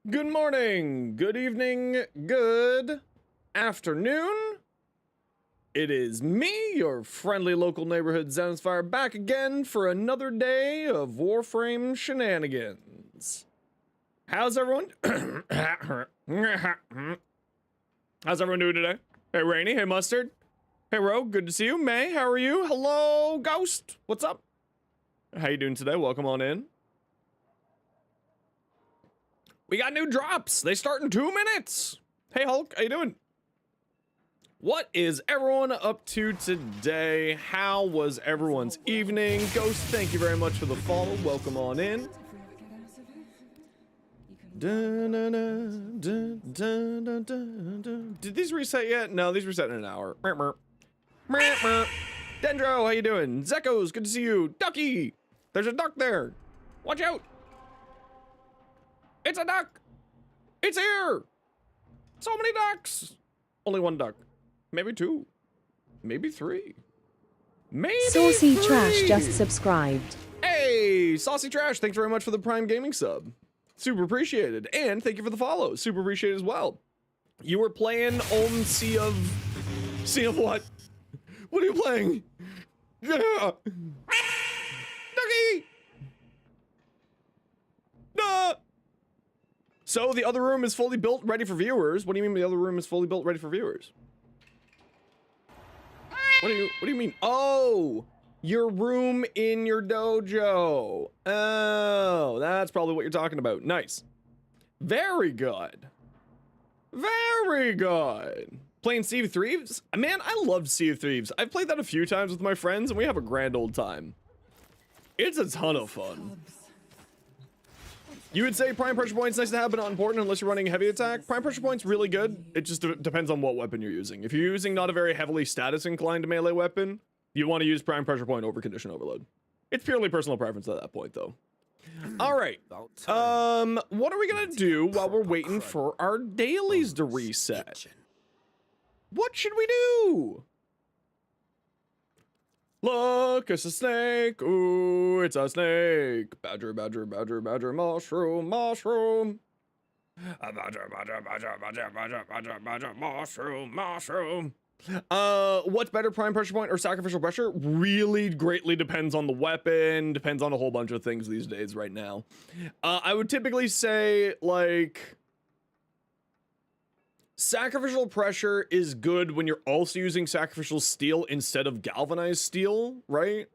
Good morning, good evening, good afternoon. It is me, your friendly local neighborhood Zenosfire, back again for another day of Warframe shenanigans. How's everyone? How's everyone doing today? Hey Rainy, hey Mustard, hey Rogue, good to see you. May, how are you? Hello, Ghost, what's up? How you doing today? Welcome on in. We got new drops. They start in 2 minutes. Hey Hulk, how you doing? What is everyone up to today? How was everyone's evening? Ghost, thank you very much for the follow. Welcome on in. Did these reset yet? No, these reset in an hour. Dendro, how you doing? Zekos, good to see you. Ducky, there's a duck there. Watch out. It's a duck! It's here! So many ducks! Only one duck. Maybe two. Maybe three. Maybe Saucy three. Trash just subscribed. Hey, Saucy Trash, thanks very much for the Prime Gaming sub. Super appreciated. And thank you for the follow. Super appreciated as well. You were playing on Sea of what? What are you playing? Yeah! Ducky! Duh! So the other room is fully built, ready for viewers. What do you mean the other room is fully built, ready for viewers? What do you mean? Oh, your room in your dojo. Oh, that's probably what you're talking about. Nice. Very good. Very good. Playing Sea of Thieves? Man, I love Sea of Thieves. I've played that a few times with my friends and we have a grand old time. It's a ton of fun. You would say prime pressure point's nice to have, but not important unless you're running heavy attack. Prime pressure point's really good. It just depends on what weapon you're using. If you're using not a very heavily status inclined melee weapon, you want to use prime pressure point over condition overload. It's purely personal preference at that point, though. All right. What are we gonna do while we're waiting for our dailies to reset? What should we do? Look, it's a snake. Ooh, it's a snake. Badger, badger, badger, badger, mushroom, mushroom. Badger, badger, badger, badger, badger, badger, badger, mushroom, mushroom. What's better, prime pressure point or sacrificial pressure? Really greatly depends on the weapon, depends on a whole bunch of things these days right now. I would typically say, like, sacrificial pressure is good when you're also using sacrificial steel instead of galvanized steel, right?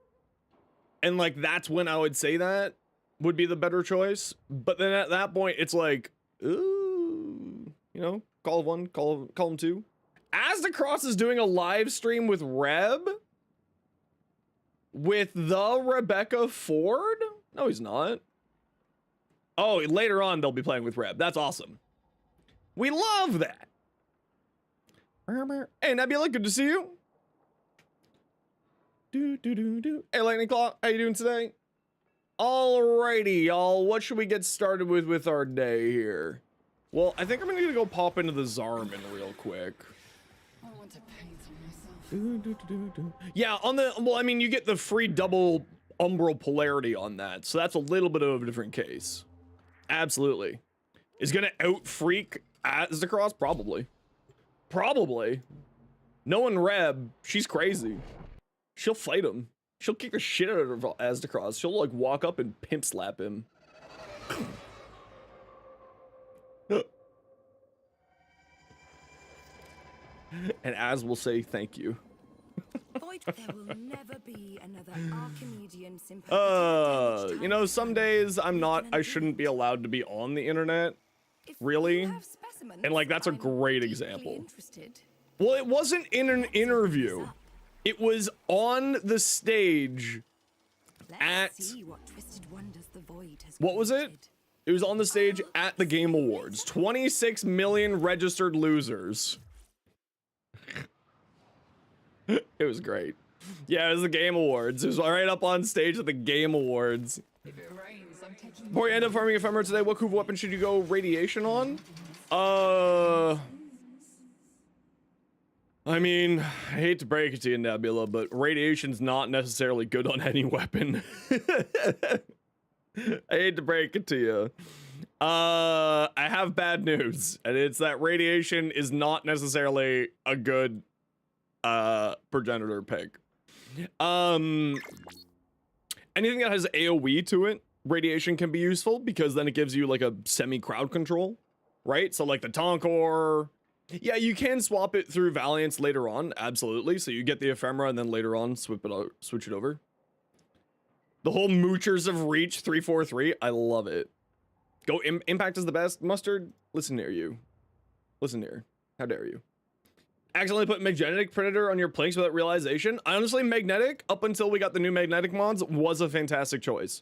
And like that's when I would say that would be the better choice. But then at that point, it's like, ooh, you know, call one, call them two. As the Cross is doing a live stream with Reb, with the Rebecca Ford. No, he's not. Oh, later on they'll be playing with Reb. That's awesome. We love that. Hey Nebula, good to see you. Hey Lightning Claw, how you doing today? Alrighty, y'all. What should we get started with our day here? Well, I think I'm gonna go pop into the Zarman real quick. I want to paint on myself. Yeah, on the well, I mean, you get the free double umbral polarity on that, so that's a little bit of a different case. Absolutely. Is gonna out freak Aztecross? Probably. Probably. Knowing Reb, she's crazy. She'll fight him. She'll kick the shit out of Aztecross. She'll like walk up and pimp slap him. And Az will say thank you. There will never be another Archimedean sympathetic You know, some days I shouldn't be allowed to be on the internet. Really? And like that's a great example. Well, it wasn't in an interview. It was on the stage at what was it? It was on the stage at the Game Awards. 26 million registered losers. It was great. Yeah, it was the Game Awards. It was right up on stage at the Game Awards. Before you end up farming ephemera today, what cool weapon should you go radiation on? I mean, I hate to break it to you, Nebula, but radiation's not necessarily good on any weapon. I hate to break it to you. I have bad news, and it's that radiation is not necessarily a good progenitor pick. Anything that has AoE to it, radiation can be useful because then it gives you like a semi-crowd control, right? So like the Tonkor, yeah, you can swap it through Valiance later on, absolutely. So you get the ephemera and then later on switch it over. The whole Moochers of Reach 343, I love it. Go Impact is the best. Mustard, listen here, you. Listen here. How dare you? Accidentally put Magnetic Predator on your planks without realization. Honestly, Magnetic, up until we got the new Magnetic mods, was a fantastic choice.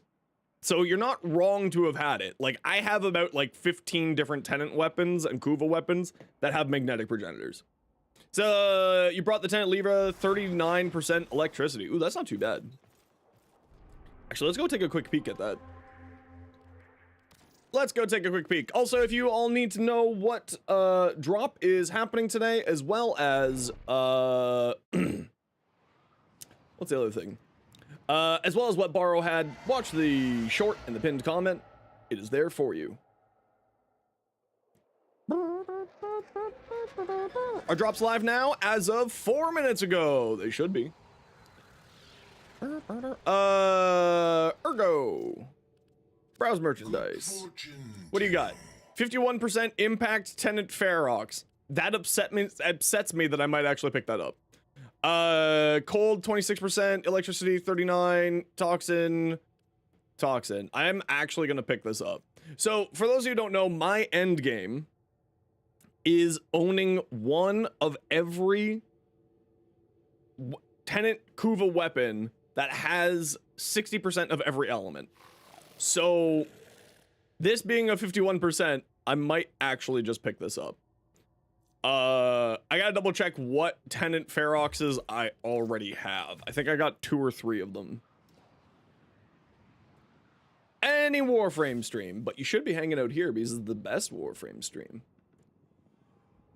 So you're not wrong to have had it. Like, I have about like 15 different Tenant weapons and Kuva weapons that have Magnetic Progenitors. So you brought the Tenant Libra 39% electricity. Ooh, that's not too bad. Actually, let's go take a quick peek at that. Let's go take a quick peek. Also, if you all need to know what drop is happening today, as well as what's the other thing? As well as what Borrow had, watch the short in the pinned comment. It is there for you. Our drops live now as of 4 minutes ago. They should be. Ergo. Browse merchandise. What do you got? 51% impact Tenant Ferox. That upsets me that I might actually pick that up. Cold 26%, electricity 39, toxin. I am actually gonna pick this up. So for those of you who don't know, my end game is owning one of every Tenant Kuva weapon that has 60% of every element. So this being a 51%, I might actually just pick this up. I gotta double check what Tenant Feroxes I already have. I think I got 2 or 3 of them. Any Warframe stream, but you should be hanging out here because it's the best Warframe stream.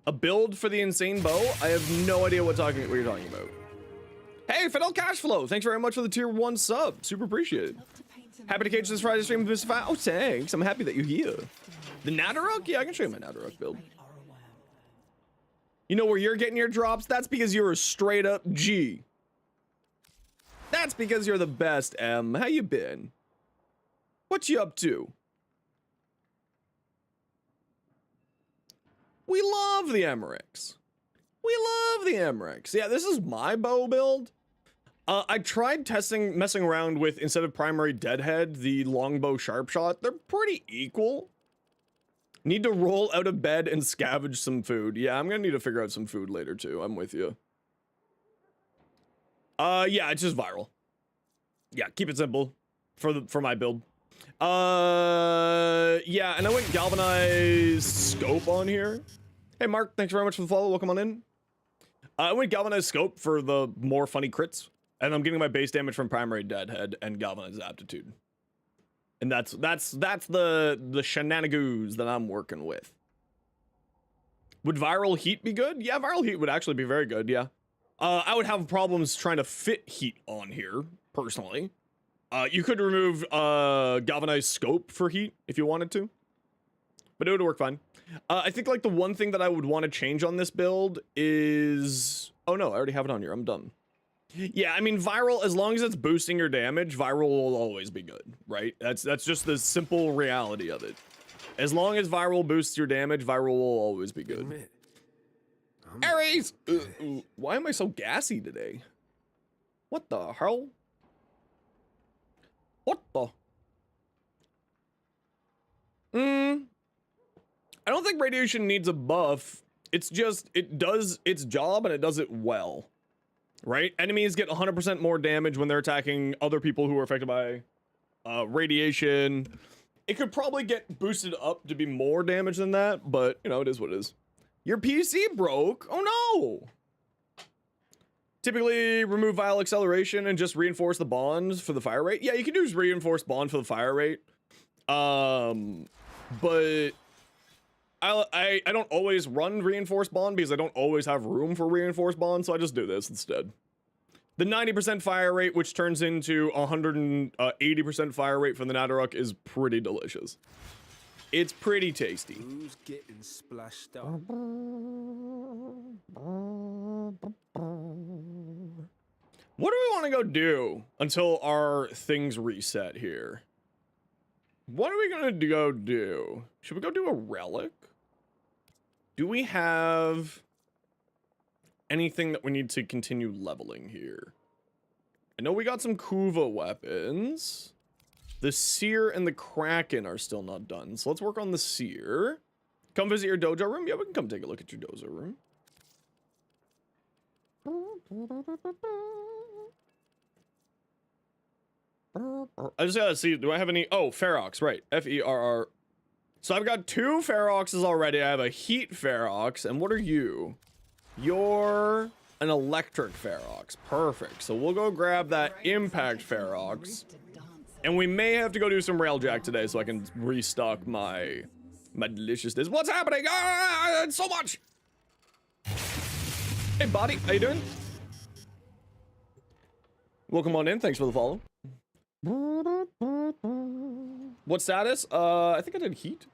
A build for the insane bow? I have no idea what you're talking about. Hey, Fidel Cashflow, thanks very much for the tier 1 sub. Super appreciate it. Happy to catch this Friday stream with Mr. Oh, thanks. I'm happy that you're here. The Nadaruk? Yeah, I can show you my Nadaruk build. You know where you're getting your drops? That's because you're a straight up G. That's because you're the best, M. How you been? What you up to? We love the Emerics. We love the Emerics. Yeah, this is my bow build. I tried messing around with, instead of primary deadhead, the longbow sharp shot. They're pretty equal. Need to roll out of bed and scavenge some food. Yeah, I'm gonna need to figure out some food later too. I'm with you. Yeah, it's just viral. Yeah, keep it simple for my build. Yeah, and I went galvanized scope on here. Hey Mark, thanks very much for the follow. Welcome on in. I went galvanized scope for the more funny crits. And I'm getting my base damage from primary deadhead and galvanized aptitude. And that's the shenanigans that I'm working with. Would viral heat be good? Yeah, viral heat would actually be very good, yeah. I would have problems trying to fit heat on here, personally. You could remove galvanized scope for heat if you wanted to. But it would work fine. I think like the one thing that I would want to change on this build is... Oh no, I already have it on here, I'm done. Yeah, I mean, viral, as long as it's boosting your damage, viral will always be good, right? That's just the simple reality of it. As long as viral boosts your damage, viral will always be good. Aries! Why am I so gassy today? What the hell? What the? I don't think radiation needs a buff. It's just, it does its job and it does it well. Right? Enemies get 100% more damage when they're attacking other people who are affected by radiation. It could probably get boosted up to be more damage than that, but, you know, it is what it is. Your PC broke? Oh no! Typically, remove vial acceleration and just reinforce the bonds for the fire rate. Yeah, you can use reinforced bond for the fire rate. But... I don't always run reinforced bond because I don't always have room for reinforced bond, so I just do this instead. The 90% fire rate, which turns into 180% fire rate for the Nadaruk, is pretty delicious. It's pretty tasty. Who's getting splashed up? What do we want to go do until our things reset here? What are we gonna go do? Should we go do a relic? Do we have anything that we need to continue leveling here? I know we got some Kuva weapons. The Seer and the Kraken are still not done, so let's work on the Seer. Come visit your dojo room? Yeah, we can come take a look at your dojo room. I just gotta see, do I have any? Oh, Ferox, right. F-E-R-R. So I've got 2 Feroxes already. I have a Heat Ferox, and what are you? You're an Electric Ferox. Perfect. So we'll go grab that Impact Ferox. And we may have to go do some Railjack today so I can restock my deliciousness. What's happening? Ah, it's so much! Hey, buddy, how you doing? Welcome on in. Thanks for the follow. What status? I think I did heat.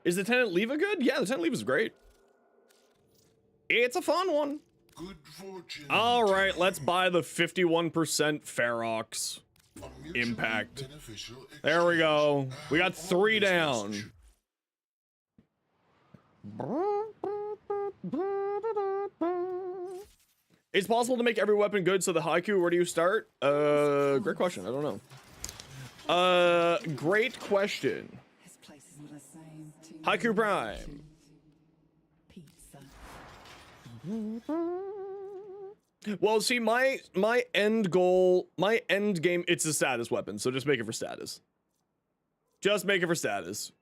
Is the Tenant Leva good? Yeah, the Tenant Leva is great. It's a fun one. Good fortune. All right, let's buy the 51% Ferox Impact. There we go. We got 3 down. It's possible to make every weapon good, so the haiku, where do you start? Great question. I don't know. Great question. This place isn't the same. Haiku Prime. Pizza. Well, see, my end goal, my end game, it's a status weapon, so just make it for status. Just make it for status.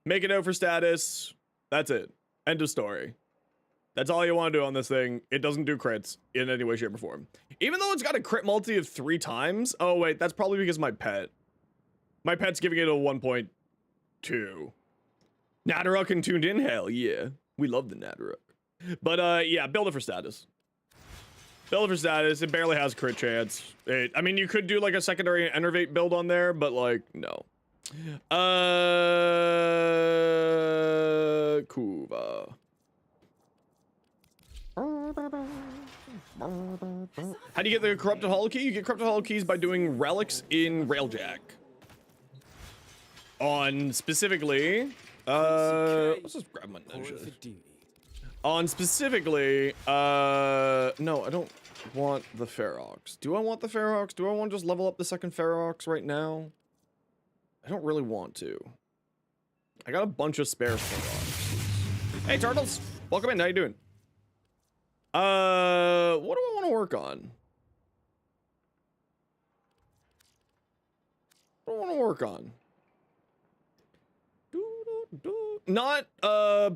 Make it out for status. That's it. End of story. That's all you want to do on this thing. It doesn't do crits in any way, shape, or form. Even though it's got a crit multi of 3 times. Oh, wait, that's probably because my pet's giving it a 1.2. Natteruk and tuned in? Hell yeah. We love the Natteruk. But, yeah, build it for status. Build it for status. It barely has crit chance. I mean, you could do, like, a secondary Enervate build on there, but, like, no. Kuva. How do you get the corrupted hollow key? You get corrupted hollow keys by doing relics in Railjack. On specifically, let's just grab my ninja. On specifically, no, I don't want the Ferox. Do I want the Ferox? Do I want to just level up the second Ferox right now? I don't really want to. I got a bunch of spare Ferox. Hey, Turtles! Welcome in, how you doing? What do I want to work on? What do I want to work on? Not,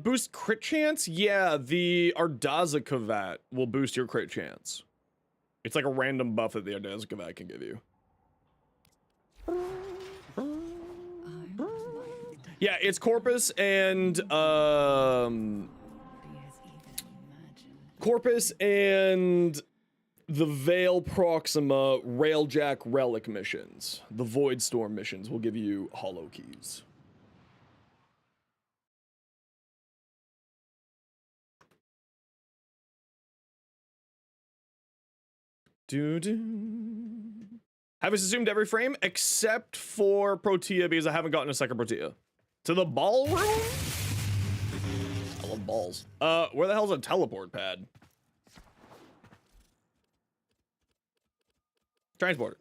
boost crit chance? Yeah, the Ardaza Kavat will boost your crit chance. It's like a random buff that the Ardaza Kavat can give you. Yeah, it's Corpus and, Corpus and the Veil Proxima Railjack Relic missions. The Void Storm missions will give you hollow keys. Have assumed every frame except for Protea because I haven't gotten a second Protea. To the ballroom? I love balls. Where the hell's a teleport pad? Transporter.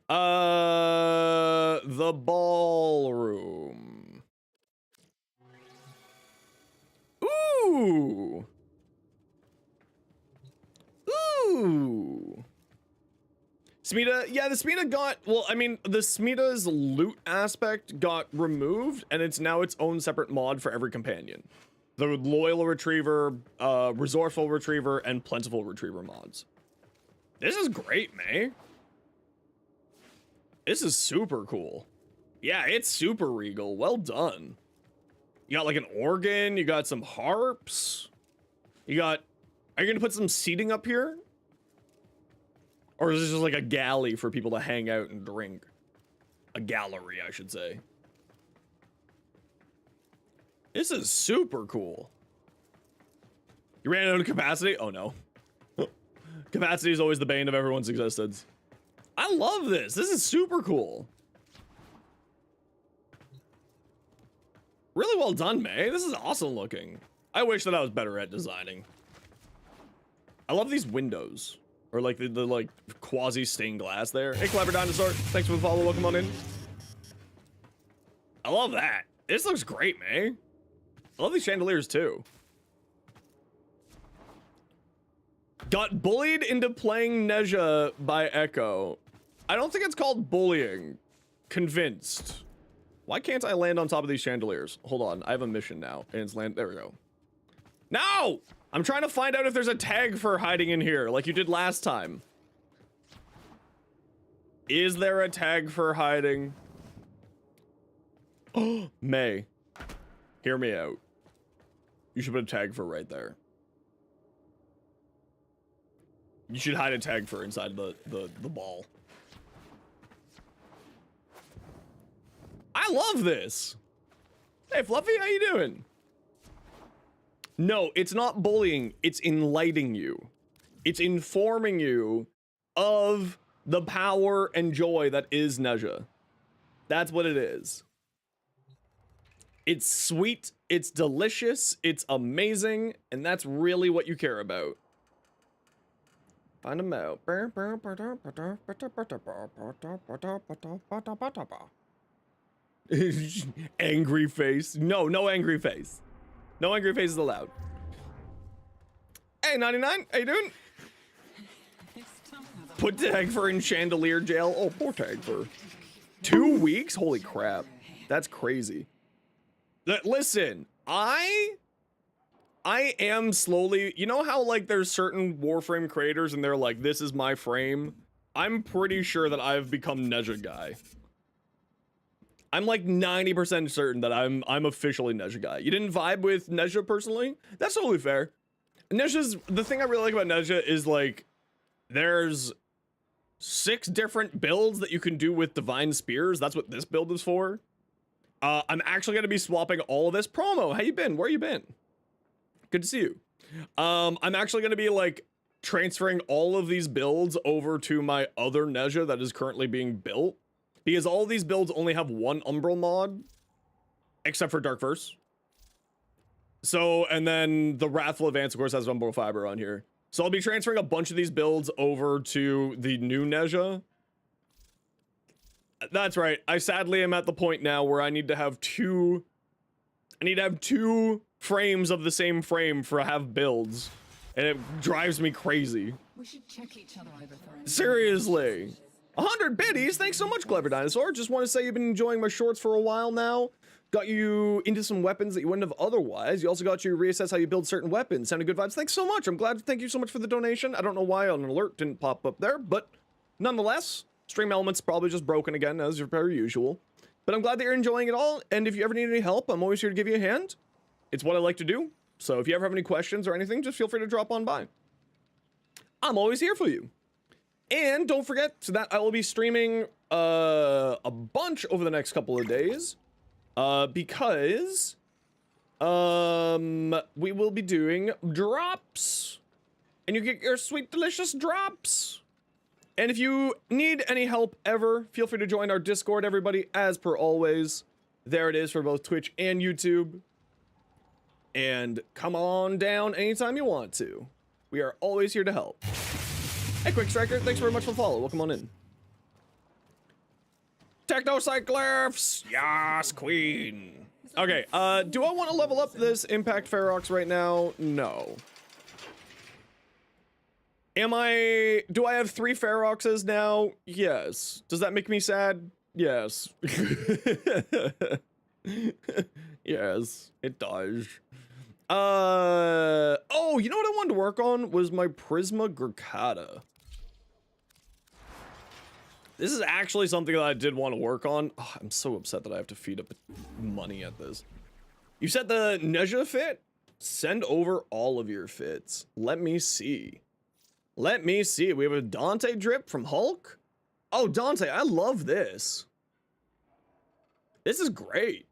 The ballroom. Ooh. Ooh. Smita, yeah, the Smita got, well, I mean, the Smita's loot aspect got removed, and it's now its own separate mod for every companion. the loyal retriever, resourceful retriever, and plentiful retriever mods. This is great, man. This is super cool. Yeah, it's super regal. Well done. You got like an organ, you got some harps. You got, are you gonna put some seating up here? Or is this just like a galley for people to hang out and drink? A gallery, I should say. This is super cool. You ran out of capacity? Oh no. Capacity is always the bane of everyone's existence. I love this. This is super cool. Really well done, May. This is awesome looking. I wish that I was better at designing. I love these windows. Or like the like quasi stained glass there. Hey, Clever Dinosaur. Thanks for the follow. Welcome on in. I love that. This looks great, May. I love these chandeliers too. Got bullied into playing Neja by Echo. I don't think it's called bullying. Convinced. Why can't I land on top of these chandeliers? Hold on, I have a mission now. And it's land, there we go. No! I'm trying to find out if there's a tag for hiding in here, like you did last time. Is there a tag for hiding? Oh, May. Hear me out. You should put a tag for right there. You should hide a tag for inside the ball. I love this. Hey, Fluffy, how you doing? No, it's not bullying. It's enlightening you. It's informing you of the power and joy that is Neja. That's what it is. It's sweet, it's delicious, it's amazing, and that's really what you care about. Find them out. Angry face. No, no angry face. No angry faces allowed. Hey, 99, how you doing? Put Tagfer in chandelier jail. Oh, poor Tagfer. 2 weeks? Holy crap. That's crazy. Listen, I am slowly, you know how like there's certain Warframe creators and they're like, this is my frame? I'm pretty sure that I've become Neja guy. I'm like 90% certain that I'm officially Neja guy. You didn't vibe with Neja personally? That's totally fair. Neja's, the thing I really like about Neja is like, there's 6 different builds that you can do with Divine Spears. That's what this build is for. I'm actually gonna be swapping all of this. Promo, how you been? Where you been? Good to see you. I'm actually gonna be like transferring all of these builds over to my other Neja that is currently being built. Because all of these builds only have one Umbral mod, except for Dark Verse. So, and then the Wrathful Advance, of course, has Umbral Fiber on here. So I'll be transferring a bunch of these builds over to the new Neja. That's right. I sadly am at the point now where I need to have two frames of the same frame for have builds. And it drives me crazy. We should check each other over for Seriously. 100 biddies. Thanks so much, Clever Dinosaur. Just want to say you've been enjoying my shorts for a while now. Got you into some weapons that you wouldn't have otherwise. You also got you to reassess how you build certain weapons. Sounded good vibes. Thanks so much. I'm glad. Thank you so much for the donation. I don't know why an alert didn't pop up there, but nonetheless, Stream Elements probably just broken again as per usual. But I'm glad that you're enjoying it all. And if you ever need any help, I'm always here to give you a hand. It's what I like to do. So if you ever have any questions or anything, just feel free to drop on by. I'm always here for you. And don't forget that I will be streaming a bunch over the next couple of days. Because we will be doing drops. And you get your sweet, delicious drops. And if you need any help ever, feel free to join our Discord, everybody, as per always. There it is for both Twitch and YouTube. And come on down anytime you want to. We are always here to help. Hey, Quick Striker, thanks very much for the follow. Welcome on in. Technocyclyphs! Yas, queen! Okay, do I want to level up this Impact Ferox right now? No. Do I have 3 Feroxes now? Yes. Does that make me sad? Yes. Yes, it does. Oh, you know what I wanted to work on was my Prisma Gricata. This is actually something that I did want to work on. Oh, I'm so upset that I have to feed up money at this. You said the Neja fit? Send over all of your fits. Let me see. Let me see. We have a Dante drip from Hulk. Oh, Dante, I love this. This is great.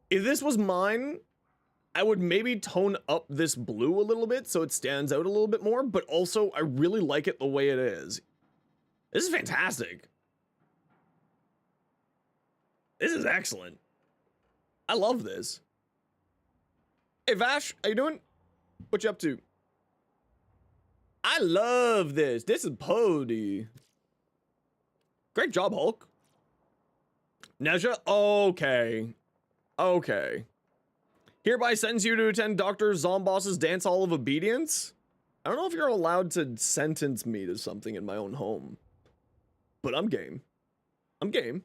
If this was mine, I would maybe tone up this blue a little bit so it stands out a little bit more, but also I really like it the way it is. This is fantastic. This is excellent. I love this. Hey Vash, how you doing? What you up to? I love this. This is Pody. Great job, Hulk. Neja, okay. Okay. Hereby sends you to attend Dr. Zomboss's Dance Hall of Obedience. I don't know if you're allowed to sentence me to something in my own home, but I'm game. I'm game.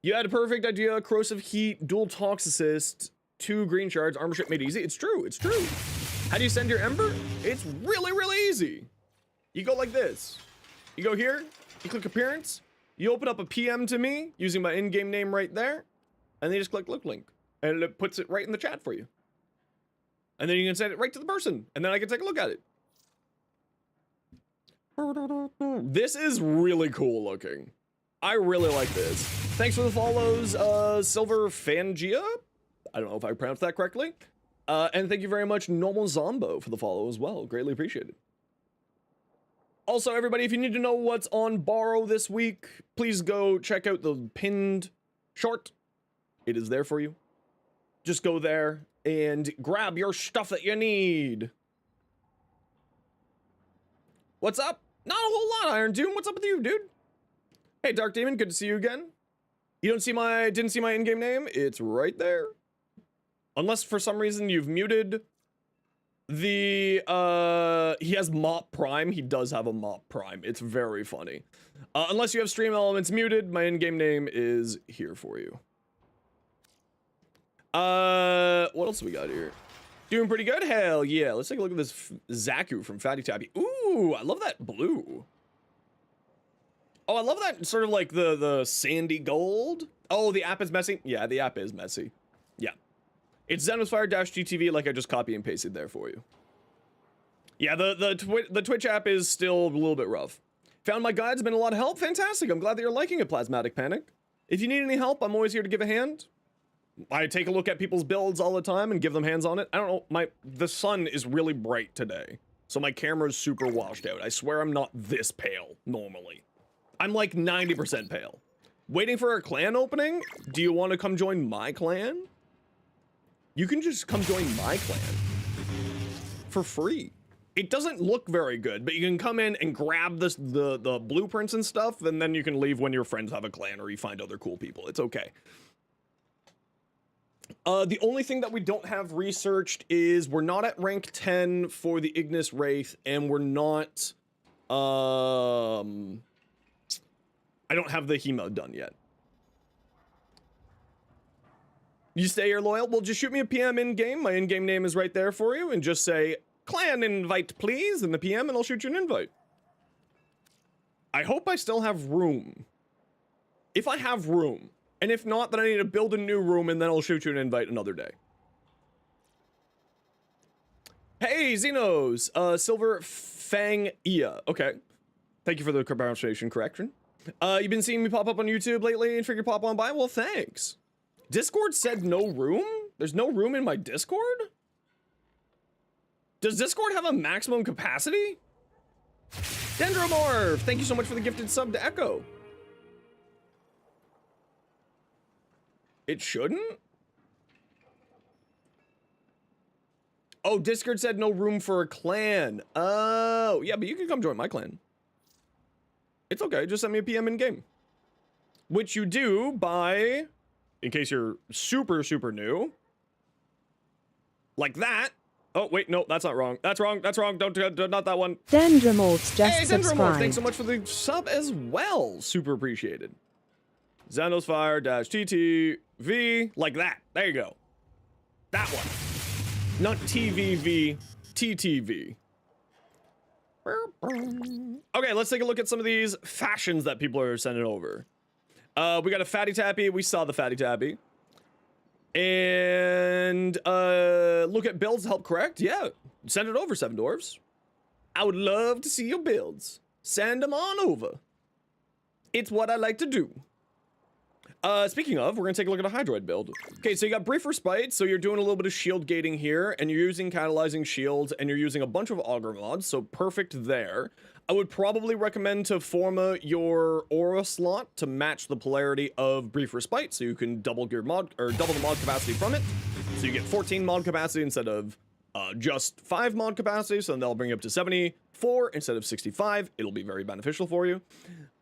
You had a perfect idea. Corrosive heat, dual toxicist, 2 green shards, armor ship made easy. It's true. It's true. How do you send your ember? It's really, really easy. You go like this. You go here. You click appearance. You open up a PM to me using my in-game name right there, and then you just click look link, and it puts it right in the chat for you. And then you can send it right to the person, and then I can take a look at it. This is really cool looking. I really like this. Thanks for the follows, Silver Fangia. I don't know if I pronounced that correctly. And thank you very much, Normal Zombo, for the follow as well. Greatly appreciated. Also, everybody, if you need to know what's on Borrow this week, please go check out the pinned short. It is there for you. Just go there and grab your stuff that you need. What's up? Not a whole lot, Iron Doom. What's up with you, dude? Hey, Dark Demon, good to see you again. You didn't see my in-game name? It's right there. Unless for some reason you've muted the, he has Mop Prime. He does have a Mop Prime. It's very funny. Unless you have Stream Elements muted, my in-game name is here for you. What else do we got here? Doing pretty good? Hell yeah. Let's take a look at this Zaku from Fatty Tabby. Ooh, I love that blue. Oh, I love that sort of like the sandy gold. Oh, the app is messy? Yeah, the app is messy. Yeah. It's Zenosfire-ttv like I just copy and pasted there for you. Yeah, the Twitch app is still a little bit rough. Found my guide's been a lot of help. Fantastic. I'm glad that you're liking it, Plasmatic Panic. If you need any help, I'm always here to give a hand. I take a look at people's builds all the time and give them hands on it. I don't know, the sun is really bright today, so my camera's super washed out. I swear I'm not this pale normally. I'm like 90% pale. Waiting for a clan opening? Do you want to come join my clan? You can just come join my clan for free. It doesn't look very good, but you can come in and grab the blueprints and stuff, and then you can leave when your friends have a clan or you find other cool people. It's okay. The only thing that we don't have researched is we're not at rank 10 for the Ignis Wraith, and we're not, I don't have the Hemo done yet. You stay here loyal? Well, just shoot me a PM in-game. My in-game name is right there for you, and just say, clan invite, please, in the PM, and I'll shoot you an invite. I hope I still have room. If I have room. And if not, then I need to build a new room, and then I'll shoot you an invite another day. Hey, Xenos! Silver Fang Ia. Okay. Thank you for the pronunciation correction. You've been seeing me pop up on YouTube lately and figured pop on by? Well, thanks. Discord said no room? There's no room in my Discord? Does Discord have a maximum capacity? Dendromorph! Thank you so much for the gifted sub to Echo. It shouldn't? Oh, Discord said no room for a clan. Oh, yeah, but you can come join my clan. It's okay, just send me a PM in game. Which you do by, in case you're super, super new, like that. Oh, wait, no, that's not wrong. That's wrong, that's wrong, don't not that one. Dendromorphs just hey, subscribed. Thanks so much for the sub as well. Super appreciated. Zenosfire-ttv, like that. There you go. That one. Not TVV, TTV. Okay, let's take a look at some of these fashions that people are sending over. We got a fatty tappy. We saw the fatty tappy. And look at builds to help correct. Yeah, send it over, Seven Dwarves. I would love to see your builds. Send them on over. It's what I like to do. Speaking of, we're gonna take a look at a Hydroid build. Okay, so you got Brief Respite, so you're doing a little bit of shield gating here, and you're using catalyzing shields, and you're using a bunch of augur mods, so perfect there. I would probably recommend to forma your aura slot to match the polarity of Brief Respite, so you can double your mod, or double the mod capacity from it. So you get 14 mod capacity instead of just 5 mod capacity, so then they'll bring you up to 74 instead of 65. It'll be very beneficial for you.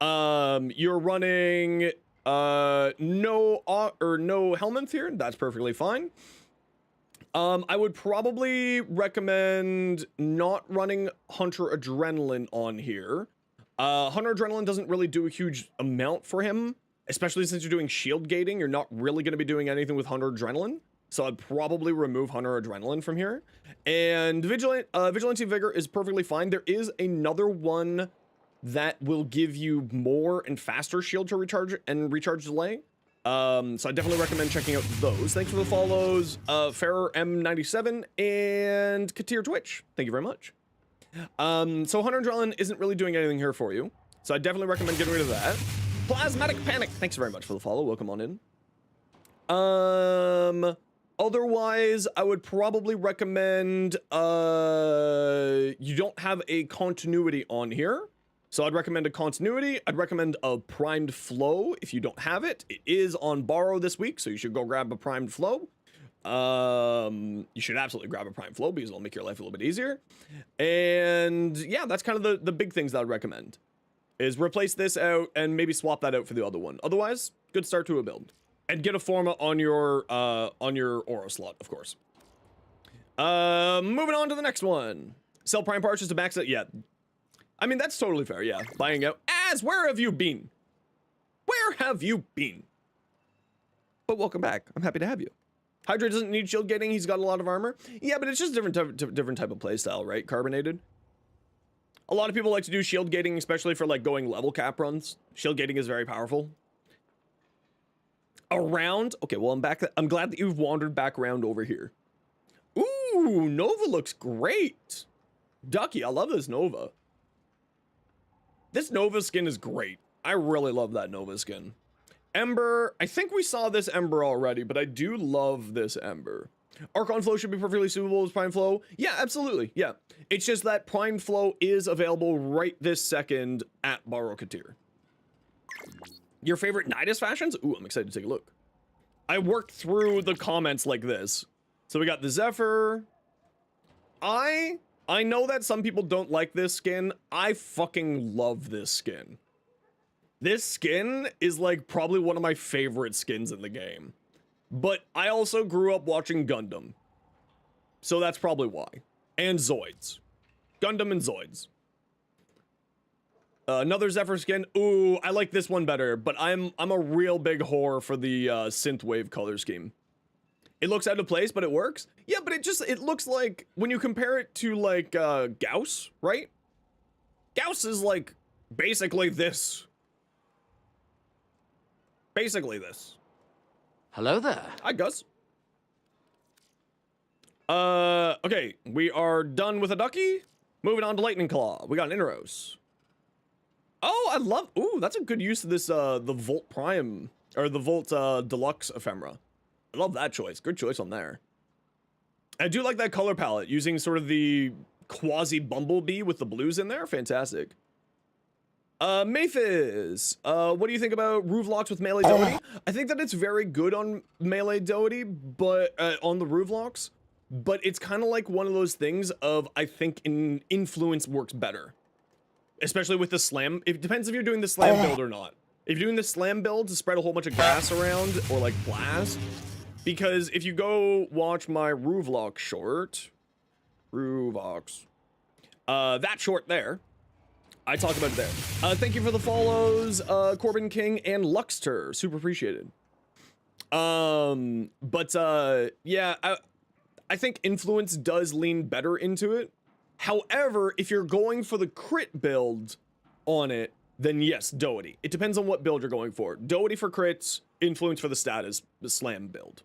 You're running no Helminth here. That's perfectly fine. I would probably recommend not running Hunter Adrenaline on here. Hunter Adrenaline doesn't really do a huge amount for him, especially since you're doing shield gating. You're not really going to be doing anything with Hunter Adrenaline. So I'd probably remove Hunter Adrenaline from here. And Vigilante Vigor is perfectly fine. There is another one that will give you more and faster shield to recharge and recharge delay. So I definitely recommend checking out those. Thanks for the follows, Farrer M97 and Katir Twitch. Thank you very much. So Hunter Adrenaline isn't really doing anything here for you. So I definitely recommend getting rid of that. Plasmatic Panic. Thanks very much for the follow. Welcome on in. Otherwise, I would probably recommend, you don't have a continuity on here. So I'd recommend a continuity. I'd recommend a primed flow if you don't have it. It is on borrow this week, so you should go grab a primed flow. You should absolutely grab a primed flow because it'll make your life a little bit easier. And yeah, that's kind of the big things that I'd recommend. Is replace this out and maybe swap that out for the other one. Otherwise, good start to a build. And get a forma on your aura slot, of course. Moving on to the next one. Sell prime parts just to max it. Yeah. I mean, that's totally fair, yeah. Buying out. Where have you been? Where have you been? But welcome back. I'm happy to have you. Hydra doesn't need shield gating. He's got a lot of armor. Yeah, but it's just different type of playstyle, right? Carbonated. A lot of people like to do shield gating, especially for like going level cap runs. Shield gating is very powerful. Around. Okay, well, I'm back. I'm glad that you've wandered back around over here. Ooh, Nova looks great. Ducky, I love this Nova. This Nova skin is great. I really love that Nova skin. Ember, I think we saw this Ember already, but I do love this Ember. Archon Flow should be perfectly suitable as Prime Flow. Yeah, absolutely, yeah. It's just that Prime Flow is available right this second at Borrow Katir. Your favorite Nidus fashions? Ooh, I'm excited to take a look. I worked through the comments like this. So we got the Zephyr. I know that some people don't like this skin. I fucking love this skin. This skin is like probably one of my favorite skins in the game. But I also grew up watching Gundam. So that's probably why. And Zoids. Gundam and Zoids. Another Zephyr skin. Ooh, I like this one better, but I'm a real big whore for the synthwave color scheme. It looks out of place, but it works. Yeah, but it looks like when you compare it to like Gauss, right? Gauss is like basically this. Basically this. Hello there. Hi, Gus. Okay, we are done with a Ducky. Moving on to Lightning Claw. We got an Inros. Oh, I love, ooh, that's a good use of this, the Volt Prime, or the Volt, Deluxe Ephemera. I love that choice. Good choice on there. I do like that color palette, using sort of the quasi-bumblebee with the blues in there. Fantastic. Mayfiz, what do you think about Roovlocks with melee Doty? I think that it's very good on melee Doty, but, on the Roovlocks, but it's kind of like one of those things of, I think influence works better. Especially with the slam. It depends if you're doing the slam build or not. If you're doing the slam build to spread a whole bunch of gas around or like blast, because if you go watch my Roovlock short, Roovlox, that short there, I talk about it there. Thank you for the follows, Corbin King and Luxter, super appreciated. Yeah, I think influence does lean better into it. However, if you're going for the crit build on it, then yes, Doherty. It depends on what build you're going for. Doherty for crits, influence for the status, the slam build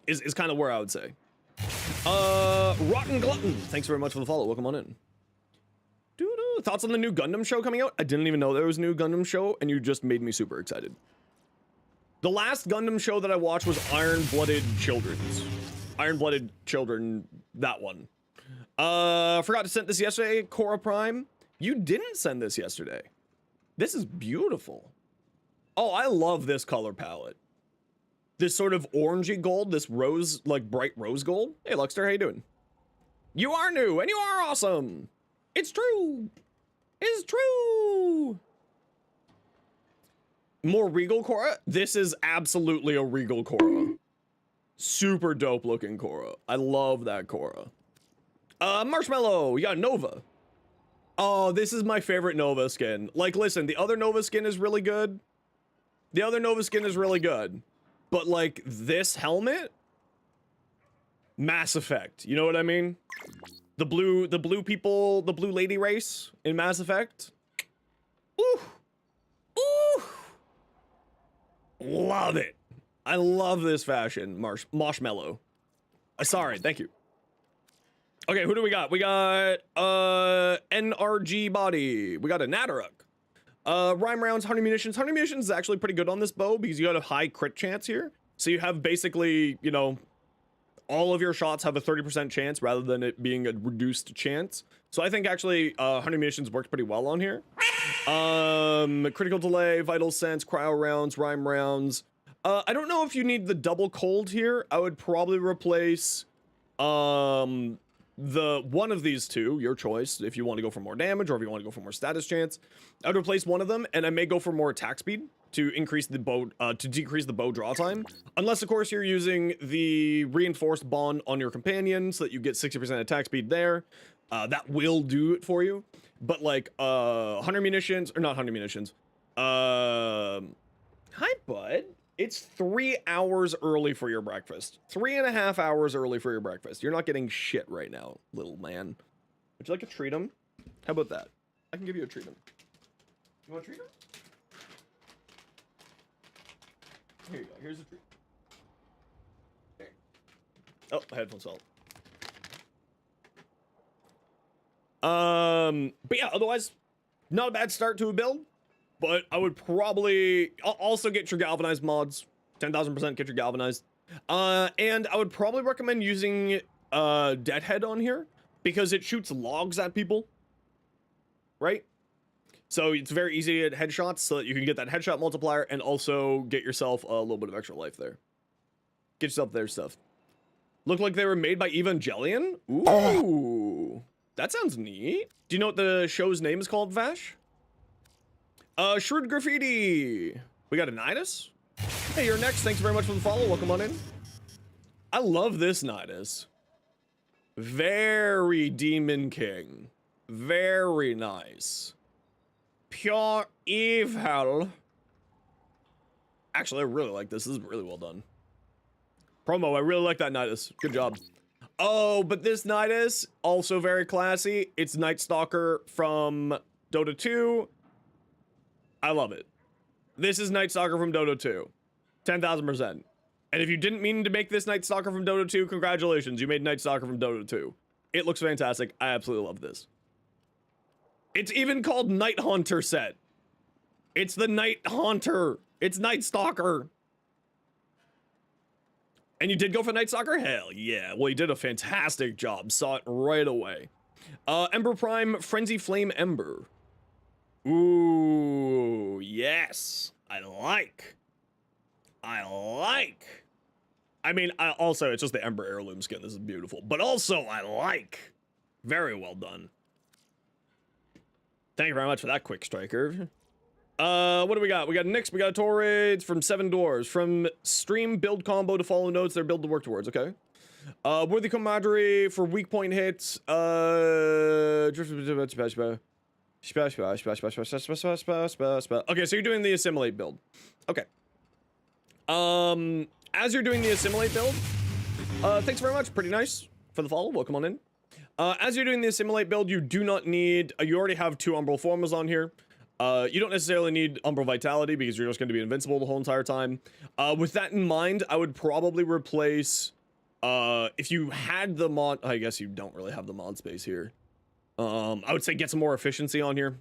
is kind of where I would say. Rotten Glutton, thanks very much for the follow. Welcome on in. Doo-doo. Thoughts on the new Gundam show coming out? I didn't even know there was a new Gundam show, and you just made me super excited. The last Gundam show that I watched was Iron-Blooded Children, that one. Forgot to send this yesterday, Korra Prime. You didn't send this yesterday. This is beautiful. Oh, I love this color palette. This sort of orangey gold, this rose, like bright rose gold. Hey, Luxter, how you doing? You are new, and you are awesome. It's true. It's true. More regal Korra. This is absolutely a regal Korra. Super dope looking Korra. I love that Korra. Marshmallow, we got Nova. Oh, this is my favorite Nova skin. Like, listen, the other Nova skin is really good. The other Nova skin is really good. But, like, this helmet? Mass Effect. You know what I mean? The blue people, the blue lady race in Mass Effect. Ooh. Ooh. Love it. I love this fashion. Marshmallow. Sorry, thank you. Okay, who do we got? We got NRG body. We got a Nadaruk. Rhyme rounds, 100 munitions. 100 munitions is actually pretty good on this bow because you got a high crit chance here. So you have basically, you know, all of your shots have a 30% chance rather than it being a reduced chance. So I think actually 100 munitions works pretty well on here. Critical delay, vital sense, cryo rounds, rhyme rounds. I don't know if you need the double cold here. I would probably replace the one of these two, your choice, if you want to go for more damage or if you want to go for more status chance. I would replace one of them, and I may go for more attack speed to increase the bow, to decrease the bow draw time. Unless, of course, you're using the reinforced bond on your companion so that you get 60% attack speed there. That will do it for you. But like 100 munitions, or not 100 munitions. Hi, bud. It's 3 hours early for your breakfast. 3.5 hours early for your breakfast. You're not getting shit right now, little man. Would you like to treat him? How about that? I can give you a treat him. You want to treat him? Here you go. Here's a treat. There. Oh, headphones fell. But yeah, otherwise, not a bad start to a build. But I would probably also get your galvanized mods. 10,000% get your galvanized. And I would probably recommend using Deadhead on here because it shoots logs at people. Right? So it's very easy to hit headshots so that you can get that headshot multiplier and also get yourself a little bit of extra life there. Get yourself their stuff. Look like they were made by Evangelion? Ooh. That sounds neat. Do you know what the show's name is called, Vash? Shrewd Graffiti. We got a Nidus. Hey, you're next. Thanks very much for the follow. Welcome on in. I love this Nidus. Very Demon King. Very nice. Pure evil. Actually, I really like this. This is really well done. Promo, I really like that Nidus. Good job. Oh, but this Nidus, also very classy. It's Night Stalker from Dota 2. I love it. This is Night Stalker from Dota 2. 10,000%. And if you didn't mean to make this Night Stalker from Dota 2, congratulations. You made Night Stalker from Dota 2. It looks fantastic. I absolutely love this. It's even called Night Haunter set. It's the Night Haunter. It's Night Stalker. And you did go for Night Stalker? Hell yeah. Well, you did a fantastic job. Saw it right away. Ember Prime, Frenzy Flame Ember. Ooh, yes. I like. I mean, also, it's just the Ember Heirloom skin. This is beautiful. But also, I like. Very well done. Thank you very much for that, Quick Striker. What do we got? We got Nyx, we got Torraids from Seven Doors. From stream build combo to follow notes, they're build to work towards, okay? Worthy Camaraderie for weak point hits. Okay, so you're doing the Assimilate build. Okay. As you're doing the Assimilate build, Thanks very much. Pretty nice for the follow. Welcome on in. As you're doing the assimilate build, you do not need, you already have 2 Umbral Formas on here. You don't necessarily need Umbral Vitality because you're just going to be invincible the whole entire time. With that in mind, I would probably replace, if you had the mod, I guess you don't really have the mod space here. I would say get some more efficiency on here.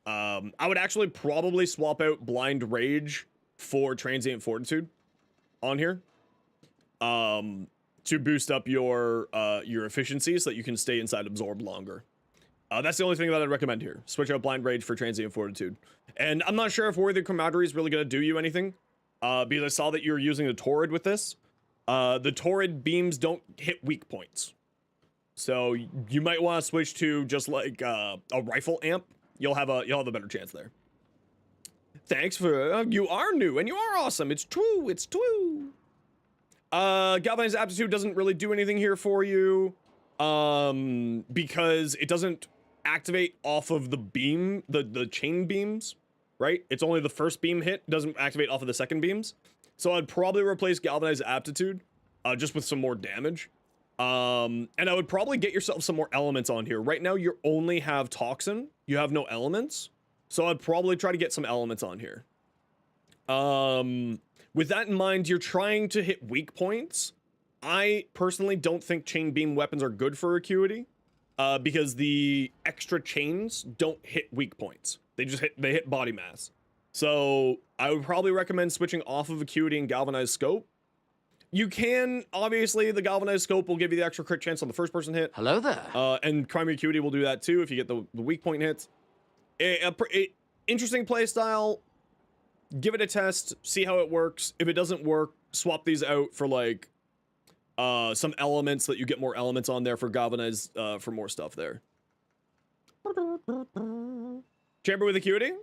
I would actually probably swap out Blind Rage for Transient Fortitude on here. To boost up your efficiency so that you can stay inside Absorb longer. That's the only thing that I'd recommend here. Switch out Blind Rage for Transient Fortitude. And I'm not sure if Worthy Camaraderie is really going to do you anything, because I saw that you're using the Torrid with this. The Torrid beams don't hit weak points. So you might want to switch to just like a rifle amp. You'll have a better chance there. Thanks for, you are new and you are awesome. It's true, it's true. Galvanized Aptitude doesn't really do anything here for you, because it doesn't activate off of the beam, the chain beams, right? It's only the first beam hit, doesn't activate off of the second beams. So I'd probably replace Galvanized Aptitude, just with some more damage. And I would probably get yourself some more elements on here. Right now, you only have Toxin, you have no elements. So I'd probably try to get some elements on here. With that in mind, you're trying to hit weak points. I personally don't think chain beam weapons are good for Acuity, because the extra chains don't hit weak points. They hit body mass. So I would probably recommend switching off of Acuity and Galvanized Scope. You can, obviously, the Galvanized Scope will give you the extra crit chance on the first person hit. Hello there. And Primary Acuity will do that too if you get the weak point hits. Interesting playstyle. Give it a test, see how it works. If it doesn't work, swap these out for like some elements so that you get more elements on there for Galvanized, for more stuff there. Chamber with Acuity?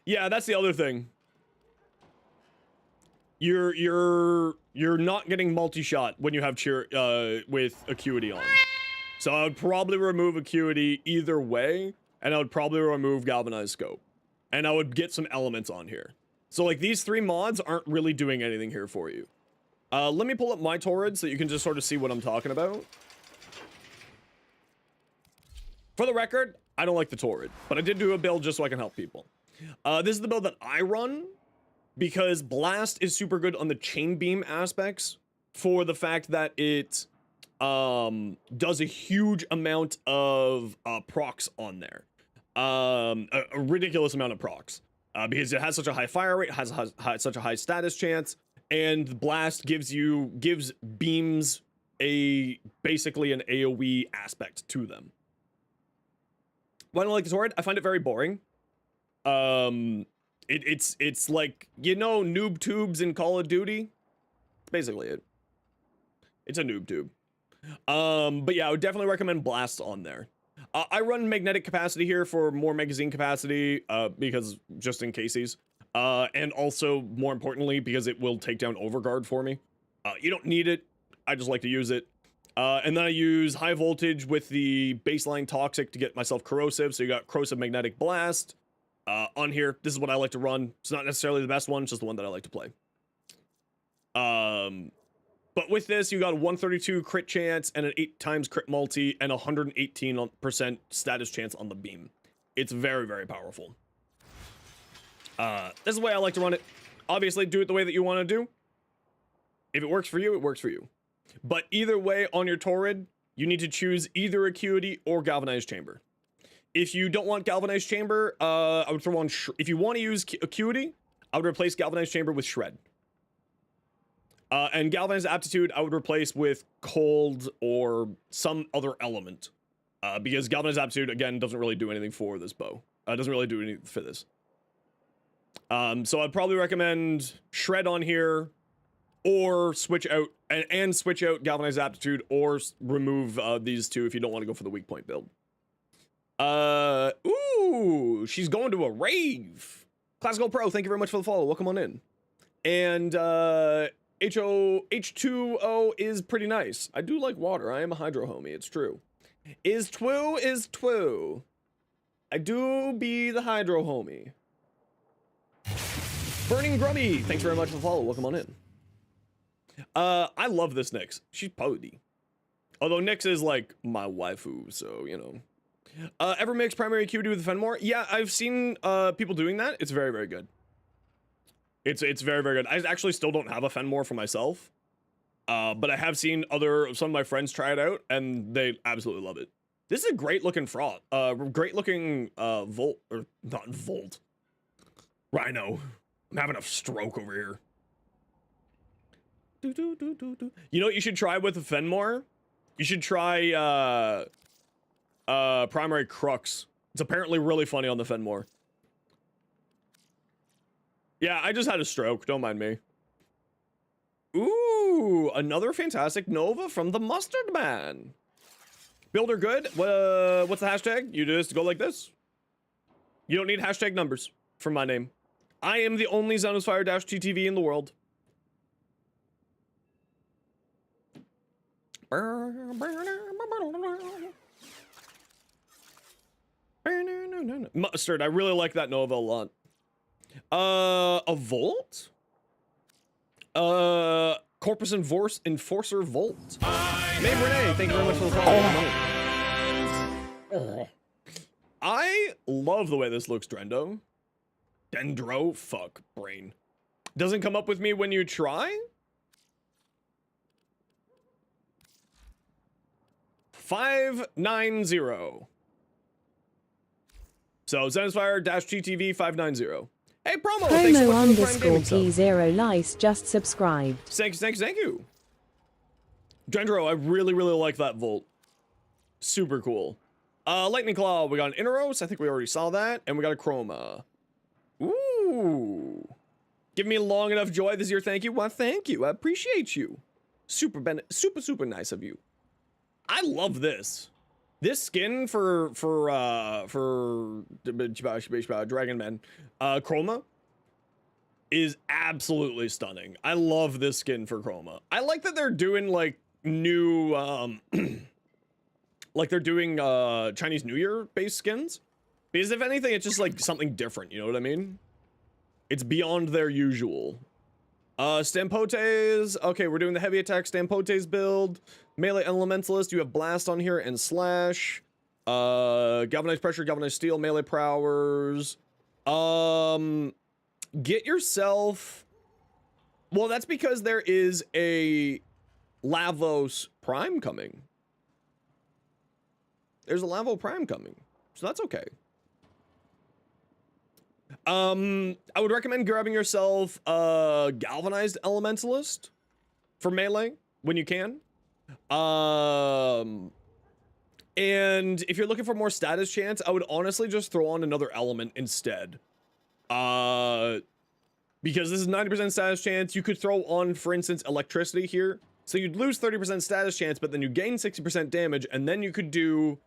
Yeah, that's the other thing. You're not getting multi-shot when you have with Acuity on. So I would probably remove Acuity either way, and I would probably remove Galvanized Scope. And I would get some elements on here. So like these 3 mods aren't really doing anything here for you. Let me pull up my Torrid so you can just sort of see what I'm talking about. For the record, I don't like the Torrid, but I did do a build just so I can help people. This is the build that I run because Blast is super good on the chain beam aspects for the fact that it does a huge amount of procs on there. A ridiculous amount of procs. Because it has such a high fire rate, has such a high status chance, and Blast gives beams basically an AoE aspect to them. Why don't I like the Torrid? I find it very boring. It's like, you know, noob tubes in Call of Duty? That's basically it. It's a noob tube. But yeah, I would definitely recommend Blast on there. I run magnetic capacity here for more magazine capacity, because just in cases. And also, more importantly, because it will take down Overguard for me. You don't need it. I just like to use it. And then I use high voltage with the baseline toxic to get myself corrosive. So you got corrosive magnetic blast on here. This is what I like to run. It's not necessarily the best one, it's just the one that I like to play. But with this, you got a 132 crit chance and an 8 times crit multi and 118% status chance on the beam. It's very, very powerful. This is the way I like to run it. Obviously, do it the way that you want to do. If it works for you, it works for you. But either way, on your Torrid, you need to choose either Acuity or Galvanized Chamber. If you don't want Galvanized Chamber, I would throw on... if you want to use Acuity, I would replace Galvanized Chamber with Shred. And Galvanized Aptitude, I would replace with Cold or some other element. Because Galvanized Aptitude, again, doesn't really do anything for this bow. Doesn't really do anything for this. So I'd probably recommend Shred on here, or switch out, and switch out Galvanized Aptitude, or remove these 2 if you don't want to go for the weak point build. Ooh, she's going to a rave. Classical Pro, thank you very much for the follow. Welcome on in. And, H2O is pretty nice. I do like water. I am a hydro homie. It's true. Is twoo. I do be the hydro homie. Burning Grubby, thanks very much for the follow. Welcome on in. I love this Nyx. She's pouty. Although Nyx is like my waifu, so you know. Ever mix primary QD with the Fenmore? Yeah, I've seen people doing that. It's very, very good. It's very, very good. I actually still don't have a Fenmore for myself. But I have seen some of my friends try it out, and they absolutely love it. This is a great looking fraught. Great looking Volt, or not Volt. Rhino. I'm having a stroke over here. You know what you should try with a Fenmore? You should try Primary Crux. It's apparently really funny on the Fenmore. Yeah, I just had a stroke. Don't mind me. Ooh, another fantastic Nova from the Mustard Man. Builder good. What's the hashtag? You just go like this. You don't need hashtag numbers for my name. I am the only Zenosfire-ttv in the world. Mustard, I really like that Nova a lot. A Volt? Corpus Enforcer Volt. Mabe Renee, thank you very much for the follow. I love the way this looks, Drendo. Dendro? Fuck, brain. Doesn't come up with me when you try? 590. So, Zenosfire-ttv 590. Hey, promo! Thanks so much for the Prime Gaming sub. P0 Lice just subscribed. Thank you. Dendro, I really, really like that Volt. Super cool. Lightning Claw, we got an Inaros. I think we already saw that. And we got a Chroma. Ooh. Give me long enough joy this year, thank you. Well, thank you. I appreciate you. Super nice of you. I love this. This skin for Dragon Man, Chroma, is absolutely stunning. I love this skin for Chroma. I like that they're doing like new, like they're doing Chinese New Year based skins. Because if anything, it's just like something different. You know what I mean? It's beyond their usual. Stampotes. Okay, we're doing the heavy attack Stampotes build. Melee Elementalist. You have Blast on here and Slash. Galvanized Pressure, Galvanized Steel, Melee Powers. Get yourself... Well, that's because there is a Lavos Prime coming. There's a Lavo Prime coming. So that's okay. I would recommend grabbing yourself a Galvanized Elementalist for melee when you can. And if you're looking for more status chance, I would honestly just throw on another element instead. Because this is 90% status chance, you could throw on, for instance, electricity here. So you'd lose 30% status chance, but then you gain 60% damage, and then you could do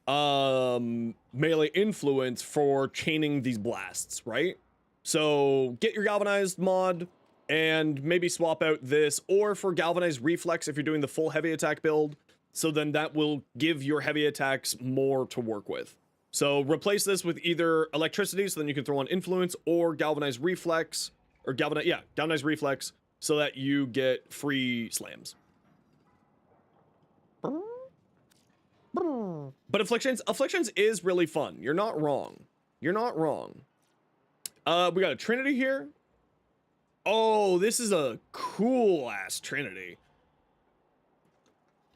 melee influence for chaining these blasts, right? So get your galvanized mod and maybe swap out this, or for galvanized reflex if you're doing the full heavy attack build. So then that will give your heavy attacks more to work with. So replace this with either electricity, so then you can throw on influence, or galvanized reflex, or galvanized reflex, so that you get free slams. But afflictions is really fun. You're not wrong. You're not wrong. We got a Trinity here. Oh, this is a cool ass Trinity.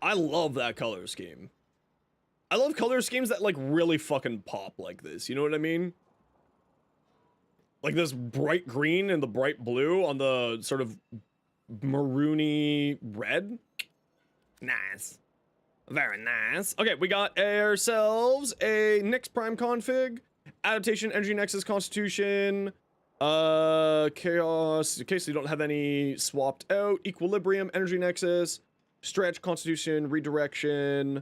I love that color scheme. I love color schemes that like really fucking pop like this. You know what I mean? Like this bright green and the bright blue on the sort of maroony red. Nice. Very nice. Okay, we got ourselves a Nyx Prime config, adaptation, energy nexus, constitution, chaos, in case you don't have any swapped out, equilibrium, energy nexus, stretch, constitution, redirection.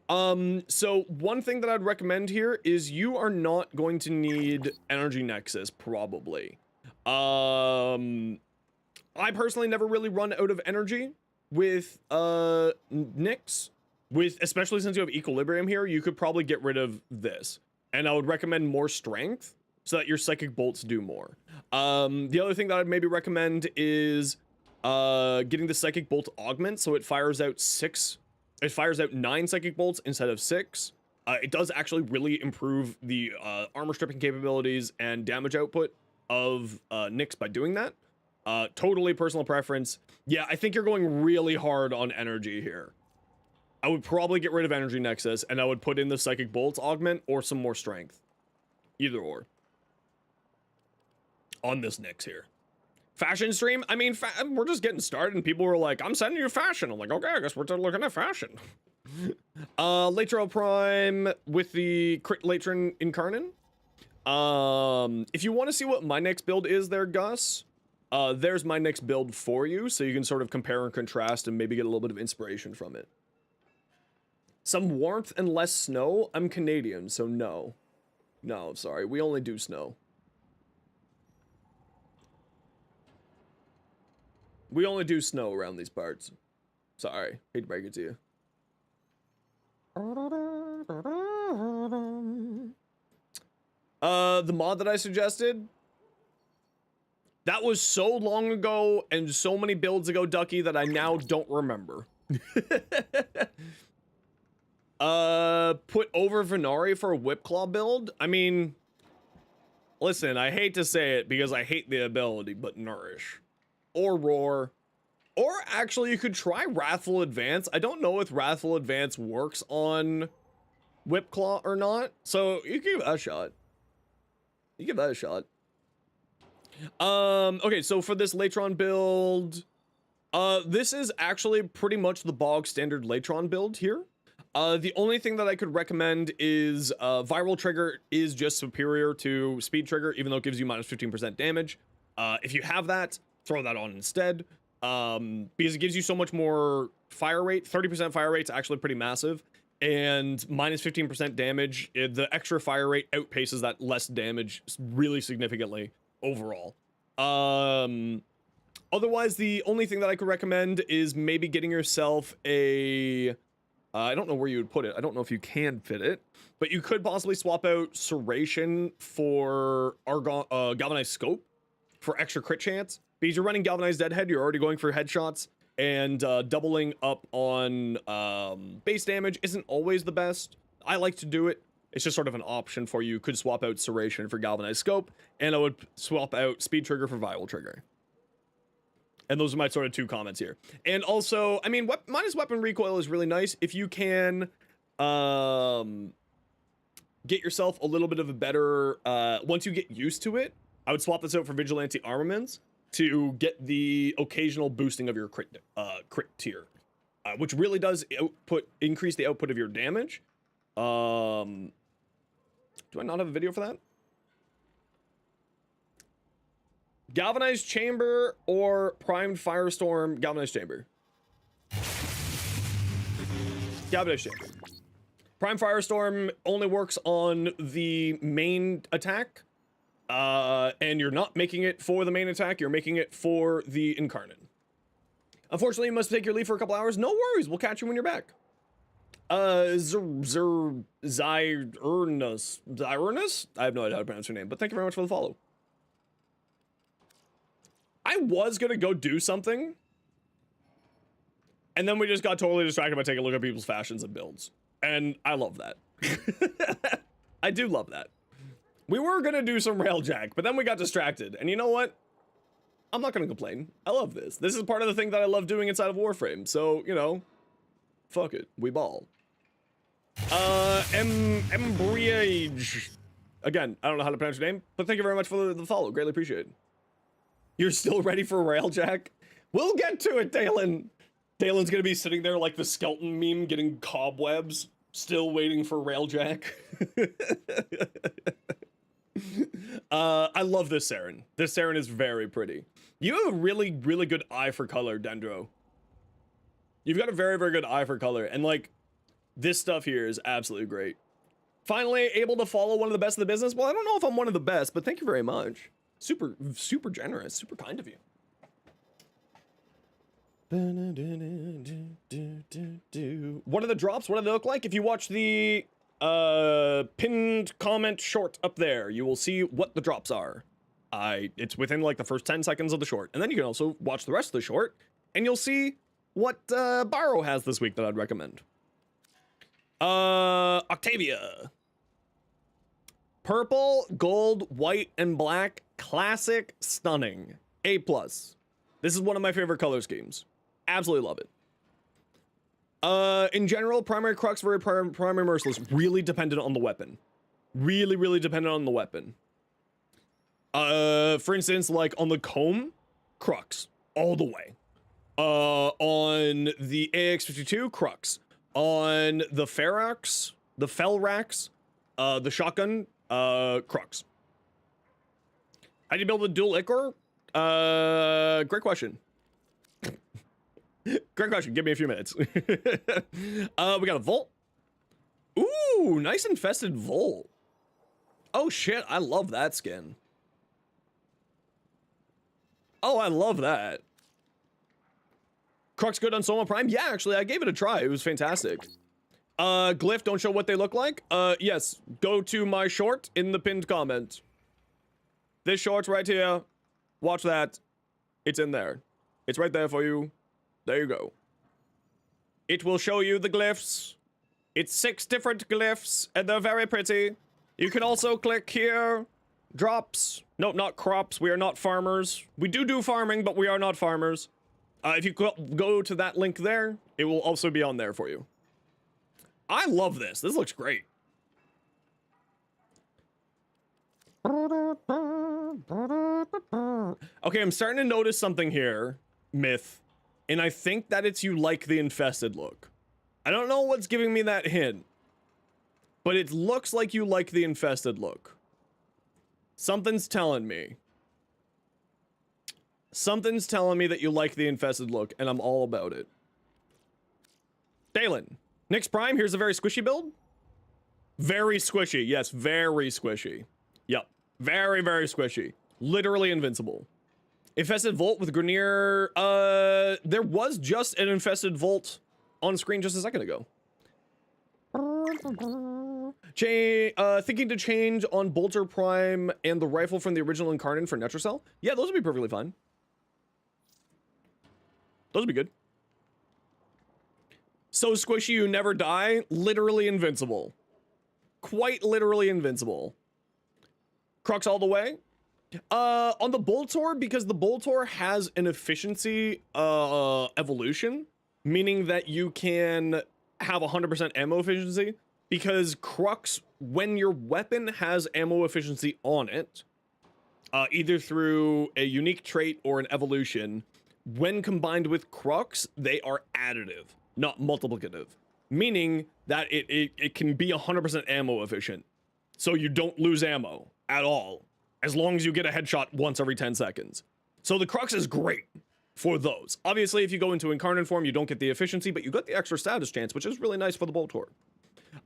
So one thing that I'd recommend here is you are not going to need energy nexus, probably. I personally never really run out of energy with Nyx. Especially since you have equilibrium here, you could probably get rid of this. And I would recommend more strength so that your psychic bolts do more. The other thing that I'd maybe recommend is getting the Psychic Bolt augment, so it fires out 9 Psychic Bolts instead of 6. It does actually really improve the armor stripping capabilities and damage output of Nyx by doing that. Totally personal preference. Yeah, I think you're going really hard on energy here. I would probably get rid of Energy Nexus, and I would put in the Psychic Bolts augment or some more strength. Either or. On this Nyx here. Fashion stream? I mean, we're just getting started, and people were like, I'm sending you fashion. I'm like, okay, I guess we're looking at fashion. Latro Prime with the crit Latron Incarnon. If you want to see what my next build is there, Gus, there's my next build for you, so you can sort of compare and contrast and maybe get a little bit of inspiration from it. Some warmth and less snow? I'm Canadian, so no. No, sorry, we only do snow. We only do snow around these parts. Sorry, hate to break it to you. The mod that I suggested, that was so long ago and so many builds ago, Ducky, that I now don't remember. Put over Venari for a Whipclaw build? I mean, listen, I hate to say it because I hate the ability, but Nourish. Or Roar. Or actually, you could try Wrathful Advance. I don't know if Wrathful Advance works on Whipclaw or not, so you give that a shot. You give that a shot. Okay, so for this Latron build, this is actually pretty much the bog standard Latron build here. The only thing that I could recommend is Viral Trigger is just superior to Speed Trigger, even though it gives you minus 15% damage. If you have that, throw that on instead, because it gives you so much more fire rate. 30% fire rate's actually pretty massive, and minus 15% damage. The extra fire rate outpaces that less damage really significantly overall. Otherwise, the only thing that I could recommend is maybe getting yourself a... I don't know where you would put it. I don't know if you can fit it, but you could possibly swap out Serration for Galvanized Scope for extra crit chance. Because you're running Galvanized Deadhead, you're already going for headshots, and doubling up on base damage isn't always the best. I like to do it. It's just sort of an option for you. You could swap out Serration for Galvanized Scope, and I would swap out Speed Trigger for Viral Trigger. And those are my sort of 2 comments here. And also, I mean, minus weapon recoil is really nice. If you can get yourself a little bit of a better, once you get used to it, I would swap this out for Vigilante Armaments to get the occasional boosting of your crit tier, which really does increase the output of your damage. Do I not have a video for that? Galvanized Chamber or Primed Firestorm Galvanized Chamber? Galvanized Chamber. Prime Firestorm only works on the main attack. And you're not making it for the main attack, you're making it for the Incarnate. Unfortunately, you must take your leave for a couple hours. No worries, we'll catch you when you're back. Zyrnus? I have no idea how to pronounce your name, but thank you very much for the follow. I was gonna go do something, and then we just got totally distracted by taking a look at people's fashions and builds. And I love that. I do love that. We were gonna do some Railjack, but then we got distracted. And you know what? I'm not gonna complain. I love this. This is part of the thing that I love doing inside of Warframe. So, you know, fuck it. We ball. Embriage. Again, I don't know how to pronounce your name, but thank you very much for the follow. Greatly appreciate it. You're still ready for Railjack? We'll get to it, Dalen. Dalen's gonna be sitting there like the skeleton meme getting cobwebs, still waiting for Railjack. I love this Saren. This Saren is very pretty. You have a really, really good eye for color, Dendro. You've got a very, very good eye for color, and like, this stuff here is absolutely great. Finally able to follow one of the best in the business. Well, I don't know if I'm one of the best, but thank you very much. Super, super generous, super kind of you. What are the drops? What do they look like? If you watch the pinned comment short up there, you will see what the drops are. It's within like the first 10 seconds of the short. And then you can also watch the rest of the short and you'll see what Barrow has this week that I'd recommend. Octavia. Purple, gold, white, and black. Classic, stunning. A+. This is one of my favorite color schemes. Absolutely love it. In general, primary crux, very primary merciless. Really dependent on the weapon. Really, really dependent on the weapon. For instance, like on the comb, crux. All the way. On the AX-52, crux. On the Ferox, the Felrax, the shotgun, crux. How do you build a dual Ichor? Great question. Great question. Give me a few minutes. We got a Volt. Ooh, nice infested Volt. Oh shit, I love that skin. Oh, I love that. Crux good on Soma Prime? Yeah, actually, I gave it a try. It was fantastic. Glyph, don't show what they look like? Yes. Go to my short in the pinned comment. This short's right here. Watch that. It's in there. It's right there for you. There you go. It will show you the glyphs. It's 6 different glyphs, and they're very pretty. You can also click here. Drops. Nope, not crops. We are not farmers. We do farming, but we are not farmers. If you go to that link there, it will also be on there for you. I love this. This looks great. Okay, I'm starting to notice something here, Myth, and I think that it's you like the infested look. I don't know what's giving me that hint, but it looks like you like the infested look. Something's telling me. Something's telling me that you like the infested look, and I'm all about it. Dalen, Nyx Prime, here's a very squishy build. Very squishy, yes, very squishy. Yep, very, very squishy. Literally invincible. Infested Volt with Grenier. There was just an infested Volt on screen just a second ago. Thinking to change on Bolter Prime and the rifle from the original Incarnate for Netrocell? Yeah, those would be perfectly fine. Those would be good. So squishy you never die. Literally invincible. Quite literally invincible. Crux all the way. On the Boltor, because the Boltor has an efficiency evolution, meaning that you can have 100% ammo efficiency, because Crux, when your weapon has ammo efficiency on it, either through a unique trait or an evolution, when combined with Crux, they are additive, not multiplicative, meaning that it can be 100% ammo efficient, so you don't lose ammo at all, as long as you get a headshot once every 10 seconds. So the Crux is great for those. Obviously, if you go into Incarnate form, you don't get the efficiency, but you get the extra status chance, which is really nice for the Boltor.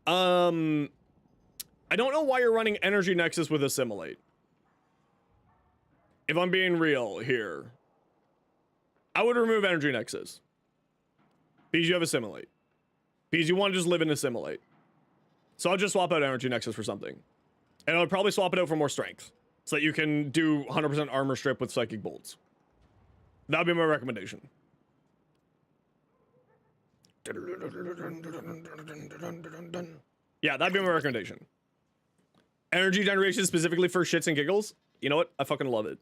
I don't know why you're running Energy Nexus with Assimilate. If I'm being real here, I would remove Energy Nexus. Because you have Assimilate. Because you want to just live in Assimilate. So I'll just swap out Energy Nexus for something. And I would probably swap it out for more strength, so that you can do 100% armor strip with Psychic Bolts. That would be my recommendation. Yeah, that'd be my recommendation. Energy generation specifically for shits and giggles. You know what? I fucking love it.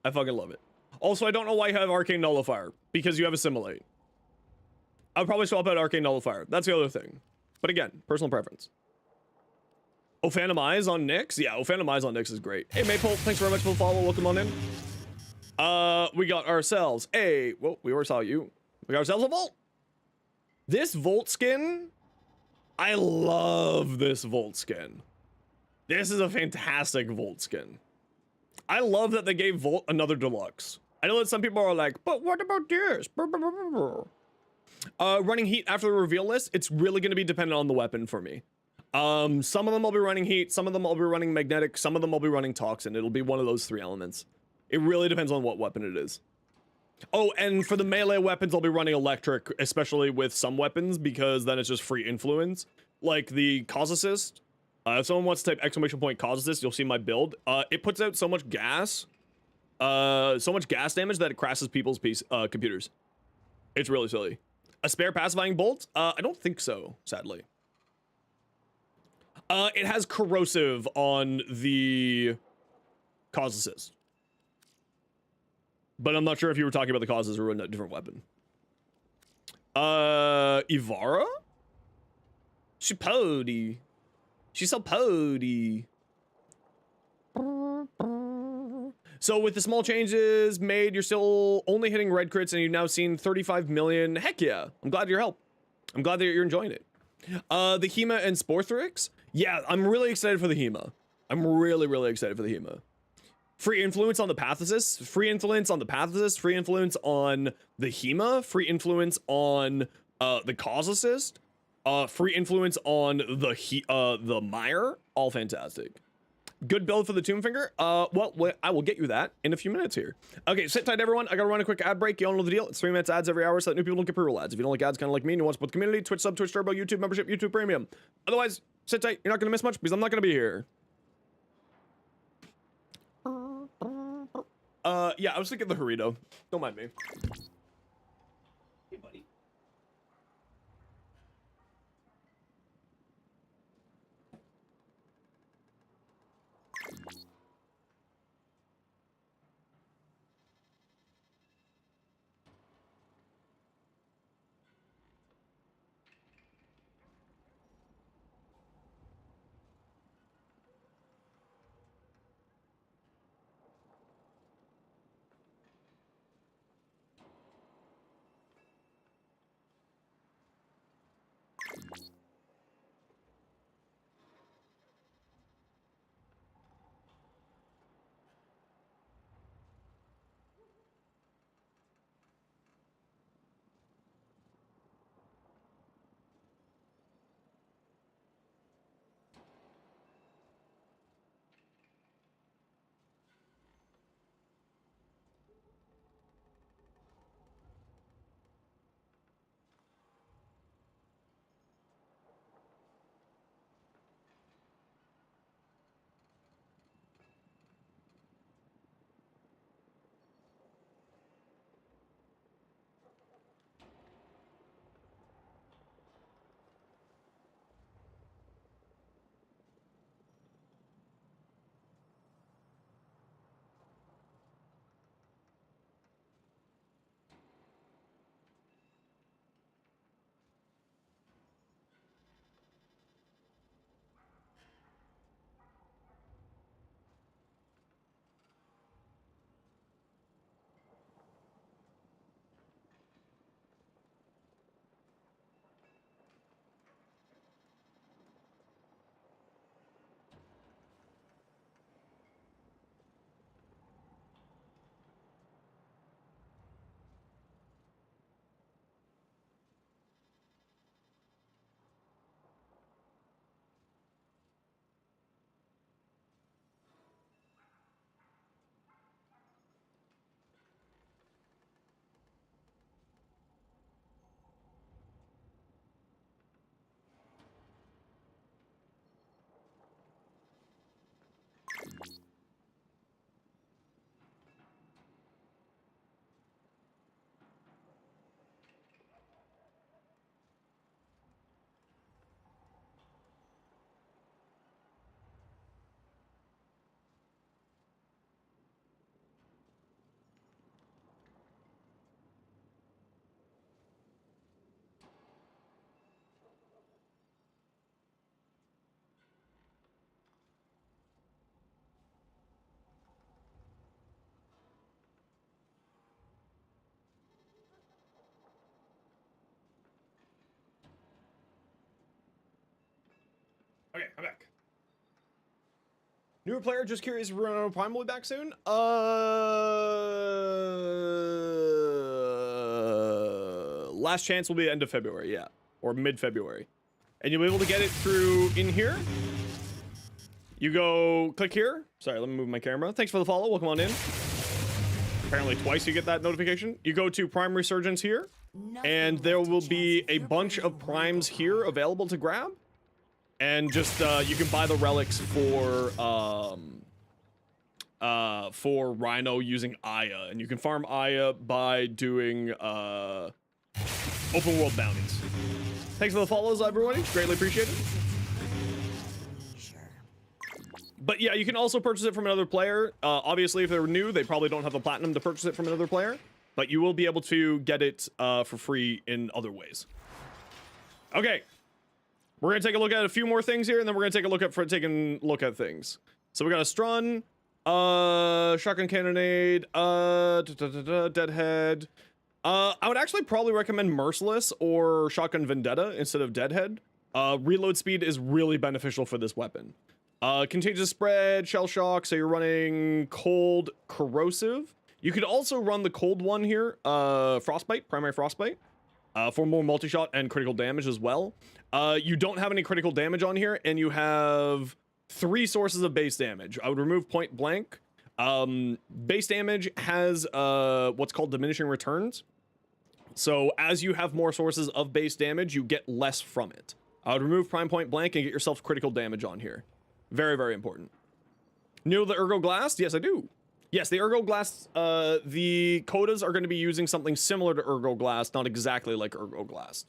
I fucking love it. Also, I don't know why you have Arcane Nullifier, because you have Assimilate. I'll probably swap out Arcane Nullifier. That's the other thing. But again, personal preference. Oh, Phantom Eyes on Nyx? Yeah, Phantom Eyes on Nyx is great. Hey, Maypole, thanks very much for the follow. Welcome on in. We got ourselves a... Whoa, we already saw you. We got ourselves a Volt. This Volt skin... I love this Volt skin. This is a fantastic Volt skin. I love that they gave Volt another deluxe. I know that some people are like, but what about this? Running heat after the reveal list, it's really going to be dependent on the weapon for me. Some of them will be running heat, some of them will be running magnetic, some of them will be running toxin. It'll be one of those 3 elements. It really depends on what weapon it is. Oh, and for the melee weapons, I'll be running electric, especially with some weapons, because then it's just free influence. Like the Cause Assist If someone wants to type exclamation point causes this, you'll see my build. It puts out so much gas damage that it crashes people's computers. It's really silly. A spare pacifying bolt? I don't think so, sadly. It has corrosive on the cause assist. But I'm not sure if you were talking about the causes or a different weapon. Ivara? She's pody. She's so pody. So with the small changes made, you're still only hitting red crits and you've now seen 35 million. Heck yeah. I'm glad you're help. I'm glad that you're enjoying it. The Hema and Sporthrix. Yeah, I'm really excited for the Hema. I'm really, really excited for the Hema. Free influence on the path assist, free influence on the path assist, free influence on the Hema, free influence on the cause assist, free influence on the Mire. All fantastic. Good build for the Tomb Finger. Well, I will get you that in a few minutes here. Okay, sit tight, everyone. I gotta run a quick ad break. You all know the deal. It's 3 minutes ads every hour so that new people don't get pre-roll ads. If you don't like ads, kind of like me, and you want to support the community, Twitch sub, Twitch Turbo, YouTube membership, YouTube Premium. Otherwise, sit tight. You're not gonna miss much because I'm not gonna be here. Yeah, I was thinking the Harito. Don't mind me. Hey, buddy. Okay, I'm back. Newer player, just curious if Prime will be back soon. Last chance will be end of February, yeah. Or mid-February. And you'll be able to get it through in here. You go click here. Sorry, let me move my camera. Thanks for the follow. Welcome on in. Apparently twice you get that notification. You go to Prime Resurgence here. And there will be a bunch of primes here available to grab. And just you can buy the relics for Rhino using Aya, and you can farm Aya by doing open world bounties. Thanks for the follows, everybody. Greatly appreciated. But yeah, you can also purchase it from another player. Obviously, if they're new, they probably don't have the platinum to purchase it from another player. But you will be able to get it for free in other ways. Okay. We're going to take a look at a few more things here, and then we're going to take a look at things. So we got a Strun, shotgun cannonade, deadhead. I would actually probably recommend Merciless or Shotgun Vendetta instead of Deadhead. Reload speed is really beneficial for this weapon. Contagious spread, shell shock, so you're running cold, corrosive. You could also run the cold one here, frostbite, primary frostbite, for more multi-shot and critical damage as well. You don't have any critical damage on here, and you have 3 sources of base damage. I would remove point blank. Base damage has what's called diminishing returns. So as you have more sources of base damage, you get less from it. I would remove prime point blank and get yourself critical damage on here. Very, very important. Know the Ergo Blast? Yes, I do. Yes, the Ergo Blast, the Kodas are going to be using something similar to Ergo Blast, not exactly like Ergo Blast.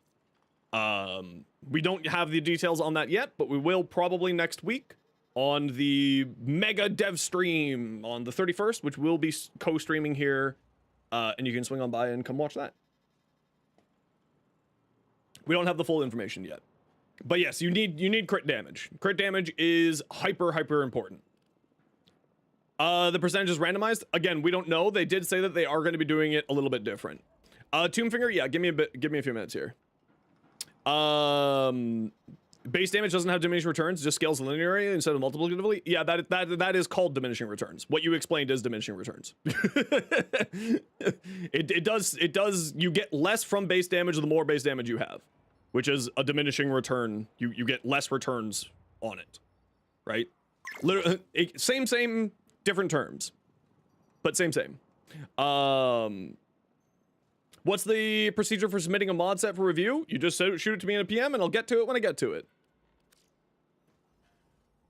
We don't have the details on that yet, but we will probably next week on the mega dev stream on the 31st, which will be co-streaming here, and you can swing on by and come watch that. We don't have the full information yet. But yes, you need crit damage. Crit damage is hyper important. The percentage is randomized. Again, we don't know. They did say that they are going to be doing it a little bit different. Tombfinger, yeah, give me a few minutes here. Base damage doesn't have diminishing returns, just scales linearly instead of multiplicatively. Yeah, that is called diminishing returns. What you explained is diminishing returns. it does, you get less from base damage the more base damage you have, which is a diminishing return. You get less returns on it, right? Literally, same, different terms, but same. What's the procedure for submitting a mod set for review? You just shoot it to me in a PM and I'll get to it when I get to it.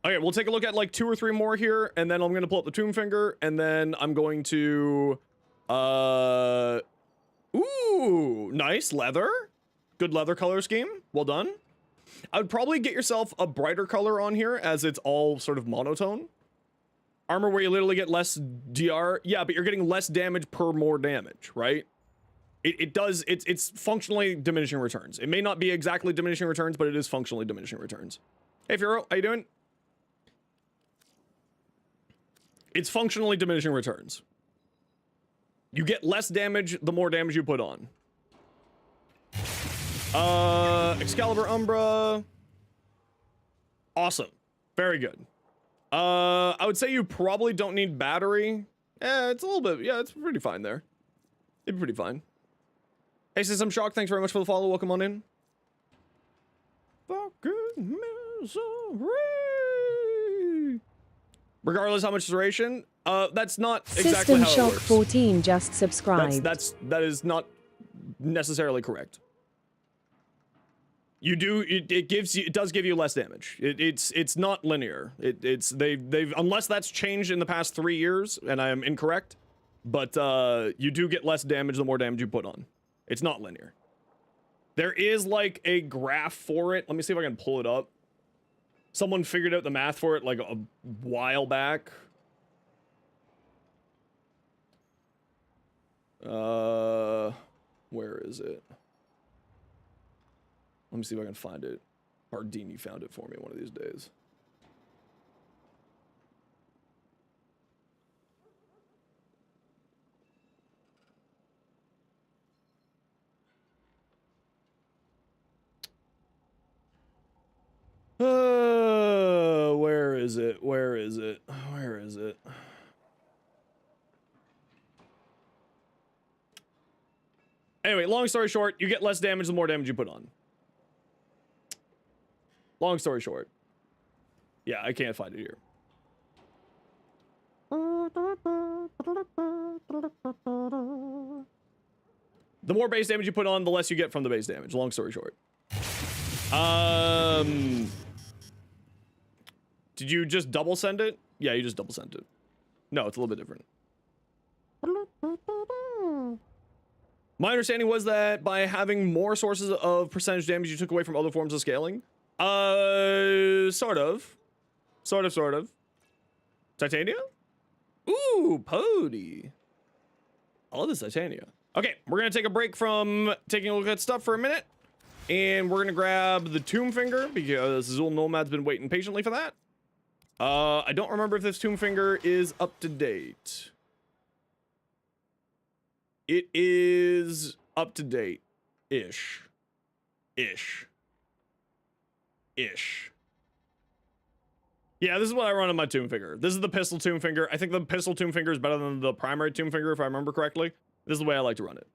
Okay, we'll take a look at like 2 or 3 more here, and then I'm going to pull up the Tombfinger, and then I'm going to... Ooh, nice leather. Good leather color scheme. Well done. I would probably get yourself a brighter color on here, as it's all sort of monotone. Armor where you literally get less DR. Yeah, but you're getting less damage per more damage, right? It's functionally diminishing returns. It may not be exactly diminishing returns, but it is functionally diminishing returns. Hey, Firo, how you doing? It's functionally diminishing returns. You get less damage the more damage you put on. Excalibur Umbra. Awesome. Very good. I would say you probably don't need battery. It's a little bit, yeah, it's pretty fine there. It'd be pretty fine. Hey, System Shock, thanks very much for the follow. Welcome on in. Fucking misery. Regardless how much duration, that's not exactly System how it Shock works. 14 just subscribed. That is not necessarily correct. You do, it does give you less damage. It's not linear. They've unless that's changed in the past 3 years and I am incorrect, but you do get less damage the more damage you put on. It's not linear. There is like a graph for it. Let me see if I can pull it up. Someone figured out the math for it like a while back. Where is it? Let me see if I can find it. Bardini found it for me one of these days. Where is it? Where is it? Where is it? Anyway, long story short, you get less damage the more damage you put on. Long story short. Yeah, I can't find it here. The more base damage you put on, the less you get from the base damage. Long story short. Did you just double send it? Yeah, you just double sent it. No, it's a little bit different. My understanding was that by having more sources of percentage damage, you took away from other forms of scaling. Sort of. Sort of. Titania? Ooh, Pody. I love this Titania. Okay, we're gonna take a break from taking a look at stuff for a minute. And we're gonna grab the Tomb Finger because Zul Nomad's been waiting patiently for that. I don't remember if this Tomb Finger is up to date. It is up to date. Ish. Yeah, this is what I run on my Tomb Finger. This is the pistol Tomb Finger. I think the pistol Tomb Finger is better than the primary Tomb Finger, if I remember correctly. This is the way I like to run it.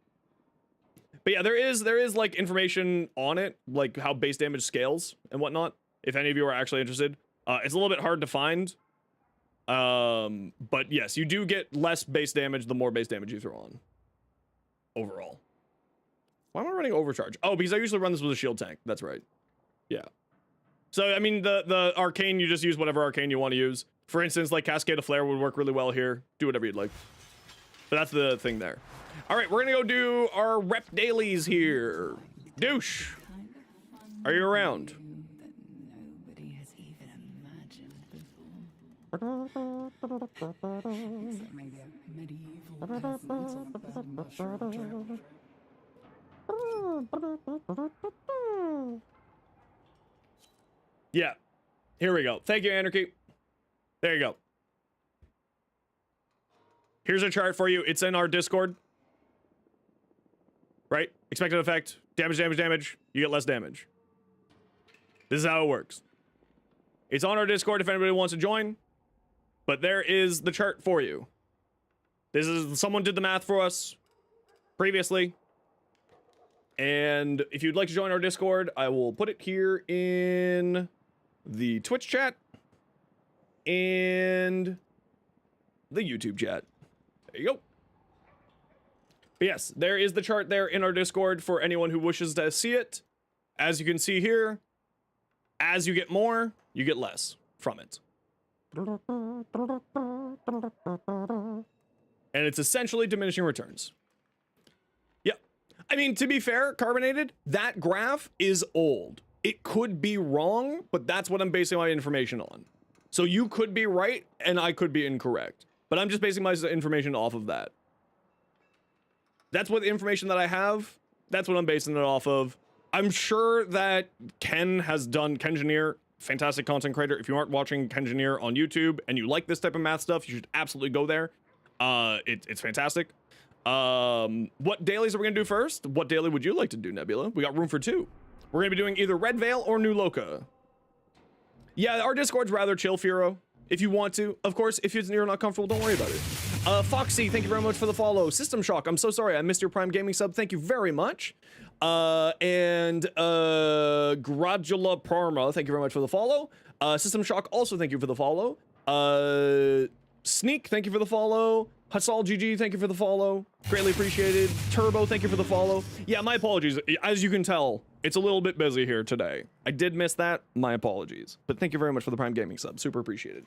But yeah, there is like information on it, like how base damage scales and whatnot, if any of you are actually interested. It's a little bit hard to find. But yes, you do get less base damage the more base damage you throw on. Overall. Why am I running overcharge? Oh, because I usually run this with a shield tank. That's right. Yeah. So, I mean, the arcane, you just use whatever arcane you want to use. For instance, like Cascade of Flare would work really well here. Do whatever you'd like. But that's the thing there. All right, we're going to go do our rep dailies here. Douche. Are you around? That nobody has even imagined before. Is that maybe a medieval presence or a bad mushroom joke? Yeah. Here we go. Thank you, Anarchy. There you go. Here's a chart for you. It's in our Discord. Right? Expected effect. Damage. You get less damage. This is how it works. It's on our Discord if anybody wants to join. But there is the chart for you. This is... Someone did the math for us previously. And if you'd like to join our Discord, I will put it here in the Twitch chat and the YouTube chat. There you go. But yes, there is the chart there in our Discord for anyone who wishes to see it. As you can see here, as you get more, you get less from it. And it's essentially diminishing returns. Yeah. I mean, to be fair, Carbonated, that graph is old. It could be wrong, but that's what I'm basing my information on. So you could be right, and I could be incorrect. But I'm just basing my information off of that. That's what the information that I have, that's what I'm basing it off of. I'm sure that Ken has done Kengineer, fantastic content creator. If you aren't watching Kengineer on YouTube and you like this type of math stuff, you should absolutely go there. It's fantastic. What dailies are we gonna do first? What daily would you like to do, Nebula? We got room for two. We're gonna be doing either Red Veil or New Loca. Yeah, our Discord's rather chill, Firo. If you want to. Of course, if you're not comfortable, don't worry about it. Foxy, thank you very much for the follow. System Shock, I'm so sorry, I missed your Prime Gaming sub. Thank you very much. Gradula Parma, thank you very much for the follow. System Shock, also thank you for the follow. Sneak, thank you for the follow. Hassal GG, thank you for the follow. Greatly appreciated. Turbo, thank you for the follow. Yeah, my apologies. As you can tell, it's a little bit busy here today. I did miss that. My apologies. But thank you very much for the Prime Gaming sub. Super appreciated.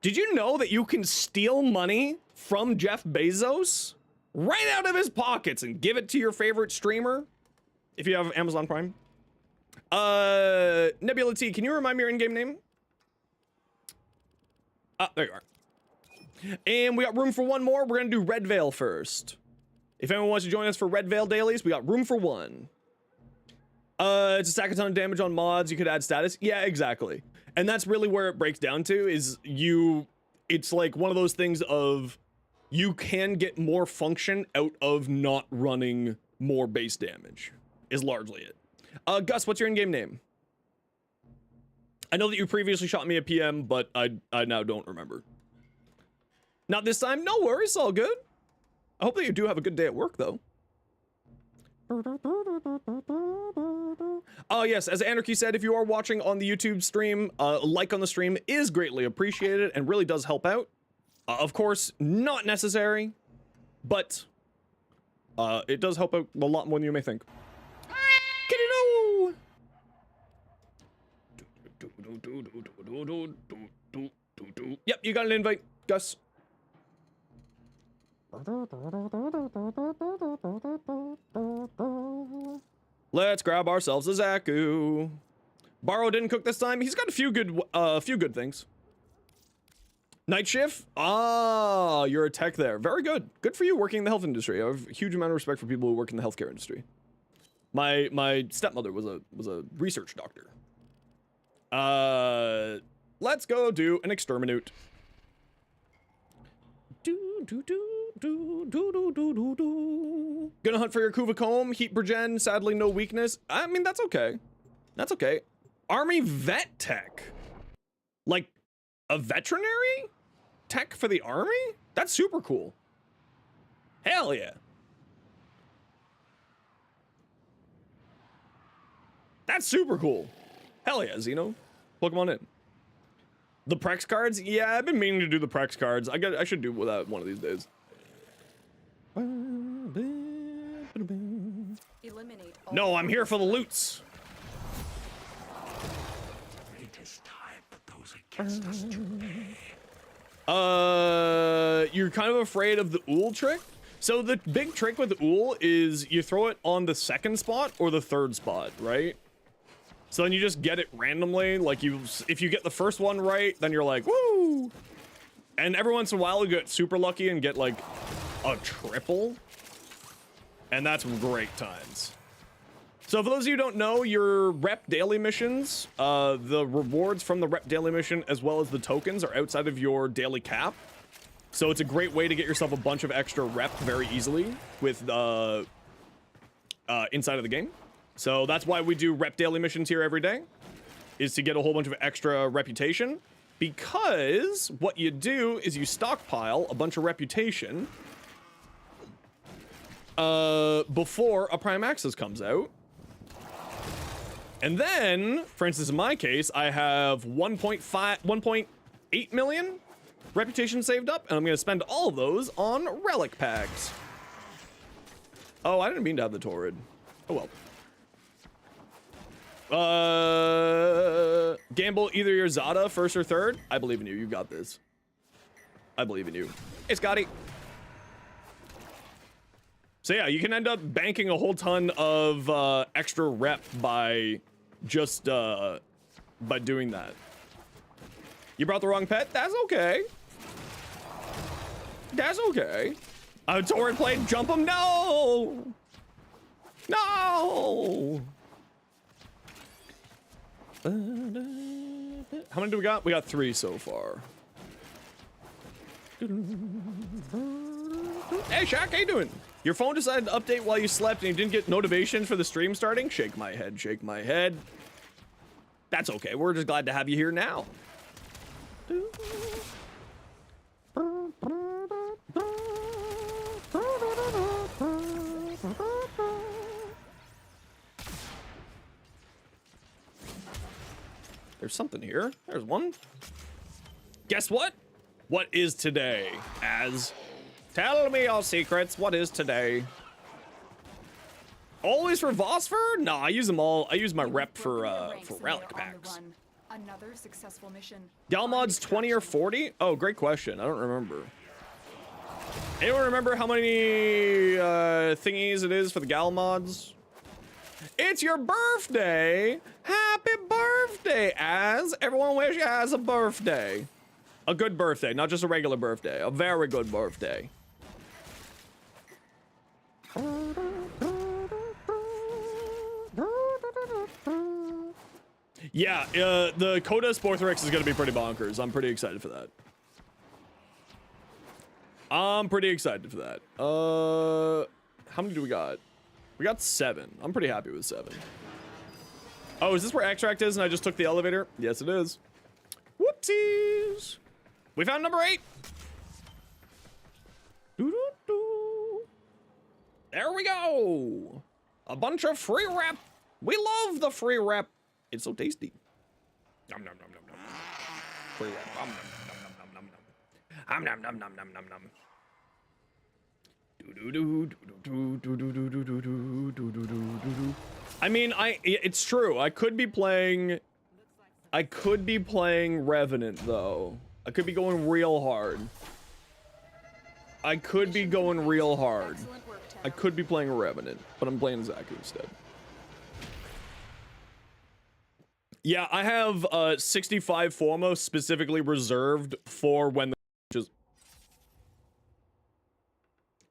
Did you know that you can steal money from Jeff Bezos right out of his pockets and give it to your favorite streamer if you have Amazon Prime? Nebula T, can you remind me your in-game name? There you are. And we got room for one more. We're gonna do Red Veil first. If anyone wants to join us for Red Veil dailies, we got room for one. It's a stack a ton of damage on mods. You could add status. Yeah, exactly. And that's really where it breaks down to is it's like one of those things of you can get more function out of not running more base damage is largely it. Gus, what's your in-game name? I know that you previously shot me a PM, but I now don't remember. Not this time. No worries. All good. I hope that you do have a good day at work, though. Oh, yes. As Anarchy said, if you are watching on the YouTube stream, a like on the stream is greatly appreciated and really does help out. Of course, not necessary, but it does help out a lot more than you may think. Yep, you got an invite, Gus. Let's grab ourselves a Zaku. Borrow didn't cook this time. He's got a few good things. Night shift? Ah, you're a tech there. Very good. Good for you working in the health industry. I have a huge amount of respect for people who work in the healthcare industry. My stepmother was a research doctor. Let's go do an exterminate. Gonna hunt for your Kuvacomb, heat Bergen, sadly no weakness. I mean, that's okay. That's okay. Army vet tech. Like, a veterinary tech for the army? That's super cool. Hell yeah. That's super cool. Hell yeah, Zeno. Pokemon in. The Prex cards? Yeah, I've been meaning to do the Prex cards. I should do that one of these days. No, I'm here for the loots. It is time for those against us to pay. You're kind of afraid of the Ool trick? So the big trick with the Ool is you throw it on the second spot or the third spot, right? So then you just get it randomly, like if you get the first one right, then you're like, woo! And every once in a while you get super lucky and get like a triple. And that's great times. So for those of you who don't know, your rep daily missions, the rewards from the rep daily mission as well as the tokens are outside of your daily cap. So it's a great way to get yourself a bunch of extra rep very easily with inside of the game. So that's why we do rep daily missions here every day, is to get a whole bunch of extra reputation. Because what you do is you stockpile a bunch of reputation before a Prime Access comes out. And then, for instance, in my case, I have 1.8 million reputation saved up, and I'm going to spend all of those on Relic packs. Oh, I didn't mean to have the Torrid. Oh well. Gamble either your Zada, first or third. I believe in you. You got this. I believe in you. Hey, Scotty. So yeah, you can end up banking a whole ton of extra rep by just by doing that. You brought the wrong pet? That's okay. That's okay. Torrid played jump him. No. No. How many do we got? We got 3 so far. Hey, Shaq, how you doing? Your phone decided to update while you slept and you didn't get notification for the stream starting? Shake my head, shake my head. That's okay. We're just glad to have you here now. There's something here. There's one. Guess what? What is today? Tell me your secrets. What is today? Always for Vosper? No, I use them all. I use my rep for Relic packs. Another successful mission. Galmod's 20 or 40? Oh, great question. I don't remember. Anyone remember how many thingies it is for the Galmods? It's your birthday! Happy birthday, everyone wish you has a birthday. A good birthday, not just a regular birthday. A very good birthday. Yeah, the Coda Sporthrix is gonna be pretty bonkers. I'm pretty excited for that. How many do we got? We got 7. I'm pretty happy with 7. Oh, is this where Extract is and I just took the elevator? Yes, it is. Whoopsies. We found number 8. There we go. A bunch of free rep. We love the free rep. It's so tasty. Nom nom nom nom nom. Free rep. Nom nom nom nom nom nom. Nom nom nom nom nom nom. I mean, it's true. I could be playing I could be playing Revenant, though. I could be going real hard. I could be going real hard. I could be playing Revenant, but I'm playing Zaku instead. Yeah, I have 65 foremost specifically reserved for when the liches...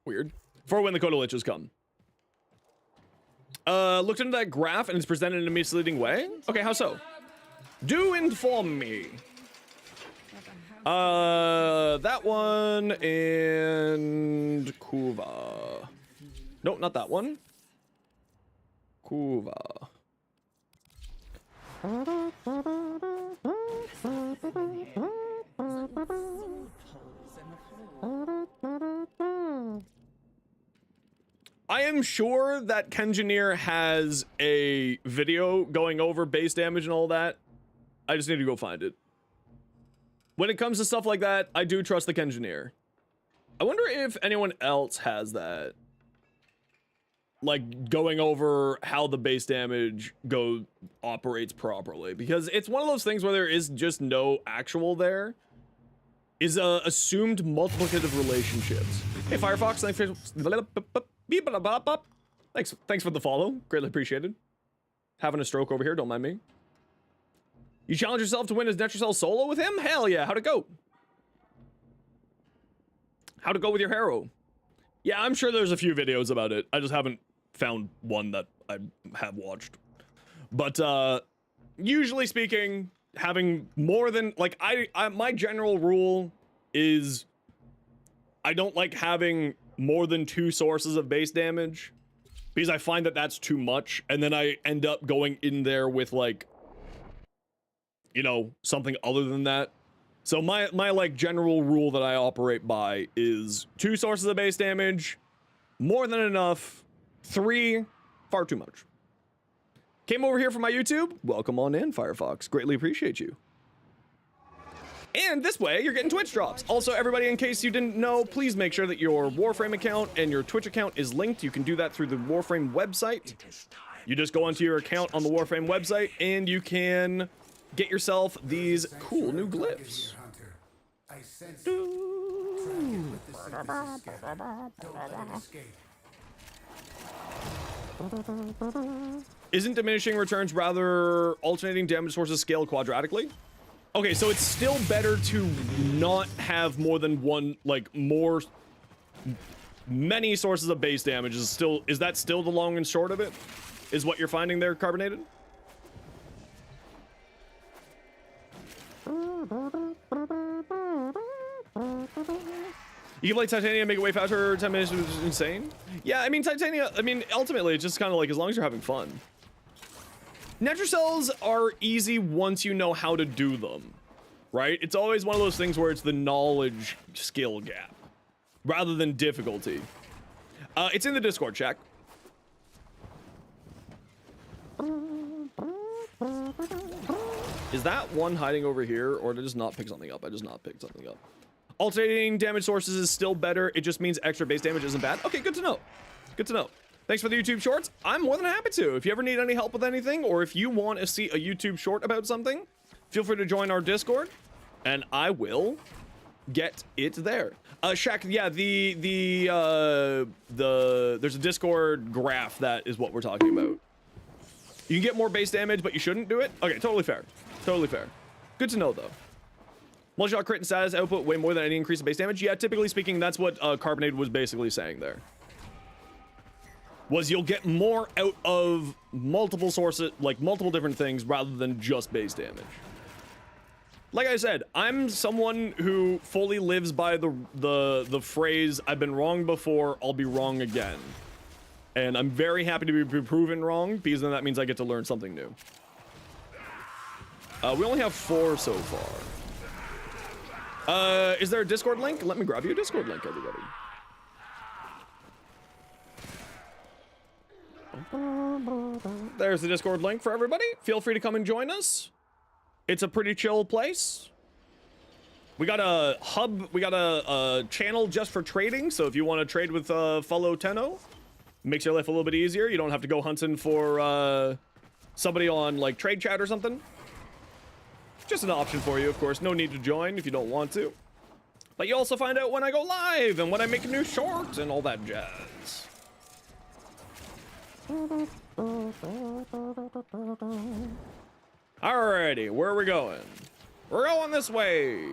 Weird. For when the Kodo liches come. Looked into that graph and it's presented in a misleading way? Okay, how so? Do inform me. That one and Kuva. Nope, not that one. Kuva. I am sure that Kengineer has a video going over base damage and all that. I just need to go find it. When it comes to stuff like that, I do trust the Kengineer. I wonder if anyone else has that. Like, going over how the base damage operates properly. Because it's one of those things where there is just no actual there. Is assumed multiplicative relationships. Hey, Firefox, thanks for the follow. Greatly appreciated. Having a stroke over here, don't mind me. You challenge yourself to win his Netracell solo with him? Hell yeah, how'd it go? How'd it go with your hero? Yeah, I'm sure there's a few videos about it. I just haven't found one that I have watched. But, usually speaking, having more than, like, my general rule is I don't like having more than 2 sources of base damage because I find that that's too much, and then I end up going in there with, like, you know, something other than that. So my like general rule that I operate by is 2 sources of base damage, more than enough, 3, far too much. Came over here for my YouTube? Welcome on in, Firefox. Greatly appreciate you. And this way, you're getting Twitch drops. Also, everybody, in case you didn't know, please make sure that your Warframe account and your Twitch account is linked. You can do that through the Warframe website. You just go onto your account on the Warframe website, and you can get yourself these cool new glyphs. Isn't diminishing returns rather alternating damage sources scaled quadratically? Okay, so it's still better to not have more than one, like, many sources of base damage. Is that still the long and short of it? Is what you're finding there, Carbonated? You can play Titania, make it way faster, 10 minutes is insane. Yeah, I mean, Titania, ultimately, it's just kind of like, as long as you're having fun. Netracells are easy once you know how to do them, right? It's always one of those things where it's the knowledge skill gap, rather than difficulty. It's in the Discord, check. Is that one hiding over here, or did I just not pick something up? I just not picked something up. Alternating damage sources is still better. It just means extra base damage isn't bad. Okay, good to know. Good to know. Thanks for the YouTube shorts. I'm more than happy to. If you ever need any help with anything, or if you want to see a YouTube short about something, feel free to join our Discord, and I will get it there. Shaq, yeah, there's a Discord graph that is what we're talking about. You can get more base damage, but you shouldn't do it? Okay, totally fair. Totally fair. Good to know, though. Multi-shot crit and status output way more than any increase in base damage? Yeah, typically speaking, that's what Carbonated was basically saying there. Was you'll get more out of multiple sources, like multiple different things, rather than just base damage. Like I said, I'm someone who fully lives by the phrase, I've been wrong before, I'll be wrong again. And I'm very happy to be proven wrong, because then that means I get to learn something new. We only have 4 so far. Is there a Discord link? Let me grab you a Discord link, everybody. There's the Discord link for everybody. Feel free to come and join us. It's a pretty chill place. We got a hub, we got a channel just for trading, so if you want to trade with fellow Tenno, makes your life a little bit easier. You don't have to go hunting for somebody on like trade chat or something. Just an option for you, of course. No need to join if you don't want to. But you also find out when I go live and when I make a new short and all that jazz. Alrighty, where are we going? We're going this way.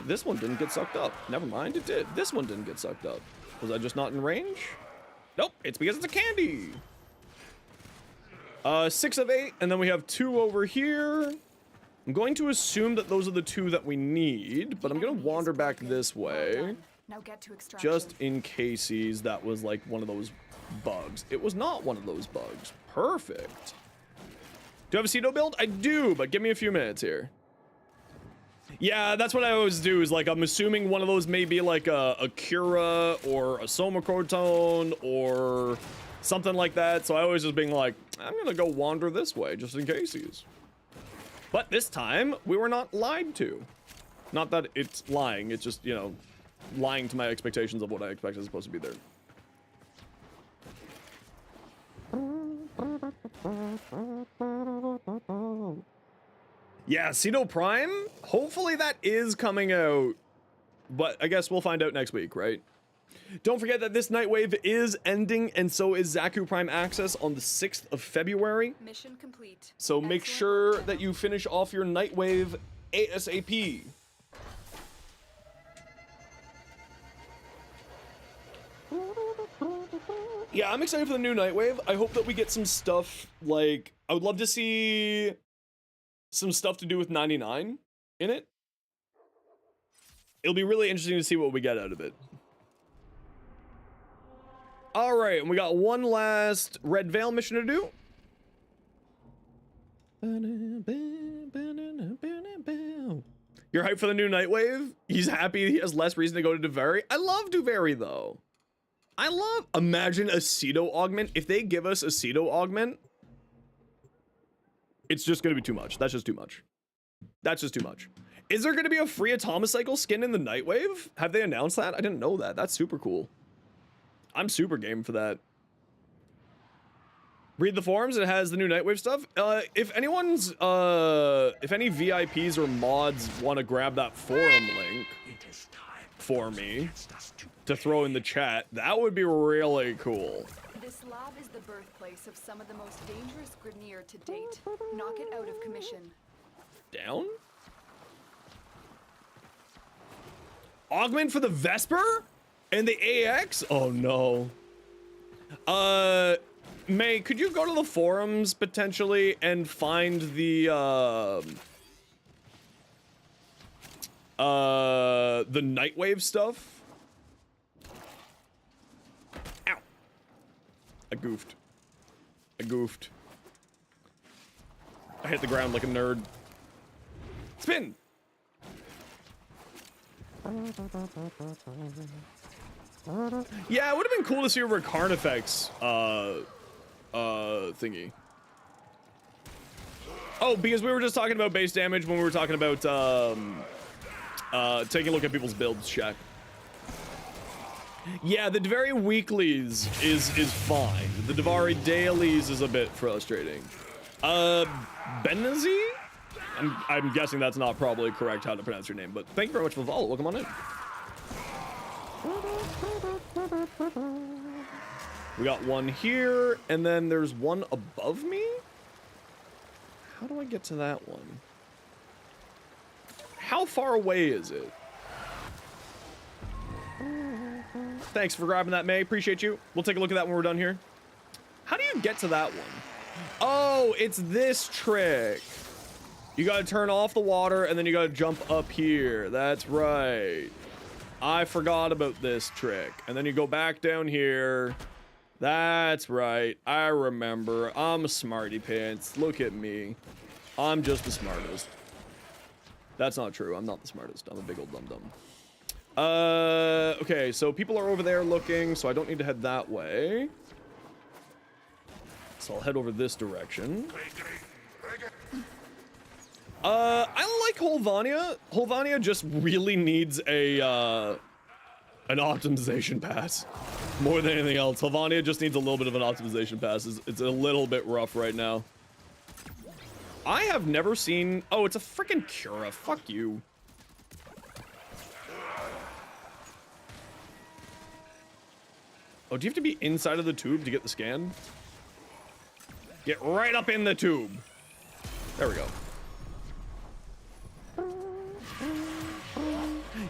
This one didn't get sucked up. Never mind, it did. This one didn't get sucked up. Was I just not in range? Nope, it's because it's a candy. 6 of 8, and then we have 2 over here. I'm going to assume that those are the 2 that we need, but I'm gonna wander back this way. Now get to extraction. Just in cases that was like one of those bugs. It was not one of those bugs. Perfect. Do I have a Cedo build? I do, but give me a few minutes here. Yeah, that's what I always do, is like, I'm assuming one of those may be like a Cura or a Soma Cortone or something like that. So I always just being like, I'm gonna go wander this way just in cases. But this time, we were not lied to. Not that it's lying, it's just, you know, lying to my expectations of what I expect is supposed to be there. Yeah, Cedo Prime? Hopefully that is coming out. But I guess we'll find out next week, right? Don't forget that this Nightwave is ending, and so is Zaku Prime Access on the 6th of February. Mission complete. So make sure that you finish off your Nightwave ASAP. Yeah, I'm excited for the new Nightwave. I hope that we get some stuff, like, I would love to see some stuff to do with 99 in it. It'll be really interesting to see what we get out of it. All right, and we got one last Red Veil mission to do. You're hyped for the new Nightwave? He's happy he has less reason to go to Duvari. I love Duvari, though. Imagine a Cedo augment. If they give us a Cedo augment, it's just going to be too much. That's just too much. That's just too much. Is there going to be a free Atomocycle skin in the Nightwave? Have they announced that? I didn't know that. That's super cool. I'm super game for that. Read the forums. It has the new Nightwave stuff. If anyone's, if any VIPs or mods want to grab that forum link for me to throw in the chat, that would be really cool. This lab is the birthplace of some of the most dangerous Grineer to date. Knock it out of commission. Down? Augment for the Vesper? And the AX? Oh no. May, could you go to the forums potentially and find the Nightwave stuff? Ow. I goofed. I hit the ground like a nerd. Spin! Yeah, it would have been cool to see a Recarnifex thingy. Oh, because we were just talking about base damage when we were talking about taking a look at people's builds, Shaq. Yeah, the Duvari weeklies is fine. The Duvari dailies is a bit frustrating. Benazi? I'm guessing that's not probably correct how to pronounce your name, but thank you very much for the follow. Welcome on in. We got one here, and then there's one above me? How do I get to that one? How far away is it? Thanks for grabbing that, May. Appreciate you. We'll take a look at that when we're done here. How do you get to that one? Oh, it's this trick. You gotta turn off the water, and then you gotta jump up here. That's right. I forgot about this trick. And then you go back down here. That's right. I remember. I'm a smarty pants. Look at me. I'm just the smartest. That's not true. I'm not the smartest. I'm a big old dum-dum. Okay, so people are over there looking, so I don't need to head that way. So I'll head over this direction. I like Holvania. Holvania just really needs a, an optimization pass. More than anything else. Holvania just needs a little bit of an optimization pass. It's a little bit rough right now. I have never seen... Oh, it's a freaking Cura. Fuck you. Oh, do you have to be inside of the tube to get the scan? Get right up in the tube. There we go.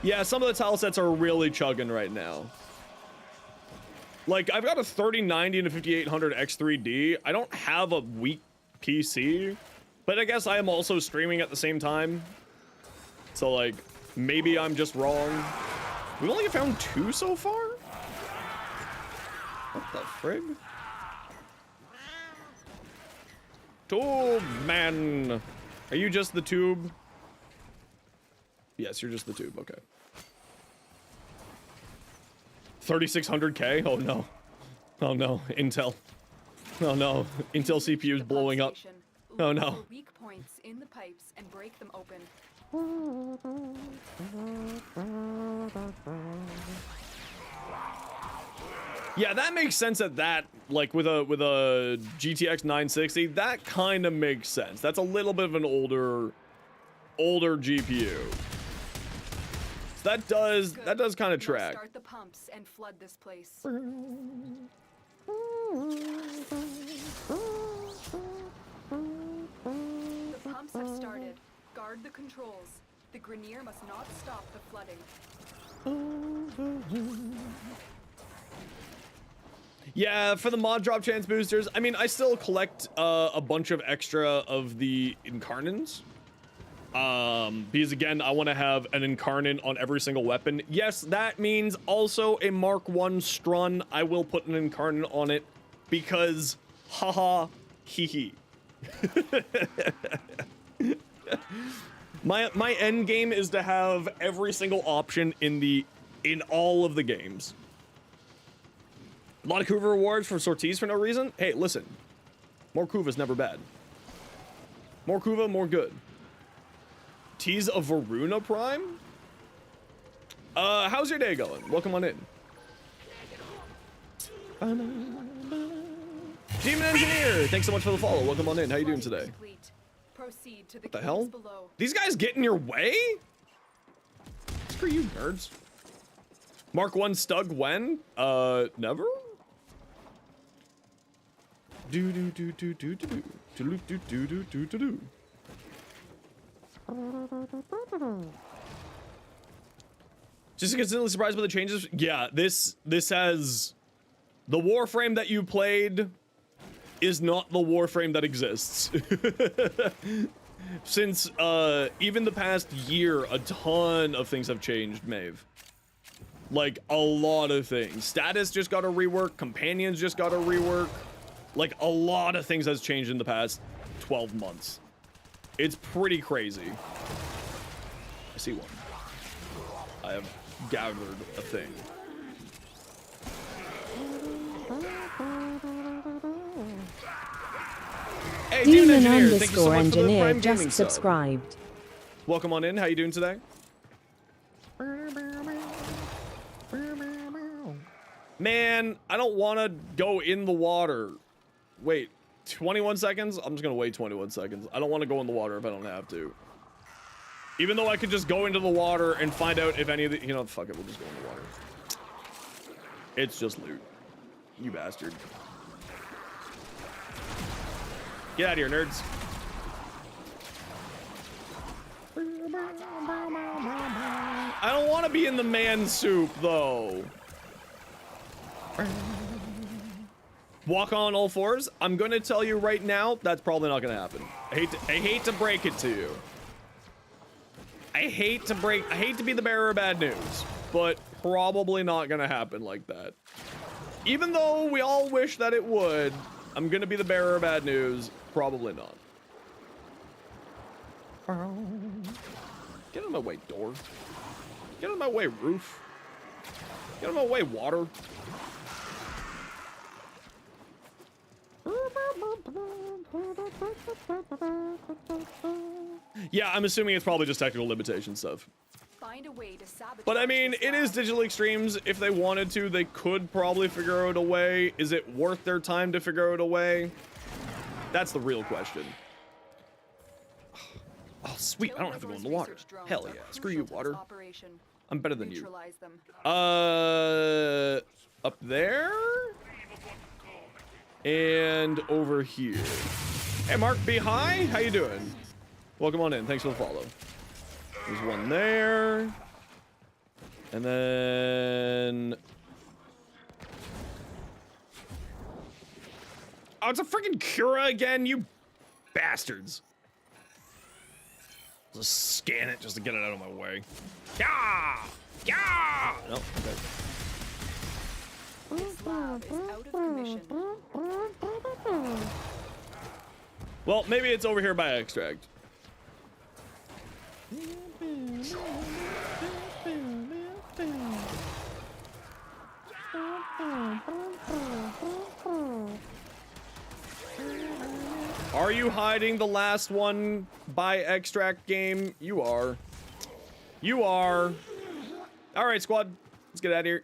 Yeah, some of the tile sets are really chugging right now. Like, I've got a 3090 and a 5800 X3D. I don't have a weak PC, but I guess I am also streaming at the same time. So, like, maybe I'm just wrong. We've only found 2 so far? What the frig? Tube man. Are you just the tube? Yes, you're just the tube. Okay. 3600K? Oh no. Oh no. Intel. Oh no. Intel CPU is blowing up. Oh no. Weak points in the pipes and break them open. Yeah, that makes sense at that, like with a GTX 960, that kind of makes sense. That's a little bit of an older GPU. So that does kind of track. Start the pumps and flood this place. The pumps have started. Guard the controls. The Grenier must not stop the flooding. Yeah, for the mod drop chance boosters, I mean, I still collect a bunch of extra of the incarnates. Because again, I want to have an incarnate on every single weapon. Yes, that means also a Mark 1 Strun. I will put an incarnate on it because haha, hee hee. My end game is to have every single option in all of the games. A lot of Kuva rewards for sorties for no reason. Hey, listen, more Kuva's never bad. More Kuva, more good. Tease of Varuna Prime? How's your day going? Welcome on in. Demon Engineer, thanks so much for the follow. Welcome on in. How you doing today? Proceed to What the hell? below. These guys get in your way? Screw you, nerds. Mark 1 Stug when? Never? Do do do do do do do do do do do do do do. Just consistently surprised by the changes. Yeah, this has the Warframe that you played is not the Warframe that exists. Since even the past year, a ton of things have changed, Maeve. Like a lot of things. Status just got a rework, companions just got a rework. Like a lot of things has changed in the past 12 months. It's pretty crazy. I see one. I have gathered a thing. Hey, Demon Engineer, thank you so underscore much for the engineer Prime Gaming just sub. subscribed. Welcome on in. How you doing today? Man, I don't want to go in the water. Wait, 21 seconds? I'm just going to wait 21 seconds. I don't want to go in the water if I don't have to. Even though I could just go into the water and find out if any of the... You know, fuck it, we'll just go in the water. It's just loot. You bastard. Get out of here, nerds. I don't want to be in the man soup, though. Walk on all fours? I'm going to tell you right now, that's probably not going to happen. I hate to break it to you. I hate to be the bearer of bad news, but probably not going to happen like that. Even though we all wish that it would, I'm going to be the bearer of bad news. Probably not. Get out of my way, door. Get out of my way, roof. Get out of my way, water. Yeah, I'm assuming it's probably just technical limitation stuff. Find a way to sabotage. But I mean, this it is lab. Digital Extremes. If they wanted to, they could probably figure out a way. Is it worth their time to figure out a way? That's the real question. Oh, sweet. I don't have to go in the water. Hell yeah. Screw you, water. I'm better than you. Up there? And over here. Hey, Mark B. Hi. How you doing? Welcome on in. Thanks for the follow. There's one there. And then... Oh, it's a freaking Cura again, you bastards. Just scan it just to get it out of my way. Yeah! Yeah! No, okay. This lab is out of commission. Well, maybe it's over here by extract. Are you hiding the last one by extract game? You are. You are. All right, squad. Let's get out of here.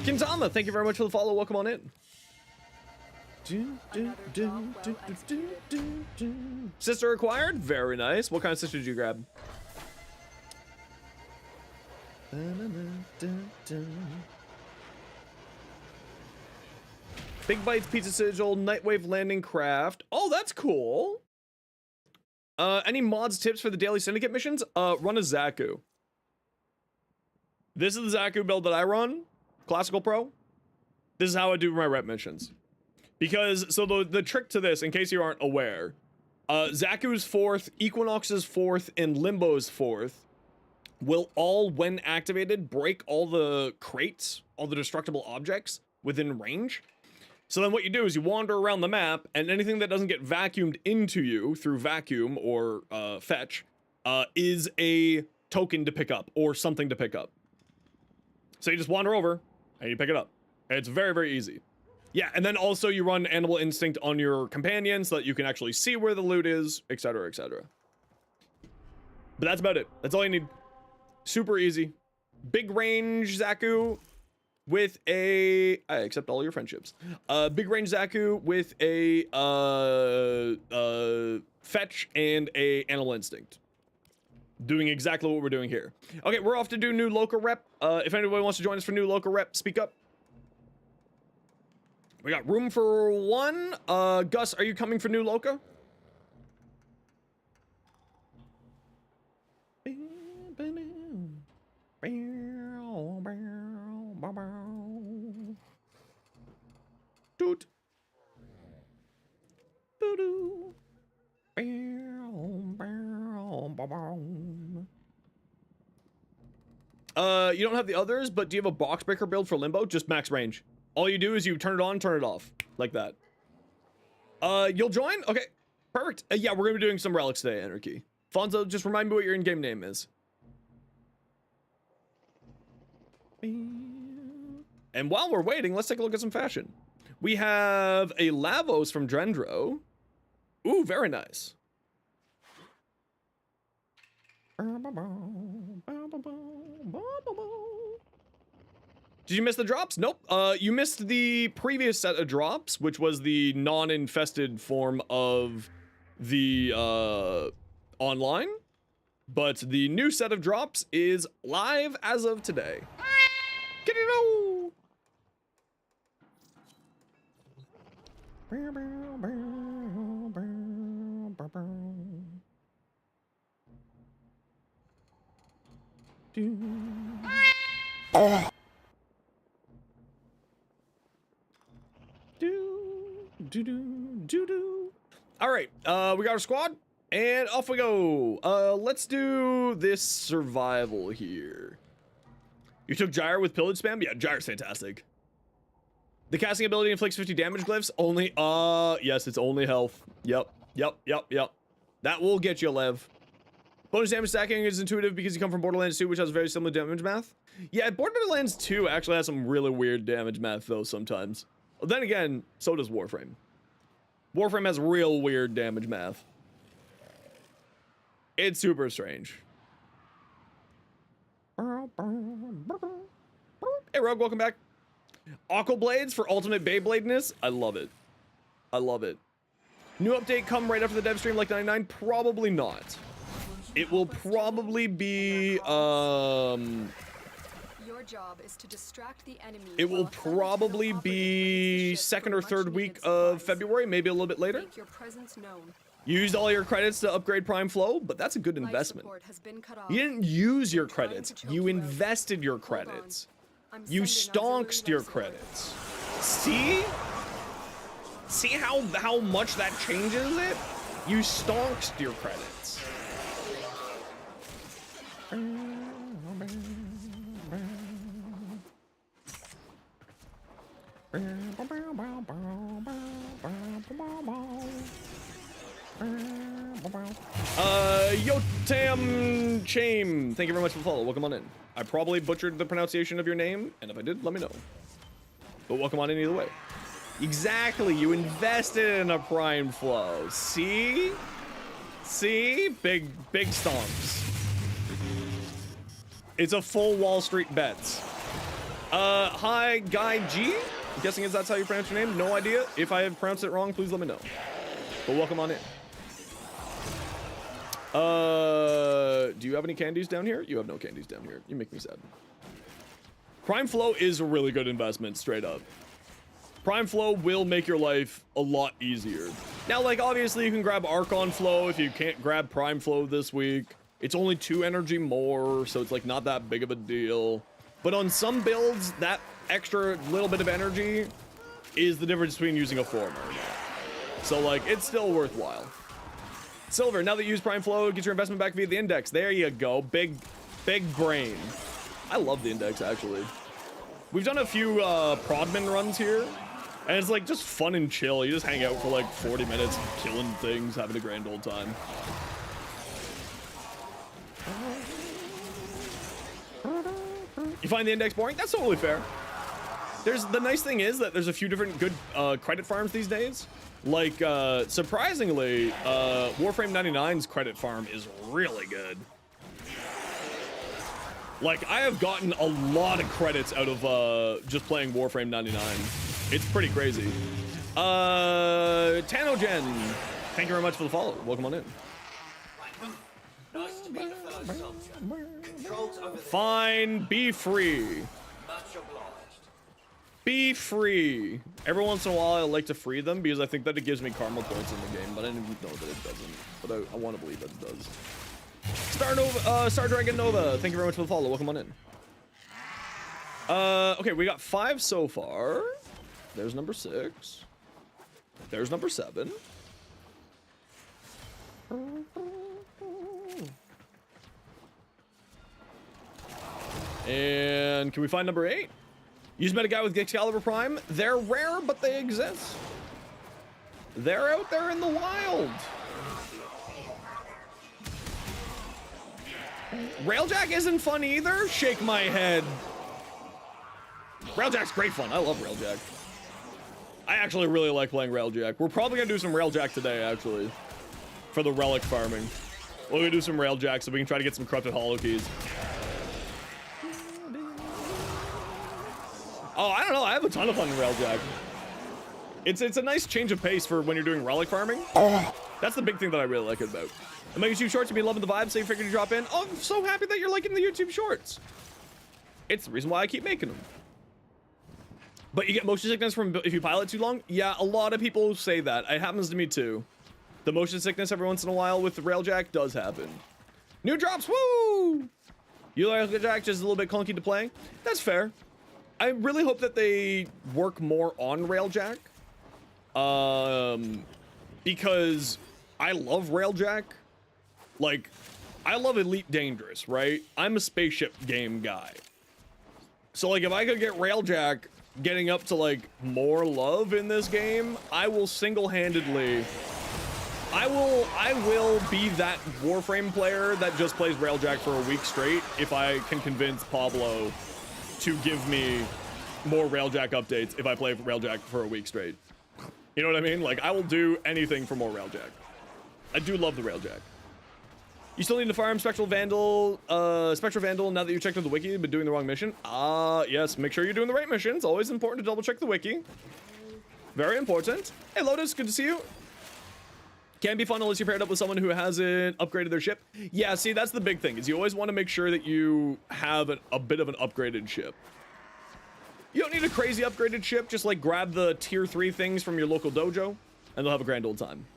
Kintama, thank you very much for the follow. Welcome on in. Sister acquired? Very nice. What kind of sister did you grab? Big Bites Pizza Sigil, Nightwave Landing Craft. Oh, that's cool. Any mods tips for the daily Syndicate missions? Run a Zaku. This is the Zaku build that I run. Classical Pro. This is how I do my rep missions. Because, so the trick to this, in case you aren't aware, Zaku's 4th, Equinox's 4th, and Limbo's 4th will all, when activated, break all the crates, all the destructible objects within range. So then what you do is you wander around the map, and anything that doesn't get vacuumed into you through vacuum or fetch is a token to pick up or something to pick up. So you just wander over and you pick it up. It's very, very easy. Yeah, and then also you run Animal Instinct on your companion so that you can actually see where the loot is, etc., etc. But that's about it. That's all you need. Super easy. Big range Zaku with a... I accept all your friendships. Big range Zaku with a fetch and a Animal Instinct. Doing exactly what we're doing here. Okay, we're off to do new local rep. If anybody wants to join us for new local rep, speak up. We got room for one. Gus, are you coming for new loca? Doot. Doo-doo. You don't have the others, but do you have a box breaker build for Limbo? Just max range. All you do is you turn it on, turn it off. Like that. You'll join? Okay, perfect. Yeah, we're gonna be doing some relics today, Anarchy. Fonzo, just remind me what your in-game name is. And while we're waiting, let's take a look at some fashion. We have a Lavos from Drendro. Ooh, very nice. Did you miss the drops? Nope. You missed the previous set of drops, which was the non-infested form of the online. But the new set of drops is live as of today. Get it on! All right, we got our squad, and off we go. Let's do this survival here. You took Gyre with pillage spam? Yeah, Gyre's fantastic. The casting ability inflicts 50 damage glyphs. Only, yes, it's only health. Yep. That will get you, Lev. Bonus damage stacking is intuitive because you come from Borderlands 2, which has very similar damage math. Yeah, Borderlands 2 actually has some really weird damage math, though, sometimes. Well, then again, so does Warframe. Warframe has real weird damage math. It's super strange. Hey, Rogue, welcome back. Aqua Blades for ultimate Beybladeness. I love it. I love it. New update come right after the dev stream like 99? Probably not. It will probably be, Your job is to distract the enemy. it will probably be second or third week of February, maybe a little bit later. Make your presence known. You used all your credits to upgrade Prime Flow, but that's a good Life investment. support has been cut off. You didn't use your Trying to credits. choke You you out. invested your Hold on. credits. I'm You sending auxiliary stonked your life support. credits. See? See how much that changes it? You stonked your credits. Yotam Chame, thank you very much for the follow. Welcome on in. I probably butchered the pronunciation of your name, and if I did, let me know. But welcome on in either way. Exactly, you invested in a Prime Flow. See? See? Big stomps. It's a full Wall Street bets. Hi, Guy G. I'm guessing that's how you pronounce your name. No idea. If I have pronounced it wrong, please let me know. But welcome on in. Do you have any candies down here? You have no candies down here. You make me sad. Prime Flow is a really good investment, straight up. Prime Flow will make your life a lot easier. Now, like, obviously you can grab Archon Flow if you can't grab Prime Flow this week. It's only 2 energy more, so it's like not that big of a deal. But on some builds, that extra little bit of energy is the difference between using a form or not. So like, it's still worthwhile. Silver, now that you use Prime Flow, get your investment back via the index. There you go. Big brain. I love the index, actually. We've done a few Prodman runs here, and it's like just fun and chill. You just hang out for like 40 minutes, killing things, having a grand old time. You find the index boring? That's totally fair. The nice thing is that there's a few different good credit farms these days. Like, surprisingly, Warframe 99's credit farm is really good. Like, I have gotten a lot of credits out of just playing Warframe 99. It's pretty crazy. Tanogen, thank you very much for the follow. Welcome on in. Nice to meet a fellow soldier. Controls over the Fine, be free. much obliged. Be free. Every once in a while, I like to free them because I think that it gives me karma points in the game, but I didn't even know that it doesn't. But I want to believe that it does. Star Dragon Nova, thank you very much for the follow. Welcome on in. Okay, we got 5 so far. There's number 6. There's number 7. And can we find number 8? Use met a guy with Excalibur Prime. They're rare, but they exist. They're out there in the wild. Railjack isn't fun either. Shake my head. Railjack's great fun. I love Railjack. I actually really like playing Railjack. We're probably gonna do some Railjack today, actually, for the relic farming. We're gonna do some Railjack so we can try to get some corrupted hollow keys. Oh, I don't know. I have a ton of fun in Railjack. It's a nice change of pace for when you're doing relic farming. That's the big thing that I really like it about. And my YouTube shorts, you've been loving the vibe, so you figured to drop in. Oh, I'm so happy that you're liking the YouTube shorts. It's the reason why I keep making them. But you get motion sickness from if you pilot too long? Yeah, a lot of people say that. It happens to me too. The motion sickness every once in a while with the Railjack does happen. New drops, woo! You like Railjack just a little bit clunky to play? That's fair. I really hope that they work more on Railjack. Because I love Railjack. Like, I love Elite Dangerous, right? I'm a spaceship game guy. So, like, if I could get Railjack getting up to like more love in this game, I will single-handedly, I will be that Warframe player that just plays Railjack for a week straight if I can convince Pablo to give me more Railjack updates if I play Railjack for a week straight. You know what I mean? Like, I will do anything for more Railjack. I do love the Railjack. You still need to farm Spectral Vandal now that you checked out the wiki, but doing the wrong mission? Yes, make sure you're doing the right mission. It's always important to double check the wiki. Very important. Hey, Lotus, good to see you. Can be fun unless you're paired up with someone who hasn't upgraded their ship. Yeah, see, that's the big thing, is you always want to make sure that you have a bit of an upgraded ship. You don't need a crazy upgraded ship, just like grab the tier 3 things from your local dojo, and they'll have a grand old time.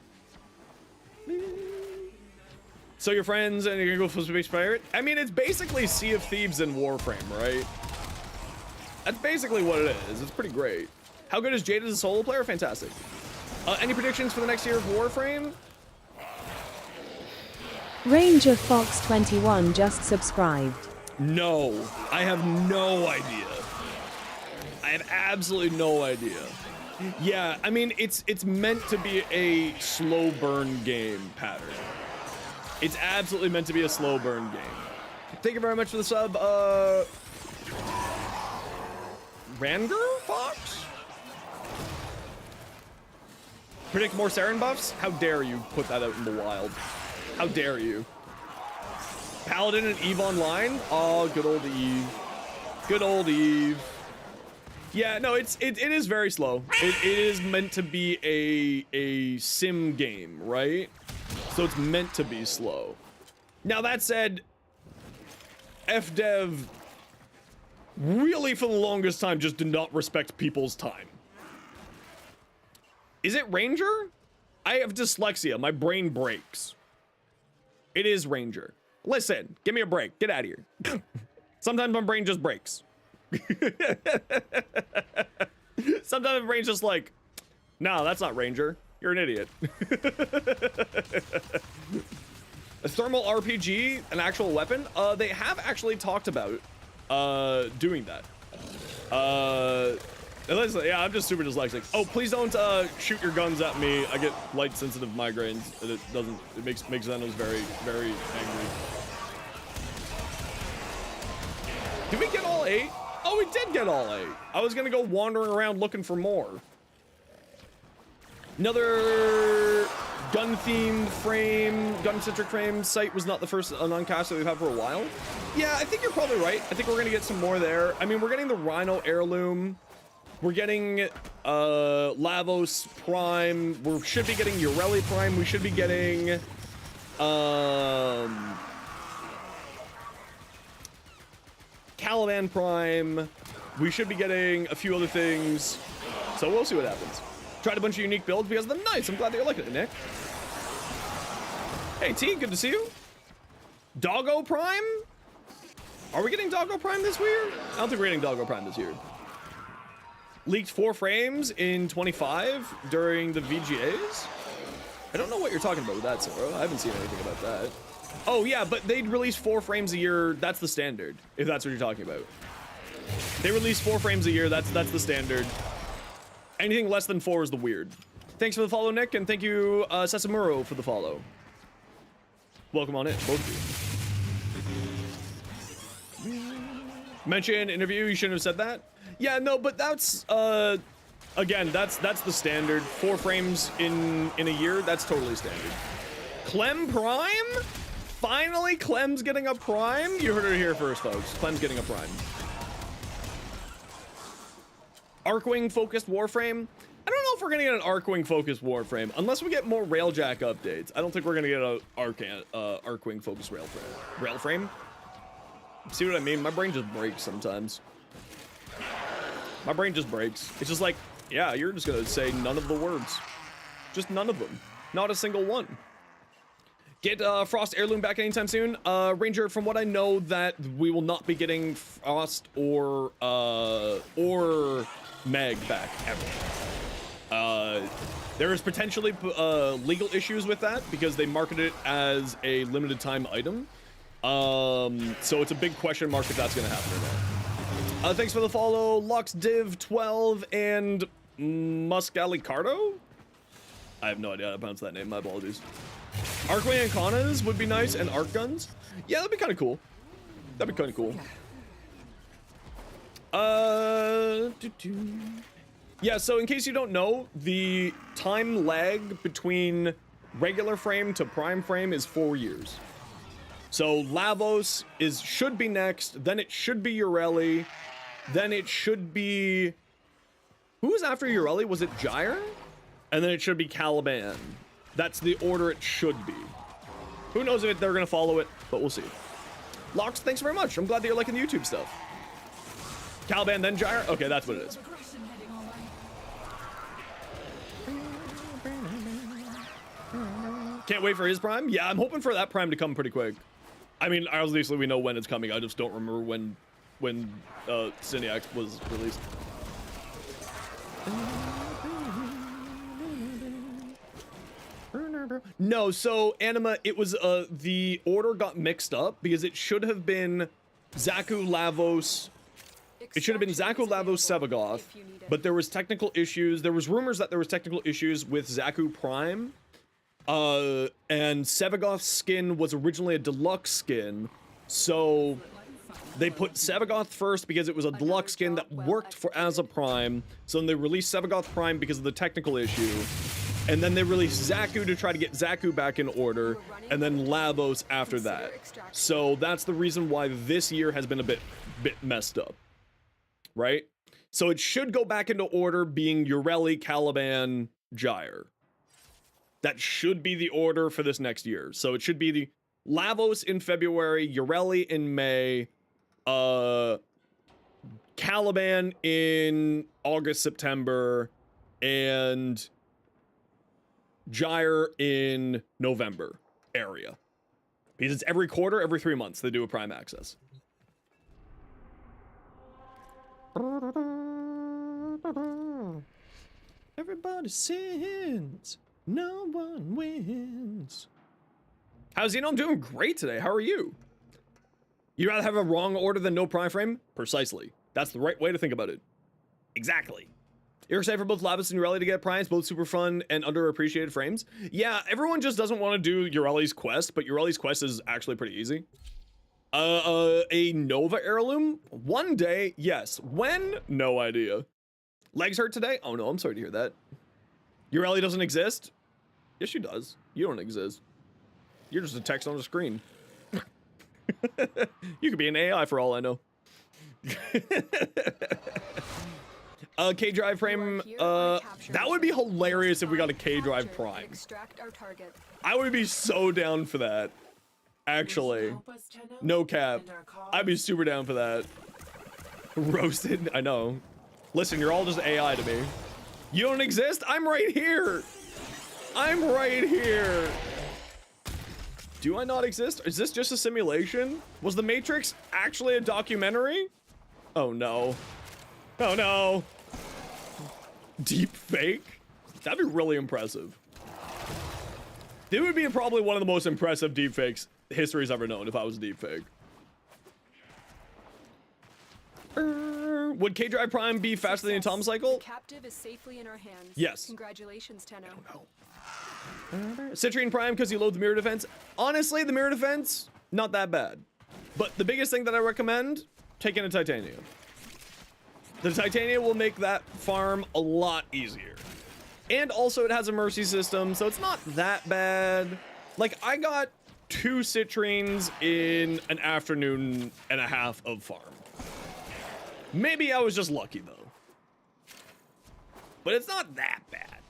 So your friends, and you're gonna go for Space Pirate? I mean, it's basically Sea of Thieves and Warframe, right? That's basically what it is. It's pretty great. How good is Jade as a solo player? Fantastic. Any predictions for the next year of Warframe? Ranger Fox 21 just subscribed. No, I have no idea. I have absolutely no idea. Yeah, I mean, it's meant to be a slow burn game pattern. It's absolutely meant to be a slow burn game. Thank you very much for the sub, Ranger Fox? Predict more Saren buffs? How dare you put that out in the wild? How dare you? Paladin and Eve Online? Oh, good old Eve. Good old Eve. Yeah, no, it is very slow. It is meant to be a sim game, right? So it's meant to be slow. Now that said, FDev really for the longest time just did not respect people's time. Is it Ranger? I have dyslexia. My brain breaks. It is Ranger. Listen, give me a break. Get out of here. Sometimes my brain just breaks. Sometimes my brain's just like, no, that's not Ranger. You're an idiot. A thermal RPG, an actual weapon? They have actually talked about doing that. Yeah, I'm just super dyslexic. Oh, please don't shoot your guns at me. I get light sensitive migraines, and it makes Zenos very, very angry. Did we get all 8? Oh, we did get all 8. I was gonna go wandering around looking for more. Another gun-themed frame, gun-centric frame site was not the first uncast that we've had for a while. Yeah, I think you're probably right. I think we're gonna get some more there. I mean, we're getting the Rhino heirloom. We're getting Lavos Prime. We should be getting Ureli Prime. We should be getting Caliban Prime. We should be getting a few other things. So we'll see what happens. Tried a bunch of unique builds because of them. Nice. I'm glad that you're liking it, Nick. Hey, T, good to see you. Doggo Prime? Are we getting Doggo Prime this year? I don't think we're getting Doggo Prime this year. Leaked 4 frames in 25 during the VGAs? I don't know what you're talking about with that, Sarah. I haven't seen anything about that. Oh, yeah, but they'd release 4 frames a year. That's the standard, if that's what you're talking about. They release 4 frames a year. That's the standard. Anything less than 4 is the weird. Thanks for the follow, Nick, and thank you, Sesamuro, for the follow. Welcome on in, both of you. Mention interview, you shouldn't have said that. Yeah, no, but that's, again, that's the standard. 4 frames in a year, that's totally standard. Clem Prime? Finally, Clem's getting a Prime? You heard it here first, folks. Clem's getting a Prime. Arcwing-focused Warframe? I don't know if we're gonna get an Arcwing-focused Warframe, unless we get more Railjack updates. I don't think we're gonna get a Arcwing-focused Railframe. See what I mean? My brain just breaks sometimes. My brain just breaks. It's just like, yeah, you're just gonna say none of the words. Just none of them. Not a single one. Get Frost Heirloom back anytime soon. Ranger, from what I know, that we will not be getting Frost or Meg back ever. There is potentially legal issues with that because they market it as a limited time item. So it's a big question mark if that's gonna happen or not. Thanks for the follow, LuxDiv12 and Muscalicardo? I have no idea how to pronounce that name, my apologies. Arcway Ancanas would be nice, and arc guns. Yeah, that'd be kind of cool. That'd be kind of cool. Yeah, so in case you don't know, the time lag between regular frame to prime frame is 4 years. So Lavos should be next, then it should be Ureli, then it should be... Who was after Ureli? Was it Gyre? And then it should be Caliban. That's the order it should be. Who knows if they're gonna follow it, but we'll see. Lox, thanks very much. I'm glad that you're liking the YouTube stuff. Caliban, then Gyre? Okay, that's what it is. Can't wait for his prime? Yeah, I'm hoping for that prime to come pretty quick. I mean, obviously we know when it's coming. I just don't remember when Syndicate was released. No, so Anima, it was the order got mixed up because it should have been Zaku, Lavos. It should have been Zaku, Lavos, Sevagoth, but there was technical issues. There was rumors that there was technical issues with Zaku Prime. And Sevagoth's skin was originally a deluxe skin, so they put Sevagoth first because it was a deluxe skin that worked for as a Prime. So then they released Sevagoth Prime because of the technical issue, and then they released Zaku to try to get Zaku back in order, and then Lavos after that. So that's the reason why this year has been a bit messed up, right? So it should go back into order, being Ureli, Caliban, Gyre. That should be the order for this next year. So it should be the Lavos in February, Ureli in May, Caliban in August, September, and Gyre in November area. Because it's every quarter, every 3 months they do a Prime Access. Everybody sins. No one wins. How's Zeno? I'm doing great today. How are you? You'd rather have a wrong order than no prime frame? Precisely. That's the right way to think about it. Exactly. You're excited for both Lavos and Ureli to get primes, both super fun and underappreciated frames? Yeah, everyone just doesn't want to do Ureli's quest, but Ureli's quest is actually pretty easy. A Nova heirloom? One day, yes. When? No idea. Legs hurt today? Oh no, I'm sorry to hear that. Ureli doesn't exist? Yes, she does. You don't exist. You're just a text on the screen. You could be an AI for all I know. K-Drive frame, that would be hilarious if we got a K-Drive prime. I would be so down for that. Actually. No cap. I'd be super down for that. Roasted? I know. Listen, you're all just AI to me. You don't exist? I'm right here. I'm right here. Do I not exist? Is this just a simulation? Was The Matrix actually a documentary? Oh no. Oh no. Deep fake? That'd be really impressive. It would be probably one of the most impressive deepfakes history's ever known if I was a deepfake. Would K-Drive Prime be faster than the Atom Cycle? The captive is safely in our hands. Yes. Congratulations, Tenno. Citrine Prime because you load the mirror defense. Honestly, the mirror defense, not that bad. But the biggest thing that I recommend, taking a Titania. The Titania will make that farm a lot easier. And also it has a mercy system, so it's not that bad. Like, I got 2 Citrines in an afternoon and a half of farm. Maybe I was just lucky though. But it's not that bad.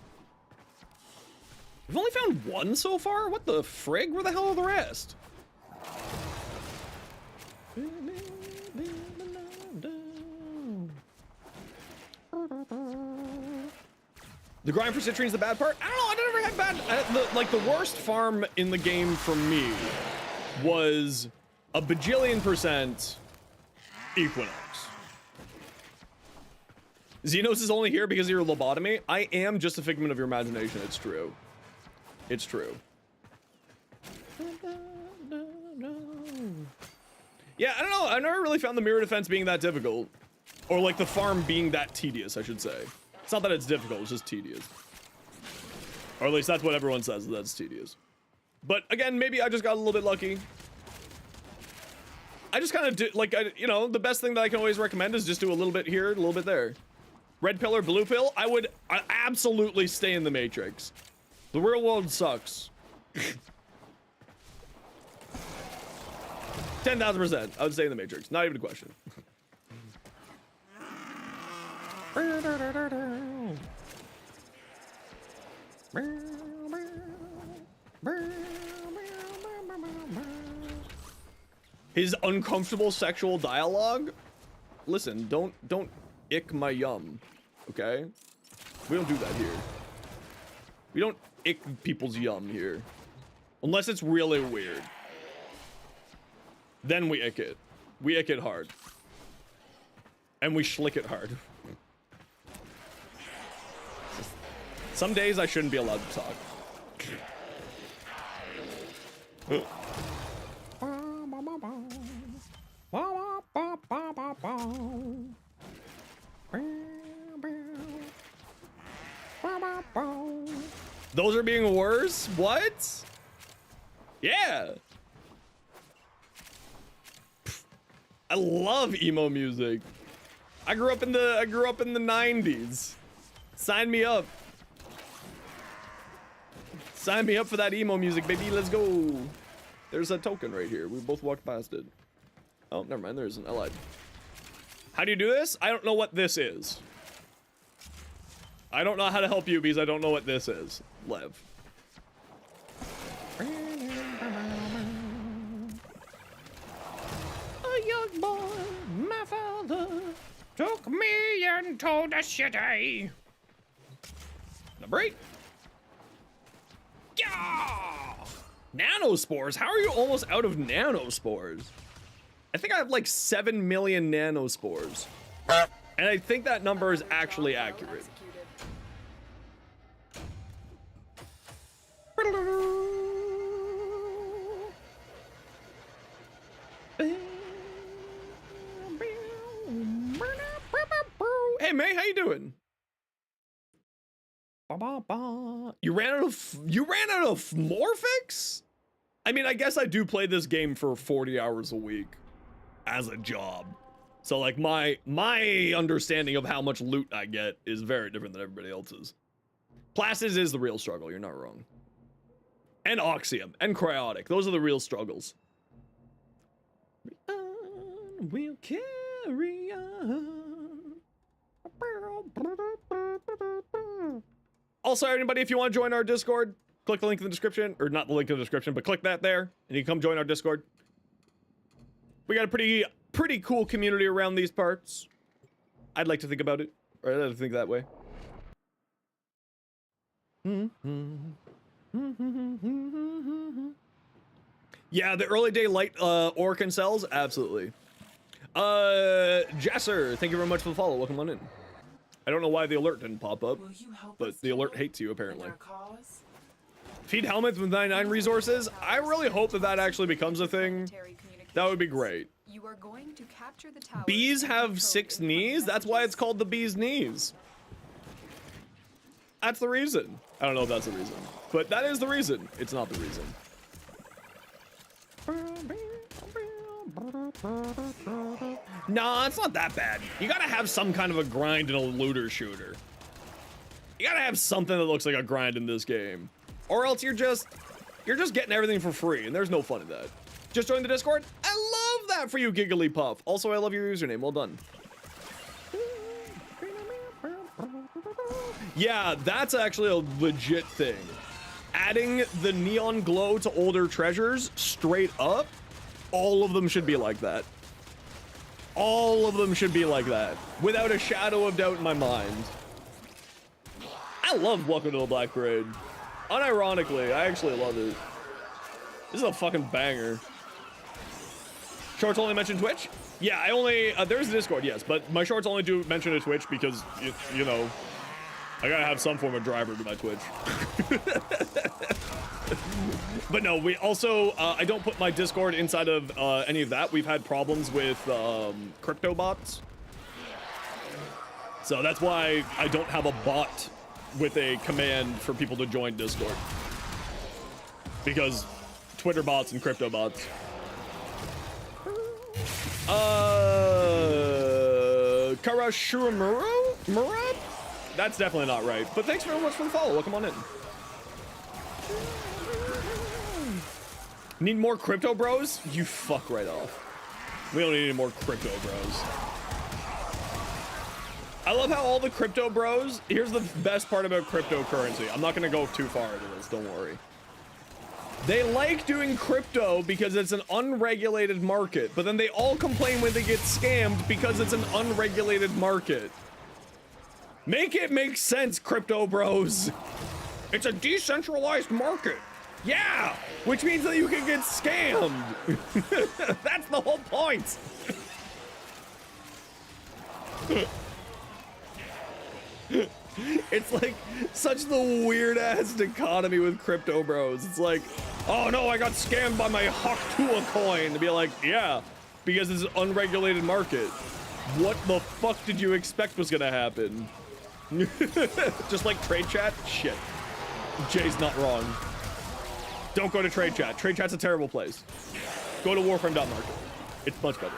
We've only found 1 so far? What the frig? Where the hell are the rest? The grind for Citrine's the bad part? I don't know, I never had bad... like, the worst farm in the game for me was a bajillion% Equinox. Xenos is only here because of your lobotomy. I am just a figment of your imagination. It's true. It's true. Yeah, I don't know. I've never really found the mirror defense being that difficult. Or like the farm being that tedious, I should say. It's not that it's difficult, it's just tedious. Or at least that's what everyone says, that's tedious. But again, maybe I just got a little bit lucky. I just kind of do, like, you know, the best thing that I can always recommend is just do a little bit here, a little bit there. Red pill or blue pill? I would absolutely stay in the Matrix. The real world sucks. 10,000%. I would stay in the Matrix. Not even a question. His uncomfortable sexual dialogue? Listen, don't ick my yum, okay? We don't do that here. We don't ick people's yum here. Unless it's really weird. Then we ick it. We ick it hard. And we schlick it hard. Some days I shouldn't be allowed to talk. Those are being worse? What? Yeah. I love emo music. I grew up in the 90s. Sign me up. Sign me up for that emo music, baby. Let's go. There's a token right here. We both walked past it. Oh, never mind. There isn't. I lied. How do you do this? I don't know what this is. I don't know how to help you because I don't know what this is. Lev. A young boy, my father, took me into the city. Number 8. Yeah! Nanospores? How are you almost out of nanospores? I think I have like 7 million nanospores. And I think that number is actually accurate. Hey May, how you doing? You ran out of Morphix? I mean, I guess I do play this game for 40 hours a week as a job. So like my understanding of how much loot I get is very different than everybody else's. Plastids is the real struggle, you're not wrong. And Oxium and Cryotic, those are the real struggles. We'll carry on. Also, anybody, if you want to join our Discord, click the link in the description, or not the link in the description, but click that there, and you can come join our Discord. We got a pretty cool community around these parts. I'd like to think about it, or I'd like to think that way. Yeah, the early day light orc and cells, absolutely. Jesser, thank you very much for the follow. Welcome on in. I don't know why the alert didn't pop up, but the alert hates you apparently. Feed helmets with 99 resources. I really hope that that actually becomes a thing. That would be great. You are going to capture the tower. Bees have 6 knees. That's why it's called the bee's knees. That's the reason. I don't know if that's the reason, but that is the reason. It's not the reason. Nah, it's not that bad. You gotta have some kind of a grind in a looter shooter. You gotta have something that looks like a grind in this game. Or else you're just getting everything for free, and there's no fun in that. Just join the Discord? I love that for you, Giggly Puff. Also, I love your username. Well done. Yeah, that's actually a legit thing. Adding the neon glow to older treasures straight up, all of them should be like that. All of them should be like that, without a shadow of doubt in my mind. I love Welcome to the Black Parade. Unironically, I actually love it. This is a fucking banger. Shorts only mention Twitch? Yeah, I only, there's a Discord, yes, but my shorts only do mention a Twitch because, you know, I gotta have some form of driver to my Twitch. But no, we also, I don't put my Discord inside of any of that. We've had problems with crypto bots. So that's why I don't have a bot with a command for people to join Discord. Because Twitter bots and crypto bots. Karashurumuru? Murad? That's definitely not right. But thanks very much for the follow. Welcome on in. Need more crypto bros? You fuck right off. We don't need any more crypto bros. I love how all the crypto bros, here's the best part about cryptocurrency. I'm not gonna go too far into this, don't worry. They like doing crypto because it's an unregulated market, but then they all complain when they get scammed because it's an unregulated market. Make it make sense, crypto bros. It's a decentralized market. Yeah, which means that you can get scammed. That's the whole point. It's like such the weird ass dichotomy with crypto bros. It's like, oh no, I got scammed by my Hawktua coin. To be like, yeah, because it's an unregulated market. What the fuck did you expect was gonna happen? Just like trade chat? Shit. Jay's not wrong. Don't go to trade chat. Trade chat's a terrible place. Go to warframe.market. It's much better.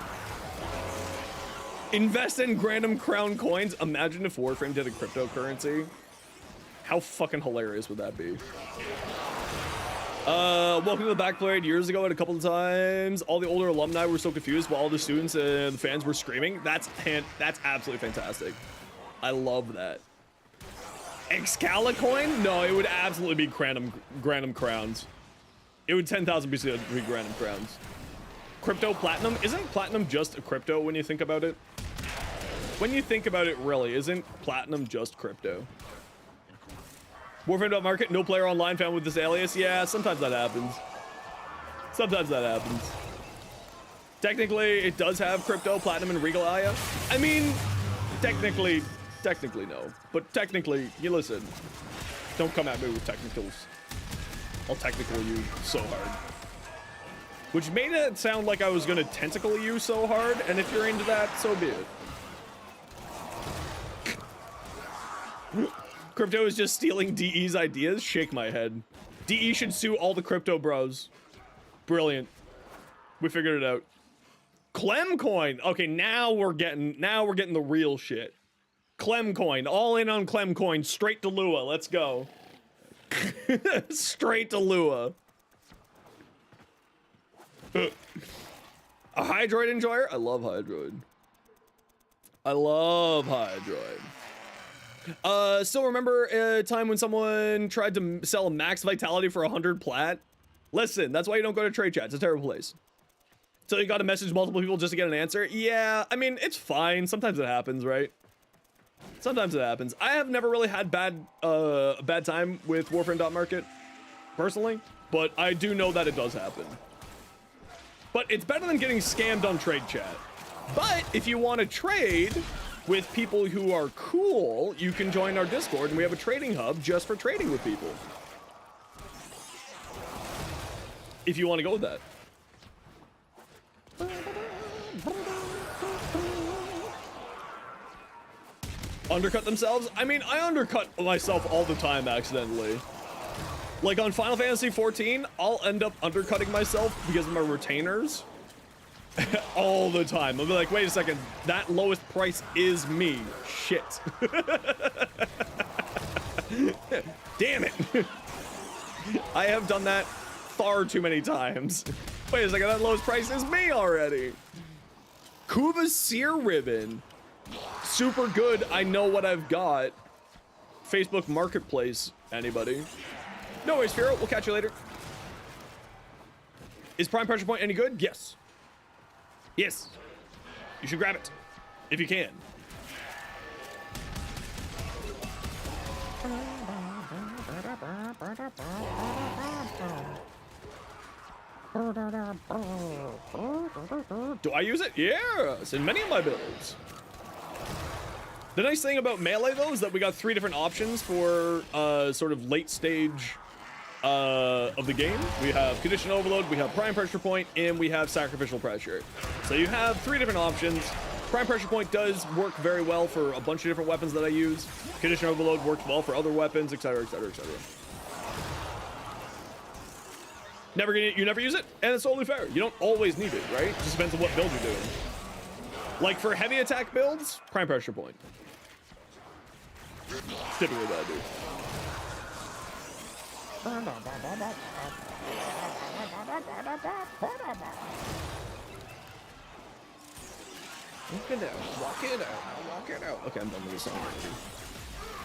Invest in Grandom Crown coins. Imagine if Warframe did a cryptocurrency. How fucking hilarious would that be? Welcome to the Backblade. Years ago, and a couple of times, all the older alumni were so confused while all the students and the fans were screaming. That's absolutely fantastic. I love that. Excalicoin? No, it would absolutely be Grandom Crowns. It would 10,000% be Grandom Crowns. Crypto Platinum? Isn't Platinum just a crypto when you think about it? When you think about it, really, isn't Platinum just crypto? Warframe.market, no player online found with this alias? Yeah, sometimes that happens. Sometimes that happens. Technically, it does have crypto, platinum, and regalia. I mean, technically no. But technically, you listen. Don't come at me with technicals. I'll technical you so hard. Which made it sound like I was gonna tentacle you so hard, and if you're into that, so be it. Crypto is just stealing DE's ideas? Shake my head. DE should sue all the crypto bros. Brilliant. We figured it out. Clemcoin. Okay, now we're getting the real shit. Clemcoin. All in on Clemcoin. Straight to Lua. Let's go. Straight to Lua. A Hydroid enjoyer? I love Hydroid. I love Hydroid. Still remember a time when someone tried to sell a max vitality for 100 plat? Listen, that's why you don't go to trade chat. It's a terrible place. So you got to message multiple people just to get an answer? Yeah, I mean, it's fine. Sometimes it happens, right? Sometimes it happens. I have never really had a bad time with Warframe.market, personally, but I do know that it does happen. But it's better than getting scammed on trade chat. But if you want to trade with people who are cool, you can join our Discord, and we have a trading hub just for trading with people. If you want to go with that. Undercut themselves? I mean, I undercut myself all the time accidentally. Like on Final Fantasy XIV, I'll end up undercutting myself because of my retainers. All the time. I'll be like, wait a second, that lowest price is me. Shit. Damn it. I have done that far too many times. Wait a second, that lowest price is me already. Kuva's Sear Ribbon. Super good. I know what I've got. Facebook Marketplace. Anybody? No worries, Firo. We'll catch you later. Is Prime Pressure Point any good? Yes. Yes. You should grab it. If you can. Do I use it? Yes, in many of my builds. The nice thing about Melee, though, is that we got 3 different options for sort of late stage of the game. We have Condition Overload, we have Prime Pressure Point, and we have Sacrificial Pressure. So you have 3 different options. Prime Pressure Point does work very well for a bunch of different weapons that I use. Condition Overload works well for other weapons, etc., etc., etc. You never use it, and it's totally fair. You don't always need it, right? It just depends on what build you're doing. Like for heavy attack builds, Prime Pressure Point. Typically what I do. Walk it out, walk it out, walk it out. Okay, I'm done with this song already.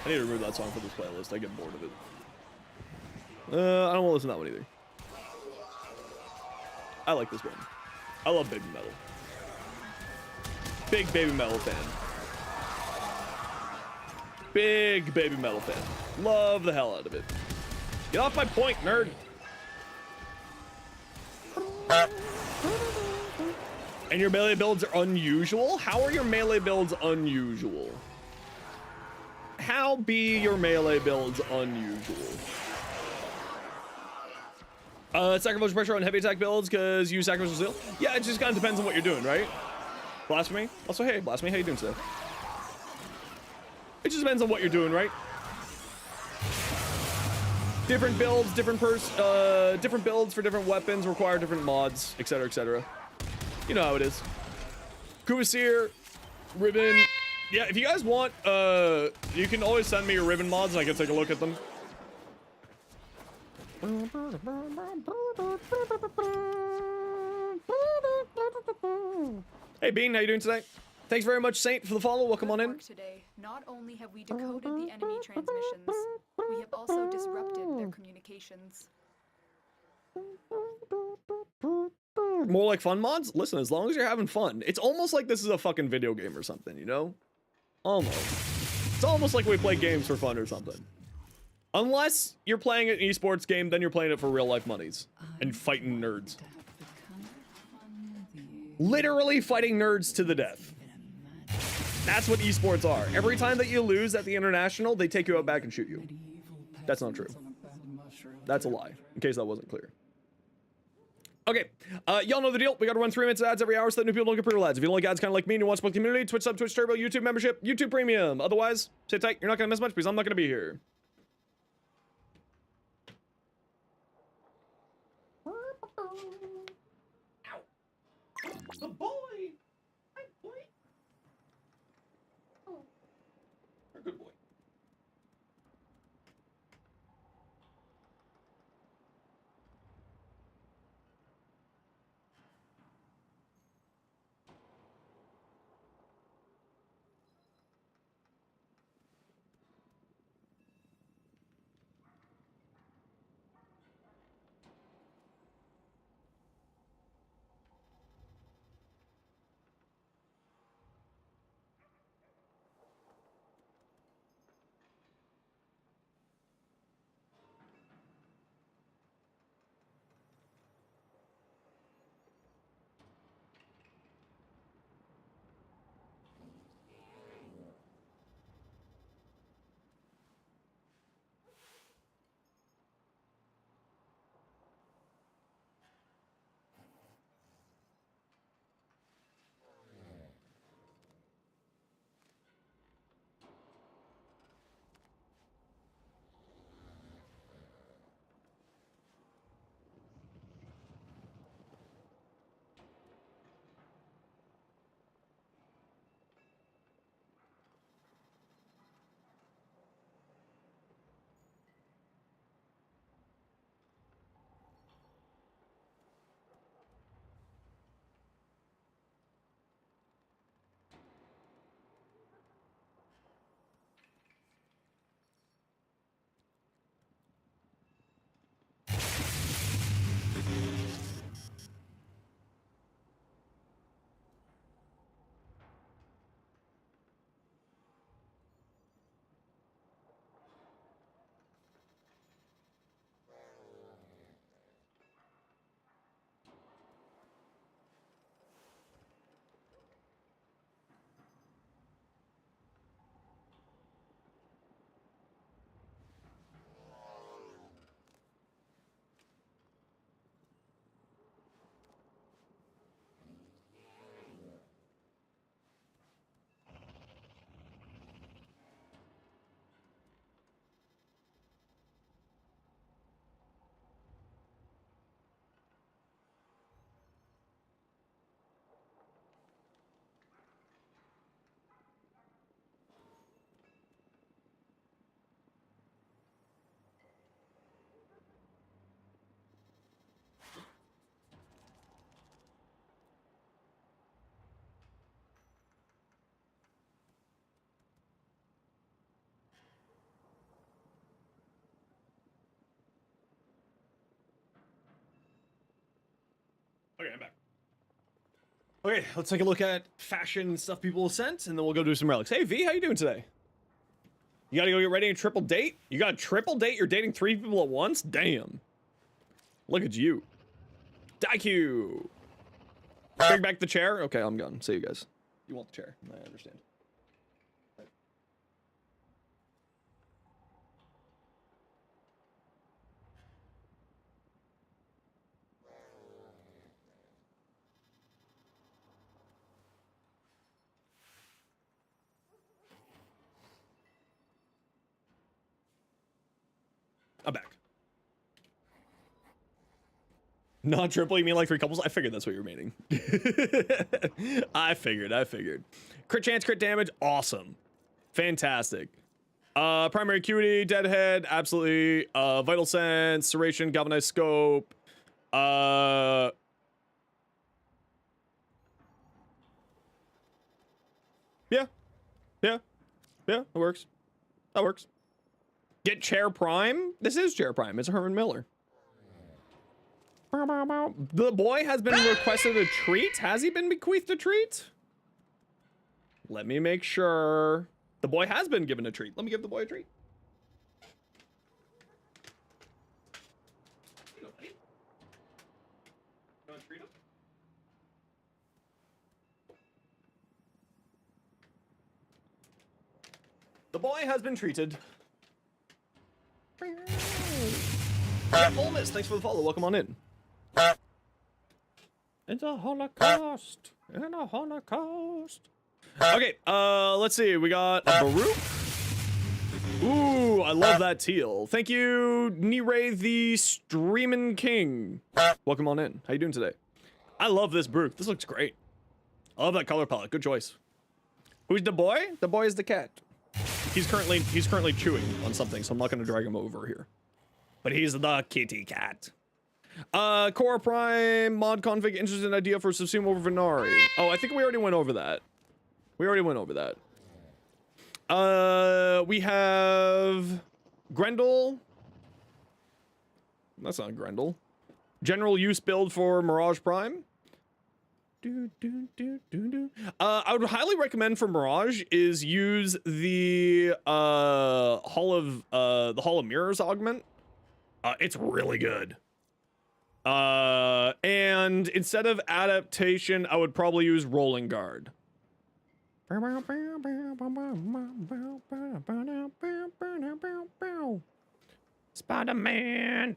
I need to remove that song from this playlist. I get bored of it. I don't want to listen to that one either. I like this one. I love Baby Metal. Big Baby Metal fan. Big Baby Metal fan. Love the hell out of it. Get off my point, nerd. And your melee builds are unusual? How are your melee builds unusual? How be your melee builds unusual? Sacrificial pressure on heavy attack builds because you sacrificial seal? Yeah, it just kind of depends on what you're doing, right? Blasphemy? Also, hey, Blasphemy, how you doing today? It just depends on what you're doing, right? Different builds, different builds for different weapons require different mods, etc., etc. You know how it is. Kuvasir, Ribbon. Yeah, if you guys want, you can always send me your Ribbon mods and I can take a look at them. Hey Bean, how you doing today? Thanks very much, Saint, for the follow. Welcome on in. Today, not only have we decoded the enemy transmissions, we have also disrupted their communications. More like fun mods? Listen, as long as you're having fun. It's almost like this is a fucking video game or something, you know? Almost. It's almost like we play games for fun or something. Unless you're playing an esports game, then you're playing it for real life monies. And fighting nerds. Literally fighting nerds to the death. That's what esports are. Every time that you lose at the international, they take you out back and shoot you. That's not true. That's a lie, in case that wasn't clear. Okay, y'all know the deal. We gotta run 3 minutes of ads every hour so that new people don't get pre-roll ads. If you don't like ads kind of like me and you want to support the community, Twitch sub, Twitch Turbo, YouTube membership, YouTube Premium. Otherwise, sit tight. You're not gonna miss much because I'm not gonna be here. The boy! Hi, boy! Oh, you're a good boy. Okay, I'm back. Okay, let's take a look at fashion stuff people sent, and then we'll go do some relics. Hey, V, how you doing today? You gotta go get ready and triple date? You got a triple date? You're dating 3 people at once? Damn. Look at you. DIQ. Bring back the chair? Okay, I'm gone. See you guys. You want the chair. I understand. I'm back. Not triple, you mean like 3 couples? I figured that's what you were meaning. I figured. Crit chance, crit damage, awesome. Fantastic. Primary acuity, deadhead, absolutely. Vital sense, serration, galvanized scope. Yeah, it works. That works. Get Chair Prime? This is Chair Prime. It's Herman Miller. The boy has been requested a treat. Has he been bequeathed a treat? Let me make sure. The boy has been given a treat. Let me give the boy a treat. The boy has been treated. Yeah, Fulmus, thanks for the follow. Welcome on in. It's a Holocaust. In a Holocaust. Okay, let's see. We got a Baruch. Ooh, I love that teal. Thank you, Niray the Streamin' King. Welcome on in. How you doing today? I love this Baruch. This looks great. I love that color palette. Good choice. Who's the boy? The boy is the cat. He's currently chewing on something, so I'm not gonna drag him over here. But he's the kitty cat. Core Prime mod config, interesting idea for Subsume over Venari. Oh, I think we already went over that. We have Grendel. That's not Grendel. General use build for Mirage Prime. I would highly recommend for Mirage is use the Hall of Mirrors augment. It's really good. And instead of adaptation, I would probably use Rolling Guard. Spider-Man,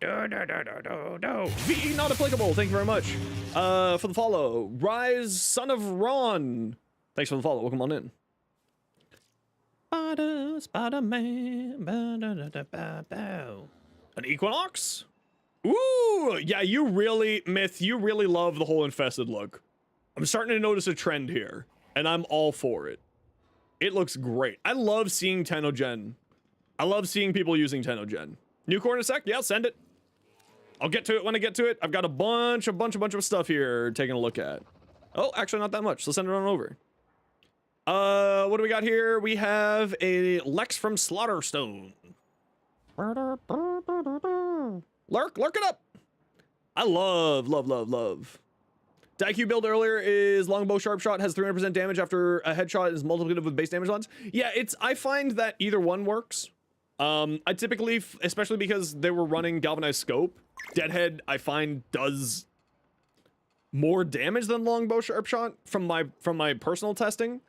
VE not applicable. Thank you very much for the follow. Rise, son of Ron. Thanks for the follow. Welcome on in. Spider-Man. An Equinox? Ooh, yeah, you really love the whole infested look. I'm starting to notice a trend here, and I'm all for it. It looks great. I love seeing Tenogen. I love seeing people using Tenogen. New core in a sec? Yeah, send it. I'll get to it when I get to it. I've got a bunch of stuff here taking a look at. Oh, actually not that much, so send it on over. What do we got here? We have a Lex from Slaughterstone. Lurk it up. I love. DIQ build earlier is longbow sharp shot has 300% damage after a headshot is multiplicative with base damage odds. Yeah, I find that either one works. I typically, especially because they were running galvanized scope, Deadhead I find does more damage than longbow sharp shot from my personal testing.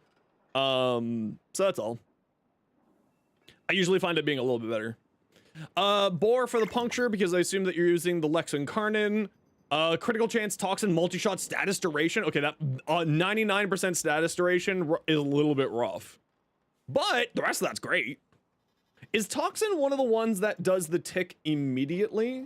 So that's all. I usually find it being a little bit better. Bore for the puncture because I assume that you're using the Lex Incarnin. Critical chance, toxin, multi-shot, status duration. Okay, that 99% status duration is a little bit rough, but the rest of that's great. Is toxin one of the ones that does the tick immediately?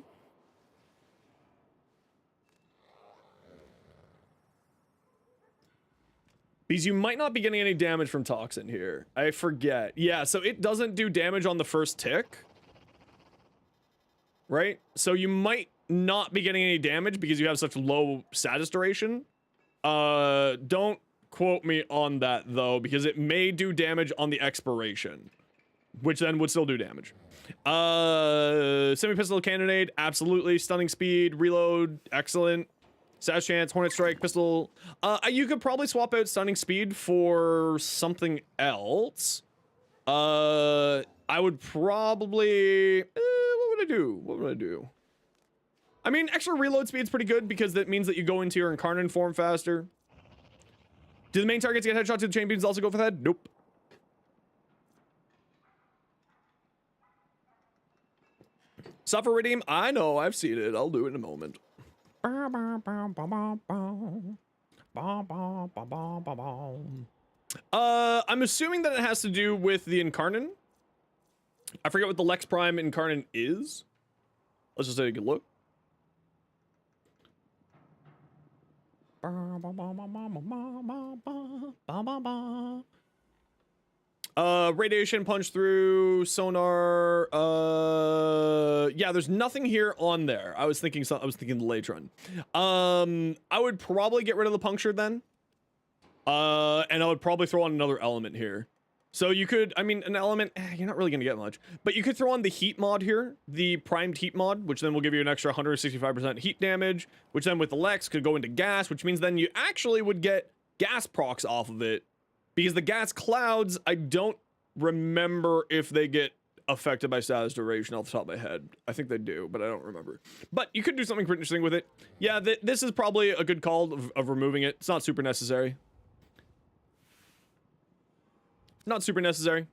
Because you might not be getting any damage from toxin here. I forget. Yeah, so it doesn't do damage on the first tick. Right? So you might not be getting any damage because you have such low status duration. Don't quote me on that though, because it may do damage on the expiration, which then would still do damage. Semi-pistol cannonade, absolutely. Stunning speed, reload, excellent. Sash Chance, Hornet Strike, Pistol. You could probably swap out Stunning Speed for something else. I would probably... what would I do? What would I do? I mean, extra reload speed's pretty good because that means that you go into your Incarnate form faster. Do the main targets get headshot to the chain beams also go for the head? Nope. Suffer Redeem? I know, I've seen it. I'll do it in a moment. I'm assuming that it has to do with the Incarnate. I forget what the Lex Prime Incarnate is. Let's just take a good look. Radiation, punch through, sonar. Yeah, there's nothing here on there. I was thinking the Latron. I would probably get rid of the puncture then. And I would probably throw on another element here. So you could, I mean, an element, you're not really gonna get much, but you could throw on the heat mod here, the primed heat mod, which then will give you an extra 165% heat damage, which then with the Lex could go into gas, which means then you actually would get gas procs off of it, because the gas clouds, I don't remember if they get affected by status duration off the top of my head. I think they do, but I don't remember. But you could do something pretty interesting with it. Yeah, this is probably a good call of removing it. It's not super necessary. Not super necessary.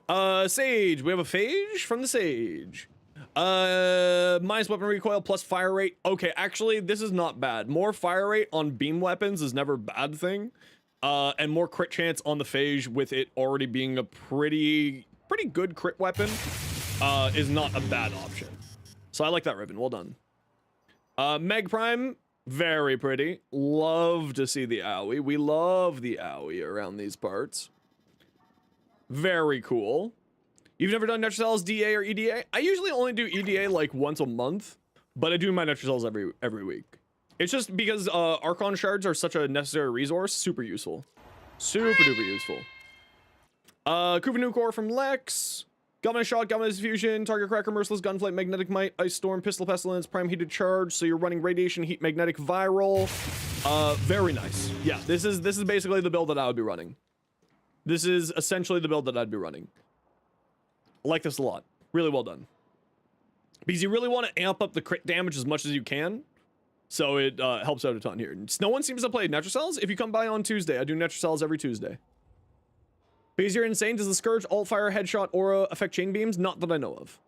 Sage. We have a phage from the Sage. Minus weapon recoil plus fire rate. Okay, actually, this is not bad. More fire rate on beam weapons is never a bad thing. And more crit chance on the phage with it already being a pretty good crit weapon is not a bad option. So I like that ribbon. Well done. Meg Prime. Very pretty. Love to see the owie. We love the owie around these parts. Very cool. You've never done Netrocells, DA, or EDA? I usually only do EDA like once a month, but I do my Netrocells every week. It's just because Archon shards are such a necessary resource. Super useful. Super duper useful. Kuva Nucor from Lex. Galvanized Shot, Galvanized Fusion, Target Cracker, Merciless Gunflight, Magnetic Might, Ice Storm, Pistol Pestilence, Prime Heated Charge, so you're running Radiation, Heat, Magnetic, Viral. Very nice. Yeah, this is basically the build that I would be running. This is essentially the build that I'd be running. I like this a lot. Really well done. Because you really want to amp up the crit damage as much as you can. So it helps out a ton here. No one seems to play Netrocells. If you come by on Tuesday, I do Netrocells every Tuesday. Because you're insane, does the Scourge, Alt Fire, Headshot, Aura affect chain beams? Not that I know of.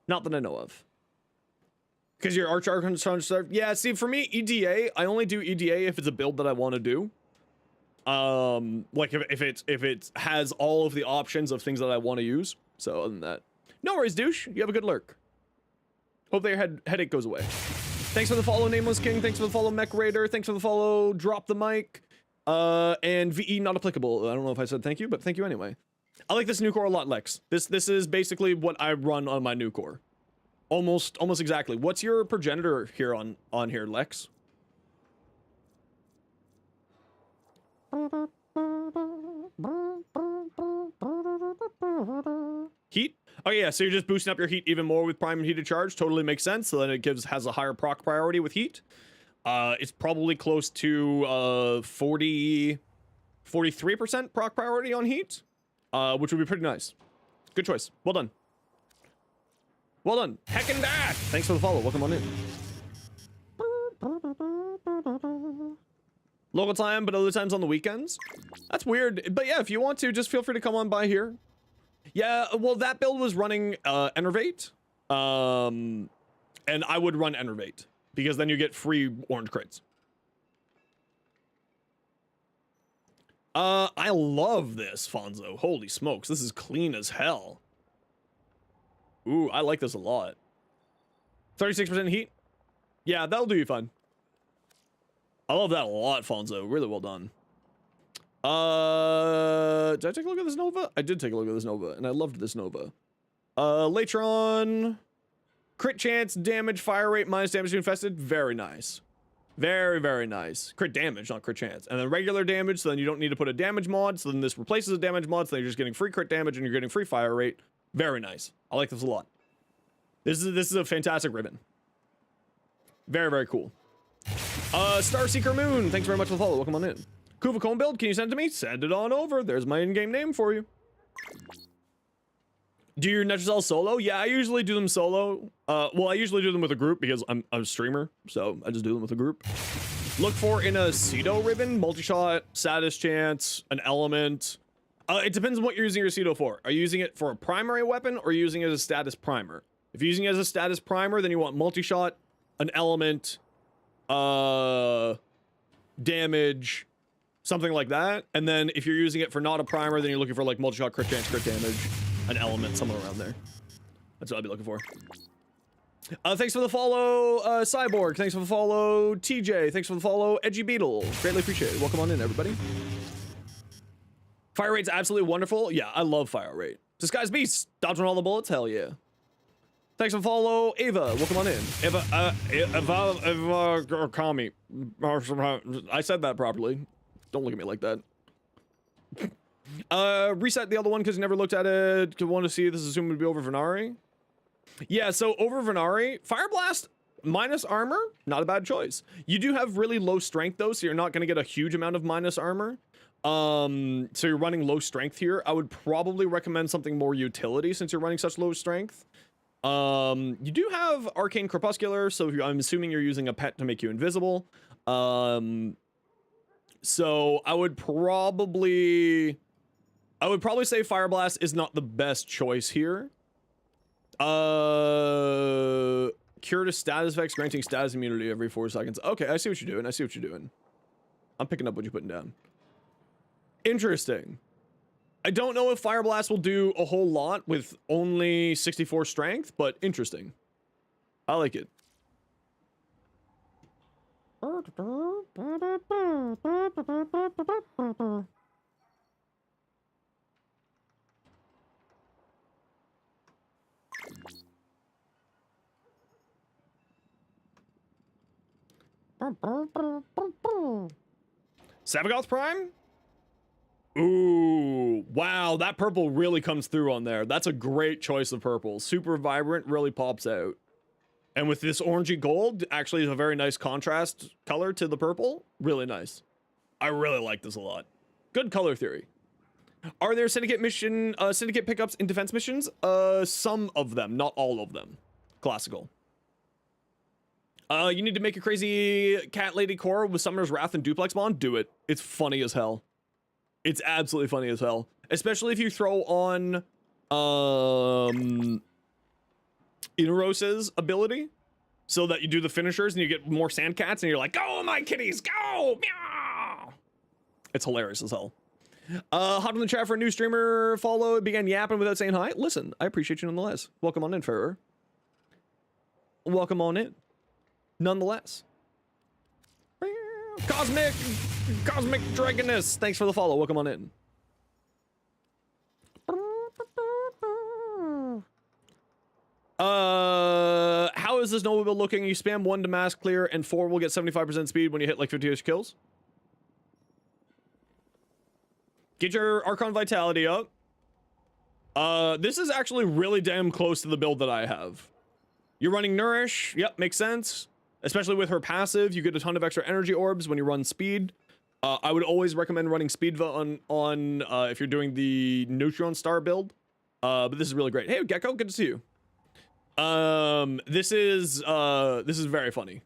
Not that I know of. Because your Arch Archon start. Yeah, see, for me, EDA, I only do EDA if it's a build that I want to do. Like if it has all of the options of things that I want to use. So other than that, no worries, douche. You have a good lurk. Hope that your headache goes away. Thanks for the follow, Nameless King. Thanks for the follow, Mech Raider. Thanks for the follow, Drop the Mic. And VE not applicable. I don't know if I said thank you, but thank you anyway. I like this new core a lot, Lex. This is basically what I run on my new core. Almost exactly. What's your progenitor here on here, Lex? Heat? Oh yeah, so you're just boosting up your heat even more with prime and heated charge. Totally makes sense. So then it has a higher proc priority with heat. It's probably close to 43% proc priority on heat, which would be pretty nice. Good choice. Well done. Well done. Heckin' dad. Thanks for the follow. Welcome on in. Local time, but other times on the weekends. That's weird. But yeah, if you want to, just feel free to come on by here. Yeah, well, that build was running Enervate. And I would run Enervate, because then you get free orange crits. I love this, Fonzo. Holy smokes, this is clean as hell. Ooh, I like this a lot. 36% heat? Yeah, that'll do you fine. I love that a lot, Fonzo. Really well done. Did I take a look at this Nova? I did take a look at this Nova, and I loved this Nova. Latron. Crit chance, damage, fire rate, minus damage to infested. Very nice. Very, very nice. Crit damage, not crit chance. And then regular damage, so then you don't need to put a damage mod. So then this replaces a damage mod, so then you're just getting free crit damage and you're getting free fire rate. Very nice. I like this a lot. This is a fantastic ribbon. Very, very cool. Starseeker Moon, thanks very much for the follow. Welcome on in. Kuva Cone build, can you send it to me? Send it on over. There's my in-game name for you. Do your Netracell solo? Yeah, I usually do them solo. Well, I usually do them with a group because I'm a streamer, so I just do them with a group. Look for in a Cedo ribbon, multi-shot, status chance, an element. It depends on what you're using your Cedo for. Are you using it for a primary weapon or are you using it as a status primer? If you're using it as a status primer, then you want multi-shot, an element, damage, something like that. And then if you're using it for not a primer, then you're looking for like multi-shot, crit chance, crit damage, an element, somewhere around there. That's what I'd be looking for. Thanks for the follow, Cyborg. Thanks for the follow, TJ. Thanks for the follow, Edgy Beetle. Greatly appreciated. Welcome on in, everybody. Fire rate's absolutely wonderful. Yeah, I love fire rate. Disguise Beast, dodging all the bullets. Hell yeah. Thanks for the follow, Ava. Welcome on in. Ava, Kami. I said that properly. Don't look at me like that. Reset the other one because you never looked at it. Want to see if this is assumed to be over Venari. Yeah, so over Venari, Fire Blast minus armor, not a bad choice. You do have really low strength though, so you're not going to get a huge amount of minus armor. So you're running low strength here. I would probably recommend something more utility since you're running such low strength. You do have Arcane Crepuscular, so I'm assuming you're using a pet to make you invisible. So I would probably say Fire Blast is not the best choice here. Cure to status effects, granting status immunity every 4 seconds. Okay, I see what you're doing. I see what you're doing. I'm picking up what you're putting down. Interesting. I don't know if Fire Blast will do a whole lot with only 64 strength, but interesting. I like it. Savagoth Prime? Ooh, wow, that purple really comes through on there. That's a great choice of purple. Super vibrant, really pops out. And with this orangey gold, actually is a very nice contrast color to the purple. Really nice. I really like this a lot. Good color theory. Are there Syndicate pickups in defense missions? Some of them, not all of them. Classical. You need to make a crazy cat lady core with Summoner's Wrath and Duplex Bond? Do it. It's funny as hell. It's absolutely funny as hell. Especially if you throw on, Inoros's ability. So that you do the finishers and you get more sand cats and you're like, go my kitties, go! Meow! It's hilarious as hell. Hop in the chat for a new streamer follow. Began yapping without saying hi. Listen, I appreciate you nonetheless. Welcome on in, Ferrer. Welcome on in. Nonetheless. Cosmic Dragoness. Thanks for the follow. Welcome on in. How is this noble build looking? You spam 1 to mask clear and 4 will get 75% speed when you hit like 50-ish kills. Get your Archon Vitality up. This is actually really damn close to the build that I have. You're running Nourish. Yep, makes sense. Especially with her passive, you get a ton of extra energy orbs when you run speed. I would always recommend running Speedva on if you're doing the Neutron Star build. But this is really great. Hey, Gecko, good to see you. This is very funny.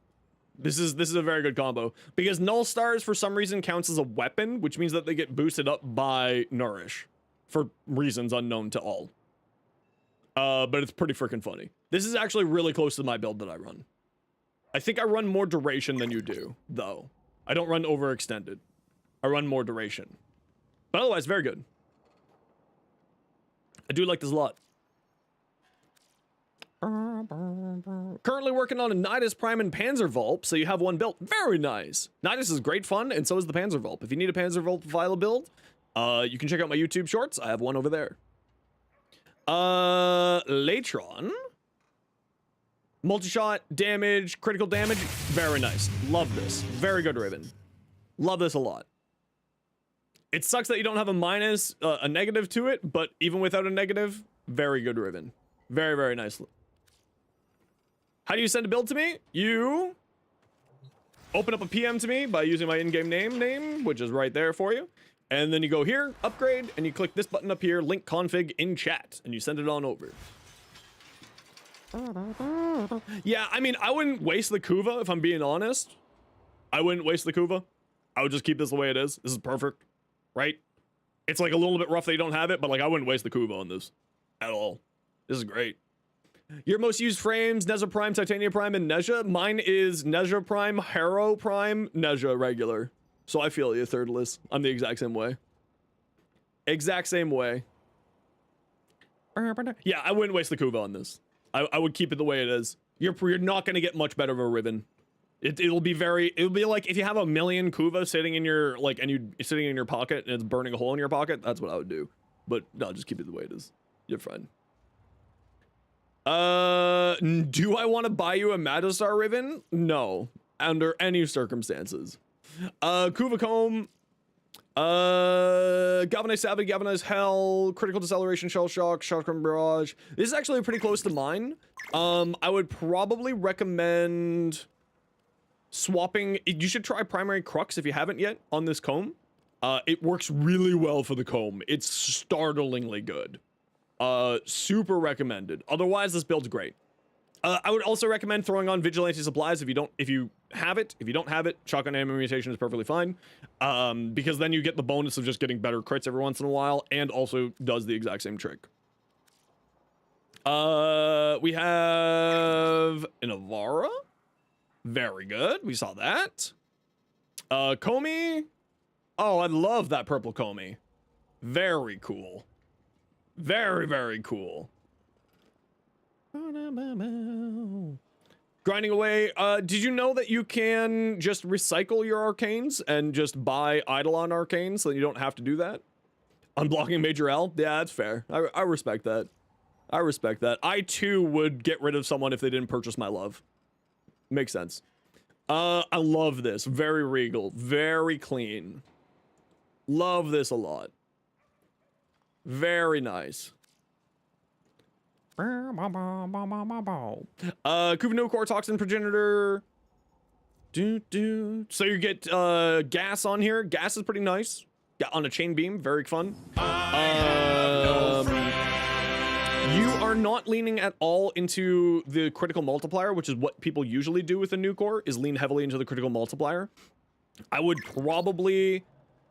This is a very good combo because Null Stars for some reason counts as a weapon, which means that they get boosted up by Nourish for reasons unknown to all. But it's pretty freaking funny. This is actually really close to my build that I run. I think I run more duration than you do, though. I don't run overextended. I run more duration. But otherwise, very good. I do like this a lot. Currently working on a Nidus Prime and Panzervolp, so you have one built. Very nice. Nidus is great fun, and so is the Panzervolp. If you need a Panzervolp Vila build, you can check out my YouTube shorts. I have one over there. Latron. Multi-shot, damage, critical damage. Very nice. Love this. Very good ribbon. Love this a lot. It sucks that you don't have a minus, a negative to it, but even without a negative, very good ribbon. Very, very nice. How do you send a build to me? You open up a PM to me by using my in-game name, which is right there for you. And then you go here, upgrade, and you click this button up here, link config in chat, and you send it on over. Yeah, I mean, I wouldn't waste the Kuva if I'm being honest. I wouldn't waste the Kuva. I would just keep this the way it is. This is perfect, right? It's like a little bit rough that you don't have it, but like I wouldn't waste the Kuva on this at all. This is great. Your most used frames, Nezha Prime, Titania Prime, and Nezha. Mine is Nezha Prime, Harrow Prime, Nezha regular. So I feel you, Thirdless. I'm the exact same way. Exact same way. Yeah, I wouldn't waste the Kuva on this. I would keep it the way it is. You're not going to get much better of a Riven. It'll be like if you have a million Kuva sitting in your, like, and you sitting in your pocket and it's burning a hole in your pocket, that's what I would do. But no, just keep it the way it is. You're fine. Do I want to buy you a Madastar Riven? No, under any circumstances. Kuva Comb, Galvanized Savage, Galvanized Hell, Critical Deceleration, Shell Shock, Shotgun Barrage. This is actually pretty close to mine. I would probably recommend swapping. You should try Primary Crux if you haven't yet on this comb. It works really well for the comb. It's startlingly good. Super recommended. Otherwise, this build's great. I would also recommend throwing on Vigilante Supplies if you have it. If you don't have it, Shotgun Ammo Mutation is perfectly fine. Because then you get the bonus of just getting better crits every once in a while, and also does the exact same trick. We have an Avara. Very good. We saw that. Comey. Oh, I love that purple Comey. Very cool. Very, very cool. Grinding away. Did you know that you can just recycle your arcanes and just buy Eidolon arcanes so that you don't have to do that? Unblocking Major L? Yeah, that's fair. I respect that. I respect that. I too would get rid of someone if they didn't purchase my love. Makes sense. I love this. Very regal. Very clean. Love this a lot. Very nice. Kuva Toxin Progenitor. So you get gas on here. Gas is pretty nice. Yeah, on a chain beam, very fun. You are not leaning at all into the critical multiplier, which is what people usually do with a new core, is lean heavily into the critical multiplier. I would probably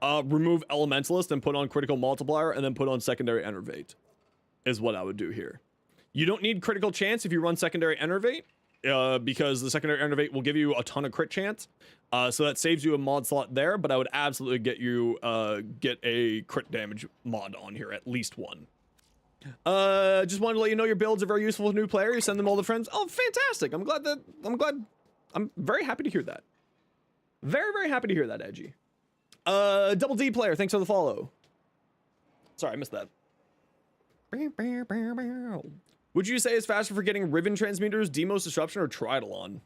remove Elementalist and put on critical multiplier and then put on secondary Enervate is what I would do here. You don't need critical chance if you run secondary Enervate because the secondary Enervate will give you a ton of crit chance. So that saves you a mod slot there, but I would absolutely get you get a crit damage mod on here, at least one. Just wanted to let you know your builds are very useful to new players. You send them all to friends. Oh, fantastic. I'm very happy to hear that. Very, very happy to hear that, Edgy. Double D player, thanks for the follow. Sorry, I missed that. Would you say it's faster for getting Riven transmitters, Demos Disruption, or Tridolon?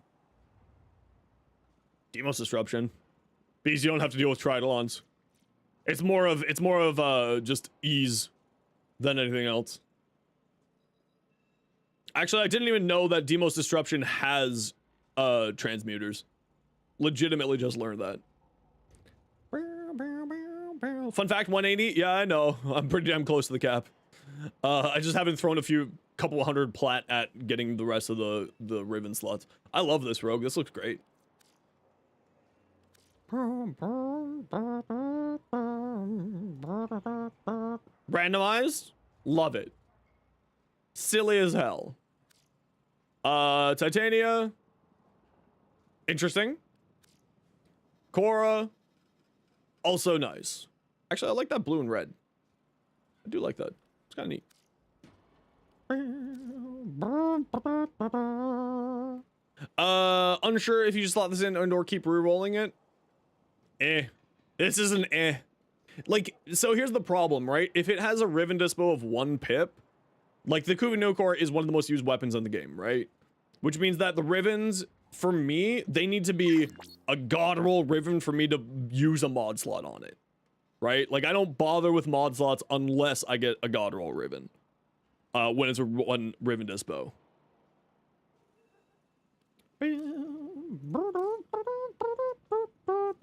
Demos Disruption. Because you don't have to deal with Tridolons. It's more of just ease than anything else. Actually, I didn't even know that Demos Disruption has transmuters. Legitimately just learned that. Fun fact, 180. Yeah, I know. I'm pretty damn close to the cap. I just haven't thrown couple hundred plat at getting the rest of the Riven slots. I love this rogue. This looks great. Randomized? Love it. Silly as hell. Titania. Interesting. Korra. Also nice. Actually, I like that blue and red. I do like that. It's kind of neat. Unsure if you just slot this in and or keep re-rolling it. This is an Like, so here's the problem, right? If it has a Riven Dispo of 1 pip, like the Kuva no Core is one of the most used weapons in the game, right? Which means that the Rivens, for me, they need to be a god roll Riven for me to use a mod slot on it. Right? Like, I don't bother with mod slots unless I get a god roll Riven. When it's a 1 Riven Dispo.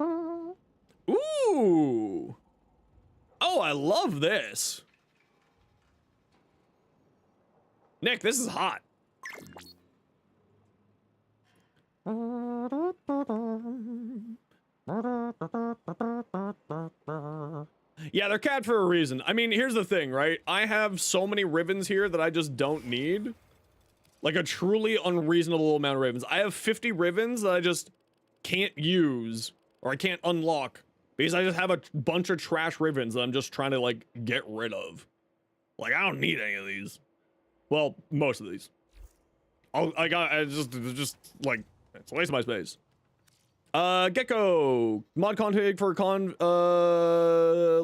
Ooh. Oh, I love this. Nick, this is hot. Yeah, they're capped for a reason. I mean, here's the thing, right? I have so many ribbons here that I just don't need. Like a truly unreasonable amount of ribbons. I have 50 ribbons that I just can't use or I can't unlock because I just have a bunch of trash ribbons that I'm just trying to like get rid of. Like I don't need any of these. Well, most of these. I just like it's a waste of my space. Gecko mod config for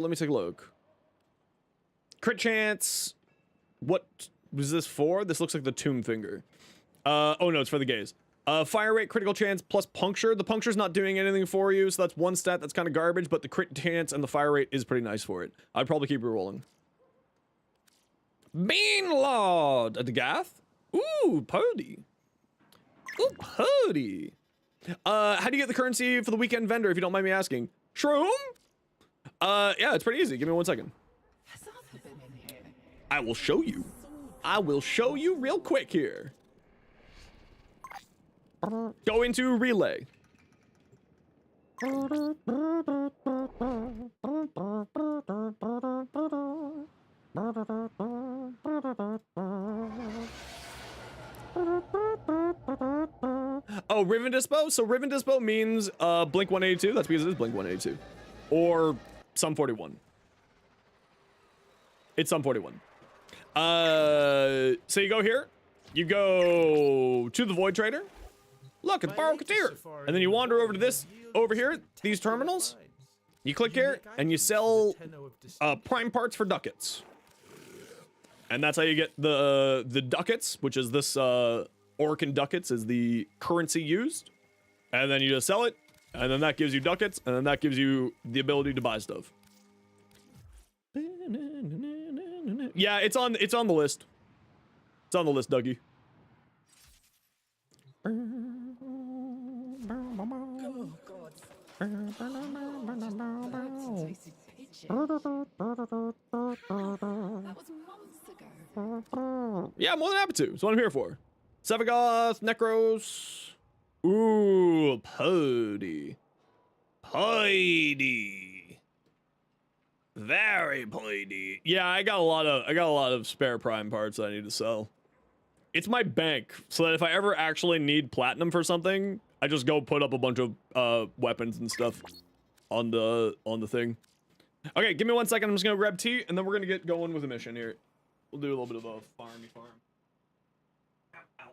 let me take a look. Crit chance. What was this for? This looks like the tomb finger. Oh no, it's for the gaze. Fire rate, critical chance plus puncture. The puncture's not doing anything for you, so that's one stat that's kind of garbage, but the crit chance and the fire rate is pretty nice for it. I'd probably keep rerolling. Bean Lord at the Gath. Ooh, Pody. Ooh, Pody. How do you get the currency for the weekend vendor, if you don't mind me asking? Shroom? Yeah, it's pretty easy. Give me 1 second. I will show you. I will show you real quick here. Go into relay. Oh, Riven Dispo? So Riven Dispo means Blink 182. That's because it is Blink 182. Or Sum 41. It's Sum 41. So you go here. You go to the Void Trader. Look, it's Barokatir. And then you wander over to this, over here, these terminals. You click here, and you sell prime parts for ducats. And that's how you get the ducats, which is this Orcan ducats is the currency used. And then you just sell it, and then that gives you ducats, and then that gives you the ability to buy stuff. Yeah, it's on the list. It's on the list, Dougie. Yeah, more than happy to. That's what I'm here for. Sevagoth, Necros. Ooh, Pody. Pody. Very Pody. Yeah, I got a lot of spare prime parts that I need to sell. It's my bank, so that if I ever actually need platinum for something, I just go put up a bunch of weapons and stuff on the thing. Okay, give me 1 second. I'm just gonna grab tea, and then we're gonna get going with a mission here. We'll do a little bit of a farmy farm. Ow, ow.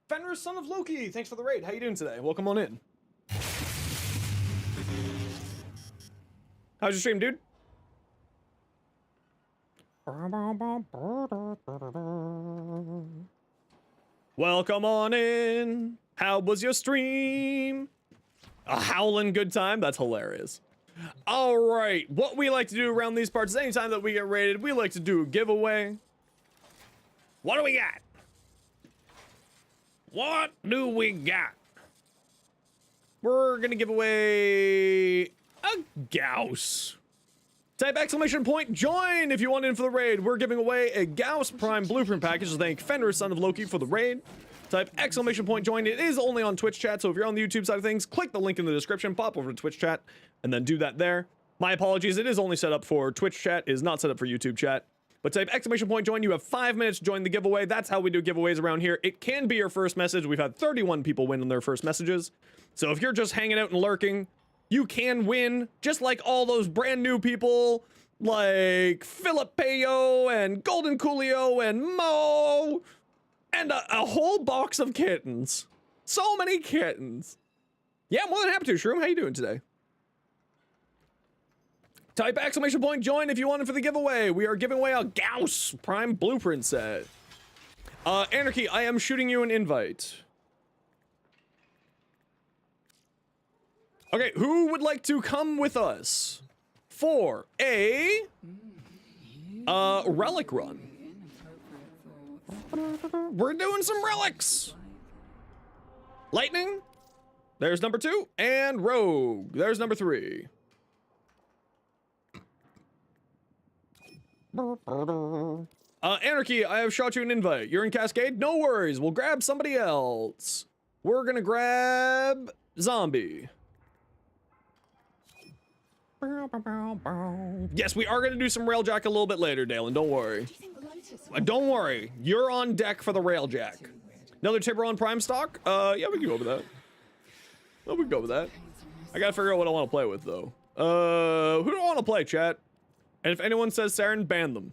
Fenris, son of Loki, thanks for the raid. How you doing today? Welcome on in. How's your stream, dude? Welcome on in. How was your stream? A howling good time? That's hilarious. All right, what we like to do around these parts is anytime that we get raided, we like to do a giveaway. What do we got? What do we got? We're gonna give away a Gauss. Type exclamation point join if you want in for the raid. We're giving away a Gauss Prime Blueprint package to thank Fenris, son of Loki, for the raid. Type exclamation point join. It is only on Twitch chat, so if you're on the YouTube side of things, click the link in the description, pop over to Twitch chat, and then do that there. My apologies, it is only set up for Twitch chat, it is not set up for YouTube chat. But type exclamation point join. You have 5 minutes to join the giveaway. That's how we do giveaways around here. It can be your first message. We've had 31 people win on their first messages. So if you're just hanging out and lurking, you can win, just like all those brand new people like Filipeo and Golden Coolio and Mo and a whole box of kittens. So many kittens. Yeah, more than happy to. Shroom, how you doing today? Type exclamation point join if you want it for the giveaway. We are giving away a Gauss Prime Blueprint set. Anarchy, I am shooting you an invite. Okay, who would like to come with us for a relic run? We're doing some relics. Lightning, there's number 2, and Rogue, there's number 3. Anarchy, I have shot you an invite. You're in Cascade? No worries, we'll grab somebody else. We're gonna grab Zombie. Yes, we are gonna do some Railjack a little bit later, Dalen, don't worry. Don't worry, you're on deck for the Railjack. Another Tipper on Prime stock? Yeah, we can go with that. Oh, we can go with that. I gotta figure out what I want to play with, though. Who do I want to play, chat? And if anyone says Saren, ban them.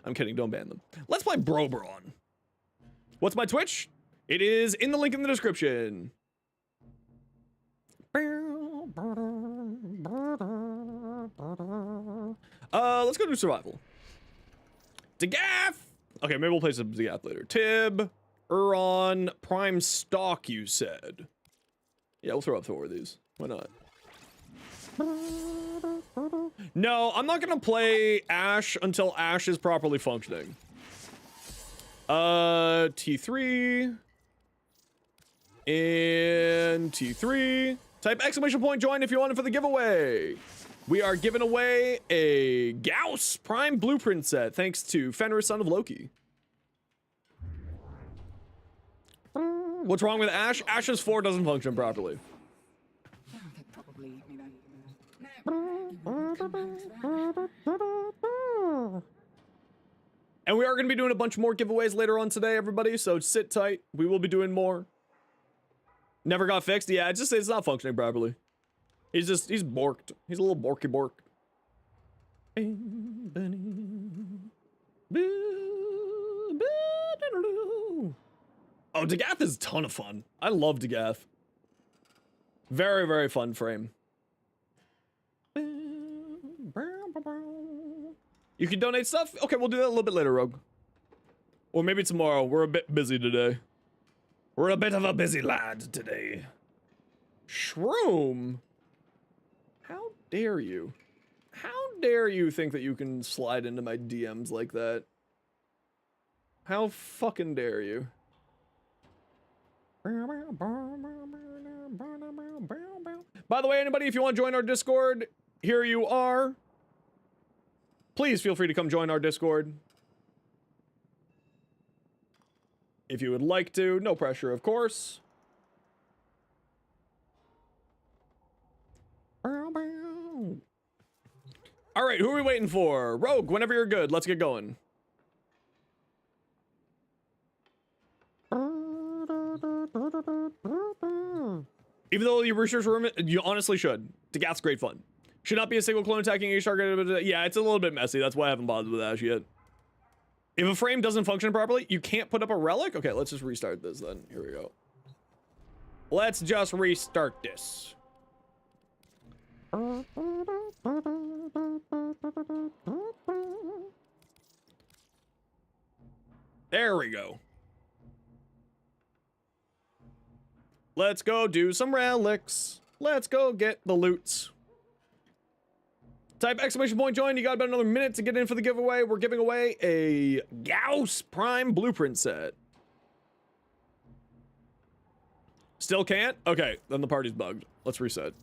I'm kidding, don't ban them. Let's play Brobron. What's my Twitch? It is in the link in the description. Let's go do survival. Dagath! Okay, maybe we'll play some Dagath later. Tib, Uron, Prime Stock, you said. Yeah, we'll throw up 4 of these. Why not? No, I'm not gonna play Ash until Ash is properly functioning. T3. And T3. Type exclamation point join if you want it for the giveaway. We are giving away a Gauss Prime Blueprint set thanks to Fenris, son of Loki. What's wrong with Ash? Ash's 4 doesn't function properly. And we are going to be doing a bunch more giveaways later on today, everybody, so sit tight. We will be doing more. Never got fixed? Yeah, it's not functioning properly. He's borked. He's a little borky bork. Oh, Dagath is a ton of fun. I love Dagath. Very, very fun frame. You can donate stuff? Okay, we'll do that a little bit later, Rogue. Or maybe tomorrow. We're a bit busy today. We're a bit of a busy lad today. Shroom? How dare you? How dare you think that you can slide into my DMs like that? How fucking dare you? By the way, anybody, if you want to join our Discord, here you are. Please feel free to come join our Discord. If you would like to, no pressure, of course. All right, who are we waiting for? Rogue, whenever you're good, let's get going. Even though you research room, you honestly should. Dagath's great fun. Should not be a single clone attacking each target. Yeah, it's a little bit messy. That's why I haven't bothered with Ash yet. If a frame doesn't function properly, you can't put up a relic? Okay, let's just restart this then. Here we go. Let's just restart this. There we go. Let's go do some relics. Let's go get the loots. Type exclamation point join. You got about another minute to get in for the giveaway. We're giving away a Gauss Prime Blueprint set. Still can't? Okay, then the party's bugged. Let's reset.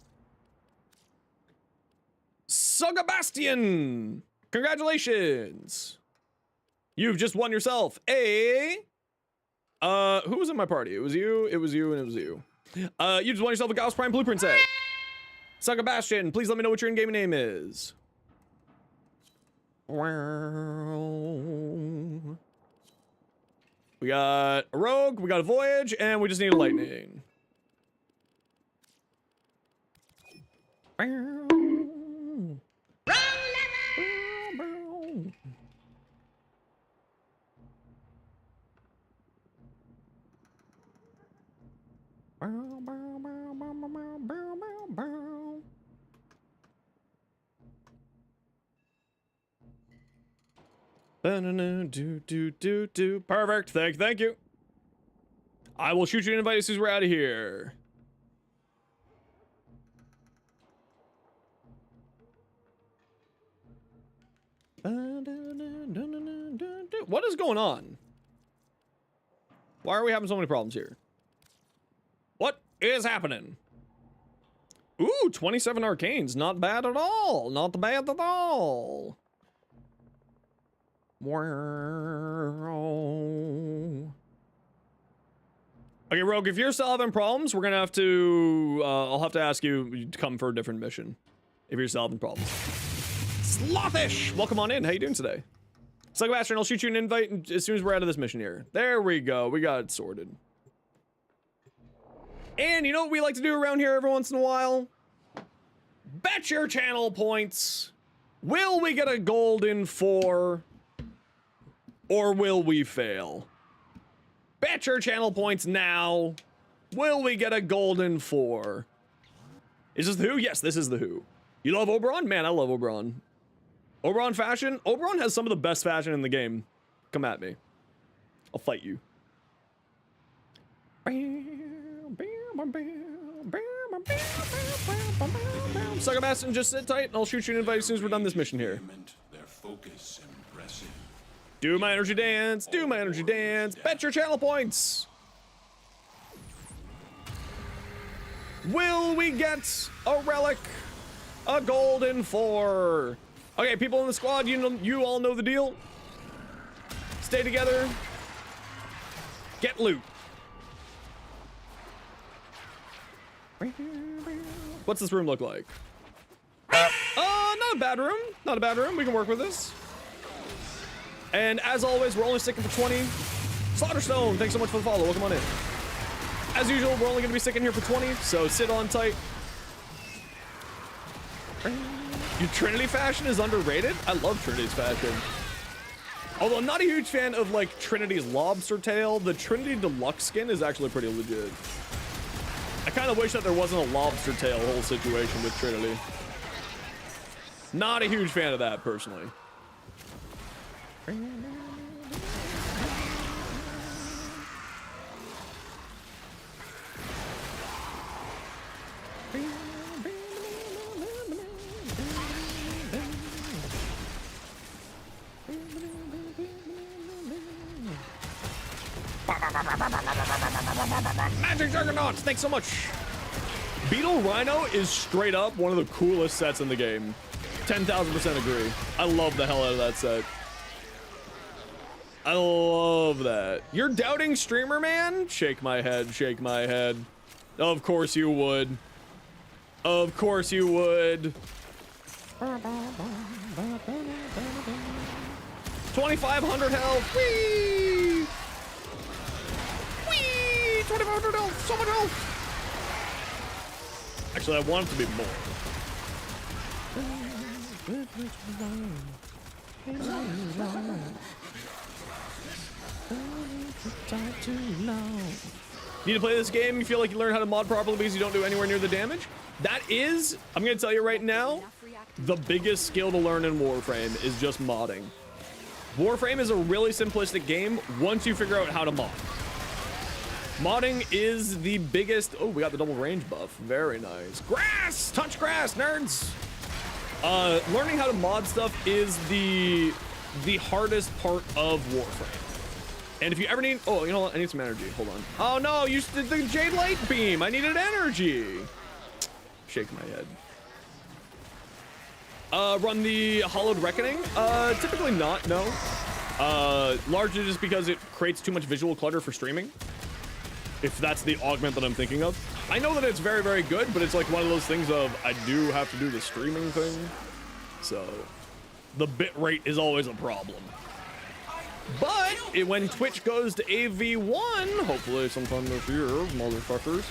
Sugabastian! Congratulations! You've just won yourself a... who was in my party? It was you, and it was you. You just won yourself a Gauss Prime Blueprint set. Sugabastian, please let me know what your in-game name is. We got a Rogue, we got a Voyage, and we just need a Lightning. Perfect. Thank you. I will shoot you an invite as soon as we're out of here. What is going on? Why are we having so many problems here? What is happening? Ooh, 27 arcanes. Not bad at all. Not bad at all. Okay, Rogue, if you're still having problems, we're gonna have to, I'll have to ask you to come for a different mission. If you're still having problems. Slothish! Welcome on in. How you doing today? Slugmaster, I'll shoot you an invite as soon as we're out of this mission here. There we go. We got it sorted. And you know what we like to do around here every once in a while? Bet your channel points. Will we get a golden 4? Or will we fail? Bet your channel points now. Will we get a golden 4? Is this the Who? Yes, this is the Who. You love Oberon? Man, I love Oberon. Oberon fashion? Oberon has some of the best fashion in the game. Come at me. I'll fight you. Sucker Bastion, just sit tight and I'll shoot you an invite as soon as we're done this mission here. Their focus impressive. Do my energy dance, do my energy dance. Bet your channel points. Will we get a relic? A golden 4. Okay, people in the squad, you all know the deal. Stay together. Get loot. What's this room look like? Not a bad room. Not a bad room. We can work with this. And as always, we're only sticking for 20. Slaughterstone, thanks so much for the follow. Welcome on in. As usual, we're only going to be sticking here for 20, so sit on tight. Your Trinity fashion is underrated? I love Trinity's fashion. Although I'm not a huge fan of like Trinity's lobster tail, the Trinity Deluxe skin is actually pretty legit. I kind of wish that there wasn't a lobster tail whole situation with Trinity. Not a huge fan of that, personally. Magic Juggernauts, thanks so much. Beetle Rhino is straight up one of the coolest sets in the game. 10,000% agree. I love the hell out of that set. I love that. You're doubting streamer, man? Shake my head, shake my head. Of course you would. Of course you would. 2,500 health. Whee! Whee! 2,500 health. So much health. Actually, I want it to be more. Need to play this game? You feel like you learn how to mod properly because you don't do anywhere near the damage? That is, I'm gonna tell you right now, the biggest skill to learn in Warframe is just modding. Warframe is a really simplistic game once you figure out how to mod. Modding is the biggest. Oh, we got the double range buff. Very nice. Grass! Touch grass, nerds! Learning how to mod stuff is the hardest part of Warframe. And if you ever need, oh, you know what? I need some energy. Hold on. Oh no, you did the Jade Light Beam. I needed energy. Shake my head. Run the Hollowed Reckoning? Typically not, no. Largely just because it creates too much visual clutter for streaming. If that's the augment that I'm thinking of. I know that it's very, very good, but it's like one of those things of, I do have to do the streaming thing. So, the bit rate is always a problem. But when Twitch goes to AV1, hopefully sometime this year, motherfuckers,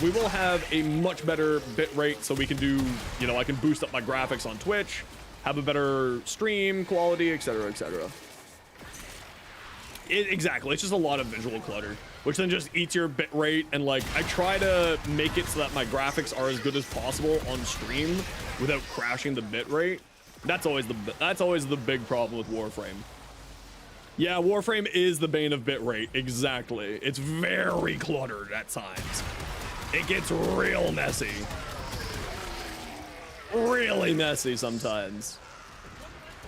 we will have a much better bit rate, so we can do, you know, I can boost up my graphics on Twitch, have a better stream quality, etc., etc. Exactly, it's just a lot of visual clutter, which then just eats your bit rate, and like I try to make it so that my graphics are as good as possible on stream without crashing the bit rate. That's always the big problem with Warframe. Yeah, Warframe is the bane of bitrate. Exactly. It's very cluttered at times. It gets real messy. Really messy sometimes.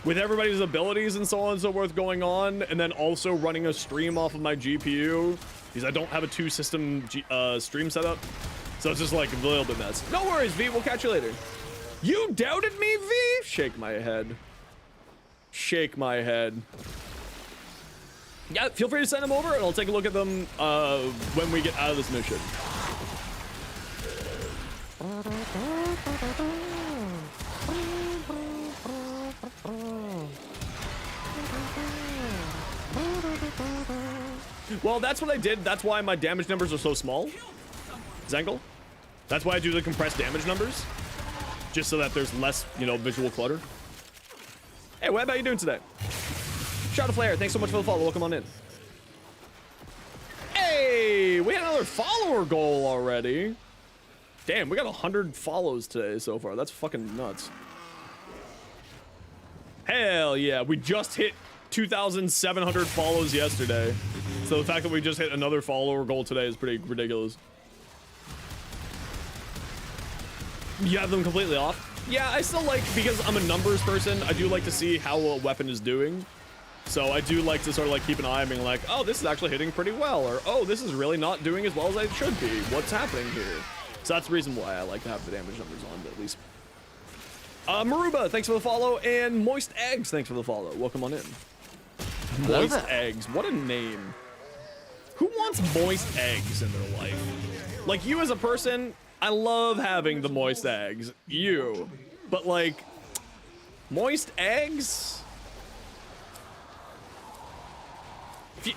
With everybody's abilities and so on and so forth going on, and then also running a stream off of my GPU, because I don't have a two-system stream setup. So it's just like a little bit messy. No worries, V. We'll catch you later. You doubted me, V? Shake my head. Shake my head. Yeah, feel free to send them over, and I'll take a look at them when we get out of this mission. Well, that's what I did. That's why my damage numbers are so small. Zangle. That's why I do the compressed damage numbers. Just so that there's less, you know, visual clutter. Hey, Web, how you doing today? Shot of Flare, thanks so much for the follow. Welcome on in. Hey, we had another follower goal already. Damn, we got 100 follows today so far. That's fucking nuts. Hell yeah, we just hit 2,700 follows yesterday. So the fact that we just hit another follower goal today is pretty ridiculous. You have them completely off? Yeah, I still like, because I'm a numbers person, I do like to see how a weapon is doing. So I do like to sort of like keep an eye on being like, oh, this is actually hitting pretty well, or oh, this is really not doing as well as I should be. What's happening here? So that's the reason why I like to have the damage numbers on, at least. Maruba, thanks for the follow, and Moist Eggs, thanks for the follow. Welcome on in. Moist Eggs, what a name. Who wants moist eggs in their life? Like, you as a person, I love having the moist eggs. You. But, like, moist eggs?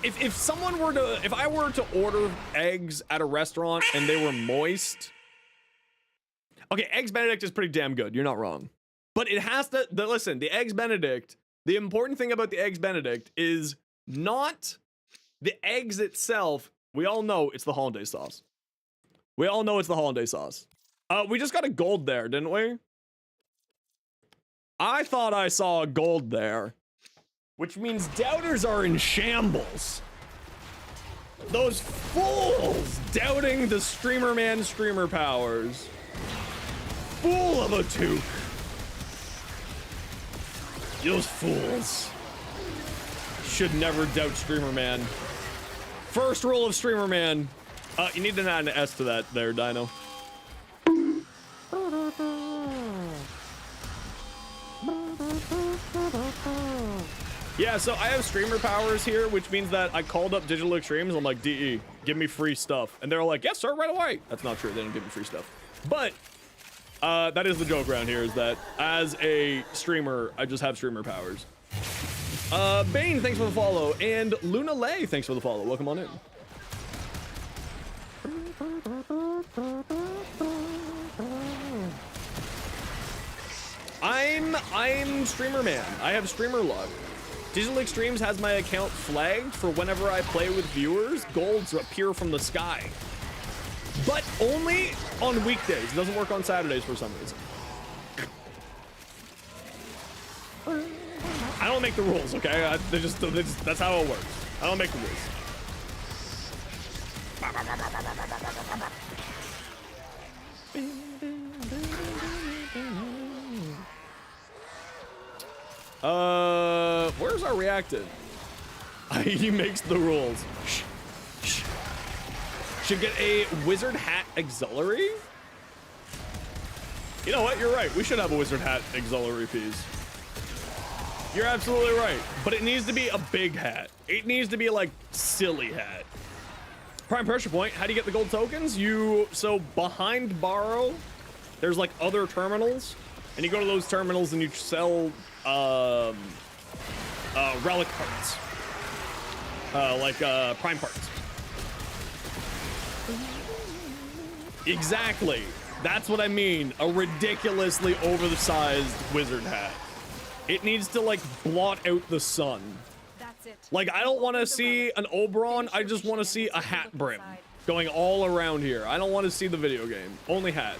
If someone were to, if I were to order eggs at a restaurant and they were moist. Okay, Eggs Benedict is pretty damn good. You're not wrong. But it has to, listen, the Eggs Benedict, the important thing about the Eggs Benedict is not the eggs itself. We all know it's the hollandaise sauce. We all know it's the hollandaise sauce. We just got a gold there, didn't we? I thought I saw a gold there. Which means doubters are in shambles. Those fools doubting the streamer man streamer powers. Fool of a toque. Those fools should never doubt streamer man. First rule of streamer man. You need to add an S to that there, Dino. Yeah, so I have streamer powers here, which means that I called up Digital Extremes. I'm like, DE, give me free stuff. And they're like, yes, sir, right away. That's not true. They didn't give me free stuff. But that is the joke around here, is that as a streamer, I just have streamer powers. Bane, thanks for the follow. And Luna Lay, thanks for the follow. Welcome on in. I'm streamer man. I have streamer luck. Digital Extremes has my account flagged for whenever I play with viewers, golds appear from the sky. But only on weekdays. It doesn't work on Saturdays for some reason. I don't make the rules, okay? That's how it works. I don't make the rules. Where's our reactant? He makes the rules. Should get a wizard hat auxiliary? You know what? You're right. We should have a wizard hat auxiliary piece. You're absolutely right. But it needs to be a big hat. It needs to be like silly hat. Prime pressure point. How do you get the gold tokens? So behind borrow, there's like other terminals, and you go to those terminals and you sell relic parts. Prime parts. Exactly. That's what I mean. A ridiculously over-the-sized wizard hat. It needs to, like, blot out the sun. That's it. Like, I don't want to see an Oberon. I just want to see a hat brim going all around here. I don't want to see the video game. Only hat.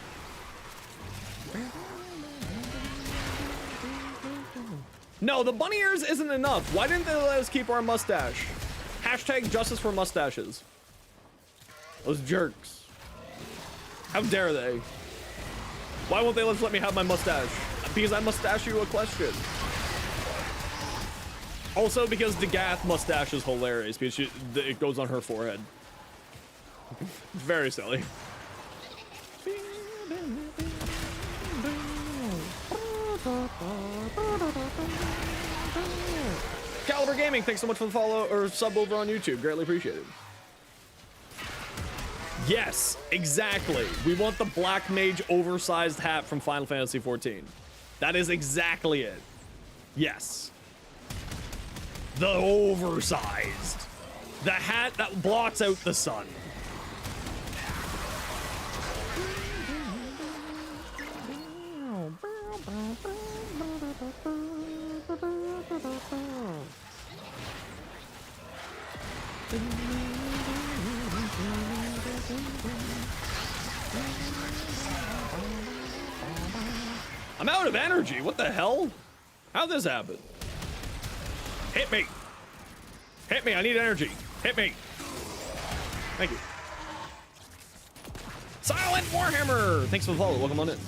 No, the bunny ears isn't enough. Why didn't they let us keep our mustache? Hashtag justice for mustaches. Those jerks. How dare they? Why won't they let me have my mustache? Because I mustache you a question. Also because Degath mustache is hilarious because it goes on her forehead. Very silly. Caliber Gaming, thanks so much for the follow or sub over on YouTube. Greatly appreciated. Yes, exactly. We want the Black Mage oversized hat from Final Fantasy XIV. That is exactly it. Yes. The oversized. The hat that blots out the sun. I'm out of energy. What the hell? How'd this happen? Hit me. Hit me. I need energy. Hit me. Thank you. Silent Warhammer. Thanks for the follow. Welcome on in.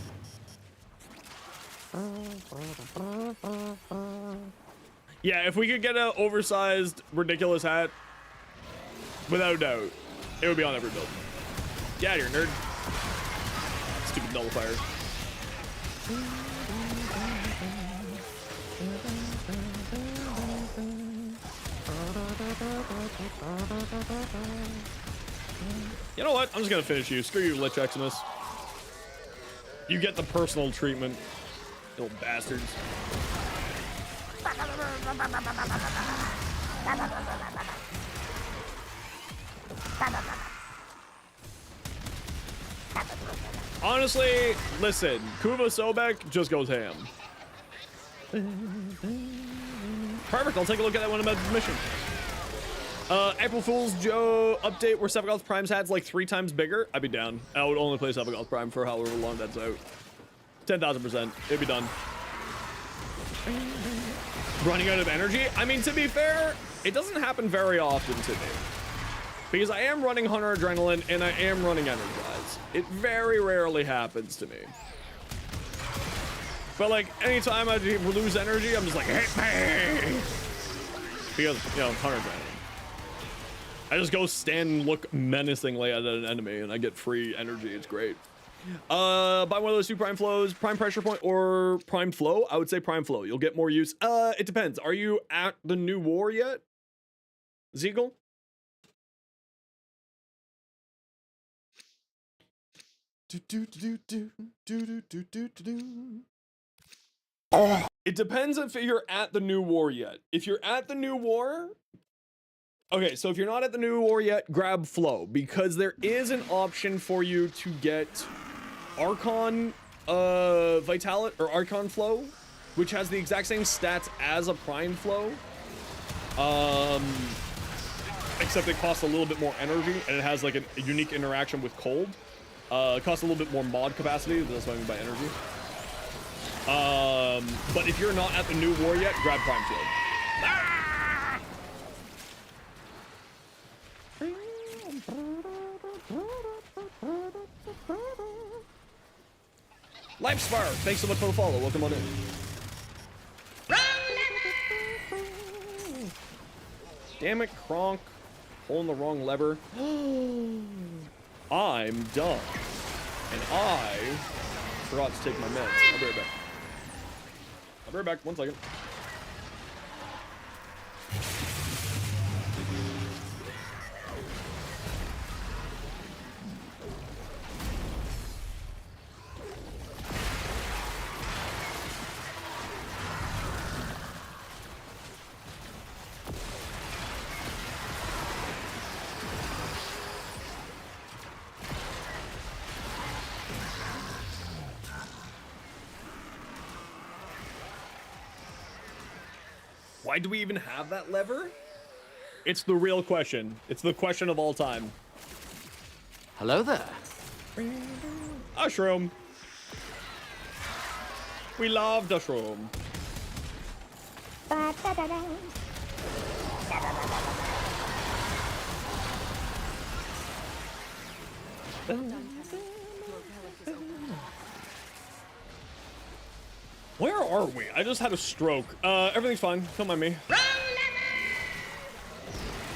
Yeah, if we could get an oversized, ridiculous hat, without a doubt, it would be on every build. Get out of here, nerd. Stupid nullifier. You know what? I'm just gonna finish you. Screw you, Lich Eximus. You get the personal treatment, you little bastards. Honestly, listen, Kuva Sobek just goes ham. Perfect, I'll take a look at that when I'm at the mission. April Fool's Joe update where Sephiroth Prime's hat's like 3 times bigger. I'd be down. I would only play Sephiroth Prime for however long that's out. 10,000%. It'd be done. Running out of energy? I mean, to be fair, it doesn't happen very often to me. Because I am running Hunter Adrenaline and I am running Energize. It very rarely happens to me. But like, anytime I lose energy, I'm just like, hit me! Because, you know, Hunter Adrenaline. I just go stand and look menacingly at an enemy and I get free energy. It's great. Buy one of those 2 Prime Flows, Prime Pressure Point or Prime Flow. I would say Prime Flow. You'll get more use. It depends. Are you at the new war yet? Zeagle? It depends if you're at the new war yet. If you're at the new war, okay, so if you're not at the new war yet, grab Flow, because there is an option for you to get Archon Vitalit or Archon Flow, which has the exact same stats as a Prime Flow. Except it costs a little bit more energy and it has like a unique interaction with cold. It costs a little bit more mod capacity, that's what I mean by energy. But if you're not at the new war yet, grab Prime Flow. Ah! Lifespire, thanks so much for the follow. Welcome on in. Damn it, Kronk. Pulling the wrong lever. I'm done. And I forgot to take my meds. I'll be right back. I'll be right back. 1 second. Why do we even have that lever? It's the real question. It's the question of all time. Hello there. Mushroom. We love the shroom. Where are we? I just had a stroke. Everything's fine. Don't mind me.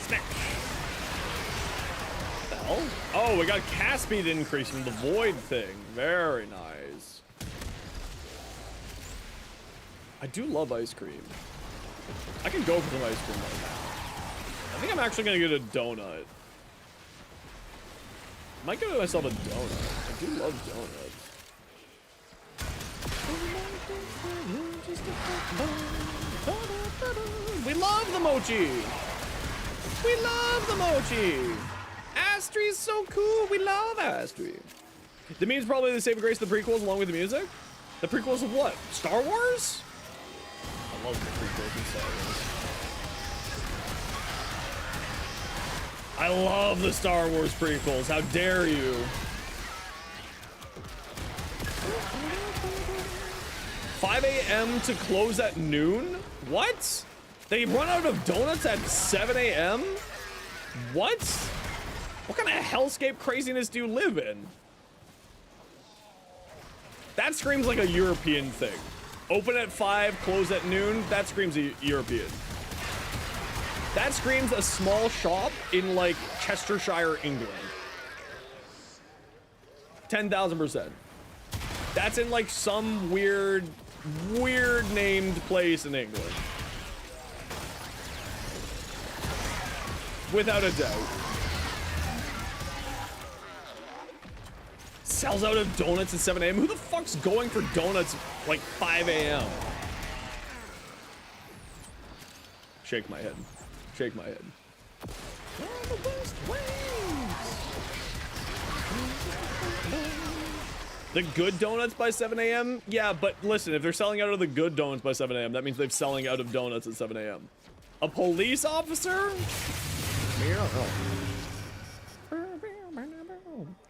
Smash. What the hell? Oh, we got cast speed increase from the void thing. Very nice. I do love ice cream. I can go for some ice cream right now. I think I'm actually gonna get a donut. Might give myself a donut. I do love donuts. We love the mochi. We love the mochi. Astry's so cool. We love Astry. The meme's probably the saving grace of the prequels along with the music. The prequels of what? Star Wars? I love the prequels in Star Wars. I love the Star Wars prequels. How dare you? 5 a.m. to close at noon? What? They run out of donuts at 7 a.m.? What? What kind of hellscape craziness do you live in? That screams like a European thing. Open at 5, close at noon. That screams European. That screams a small shop in like Chestershire, England. 10,000%. That's in like some weird named place in England. Without a doubt. Sells out of donuts at 7 a.m. Who the fuck's going for donuts like 5 a.m.? Shake my head. Shake my head. The good donuts by 7 a.m.? Yeah, but listen, if they're selling out of the good donuts by 7 a.m., that means they're selling out of donuts at 7 a.m. A police officer?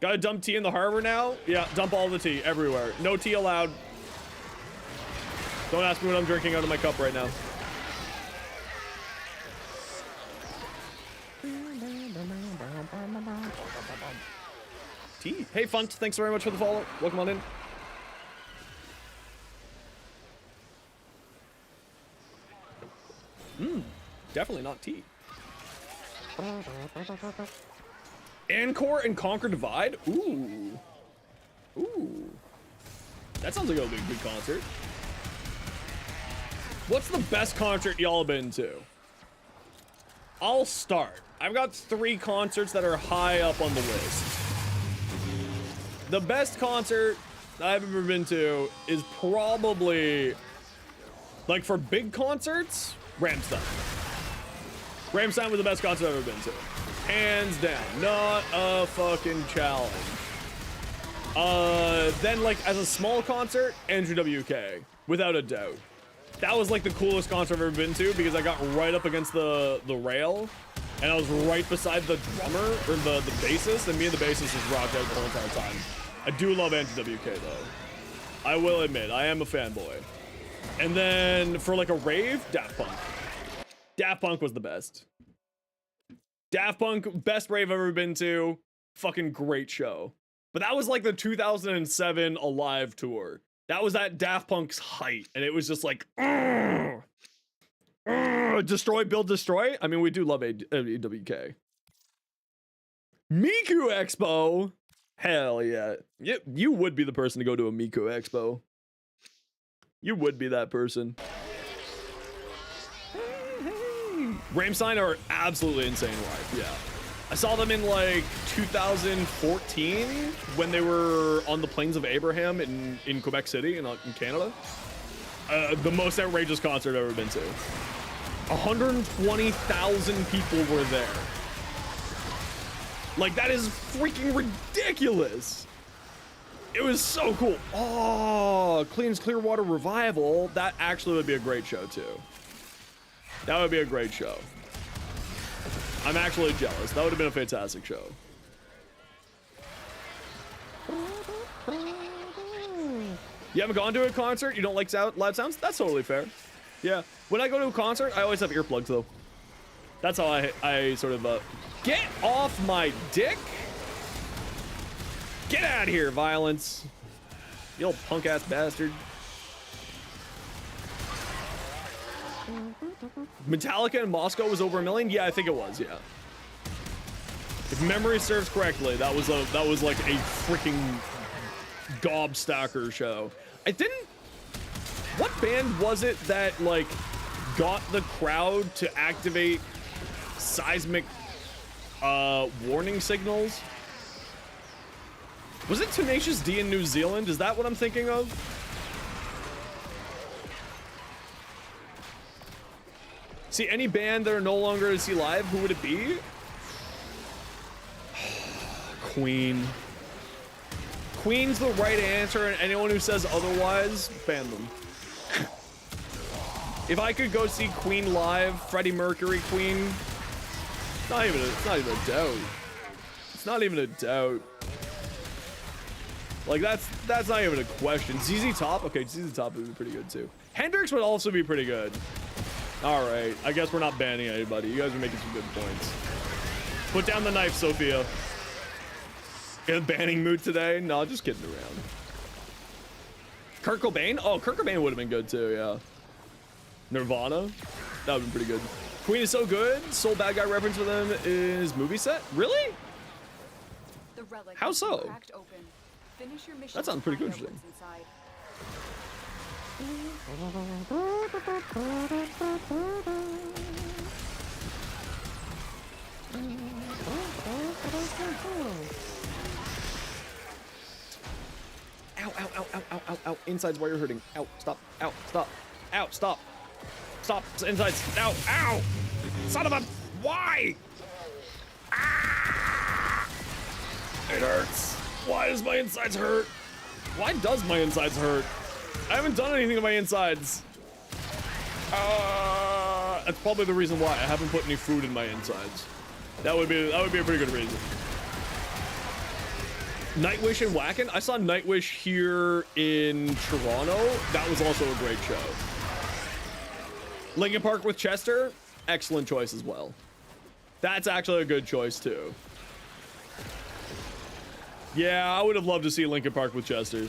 Gotta dump tea in the harbor now? Yeah, dump all the tea everywhere. No tea allowed. Don't ask me what I'm drinking out of my cup right now. Tea. Hey, Funt, thanks very much for the follow. Welcome on in. Definitely not tea. Encore and Conquer Divide? Ooh. Ooh. That sounds like it'll be a good concert. What's the best concert y'all have been to? I'll start. I've got 3 concerts that are high up on the list. The best concert I've ever been to is probably, like for big concerts, Rammstein. Rammstein was the best concert I've ever been to. Hands down, not a fucking challenge. Then like as a small concert, Andrew WK, without a doubt. That was like the coolest concert I've ever been to because I got right up against the rail and I was right beside the drummer or the bassist, and me and the bassist just rocked out the whole entire time. I do love Andrew WK though. I will admit, I am a fanboy. And then for like a rave, Daft Punk. Daft Punk was the best. Daft Punk, best rave I've ever been to. Fucking great show. But that was like the 2007 Alive tour. That was at Daft Punk's height. And it was just like, destroy, build, destroy. I mean, we do love AWK. Miku Expo. Hell yeah. You would be the person to go to a Miku Expo. You would be that person. Rammstein are absolutely insane live, yeah. I saw them in like 2014 when they were on the Plains of Abraham in Quebec City in Canada. The most outrageous concert I've ever been to. 120,000 people were there. Like, that is freaking ridiculous. It was so cool. Oh, Clean's Clearwater Revival. That actually would be a great show too. That would be a great show. I'm actually jealous. That would have been a fantastic show. You haven't gone to a concert? You don't like loud sounds? That's totally fair. Yeah. When I go to a concert, I always have earplugs though. That's how I sort of get off my dick. Get out of here, violence. You old punk ass bastard. Metallica in Moscow was over 1 million? Yeah, I think it was, yeah. If memory serves correctly, that was like a freaking gobstocker show. I didn't. What band was it that like got the crowd to activate seismic warning signals? Was it Tenacious D in New Zealand? Is that what I'm thinking of? See, any band that are no longer to see live, who would it be? Queen. Queen's the right answer, and anyone who says otherwise, ban them. If I could go see Queen live, Freddie Mercury, Queen, it's not even a doubt. It's not even a doubt. Like that's not even a question. ZZ Top, okay, ZZ Top would be pretty good too. Hendrix would also be pretty good. All right, I guess we're not banning anybody. You guys are making some good points. Put down the knife, Sophia. In a banning mood today? No, just kidding around. Kurt Cobain? Oh, Kurt Cobain would have been good too, yeah. Nirvana? That would have been pretty good. Queen is so good. Soul Bad Guy reference with him in his movie set? Really? The relic How has been so? cracked open. Finish your mission That sounds and pretty find good, out what's inside. Ow, ow, ow, ow, ow, ow, ow. Inside's where you're hurting. Ow, stop. Ow, stop. Ow, stop. Stop. Insides. Ow, ow. Son of a. Why? Ah! It hurts. Why does my insides hurt? Why does my insides hurt? I haven't done anything to my insides. That's probably the reason why I haven't put any food in my insides. That would be a pretty good reason. Nightwish and Wacken. I saw Nightwish here in Toronto. That was also a great show. Linkin Park with Chester. Excellent choice as well. That's actually a good choice too. Yeah, I would have loved to see Linkin Park with Chester.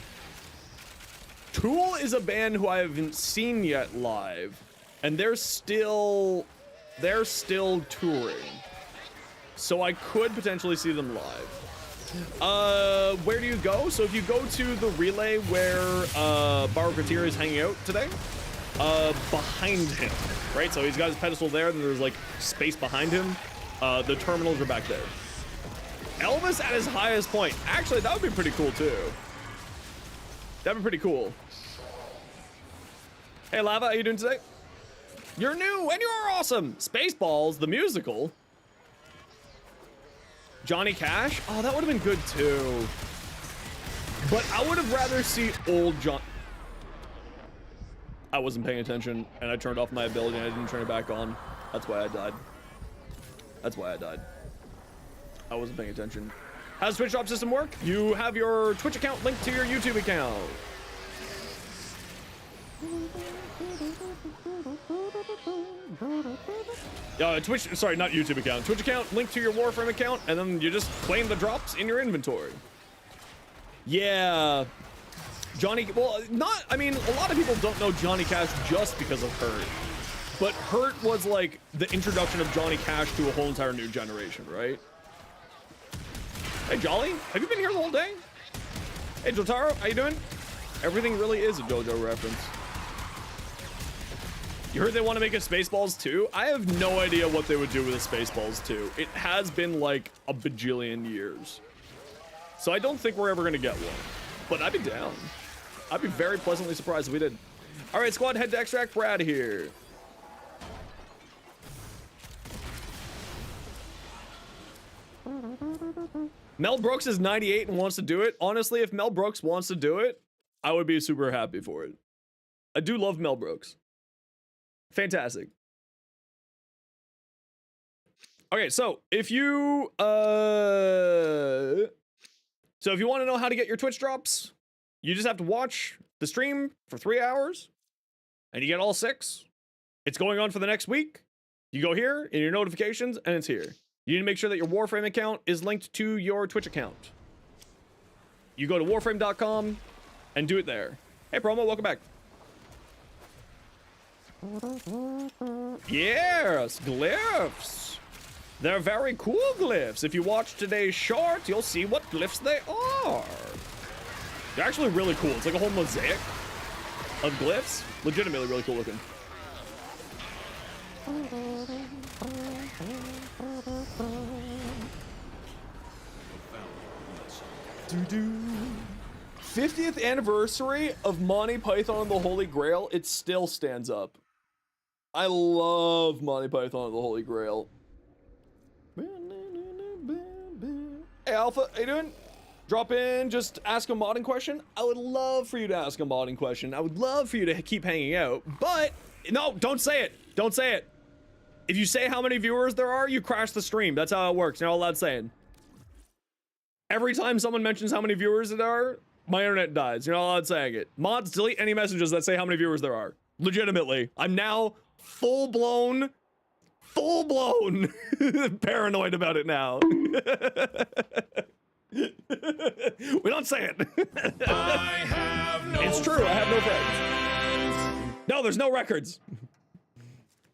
Tool is a band who I haven't seen yet live, and they're still touring. So I could potentially see them live. Where do you go? So if you go to the relay where Baro Criteria is hanging out today, behind him, right? So he's got his pedestal there, and there's like space behind him. The terminals are back there. Elvis at his highest point. Actually, that would be pretty cool too. That'd be pretty cool. Hey Lava, how you doing today? You're new and you're awesome. Spaceballs, the musical. Johnny Cash? Oh, that would have been good too. But I would have rather see old John. I wasn't paying attention and I turned off my ability and I didn't turn it back on. That's why I died. That's why I died. I wasn't paying attention. How does Twitch drop system work? You have your Twitch account linked to your YouTube account. Twitch, sorry, not YouTube account. Twitch account linked to your Warframe account, and then you just claim the drops in your inventory. Yeah. Johnny, well, not, I mean, a lot of people don't know Johnny Cash just because of Hurt. But Hurt was like the introduction of Johnny Cash to a whole entire new generation, right? Hey, Jolly, have you been here the whole day? Hey, Jotaro, how you doing? Everything really is a Dojo reference. You heard they want to make a Spaceballs 2? I have no idea what they would do with a Spaceballs 2. It has been like a bajillion years. So I don't think we're ever going to get one. But I'd be down. I'd be very pleasantly surprised if we did. All right, squad, head to extract. We're out of here. Mel Brooks is 98 and wants to do it. Honestly, if Mel Brooks wants to do it, I would be super happy for it. I do love Mel Brooks. Fantastic. Okay, so if you want to know how to get your Twitch drops, you just have to watch the stream for 3 hours and you get all 6. It's going on for the next week. You go here in your notifications and it's here. You need to make sure that your Warframe account is linked to your Twitch account. You go to warframe.com and do it there. Hey, Promo, welcome back. Yes, glyphs. They're very cool glyphs. If you watch today's short, you'll see what glyphs they are. They're actually really cool. It's like a whole mosaic of glyphs. Legitimately really cool looking. Doo-doo. 50th anniversary of Monty Python and the Holy Grail. It still stands up. I love Monty Python and the Holy Grail. Hey Alpha, how you doing? Drop in, just ask a modding question. I would love for you to ask a modding question. I would love for you to keep hanging out, but no, don't say it. Don't say it. If you say how many viewers there are, you crash the stream. That's how it works. You're not allowed saying. Every time someone mentions how many viewers there are, my internet dies. You're not allowed saying it. Mods, delete any messages that say how many viewers there are. Legitimately. I'm now full-blown paranoid about it now. We don't say it. I have no It's true, I have no friends. No, there's no records.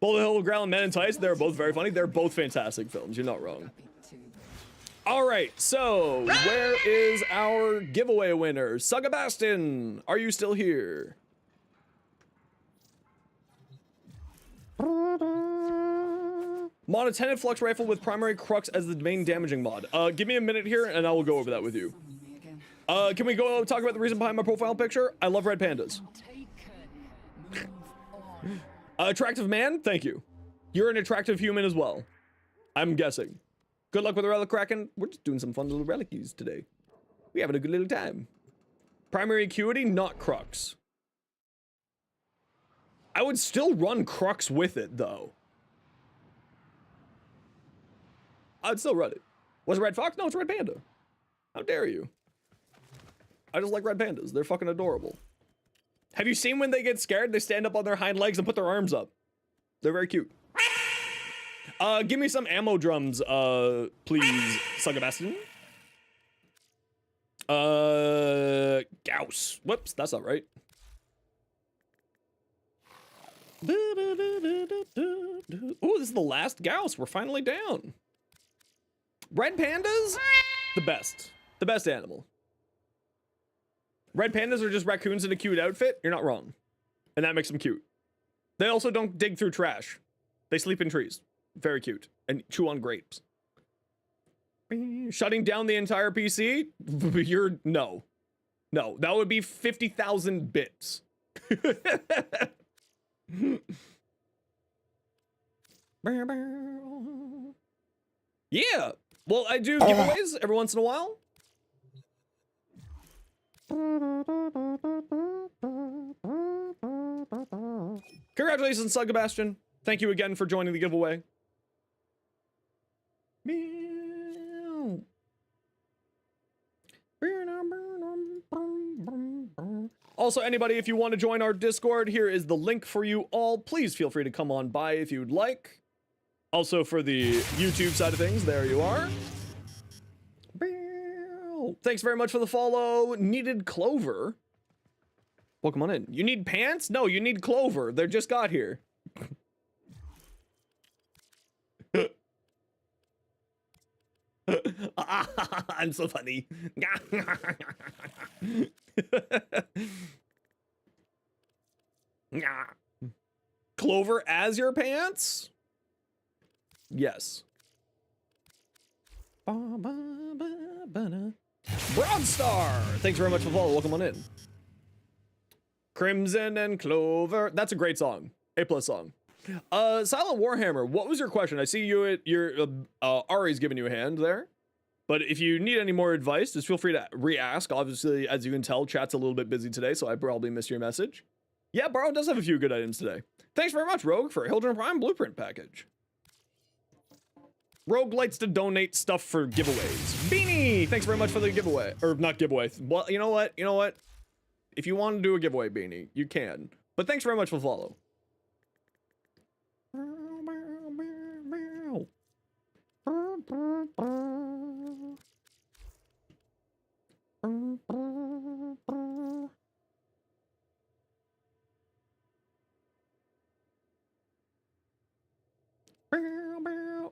Bullet Hill Ground and Men in Tights, they're both very funny. They're both fantastic films, you're not wrong. All right, so where is our giveaway winner? Sugabastin, are you still here? Mod a 10 flux rifle with primary crux as the main damaging mod. Give me a minute here and I will go over that with you. Can we go talk about the reason behind my profile picture? I love red pandas. Attractive man? Thank you. You're an attractive human as well. I'm guessing. Good luck with the Relic Kraken. We're just doing some fun little relics today. We're having a good little time. Primary acuity, not crux. I would still run crux with it, though. I'd still run it. Was it red fox? No, it's a red panda. How dare you? I just like red pandas. They're fucking adorable. Have you seen when they get scared? They stand up on their hind legs and put their arms up. They're very cute. Give me some ammo drums, please, Sugabastin. Gauss. Whoops, that's not right. Ooh, this is the last Gauss. We're finally down. Red pandas? The best. The best animal. Red pandas are just raccoons in a cute outfit? You're not wrong. And that makes them cute. They also don't dig through trash. They sleep in trees. Very cute. And chew on grapes. Shutting down the entire PC? You're... No. No. That would be 50,000 bits. Yeah. Well, I do giveaways every once in a while. Congratulations, Sugabastin. Thank you again for joining the giveaway. Also, anybody, if you want to join our Discord, here is the link for you all. Please feel free to come on by if you'd like. Also, for the YouTube side of things, there you are. Thanks very much for the follow. Needed Clover. Welcome on in. You need pants? No, you need Clover. They just got here. I'm so funny. Clover as your pants? Yes. Broadstar! Thanks very much for the follow. Welcome on in. Crimson and Clover. That's a great song. A+ song. Silent Warhammer, what was your question? I see you at your Ari's giving you a hand there. But if you need any more advice, just feel free to re-ask. Obviously, as you can tell, chat's a little bit busy today, so I probably missed your message. Yeah, Borrow does have a few good items today. Thanks very much, Rogue, for a Hildren Prime Blueprint package. Rogue likes to donate stuff for giveaways. Beanie, thanks very much for the giveaway. Or not giveaway. Well, you know what? You know what? If you want to do a giveaway, Beanie, you can. But thanks very much for the follow.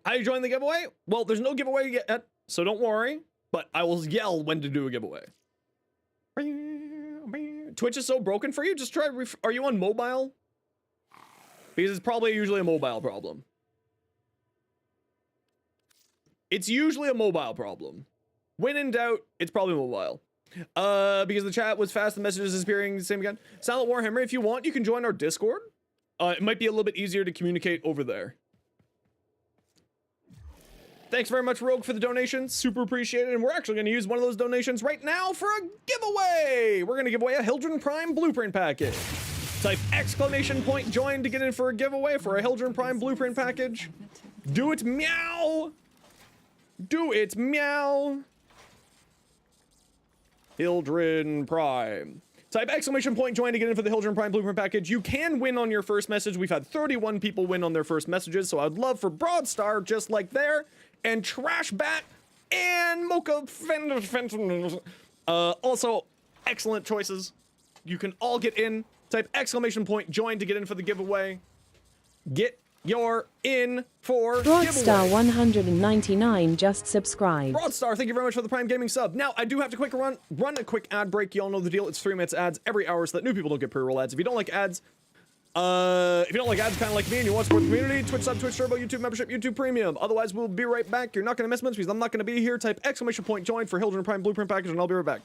How you join the giveaway? Well, there's no giveaway yet, so don't worry. But I will yell when to do a giveaway. Twitch is so broken for you? Just try. Are you on mobile? Because it's probably usually a mobile problem. It's usually a mobile problem. When in doubt, it's probably mobile. Because the chat was fast, the messages disappearing, same again. Silent Warhammer, if you want, you can join our Discord. It might be a little bit easier to communicate over there. Thanks very much, Rogue, for the donation. Super appreciated. And we're actually going to use one of those donations right now for a giveaway. We're going to give away a Hildren Prime Blueprint package. Type ! join to get in for a giveaway for a Hildren Prime Blueprint package. Do it, meow. Do it, meow. Hildren Prime. Type ! join to get in for the Hildren Prime Blueprint package. You can win on your first message. We've had 31 people win on their first messages, so I'd love for Broadstar, just like there, and Trash Bat, and Mocha Fenton. Also, excellent choices. You can all get in. Type ! join to get in for the giveaway. Get your in for Broadstar giveaway. 199 just subscribed. Broadstar, thank you very much for the Prime Gaming sub. Now, I do have to run a quick ad break. You all know the deal. It's 3 minutes ads every hour so that new people don't get pre-roll ads. If you don't like ads, kind of like me, and you want to support the community, Twitch sub, Twitch Turbo, YouTube membership, YouTube Premium. Otherwise, we'll be right back. You're not going to miss much because I'm not going to be here. Type ! join for Hildren Prime Blueprint package, and I'll be right back.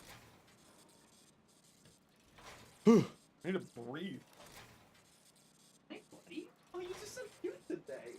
I need to breathe. Hey, buddy. Oh, you're just so cute today.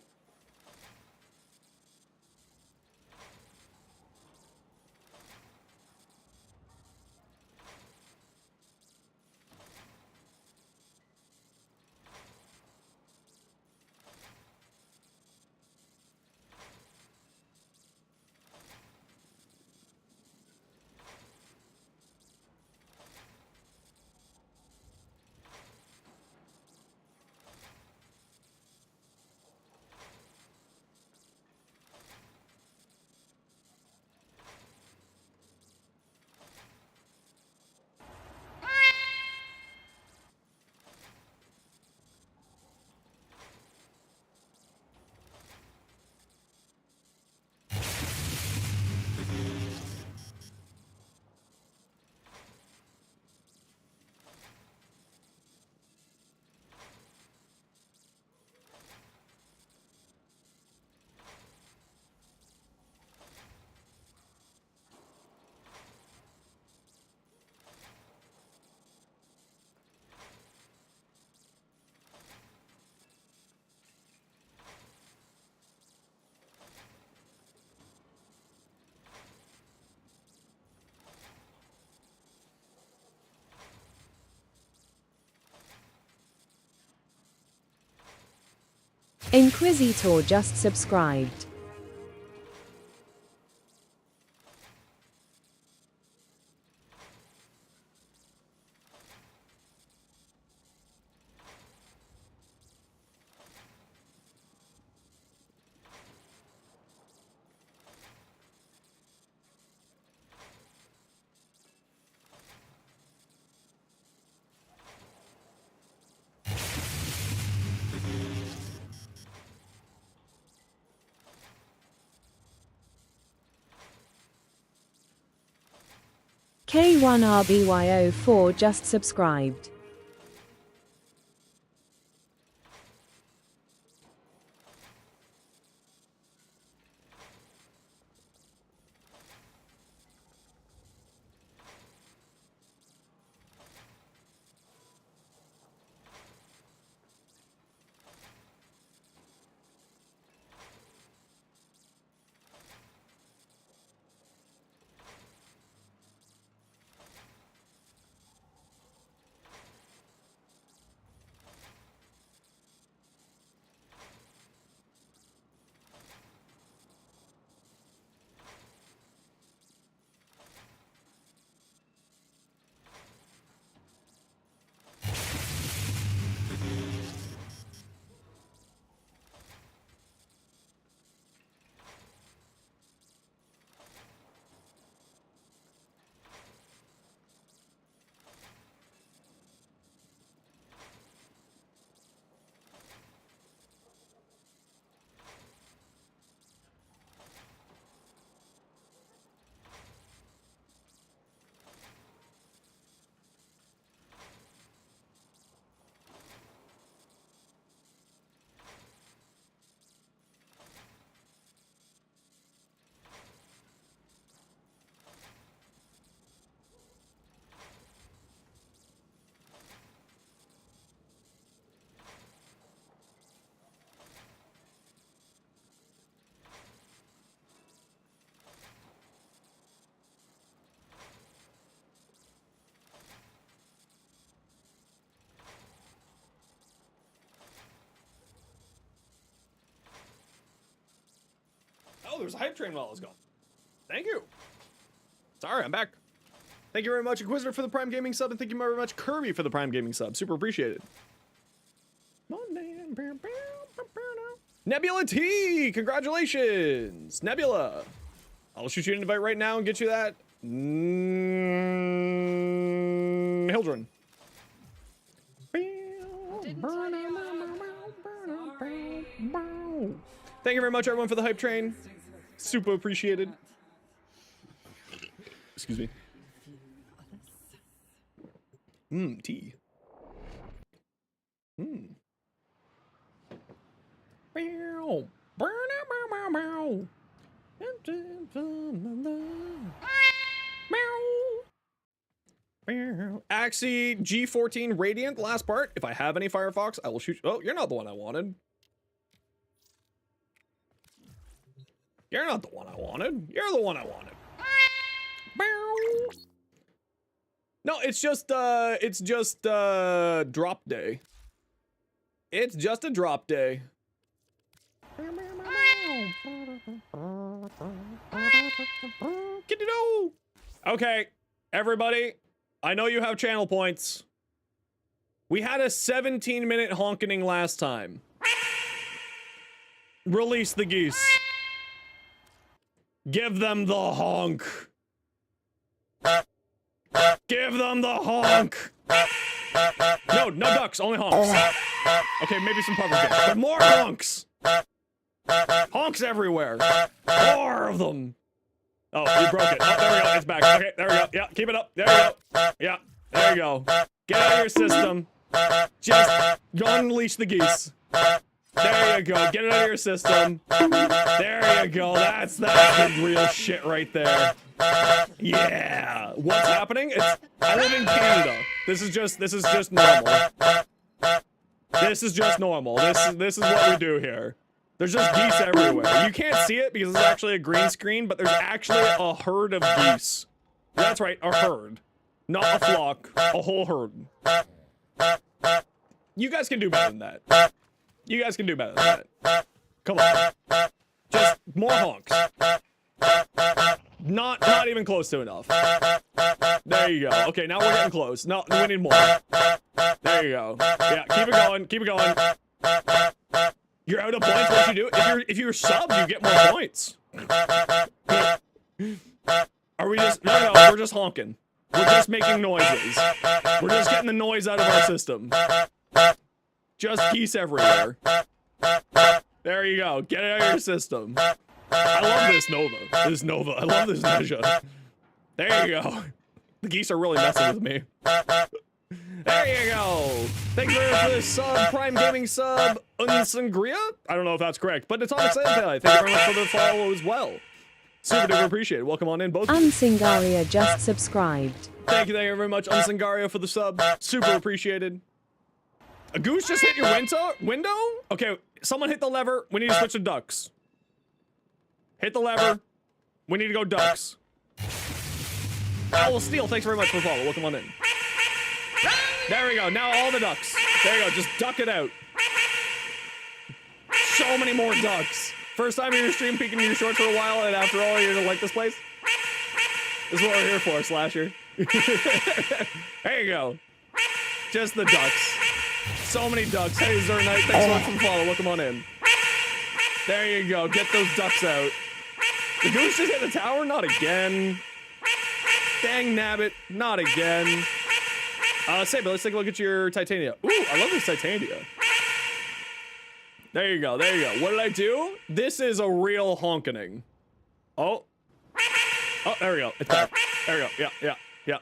Inquisitor just subscribed. K1RBY04 just subscribed. Oh, there's a hype train while I was gone. Thank you. Sorry, I'm back. Thank you very much, Inquisitor, for the Prime Gaming sub, and thank you very much, Kirby, for the Prime Gaming sub. Super appreciated. Nebula T! Congratulations! Nebula! I'll shoot you an invite right now and get you that. Hildren. Thank you very much, everyone, for the hype train. Super appreciated. Excuse me. Tea. Axie G14 Radiant, last part. If I have any Firefox, I will shoot. Oh, you're not the one I wanted. You're not the one I wanted. You're the one I wanted. No, it's just drop day. It's just a drop day. Okay, everybody, I know you have channel points. We had a 17-minute honking last time. Release the geese. Give them the honk. Give them the honk. No ducks, only honks. Okay, maybe some puffer ducks, but more honks. Honks everywhere. More of them. Oh, you broke it. Oh, there we go. It's back. Okay, there we go. Yeah, keep it up. There we go. Yeah, there you go. Get out of your system. Just go unleash the geese. There you go. Get it out of your system. There you go. That's the real shit right there. Yeah. What's happening? I live in Canada. This is just normal. This is just normal. This is what we do here. There's just geese everywhere. You can't see it because it's actually a green screen, but there's actually a herd of geese. That's right, a herd. Not a flock, a whole herd. You guys can do better than that. You guys can do better than that. Come on. Just more honks. Not even close to enough. There you go. Okay, now we're getting close. No, we need more. There you go. Yeah, keep it going. Keep it going. You're out of points once you do it. If you're sub, you get more points. Are we just... No, we're just honking. We're just making noises. We're just getting the noise out of our system. Just geese everywhere. There you go. Get it out of your system. I love this Nova. I love this Neja. There you go. The geese are really messing with me. There you go. Thanks very much for this sub, Prime Gaming sub, Unsangria? I don't know if that's correct, but Atomic Sentai, thank you very much for the follow as well. Super duper appreciate it. Welcome on in, both. Unsangaria just subscribed. Thank you very much, Unsangaria, for the sub. Super appreciated. A goose just hit your window? Okay, someone hit the lever. We need to switch to ducks. Hit the lever. We need to go ducks. Owl Steel, thanks very much for the follow. Welcome on in. There we go. Now all the ducks. There you go. Just duck it out. So many more ducks. First time in your stream, peeking in your shorts for a while, and after all, you're gonna like this place? This is what we're here for, Slasher. There you go. Just the ducks. So many ducks. Hey, Zernite, thanks so much for the follow. Welcome on in. There you go. Get those ducks out. The goose just hit the tower? Not again. Dang nabbit. Not again. Saber, let's take a look at your Titania. Ooh, I love this Titania. There you go, there you go. What did I do? This is a real honkening. Oh. Oh, there we go. It's back. There we go. Yeah, yeah, yeah.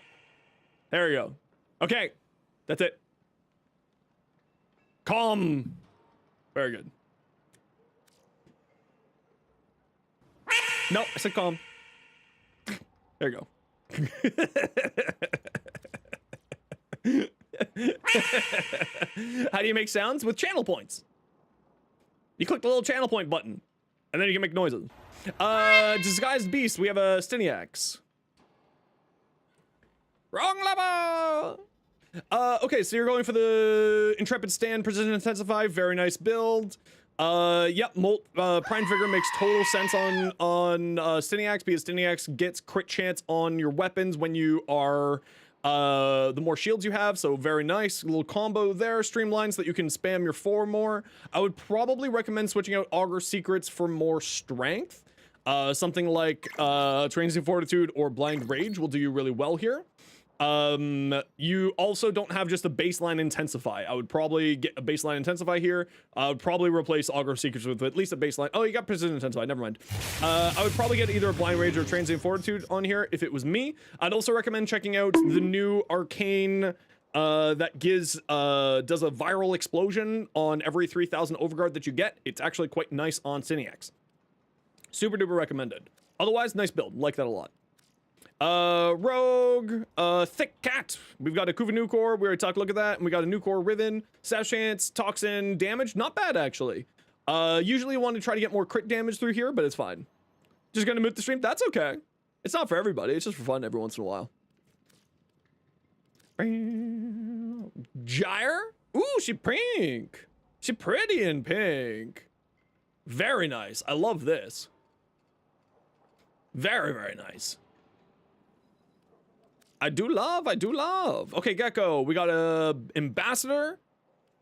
There we go. Okay. That's it. Calm. Very good. Nope, I said calm. There you go. How do you make sounds? With channel points. You click the little channel point button, and then you can make noises. Disguised Beast, we have a Stiniax. Wrong level! Okay, so you're going for the Intrepid Stand Precision Intensify. Very nice build. Yep, Prime Vigor makes total sense on Styniax, because Styniax gets crit chance on your weapons when you are the more shields you have, so very nice little combo there. Streamlines so that you can spam your 4 more. I would probably recommend switching out Augur Secrets for more strength. Something like Transient Fortitude or Blind Rage will do you really well here. You also don't have just a baseline Intensify. I would probably get a baseline Intensify here. I would probably replace Augur Secrets with at least a baseline. Oh, you got Precision Intensify, never mind. I would probably get either a Blind Rage or Transient Fortitude on here if it was me. I'd also recommend checking out the new Arcane that does a viral explosion on every 3000 Overguard that you get. It's actually quite nice on Styniax. Super duper recommended. Otherwise, nice build. Like that a lot. Rogue, Thick Cat. We've got a Kuvanu core. We already talked a look at that. And we got a new core, Riven, Staff Chance, Toxin, damage. Not bad, actually. Usually you want to try to get more crit damage through here, but it's fine. Just gonna mute the stream. That's okay. It's not for everybody. It's just for fun every once in a while. Gyre? Ooh, she pink. She pretty in pink. Very nice. I love this. Very, very nice. I do love. Okay, Gecko, we got a Ambassador,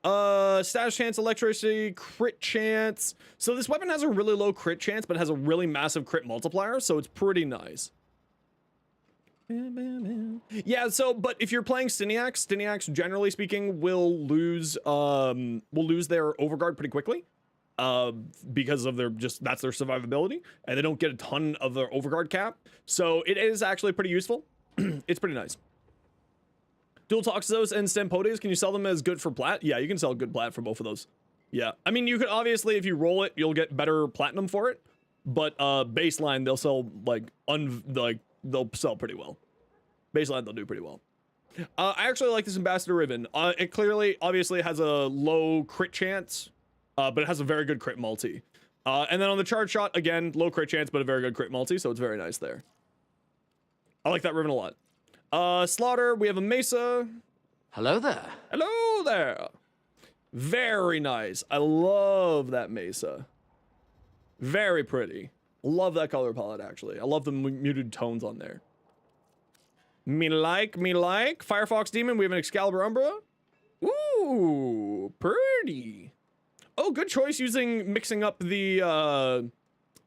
status chance, electricity, crit chance. So this weapon has a really low crit chance, but it has a really massive crit multiplier, so it's pretty nice. Yeah, so, but if you're playing Styniax, generally speaking, will lose their Overguard pretty quickly. Because of that's their survivability, and they don't get a ton of their Overguard cap. So it is actually pretty useful. It's pretty nice. Dual Toxos and Stempotes, can you sell them as good for plat? Yeah, you can sell good plat for both of those. Yeah, I mean, you could obviously, if you roll it, you'll get better platinum for it. But baseline, they'll sell they'll sell pretty well. Baseline, they'll do pretty well. I actually like this Ambassador Riven. It clearly, obviously, has a low crit chance, but it has a very good crit multi. And then on the charge shot, again, low crit chance, but a very good crit multi, so it's very nice there. I like that Riven a lot. Slaughter, we have a Mesa. Hello there. Hello there. Very nice. I love that Mesa. Very pretty. Love that color palette, actually. I love the muted tones on there. Me like. Firefox Demon, we have an Excalibur Umbra. Ooh, pretty. Oh, good choice mixing up the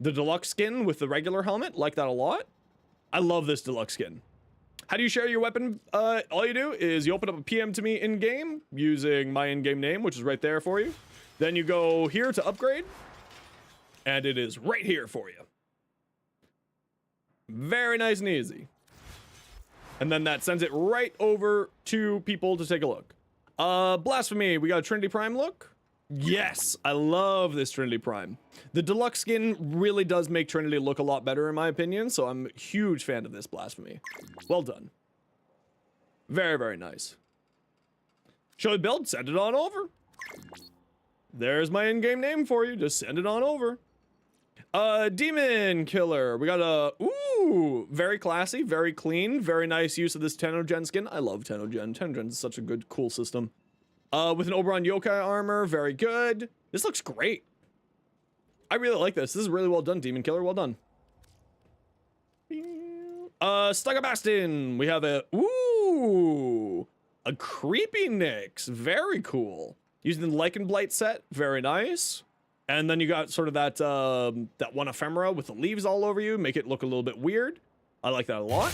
deluxe skin with the regular helmet. Like that a lot. I love this deluxe skin. How do you share your weapon? All you do is you open up a PM to me in-game using my in-game name, which is right there for you. Then you go here to upgrade, and it is right here for you. Very nice and easy. And then that sends it right over to people to take a look. Blasphemy, we got a Trinity Prime look. Yes, I love this Trinity Prime. The deluxe skin really does make Trinity look a lot better in my opinion, so I'm a huge fan of this Blasphemy. Well done. Very, very nice. Show the build, send it on over. There's my in-game name for you, just send it on over. Demon Killer, we got a, ooh, very classy, very clean, very nice use of this Tennogen skin. I love Tennogen. Tennogen is such a good, cool system. With an Oberon Yokai armor, very good. This looks great. I really like this. This is really well done, Demon Killer. Well done. Stugabastin. We have a Creepy Nyx. Very cool. Using the Lichen Blight set. Very nice. And then you got sort of that one ephemera with the leaves all over you. Make it look a little bit weird. I like that a lot.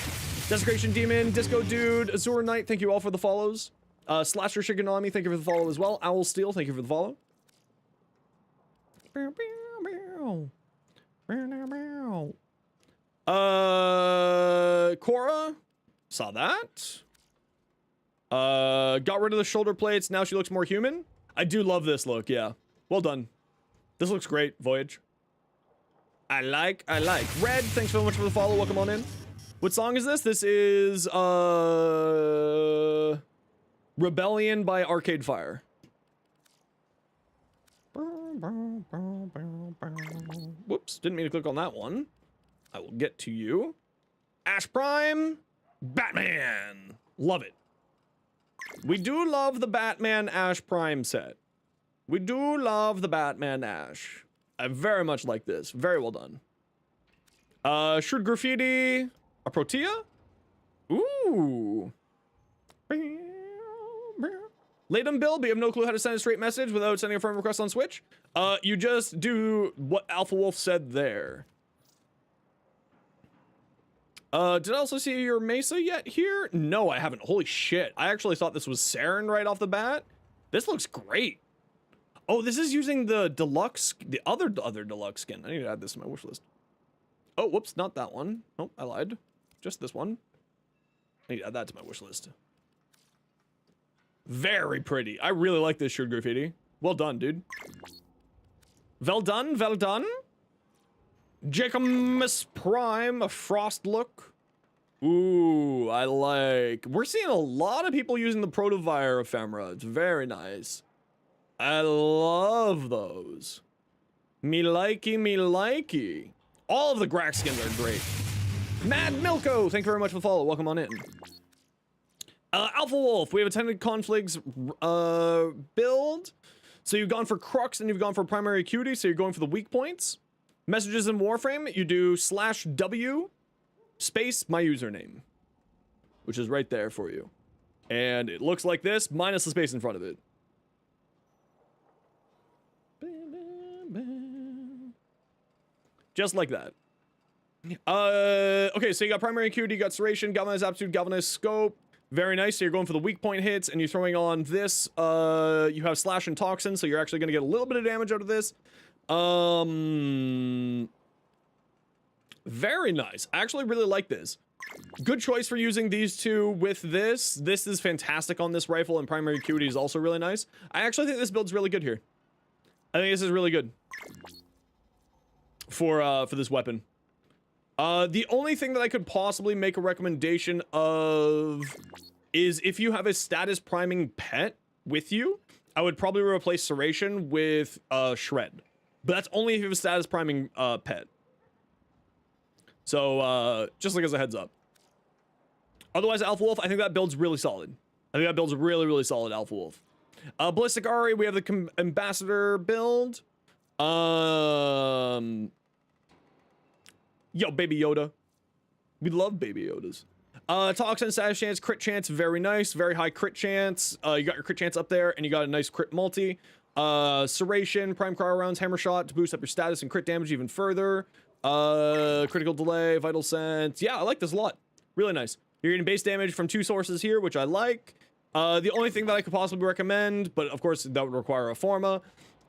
Desecration Demon, Disco Dude, Azure Knight, thank you all for the follows. Slasher Shiganami, thank you for the follow as well. Owl Steel, thank you for the follow. Cora, saw that. Got rid of the shoulder plates, now she looks more human. I do love this look, yeah. Well done. This looks great, Voyage. I like. Red, thanks so much for the follow, welcome on in. What song is this? This is, Rebellion by Arcade Fire. Whoops, didn't mean to click on that one. I will get to you. Ash Prime, Batman. Love it. We do love the Batman Ash Prime set. We do love the Batman Ash. I very much like this. Very well done. Shrewd Graffiti. A Protea? Ooh. Latum build, but you have no clue how to send a straight message without sending a friend request on Switch. You just do what Alpha Wolf said there. Did I also see your Mesa yet here? No, I haven't. Holy shit. I actually thought this was Saren right off the bat. This looks great. Oh, this is using the deluxe, the other deluxe skin. I need to add this to my wish list. Oh, whoops, not that one. Oh, I lied. Just this one. I need to add that to my wish list. Very pretty. I really like this Shrewd Graffiti. Well done, dude. Well done, well done. Jacobus Prime, a frost look. Ooh, I like. We're seeing a lot of people using the Protovire ephemera. It's very nice. I love those. Me likey, me likey. All of the Grax skins are great. Mad Milko, thank you very much for the follow. Welcome on in. Alpha Wolf, we have attended conflicts build. So you've gone for Crux and you've gone for primary cutie, so you're going for the weak points. Messages in Warframe, you do /W space my username, which is right there for you. And it looks like this, minus the space in front of it. Just like that. Okay, so you got primary cutie, you got serration, galvanized aptitude, galvanized scope. Very nice. So you're going for the weak point hits, and you're throwing on this. You have slash and toxin, so you're actually going to get a little bit of damage out of this. Very nice. I actually really like this. Good choice for using these two with this. This is fantastic on this rifle, and primary cutie is also really nice. I actually think this build's really good here. I think this is really good for this weapon. The only thing that I could possibly make a recommendation of is if you have a status priming pet with you, I would probably replace Serration with Shred. But that's only if you have a status priming pet. So, just like as a heads up. Otherwise, Alpha Wolf, I think that build's really solid. I think that build's really, really solid, Alpha Wolf. Ballistic Ari, we have the Ambassador build. Yo, Baby Yoda. We love Baby Yodas. Toxin, status chance, crit chance, very nice. Very high crit chance. You got your crit chance up there, and you got a nice crit multi. Serration, prime cryo rounds, hammer shot to boost up your status and crit damage even further. Critical delay, vital sense. Yeah, I like this a lot. Really nice. You're getting base damage from 2 sources here, which I like. The only thing that I could possibly recommend, but of course that would require a forma,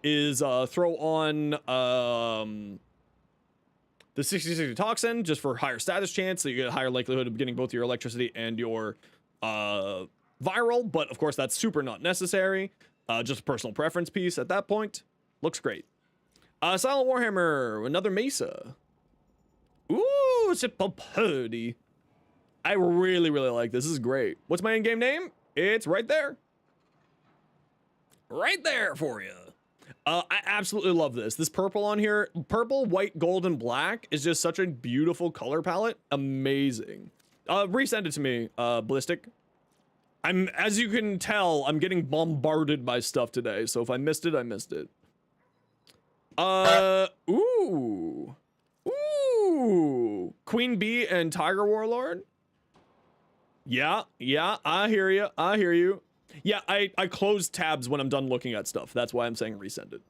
is throw on the 60-60 toxin just for higher status chance, so you get a higher likelihood of getting both your electricity and your viral. But of course that's super not necessary. Just a personal preference piece at that point. Looks great. Silent Warhammer, another Mesa. Ooh, it's a pretty. I really, really like this. This is great. What's my in-game name? It's right there. Right there for you. I absolutely love this. This purple on here, purple, white, gold, and black is just such a beautiful color palette. Amazing. Resend it to me, Ballistic. As you can tell, I'm getting bombarded by stuff today, so if I missed it, I missed it. Ooh. Queen Bee and Tiger Warlord. Yeah, I hear you. Yeah, I close tabs when I'm done looking at stuff. That's why I'm saying resend it.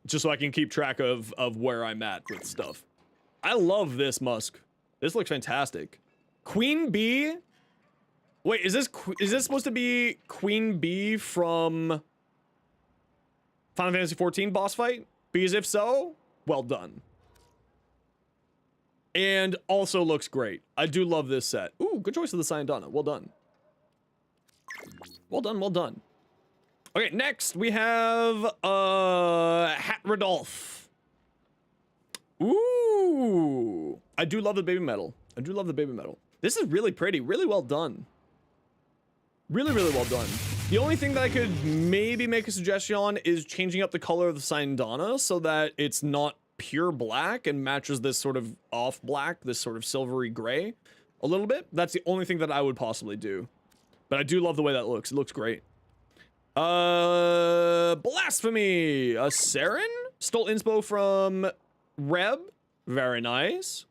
Just so I can keep track of where I'm at with stuff. I love this Musk. This looks fantastic. Queen Bee? Wait, is this supposed to be Queen Bee from Final Fantasy XIV boss fight? Because if so, well done. And also looks great. I do love this set. Ooh, good choice of the Syndicate. Well done. Well done. Okay, next we have Hat Rodolph. Ooh. I do love the baby metal. This is really pretty. Really well done. Really, really well done. The only thing that I could maybe make a suggestion on is changing up the color of the Syndicate so that it's not pure black and matches this sort of off black, this sort of silvery gray a little bit. That's the only thing that I would possibly do. But I do love the way that looks. It looks great. Blasphemy. A Saren? Stole inspo from Reb. Very nice.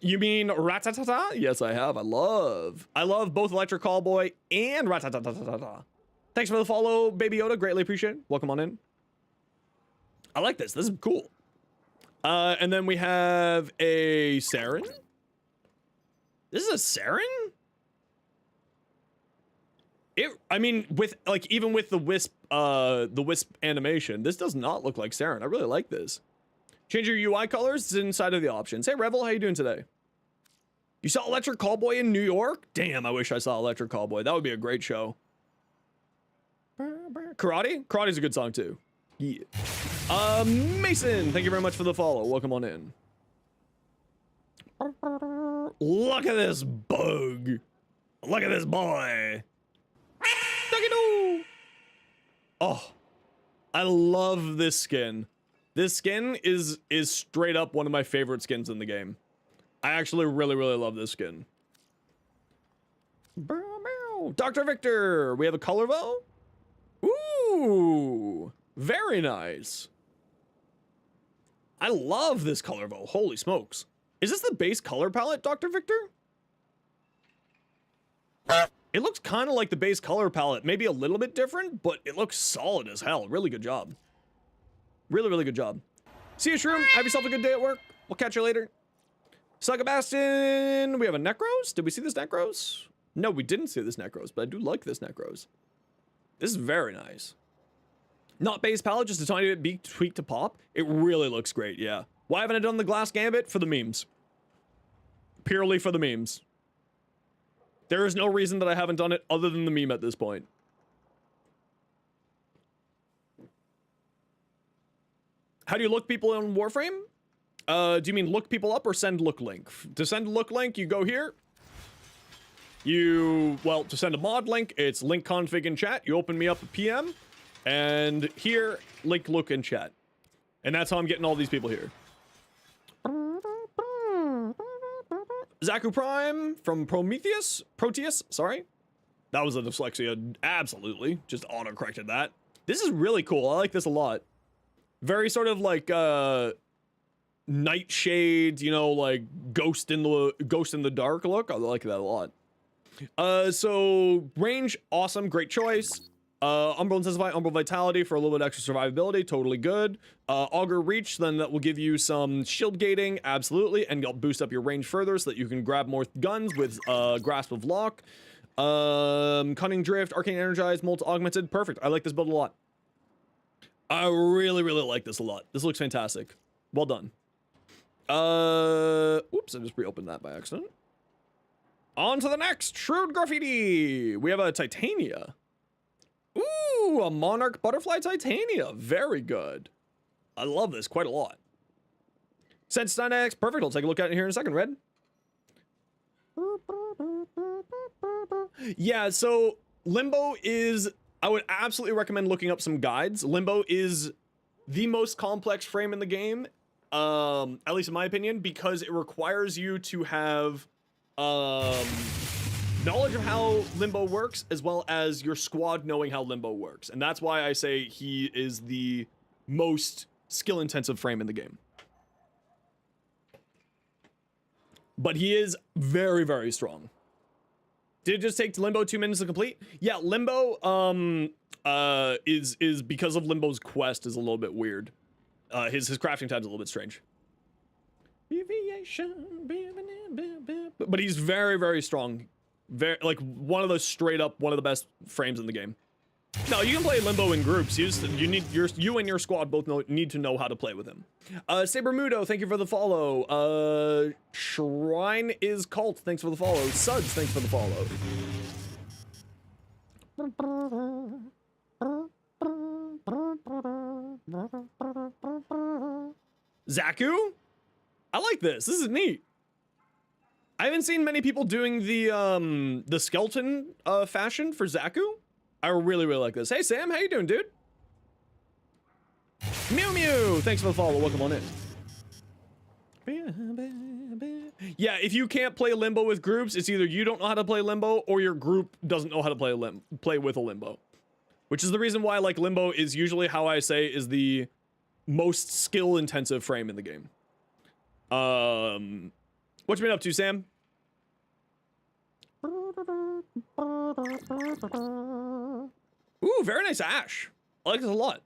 You mean Ratatata? Yes, I have. I love both Electric Callboy and Ratatata. Thanks for the follow, Baby Yoda. Greatly appreciate it. Welcome on in. I like this. This is cool. And then we have a Saren. This is a Saren? I mean, with like even with the wisp animation, this does not look like Saren. I really like this. Change your UI colors. It's inside of the options. Hey Revel, how you doing today? You saw Electric Callboy in New York? Damn, I wish I saw Electric Callboy. That would be a great show. Karate? Karate's a good song too. Yeah. Mason, thank you very much for the follow. Welcome on in. Look at this bug. Look at this boy. Oh, I love this skin. This skin is straight up one of my favorite skins in the game. I actually really love this skin. Dr. Victor, we have a color vote. Ooh, very nice. I love this color vote. Holy smokes. Is this the base color palette, Dr. Victor? It looks kind of like the base color palette, maybe a little bit different, but it looks solid as hell. Really good job. Really good job. See you, Shroom. Have yourself a good day at work. We'll catch you later. Sagabastin. We have a Necros. Did we see this Necros? No, we didn't see this Necros, but I do like this Necros. This is very nice. Not base palette, just a tiny bit tweaked to pop. It really looks great, yeah. Why haven't I done the glass gambit? For the memes. Purely for the memes. There is no reason that I haven't done it other than the meme at this point. How do you look people on Warframe? Do you mean look people up or send look link? To send look link, you go here. To send a mod link, it's link config in chat. You open me up a PM, and here, link look in chat. And that's how I'm getting all these people here. Zaku Prime from Proteus, sorry. That was a dyslexia, absolutely. Just auto-corrected that. This is really cool, I like this a lot. Very sort of like, Nightshade, you know, like Ghost in the Dark look. I like that a lot. So, range, awesome, great choice. Umbral Intensify, Umbral Vitality for a little bit extra survivability, totally good. Augur Reach, then that will give you some shield gating, absolutely, and you'll boost up your range further so that you can grab more guns with Grasp of Lock. Cunning Drift, Arcane Energize, Molt Augmented, perfect. I like this build a lot. I really like this a lot. This looks fantastic. Well done. Oops, I just reopened that by accident. On to the next, Shrewd Graffiti. We have a Titania. Ooh, a Monarch Butterfly Titania. Very good. I love this quite a lot. Sense 9X, perfect. I'll take a look at it here in a second, Red. Yeah, so Limbo is... I would absolutely recommend looking up some guides. Limbo is the most complex frame in the game, at least in my opinion, because it requires you to have knowledge of how Limbo works, as well as your squad knowing how Limbo works. And that's why I say he is the most skill-intensive frame in the game. But he is very strong. Did it just take Limbo 2 minutes to complete? Yeah, Limbo is because of Limbo's quest is a little bit weird. His crafting time's a little bit strange. But he's very strong. Very like one of the straight up one of the best frames in the game. No, you can play Limbo in groups. You and your squad both need to know how to play with him. Sabermudo, thank you for the follow. Shrine is Cult, thanks for the follow. Suds, thanks for the follow. Zaku? I like this. This is neat. I haven't seen many people doing the skeleton fashion for Zaku. I really like this. Hey Sam, how you doing, dude? Mew Mew, thanks for the follow. Welcome on in. Yeah, if you can't play limbo with groups, it's either you don't know how to play limbo or your group doesn't know how to play with a limbo. Which is the reason why like limbo is usually how I say is the most skill intensive frame in the game. What you been up to, Sam? Ooh, very nice ash. I like this a lot.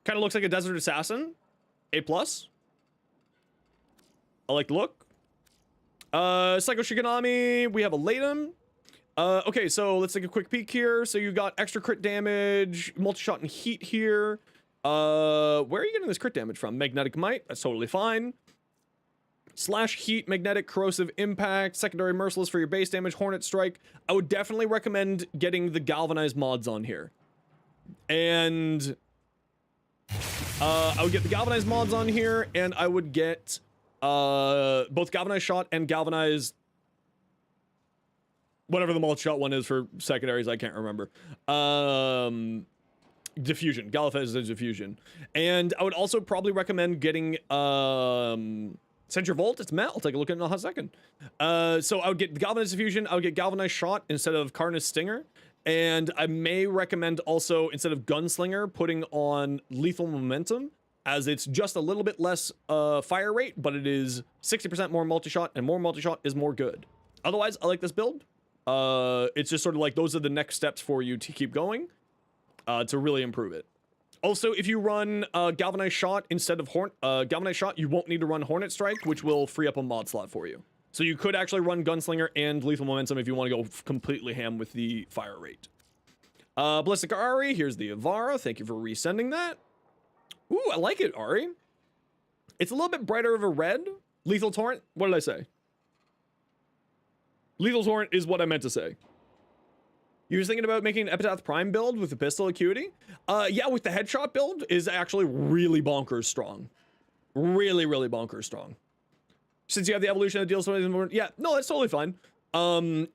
Kind of looks like a desert assassin. A+. I like the look. Psycho Shiganami, we have a Latum. Okay, so let's take a quick peek here. So you got extra crit damage, multi-shot and heat here. Where are you getting this crit damage from? Magnetic Might, that's totally fine. Slash heat, magnetic, corrosive impact, secondary merciless for your base damage, hornet strike. I would definitely recommend getting the galvanized mods on here. And I would get the galvanized mods on here, and I would get both galvanized shot and galvanized whatever the multi-shot one is for secondaries, I can't remember. Diffusion, galvanized diffusion. And I would also probably recommend getting Central Volt. It's Matt. I'll take a look at it in a hot second. So I would get galvanized diffusion. I would get galvanized shot instead of Carnage Stinger. And I may recommend also, instead of Gunslinger, putting on Lethal Momentum, as it's just a little bit less fire rate, but it is 60% more multi-shot, and more multi-shot is more good. Otherwise, I like this build. It's just sort of like those are the next steps for you to keep going to really improve it. Also, if you run Galvanized Shot instead of Galvanized Shot, you won't need to run Hornet Strike, which will free up a mod slot for you. So you could actually run Gunslinger and Lethal Momentum if you want to go completely ham with the fire rate. Ballistic Ari, here's the Avara. Thank you for resending that. Ooh, I like it, Ari. It's a little bit brighter of a red. Lethal Torrent, what did I say? Lethal Torrent is what I meant to say. You were thinking about making an Epitaph Prime build with the pistol acuity? Yeah, with the headshot build is actually really bonkers strong. Really, really bonkers strong. Since you have the evolution that deals with more, yeah, no, that's totally fine.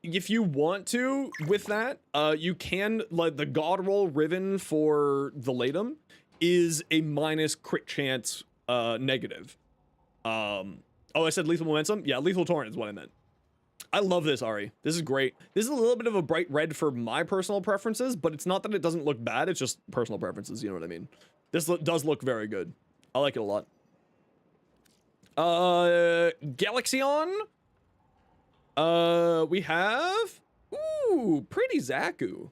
If you want to, with that, you can, like, the God Roll Riven for the Latum is a minus crit chance, negative. Oh, I said Lethal Momentum? Yeah, Lethal Torrent is what I meant. I love this, Ari. This is great. This is a little bit of a bright red for my personal preferences, but it's not that it doesn't look bad, it's just personal preferences, you know what I mean? This does look very good. I like it a lot. Galaxion. We have... Ooh, pretty Zaku.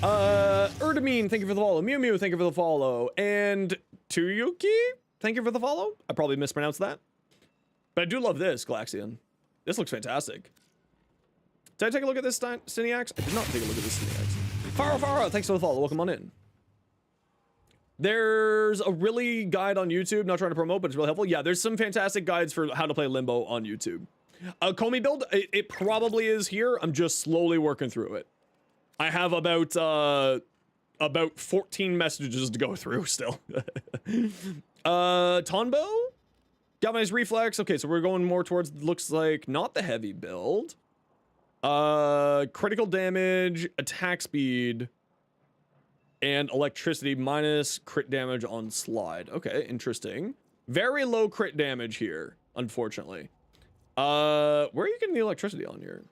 Erdamine, thank you for the follow. Mew Mew, thank you for the follow. And Tuyuki, thank you for the follow. I probably mispronounced that. But I do love this, Galaxion. This looks fantastic. Did I take a look at this Cineax? I did not take a look at this Cineax. Farah, thanks for the follow. Welcome on in. There's a really guide on YouTube. Not trying to promote, but it's really helpful. Yeah, there's some fantastic guides for how to play Limbo on YouTube. Comey build, it probably is here. I'm just slowly working through it. I have about 14 messages to go through still. Tonbo? Galvanized Reflex. Okay, so we're going more towards, looks like, not the heavy build. Critical damage, attack speed, and electricity minus crit damage on slide. Okay, interesting. Very low crit damage here, unfortunately. Where are you getting the electricity on here?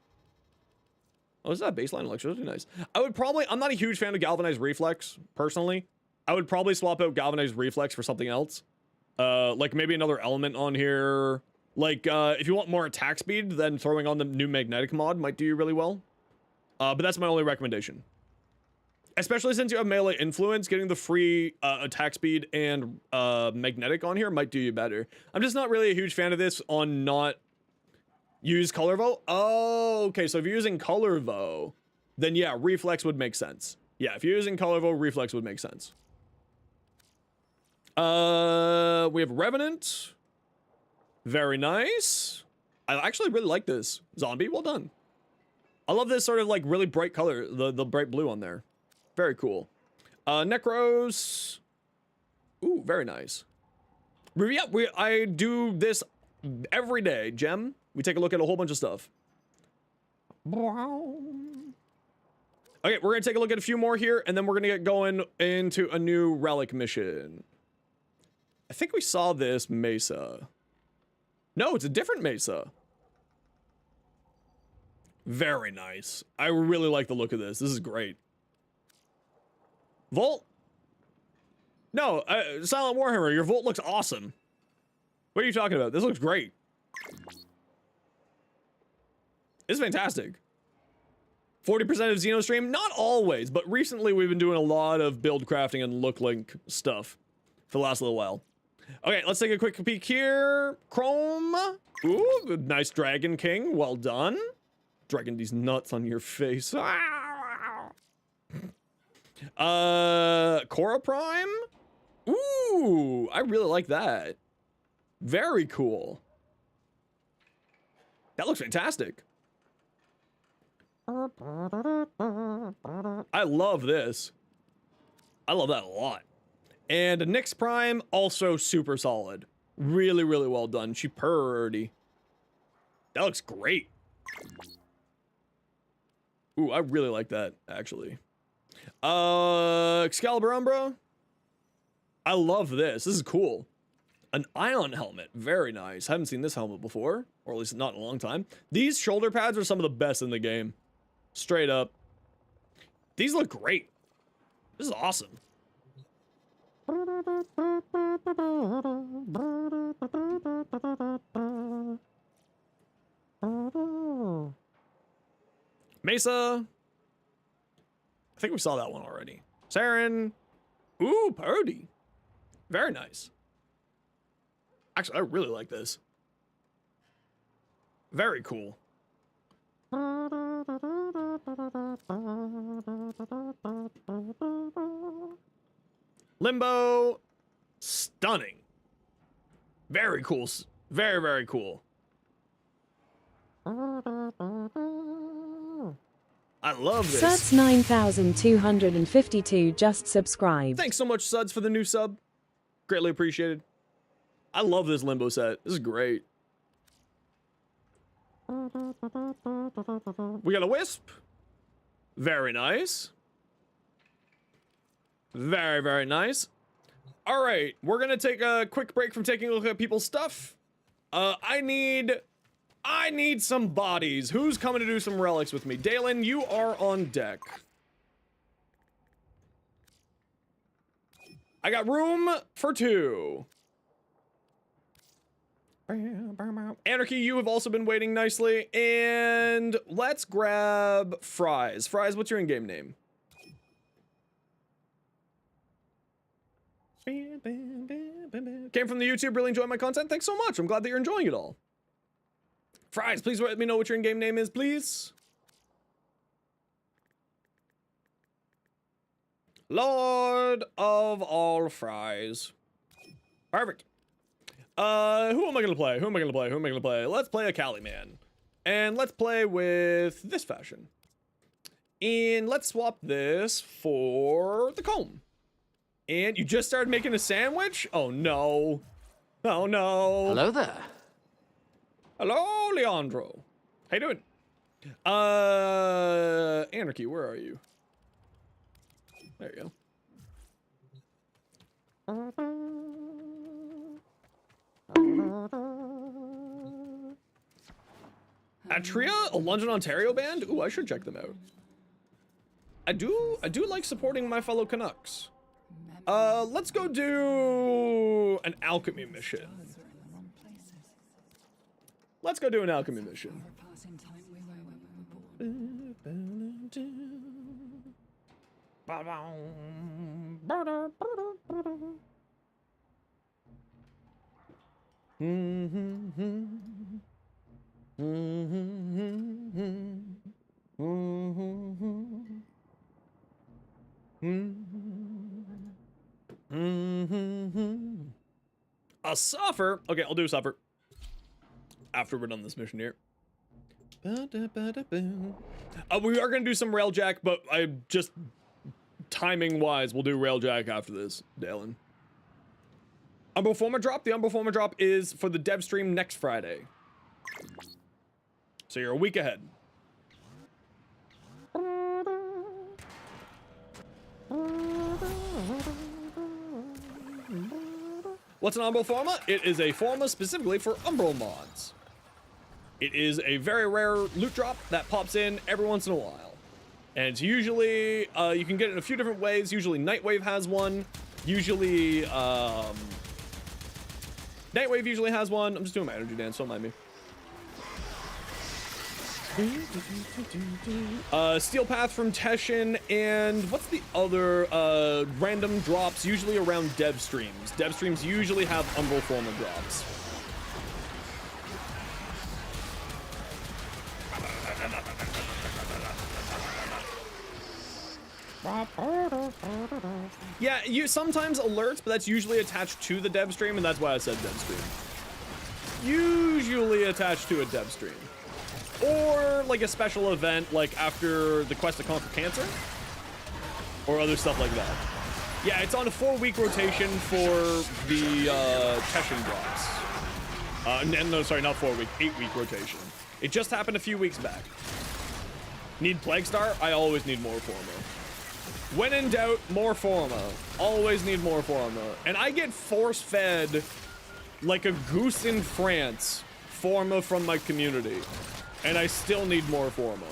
Oh, is that baseline electricity? Nice. I'm not a huge fan of Galvanized Reflex, personally. I would probably swap out Galvanized Reflex for something else. Like maybe another element on here. Like, if you want more attack speed, then throwing on the new magnetic mod might do you really well. But that's my only recommendation. Especially since you have melee influence, getting the free attack speed and magnetic on here might do you better. I'm just not really a huge fan of this on not use Color Vo. Oh, okay, so if you're using Color Vo, then yeah, Reflex would make sense. Yeah, if you're using Color Vo, Reflex would make sense. We have Revenant. Very nice. I actually really like this. Zombie, well done. I love this sort of like really bright color, the bright blue on there. Very cool. Necros. Ooh, very nice. Yeah, I do this every day, Gem. We take a look at a whole bunch of stuff. Okay, we're gonna take a look at a few more here, and then we're gonna get going into a new Relic mission. I think we saw this Mesa. No, it's a different Mesa. Very nice. I really like the look of this. This is great. Volt? No, Silent Warhammer, your Volt looks awesome. What are you talking about? This looks great. This is fantastic. 40% of Xenostream? Not always, but recently we've been doing a lot of build crafting and look link stuff for the last little while. Okay, let's take a quick peek here. Chrome. Ooh, nice Dragon King. Well done. Dragging these nuts on your face. Cora Prime. Ooh, I really like that. Very cool. That looks fantastic. I love this. I love that a lot. And Nyx Prime, also super solid. Really, really well done. She purdy. That looks great. Ooh, I really like that, actually. Excalibur Umbra. I love this. This is cool. An Ion helmet. Very nice. Haven't seen this helmet before, or at least not in a long time. These shoulder pads are some of the best in the game. Straight up. These look great. This is awesome. Mesa. I think we saw that one already. Saren. Ooh, Purdy. Very nice. Actually, I really like this. Very cool. Limbo. Stunning. Very cool. Very, very cool. I love this. Suds 9,252 just subscribed. Thanks so much, Suds, for the new sub. Greatly appreciated. I love this Limbo set. This is great. We got a Wisp. Very nice. Very, very nice. All right, we're gonna take a quick break from taking a look at people's stuff. I need some bodies. Who's coming to do some relics with me? Dalen, you are on deck. I got room for 2. Anarchy, you have also been waiting nicely. And let's grab Fries. Fries, what's your in-game name? Came from the YouTube, really enjoying my content. Thanks so much. I'm glad that you're enjoying it all. Fries, please let me know what your in-game name is, please. Lord of all fries. Perfect. Who am I gonna play? Who am I gonna play? Who am I gonna play? Let's play a Cali man. And let's play with this fashion. And let's swap this for the comb. And you just started making a sandwich? Oh no. Oh no. Hello there. Hello, Leandro. How you doing? Anarchy, where are you? There you go. Atria, a London, Ontario band? Ooh, I should check them out. I do like supporting my fellow Canucks. Let's go do an alchemy mission. Let's go do an alchemy mission. A suffer. Okay, I'll do a suffer after we're done this mission here. We are gonna do some railjack, but I just timing wise, we'll do railjack after this, Dalen. Unperformer drop. The unperformer drop is for the dev stream next Friday, so you're a week ahead. What's an Umbral Forma? It is a Forma specifically for Umbral mods. It is a very rare loot drop that pops in every once in a while. And it's usually, you can get it in a few different ways. Usually Nightwave has one. Usually, Nightwave usually has one. I'm just doing my energy dance, don't mind me. Steel Path from Teshin, and what's the other random drops? Usually around dev streams. Dev streams usually have Umbral Forma drops. Yeah, you sometimes alerts, but that's usually attached to the dev stream, and that's why I said dev stream. Usually attached to a dev stream. Or like a special event, like after the Quest to Conquer Cancer, or other stuff like that. Yeah, it's on a 4-week rotation for the Teshin drops. No, sorry, not 4-week, 8-week rotation. It just happened a few weeks back. Need Plague Star? I always need more Forma. When in doubt, more Forma. Always need more Forma. And I get force-fed like a goose in France Forma from my community. And I still need more Forma.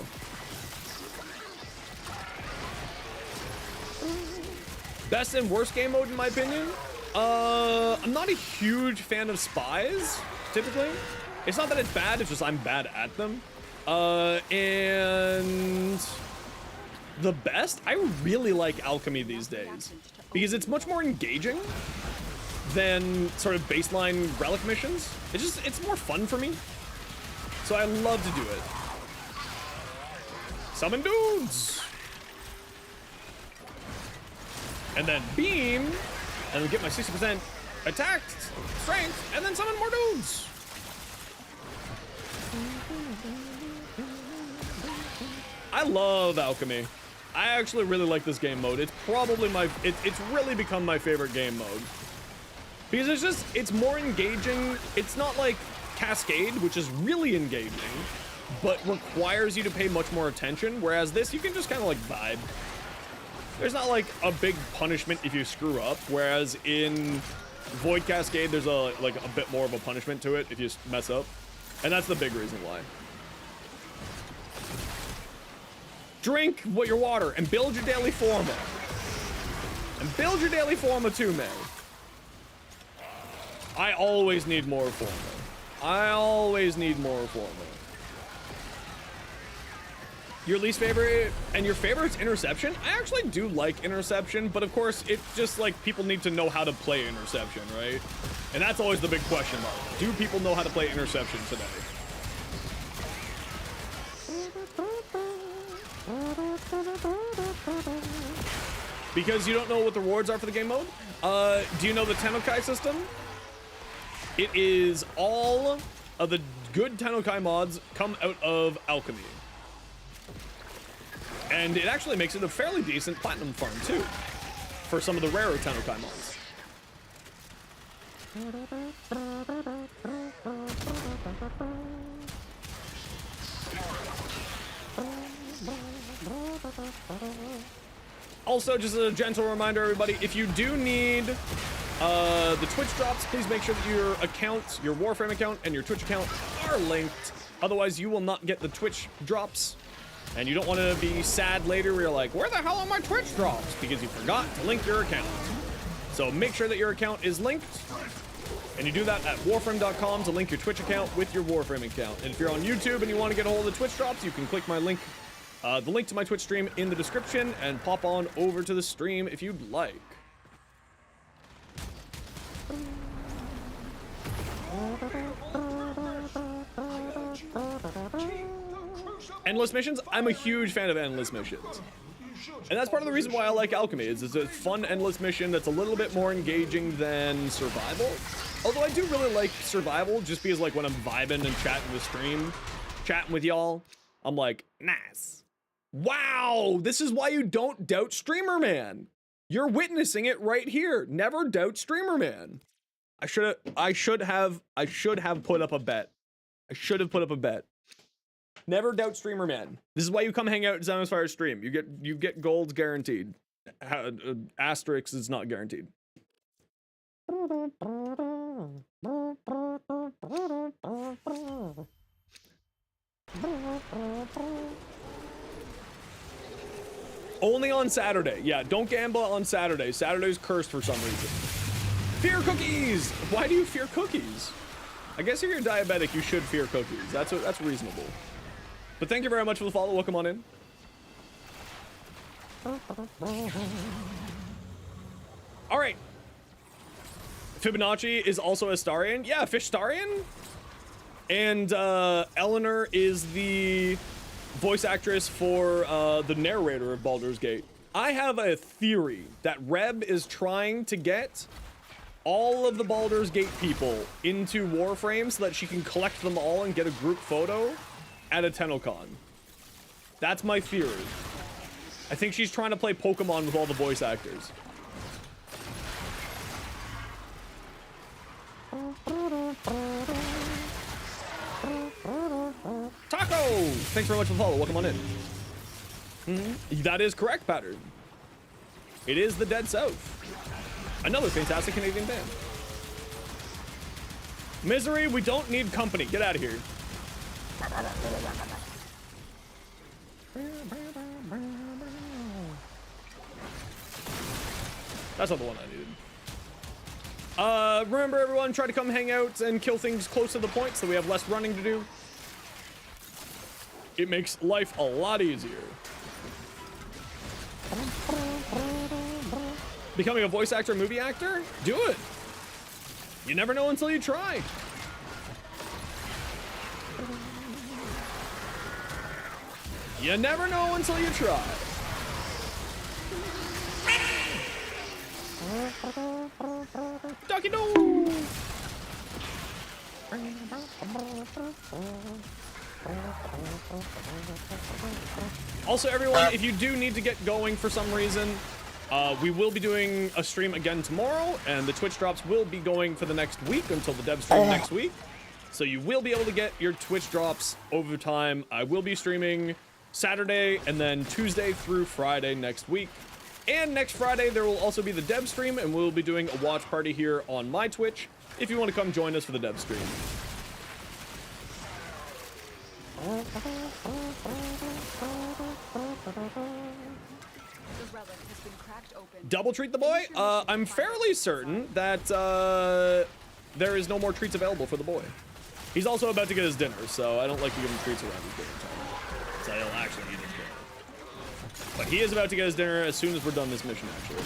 Best and worst game mode in my opinion? I'm not a huge fan of spies, typically. It's not that it's bad, it's just I'm bad at them. And the best, I really like alchemy these days because it's much more engaging than sort of baseline relic missions. It's more fun for me. So I love to do it. Summon dudes! And then beam, and then get my 60% attack, strength, and then summon more dudes! I love alchemy. I actually really like this game mode. It's probably it's really become my favorite game mode. Because it's more engaging. It's not like Cascade, which is really engaging, but requires you to pay much more attention, whereas this, you can just kind of like vibe. There's not like a big punishment if you screw up, whereas in Void Cascade, there's a bit more of a punishment to it if you mess up. And that's the big reason why. Drink your water and build your daily Forma. And build your daily Forma too, man. I always need more Forma. I always need more Forma. Your least favorite and your favorite's Interception? I actually do like Interception, but of course, it's just like people need to know how to play Interception, right? And that's always the big question mark. Do people know how to play Interception today? Because you don't know what the rewards are for the game mode? Do you know the Tennokai system? It is all of the good Tennokai mods come out of alchemy. And it actually makes it a fairly decent platinum farm too, for some of the rarer Tennokai mods. Also, just a gentle reminder, everybody, if you do need the Twitch drops, please make sure that your accounts, your Warframe account and your Twitch account are linked. Otherwise, you will not get the Twitch drops. And you don't want to be sad later where you're like, where the hell are my Twitch drops? Because you forgot to link your account. So make sure that your account is linked. And you do that at warframe.com to link your Twitch account with your Warframe account. And if you're on YouTube and you want to get a hold of the Twitch drops, you can click my link, the link to my Twitch stream in the description and pop on over to the stream if you'd like. Endless missions? I'm a huge fan of endless missions. And that's part of the reason why I like alchemy, is it's a fun endless mission that's a little bit more engaging than survival. Although I do really like survival, just because like when I'm vibing and chatting with stream, chatting with y'all, I'm like, nice. Wow, this is why you don't doubt Streamer Man. You're witnessing it right here. Never doubt Streamer Man. I should have put up a bet. I should have put up a bet. Never doubt Streamer Man. This is why you come hang out at Zenosfire stream. You get golds guaranteed. Asterisk is not guaranteed. Only on Saturday. Yeah, don't gamble on Saturday. Saturday's cursed for some reason. Fear cookies! Why do you fear cookies? I guess if you're diabetic, you should fear cookies. That's reasonable. But thank you very much for the follow. Welcome on in. All right. Fibonacci is also a Starian. Yeah, Fish Starian. And Eleanor is the voice actress for the narrator of Baldur's Gate. I have a theory that Reb is trying to get all of the Baldur's Gate people into Warframe so that she can collect them all and get a group photo at a TennoCon. That's my theory. I think she's trying to play Pokemon with all the voice actors. Taco! Thanks very much for the follow. Welcome on in. That is correct, Pattern. It is the Dead South. Another fantastic Canadian band. Misery, we don't need company. Get out of here. That's not the one I needed. Remember everyone, try to come hang out and kill things close to the point so we have less running to do. It makes life a lot easier. Becoming a voice actor, movie actor? Do it. You never know until you try. You never know until you try. Ducky doo! Also, everyone, if you do need to get going for some reason, we will be doing a stream again tomorrow, and the Twitch drops will be going for the next week until the dev stream next week. So you will be able to get your Twitch drops over time. I will be streaming Saturday and then Tuesday through Friday next week. And next Friday, there will also be the dev stream, and we'll be doing a watch party here on my Twitch if you want to come join us for the dev stream. The relic has been cracked open. Double treat the boy? I'm fairly certain that there is no more treats available for the boy. He's also about to get his dinner, so I don't like to give him treats around his dinner time. So he'll actually eat his dinner. But he is about to get his dinner as soon as we're done this mission, actually.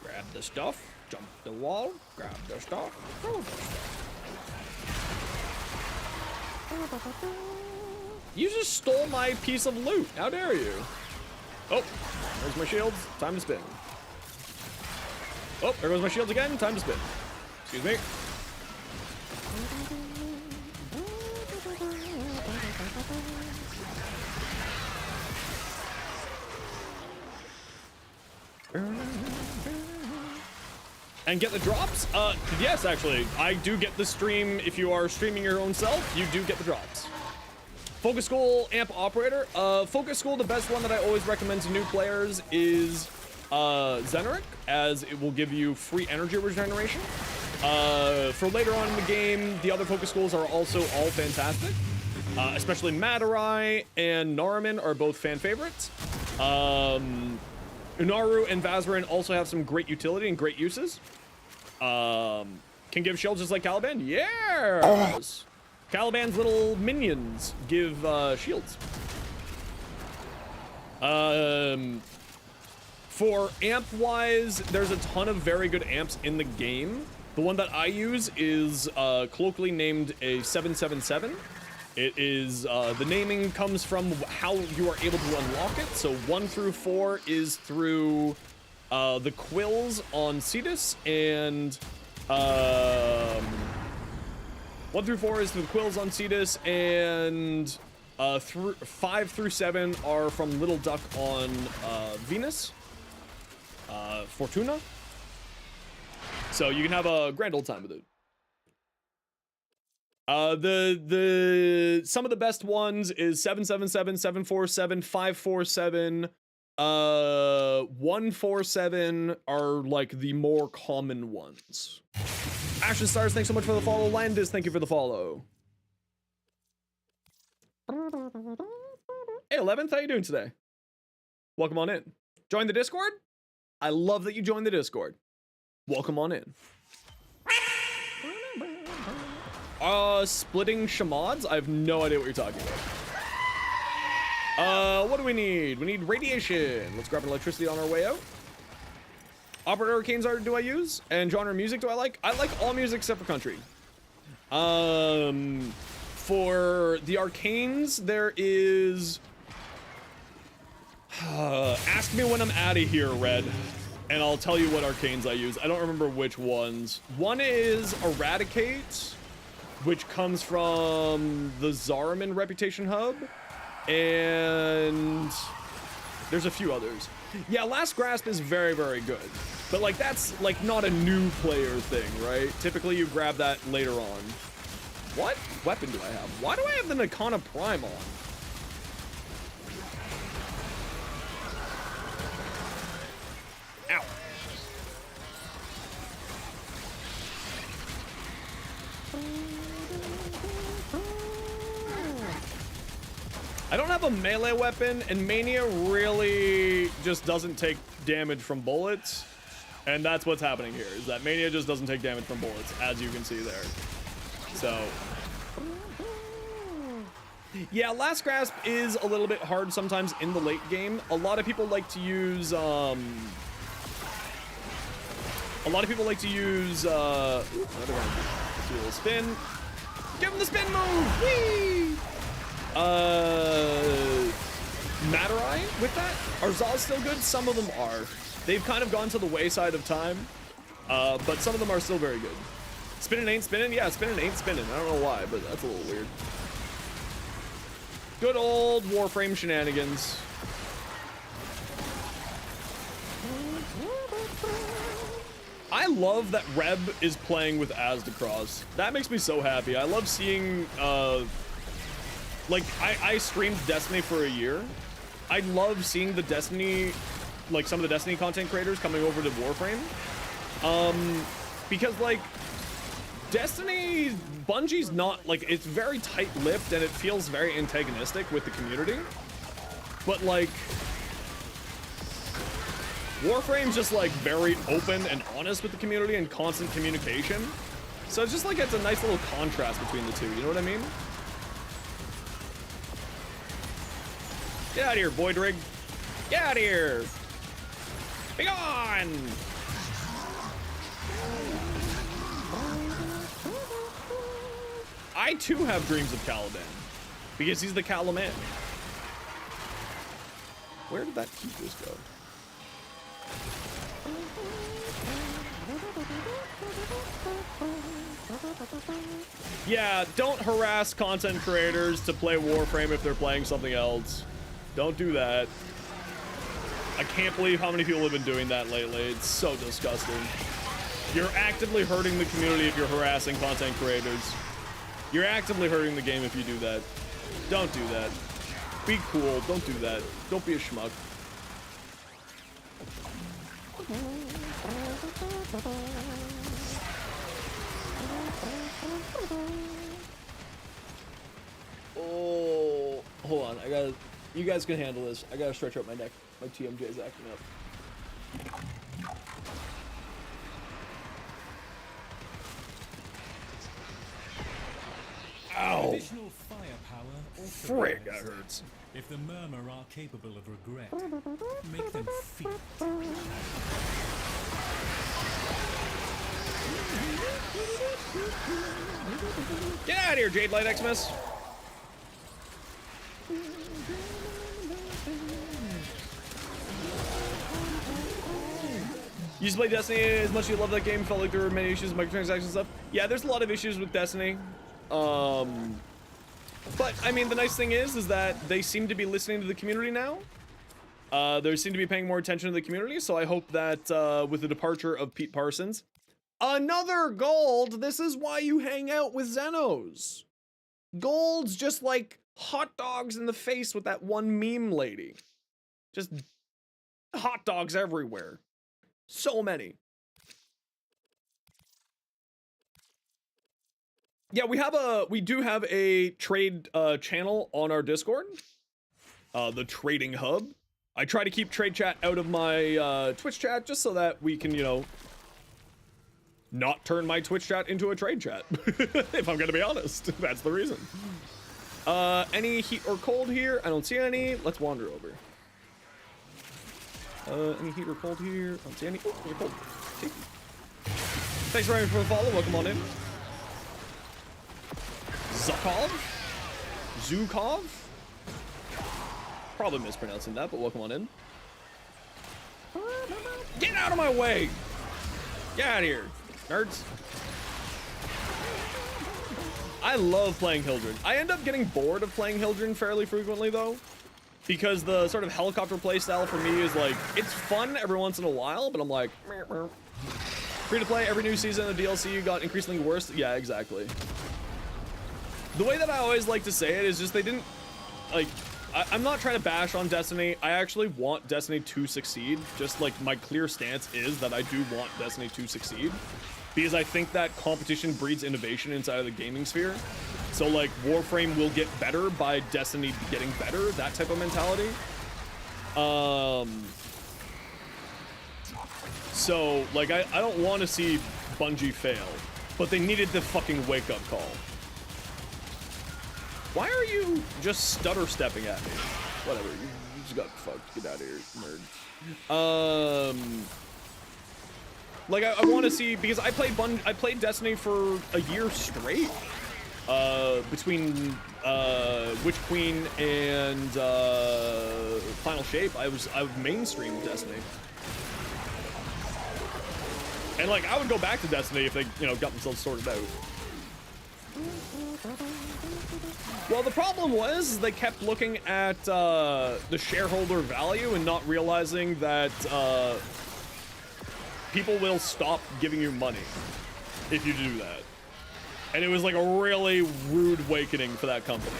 Grab the stuff, jump the wall, grab the stuff, throw the stuff. You just stole my piece of loot. How dare you? Oh, there's my shields. Time to spin. Oh, there goes my shields again. Time to spin. Excuse me. And get the drops? Yes, actually. I do get the stream. If you are streaming your own self, you do get the drops. Focus School Amp Operator. Focus School, the best one that I always recommend to new players is Zenosfire, as it will give you free energy regeneration. For later on in the game, the other Focus Schools are also all fantastic. Especially Madarai and Naraman are both fan favorites. Unaru and Vazarin also have some great utility and great uses. Can give shields just like Caliban? Yes! Caliban's little minions give shields. For amp-wise, there's a ton of very good amps in the game. The one that I use is colloquially named a 777. It is, the naming comes from how you are able to unlock it. So 1 through 4 is through the quills on Cetus, and 1 through 4 is through the quills on Cetus, and 5 through 7 are from Little Duck on Venus. Fortuna. So you can have a grand old time with it. Some of the best ones is 777, 747, 547, 147 are like the more common ones. Ashen Stars, thanks so much for the follow. Landis, thank you for the follow. Hey, 11th, how you doing today? Welcome on in. Join the Discord? I love that you joined the Discord. Welcome on in. Splitting Shamads? I have no idea what you're talking about. What do we need? We need radiation. Let's grab an electricity on our way out. Operator Arcane's art do I use? And genre music do I like? I like all music except for country. For the Arcanes, there is... ask me when I'm out of here, Red, and I'll tell you what Arcanes I use. I don't remember which ones. One is Eradicate, which comes from the Zariman Reputation Hub, and there's a few others. Yeah, Last Grasp is very, very good, but like that's like not a new player thing, right? Typically you grab that later on. What weapon do I have? Why do I have the Nakana Prime on? Ow. I don't have a melee weapon, and Mania really just doesn't take damage from bullets. And that's what's happening here, is that Mania just doesn't take damage from bullets, as you can see there. So... yeah, Last Grasp is a little bit hard sometimes in the late game. A lot of people like to use, another one. Let's do a little spin. Give him the spin move! Whee! Matarai with that? Are Zaz still good? Some of them are. They've kind of gone to the wayside of time, but some of them are still very good. Spinning ain't spinning? Yeah, spinning ain't spinning. I don't know why, but that's a little weird. Good old Warframe shenanigans. I love that Reb is playing with Asdacross. That makes me so happy. I love seeing, like, I streamed Destiny for a year. I love seeing the Destiny, like, some of the Destiny content creators coming over to Warframe. Because, like, Destiny, Bungie's not, like, it's very tight-lipped and it feels very antagonistic with the community. But, like, Warframe's just, like, very open and honest with the community and constant communication. So it's just, like, it's a nice little contrast between the two, you know what I mean? Get out of here, Voidrig. Get out of here. Be gone. I too have dreams of Caliban because he's the Calaman. Where did that Keepers go? Yeah, don't harass content creators to play Warframe if they're playing something else. Don't do that. I can't believe how many people have been doing that lately. It's so disgusting. You're actively hurting the community if you're harassing content creators. You're actively hurting the game if you do that. Don't do that. Be cool. Don't do that. Don't be a schmuck. Oh, hold on. I gotta... You guys can handle this. I gotta stretch out my neck. My TMJ's acting up. Ow! Additional firepower Frig, that hurts. If the Murmur are capable of regret, make them feel it. Get out of here, Jade Light Xmas! You used to play Destiny as much as you love that game, felt like there were many issues with microtransactions and stuff. Yeah, there's a lot of issues with Destiny. But, I mean, the nice thing is that they seem to be listening to the community now. They seem to be paying more attention to the community, so I hope that with the departure of Pete Parsons, Another gold. This is why you hang out with Zenos. Gold's just like hot dogs in the face with that one meme lady. Just hot dogs everywhere. So many. Yeah, we do have a trade channel on our Discord. The trading hub. I try to keep trade chat out of my Twitch chat just so that we can, you know, not turn my Twitch chat into a trade chat. If I'm gonna be honest, that's the reason. Any heat or cold here? I don't see any. Let's wander over. Any heat or cold here? I don't see any. Oh, you're cold. Tasty. Thanks very much for the follow. Welcome on in. Zukov? Zukov? Probably mispronouncing that, but welcome on in. Get out of my way! Get out of here, nerds. I love playing Hildren. I end up getting bored of playing Hildren fairly frequently, though, because the sort of helicopter playstyle for me is like, it's fun every once in a while, but I'm like, free to play every new season of DLC got increasingly worse. Yeah, exactly. The way that I always like to say it is just they didn't, like, I'm not trying to bash on Destiny. I actually want Destiny to succeed. Just like my clear stance is that I do want Destiny to succeed because I think that competition breeds innovation inside of the gaming sphere. So like Warframe will get better by Destiny getting better, that type of mentality. So like I don't want to see Bungie fail, but they needed the fucking wake up call. Why are you just stutter stepping at me? Whatever, you just got fucked. Get out of here, nerd. Like I want to see, because I played Destiny for a year straight. Between Witch Queen and Final Shape, I mainstreamed Destiny. And like I would go back to Destiny if they, you know, got themselves sorted out. Well, the problem was they kept looking at the shareholder value and not realizing that people will stop giving you money if you do that. And it was like a really rude awakening for that company.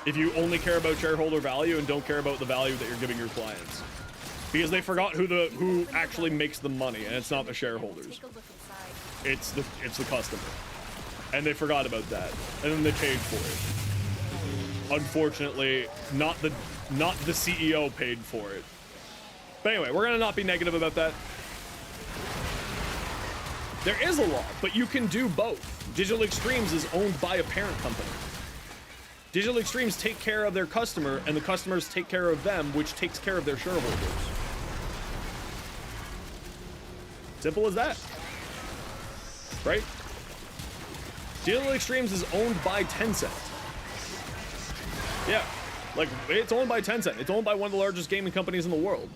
If you only care about shareholder value and don't care about the value that you're giving your clients. Because they forgot who actually makes the money, and it's not the shareholders. It's the customer. And they forgot about that. And then they paid for it. Unfortunately, not the CEO paid for it. But anyway, we're gonna not be negative about that. There is a law, but you can do both. Digital Extremes is owned by a parent company. Digital Extremes take care of their customer, and the customers take care of them, which takes care of their shareholders. Simple as that. Right? Digital Extremes is owned by Tencent. Yeah, like, it's owned by Tencent. It's owned by one of the largest gaming companies in the world.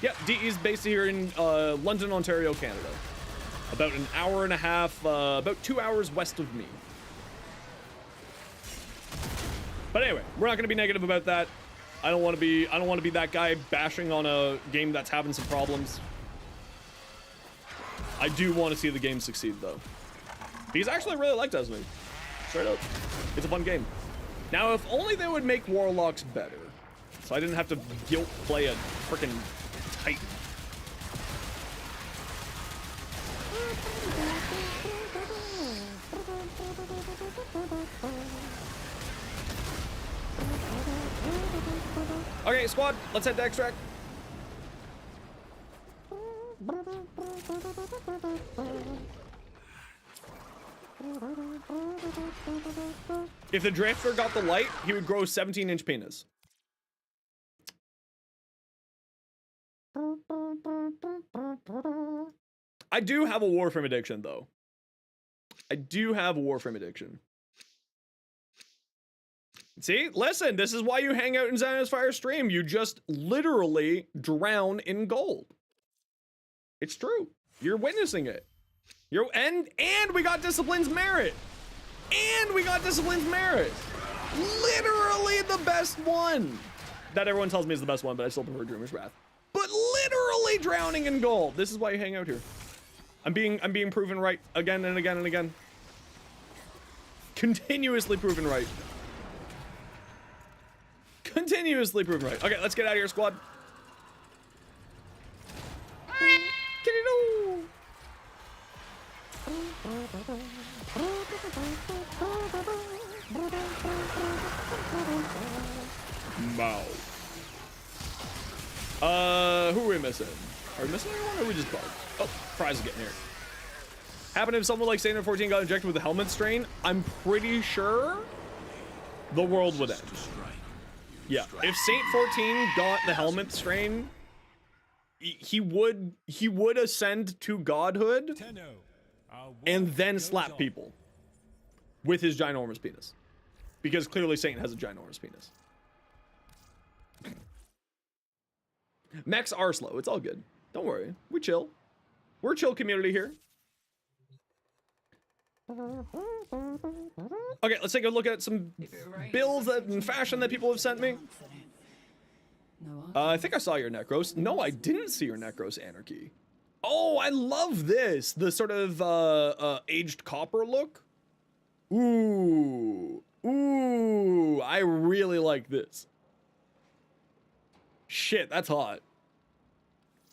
Yeah, DE is based here in London, Ontario, Canada. About an hour and a half, about 2 hours west of me. But anyway, we're not gonna be negative about that. I don't want to be that guy bashing on a game that's having some problems. I do want to see the game succeed though. Because I actually really like Destiny. Straight up. It's a fun game. Now, if only they would make Warlocks better. So I didn't have to guilt play a freaking Titan. Okay, squad, let's head to extract. If the drifter got the light, he would grow a 17-inch penis. I do have a Warframe addiction, though. I do have a Warframe addiction. See? Listen, this is why you hang out in Zenosfire stream. You just literally drown in gold. It's true. You're witnessing it. And we got Discipline's Merit. And we got Discipline's Merit. Literally the best one. That everyone tells me is the best one, but I still prefer Dreamer's Wrath. But literally drowning in gold. This is why you hang out here. I'm being proven right again and again and again. Continuously proven right. Continuously proven right. Okay, let's get out of here, squad. Get it all. Wow. Who are we missing? Are we missing anyone or are we just bugged? Oh, Fry's getting here. Happened if someone like Saint 14 got injected with the helmet strain, I'm pretty sure the world would end. Yeah, if Saint 14 got the helmet strain, he would ascend to godhood and then slap people with his ginormous penis. Because clearly Saint has a ginormous penis. Mechs are slow. It's all good. Don't worry. We chill. We're a chill community here. Okay, let's take a look at some builds and fashion that people have sent me. I think I saw your Necros. No, I didn't see your Necros Anarchy. Oh, I love this. The sort of aged copper look. Ooh. Ooh, I really like this. Shit, that's hot.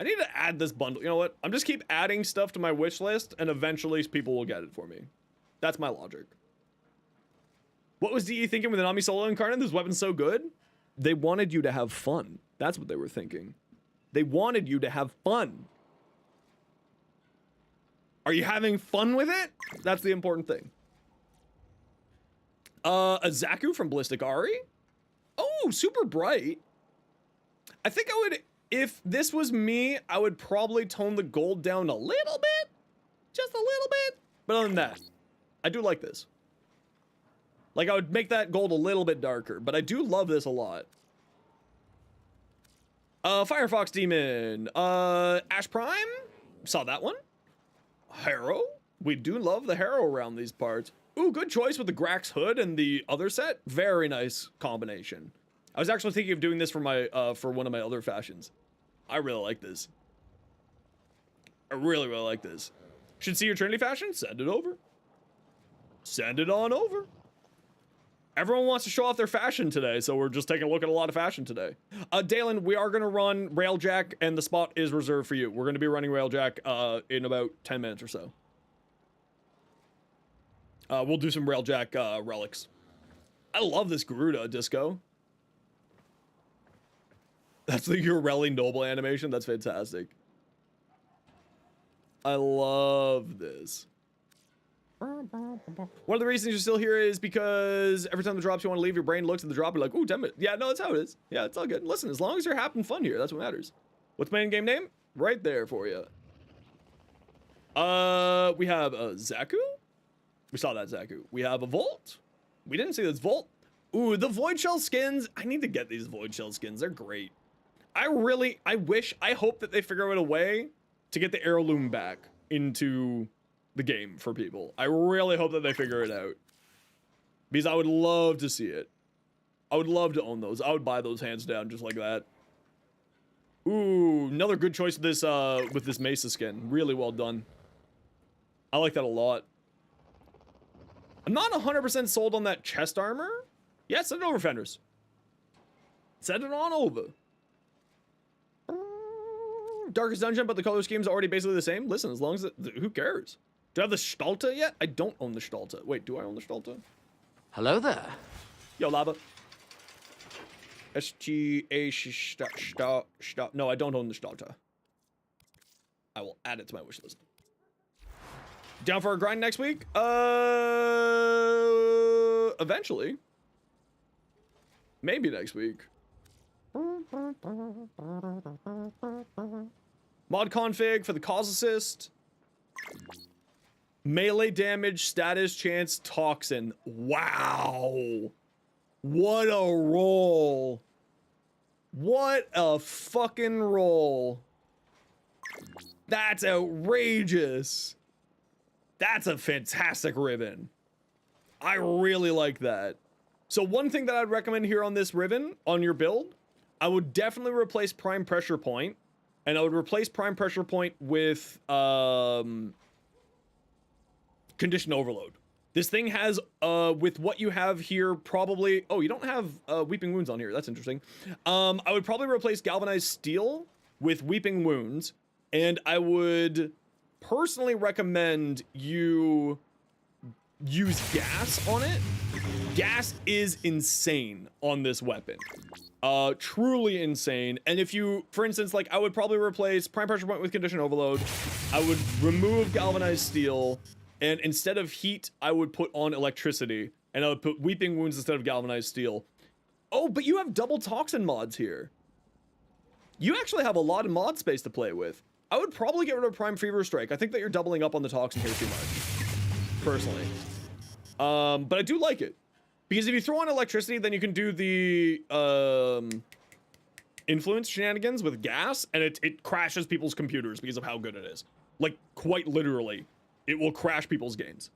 I need to add this bundle. You know what? I'm just keep adding stuff to my wish list and eventually people will get it for me. That's my logic. What was DE thinking with the Nami Solo Incarnate? This weapon's so good. They wanted you to have fun. That's what they were thinking. They wanted you to have fun. Are you having fun with it? That's the important thing. A Zaku from Ballistic Ari. Oh, super bright. I think I would, if this was me, I would probably tone the gold down a little bit. Just a little bit. But other than that, I do like this. Like, I would make that gold a little bit darker, but I do love this a lot. Firefox Demon. Ash Prime. Saw that one. Harrow. We do love the Harrow around these parts. Ooh, good choice with the Grax hood and the other set. Very nice combination. I was actually thinking of doing this for my for one of my other fashions. I really like this. I really, really like this. Should see your Trinity fashion? Send it over. Send it on over. Everyone wants to show off their fashion today, so we're just taking a look at a lot of fashion today. Dalen, we are going to run Railjack, and the spot is reserved for you. We're going to be running Railjack in about 10 minutes or so. We'll do some Railjack relics. I love this Garuda disco. That's the Urelli Noble animation. That's fantastic. I love this. One of the reasons you're still here is because every time the drops you want to leave, your brain looks at the drop, you're like, ooh, 10 minutes. Yeah, no, that's how it is. Yeah, it's all good. Listen, as long as you're having fun here, that's what matters. What's my in-game name? Right there for you. We have a Zaku. We saw that Zaku. We have a Volt. We didn't see this Volt. Ooh, the Void Shell skins. I need to get these Void Shell skins. They're great. I hope that they figure out a way to get the heirloom back into the game for people. I really hope that they figure it out. Because I would love to see it. I would love to own those. I would buy those hands down just like that. Ooh, another good choice with this Mesa skin. Really well done. I like that a lot. I'm not 100% sold on that chest armor. Yeah, send it over, Fenders. Send it on over. Darkest Dungeon, but the color scheme's already basically the same. Listen, as long as who cares? Do I have the Stalta yet? I don't own the Stalta. Wait, do I own the Stalta? Hello there. Yo, Lava. No, I don't own the Stalta. I will add it to my wish list. Down for a grind next week? Eventually. Maybe next week. Mod config for the cause assist. Melee damage, status, chance, toxin. Wow. What a roll. What a fucking roll. That's outrageous. That's a fantastic ribbon. I really like that. So one thing that I'd recommend here on this ribbon, on your build, I would definitely replace Prime Pressure Point and I would replace Prime Pressure Point with Condition Overload. This thing has, with what you have here, probably... Oh, you don't have Weeping Wounds on here. That's interesting. I would probably replace Galvanized Steel with Weeping Wounds, and I would personally recommend you use gas on it. Gas is insane on this weapon. Truly insane. And if you, for instance, like, I would probably replace Prime Pressure Point with Condition Overload. I would remove Galvanized Steel, and instead of heat, I would put on electricity, and I would put Weeping Wounds instead of Galvanized Steel. Oh, but you have double toxin mods here. You actually have a lot of mod space to play with. I would probably get rid of Prime Fever Strike. I think that you're doubling up on the toxin here too much, personally. But I do like it. Because if you throw on electricity, then you can do the influence shenanigans with gas, and it crashes people's computers because of how good it is. Like, quite literally, it will crash people's games.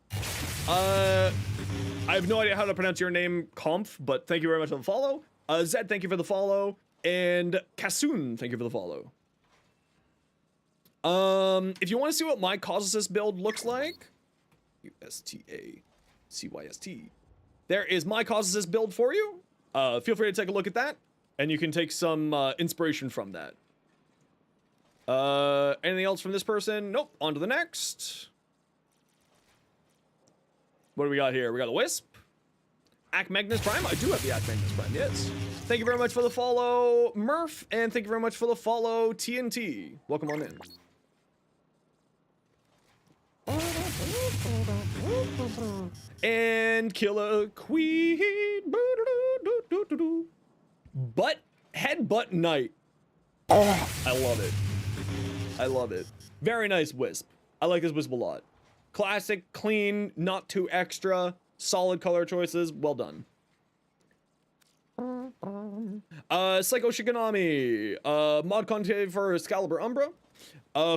I have no idea how to pronounce your name, Comph, but thank you very much for the follow. Zed, thank you for the follow. And Kasoon, thank you for the follow. If you want to see what my Cause Assist build looks like, USTACYST. There is my Cause Assist build for you. Feel free to take a look at that, and you can take some inspiration from that. Anything else from this person? Nope. On to the next. What do we got here? We got the Wisp. Ac Magnus Prime. I do have the Ac Magnus Prime, yes. Thank you very much for the follow, Murph, and thank you very much for the follow, TNT. Welcome on in. And Killer Queen. Butt Headbutt Knight. Oh, I love it. I love it. Very nice Wisp. I like this Wisp a lot. Classic, clean, not too extra, solid color choices. Well done. Psycho Shiganami. Mod content for Excalibur Umbra.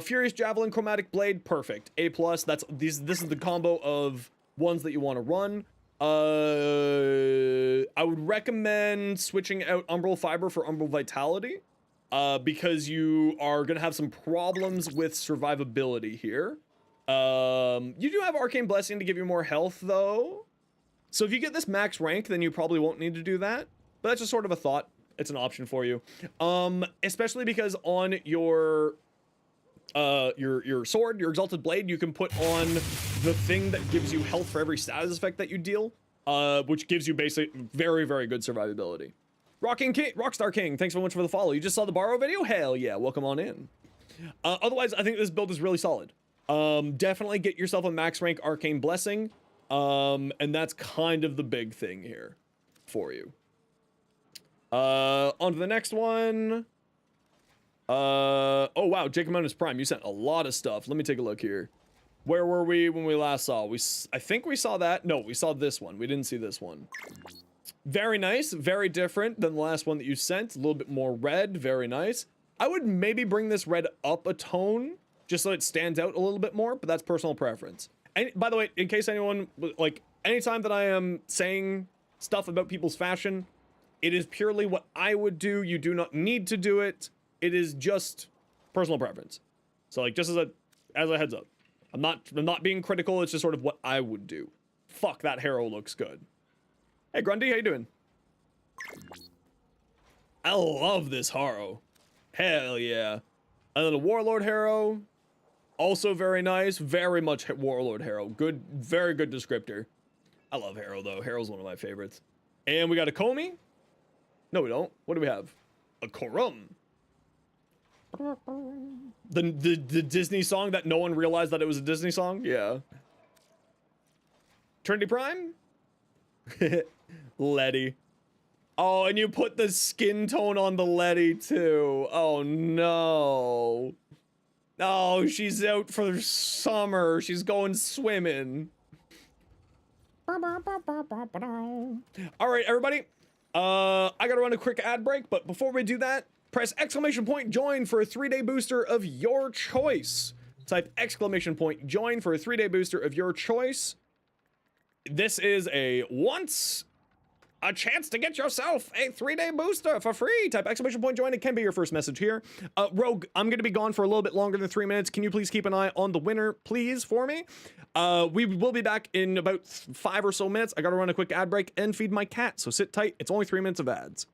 Furious Javelin, Chromatic Blade, perfect. A+. This is the combo of ones that you want to run. I would recommend switching out Umbral Fiber for Umbral Vitality, because you are gonna have some problems with survivability here. You do have Arcane Blessing to give you more health, though. So if you get this max rank, then you probably won't need to do that. But that's just sort of a thought. It's an option for you. Especially because on your sword, your Exalted Blade, you can put on the thing that gives you health for every status effect that you deal, which gives you basic, very, very good survivability. Rockstar King, thanks so much for the follow. You just saw the borrow video? Hell yeah, welcome on in. Otherwise, I think this build is really solid. Definitely get yourself a max rank Arcane Blessing, and that's kind of the big thing here for you. On to the next one. Oh wow, Jacob Mounus Prime, you sent a lot of stuff. Let me take a look here. Where were we when we last saw? I think we saw that. No, we saw this one. We didn't see this one. Very nice, very different than the last one that you sent. A little bit more red, very nice. I would maybe bring this red up a tone, just so it stands out a little bit more, but that's personal preference. And by the way, in case anyone, like, anytime that I am saying stuff about people's fashion, it is purely what I would do. You do not need to do it. It is just personal preference. So, like, just as a heads up. I'm not being critical, it's just sort of what I would do. Fuck, that Harrow looks good. Hey, Grundy, how you doing? I love this Harrow. Hell yeah. And then the Warlord Harrow, also very nice. Very much Warlord Harrow. Good, very good descriptor. I love Harrow, though. Harrow's one of my favorites. And we got a Comey. No, we don't. What do we have? A Korum. The Disney song that no one realized that it was a Disney song? Yeah. Trinity Prime? Letty. Oh, and you put the skin tone on the Letty too. Oh no. Oh, she's out for summer. She's going swimming. Alright, everybody. I gotta run a quick ad break, but before we do that, press exclamation point join for a 3-day booster of your choice. Type exclamation point join for a 3-day booster of your choice. This is a once a chance to get yourself a 3-day booster for free. Type exclamation point join. It can be your first message here. Rogue, I'm going to be gone for a little bit longer than 3 minutes. Can you please keep an eye on the winner, please, for me? We will be back in about 5 or so minutes. I got to run a quick ad break and feed my cat, so sit tight. It's only 3 minutes of ads.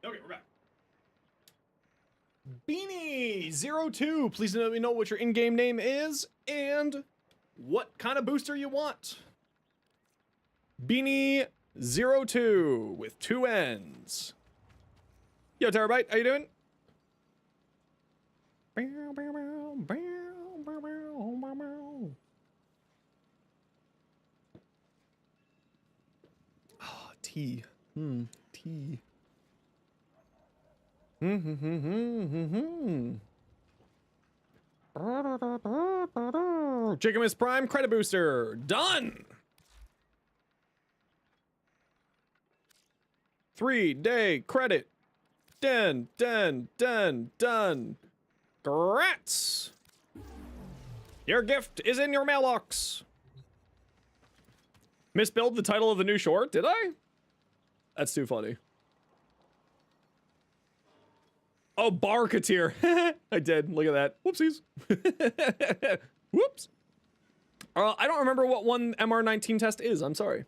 Okay, we're back. Beanie02, please let me know what your in-game name is and what kind of booster you want. Beanie02 with 2 N's. Yo, Terabyte, how you doing? Ah, tea. Tea. Jacob is Prime credit booster. Done. 3-day credit. Done. Congrats. Your gift is in your mailbox. Misspelled the title of the new short, did I? That's too funny. Oh, Barketeer. I did. Look at that. Whoopsies. Whoops. I don't remember what one MR19 test is. I'm sorry.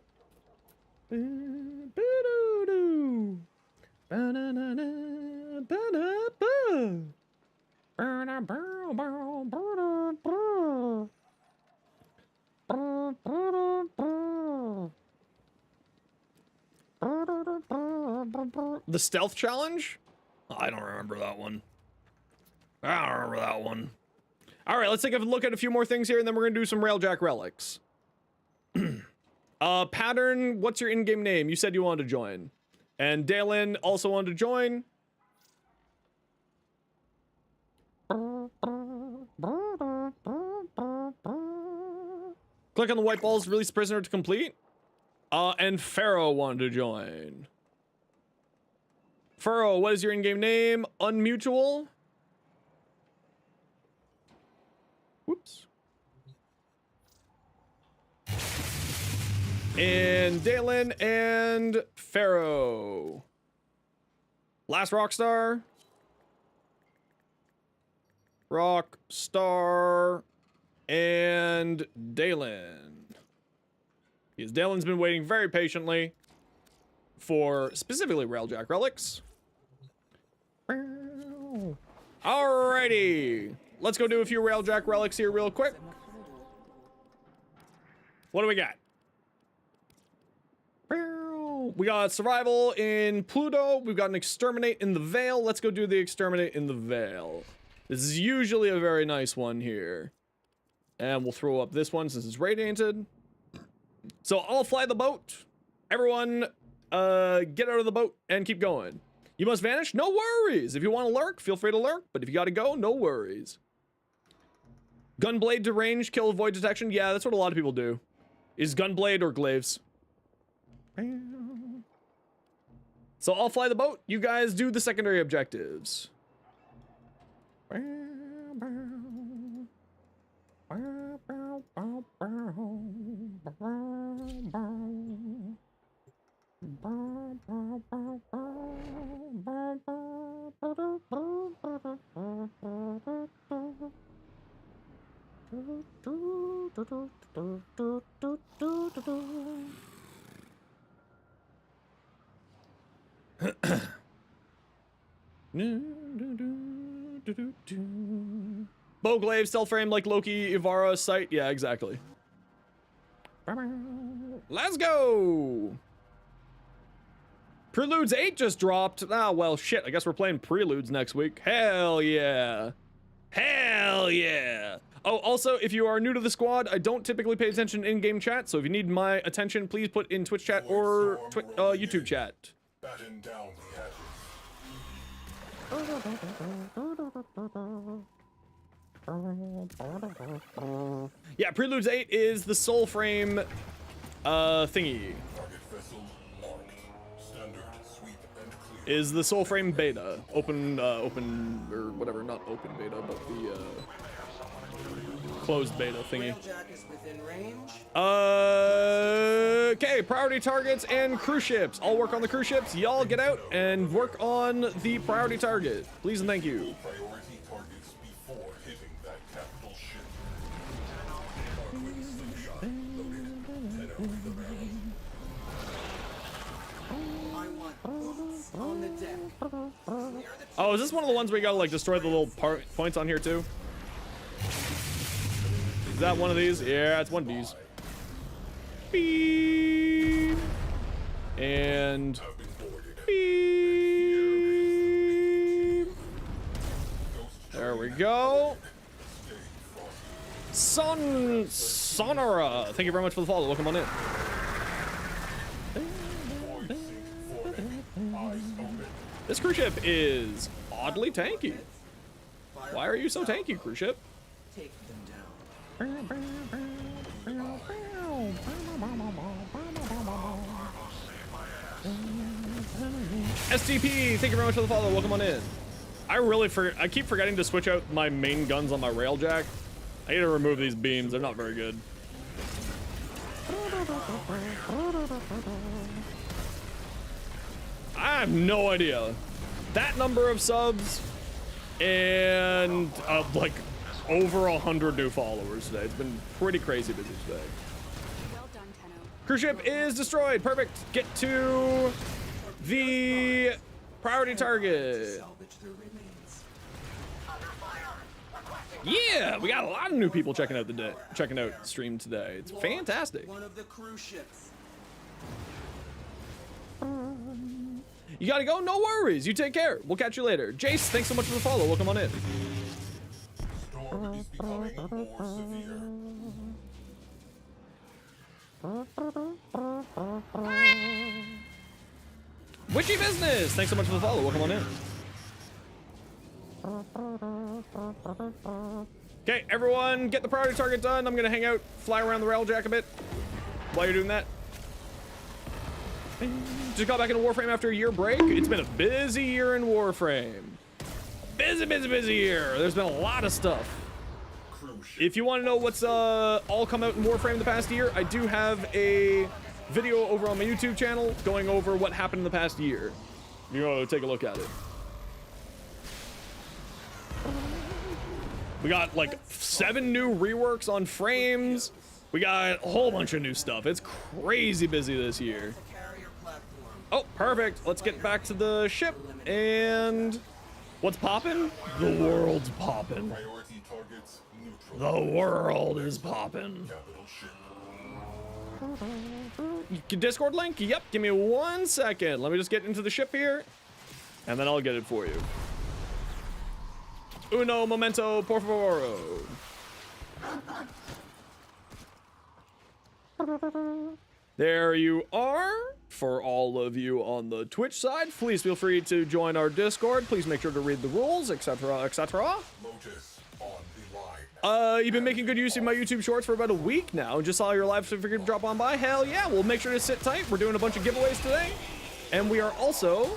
The stealth challenge? I don't remember that one. All right, let's take a look at a few more things here, and then we're gonna do some Railjack relics. Pattern, what's your in-game name? You said you wanted to join. And Dalen also wanted to join. Click on the white balls, release prisoner to complete. And Pharaoh wanted to join. Pharaoh, what is your in-game name? Unmutual. Whoops. And Dalen and Pharaoh. Last Rockstar. Rockstar and Dalen. Because Dalen's been waiting very patiently for specifically Railjack relics. Alrighty. Let's go do a few Railjack relics here real quick. What do we got? We got survival in Pluto. We've got an exterminate in the Veil. Let's go do the exterminate in the Veil. This is usually a very nice one here. And we'll throw up this one since it's radiated. So I'll fly the boat. Everyone, get out of the boat and keep going. You must vanish? No worries. If you want to lurk, feel free to lurk. But if you gotta go, no worries. Gunblade to range, kill void detection. Yeah, that's what a lot of people do. Is Gunblade or Glaives. So I'll fly the boat. You guys do the secondary objectives. Bowglaive, stealth frame like Loki, Ivara, sight. Yeah, exactly. Let's go! Preludes 8 just dropped. Ah, well, shit. I guess we're playing Preludes next week. Hell yeah. Hell yeah. Oh, also, if you are new to the squad, I don't typically pay attention in in-game chat, so if you need my attention, please put in Twitch chat or YouTube chat. Batten down the hatches. Yeah, Preludes 8 is the soul frame thingy. Target vessel marked. Standard sweep and clear. Is the soul frame beta. Open or whatever, not open beta, but the closed beta thingy. Railjack is within range. Okay, priority targets and cruise ships. I'll work on the cruise ships. Y'all get out and work on the priority target. Please and thank you. Priority targets before hitting that capital ship. Arcwing slingshot loaded. 10 over the barrel. I want boots on the deck. Oh, is this one of the ones where you gotta like destroy the little points on here too? Is that one of these? Yeah, it's one of these. Beep. And beep. There we go. Sonora. Thank you very much for the follow. Welcome on in. This cruise ship is oddly tanky. Why are you so tanky, cruise ship? Take them down. STP, thank you very much for the follow. Welcome on in. I keep forgetting to switch out my main guns on my railjack. I need to remove these beams. They're not very good. I have no idea. That number of subs and like over 100 new followers today. It's been pretty crazy busy today. Well done, Tenno. Cruise ship is destroyed. Perfect. Get to the priority target. Salvage their remains. Yeah, we got a lot of new people checking out stream today. It's fantastic. One of the cruise ships. You gotta go? No worries. You take care. We'll catch you later. Jace, thanks so much for the follow. Welcome on in. Storm is becoming more severe. Witchy business. Thanks so much for the follow. Welcome on in. Okay, everyone, get the priority target done. I'm gonna hang out, fly around the railjack a bit while you're doing that. Just got back into Warframe after a year break. It's been a busy year in Warframe. Busy year. There's been a lot of stuff. If you want to know what's all come out in Warframe the past year, I do have a video over on my YouTube channel going over what happened in the past year. You know, take a look at it. We got like 7 new reworks on frames. We got a whole bunch of new stuff. It's crazy busy this year. Oh, perfect. Let's get back to the ship. And what's poppin'? The world's poppin'. Priority targets neutral. The world is poppin'. Capital ship. Discord link? Yep. Give me 1 second. Let me just get into the ship here, and then I'll get it for you. Uno momento, por favor. There you are. For all of you on the Twitch side, please feel free to join our Discord. Please make sure to read the rules, etc., etc. Lotus on the line. You've been making good use of my YouTube shorts for about a week now. Just saw your live, so figured to drop on by. Hell yeah, we'll make sure to sit tight. We're doing a bunch of giveaways today. And we are also,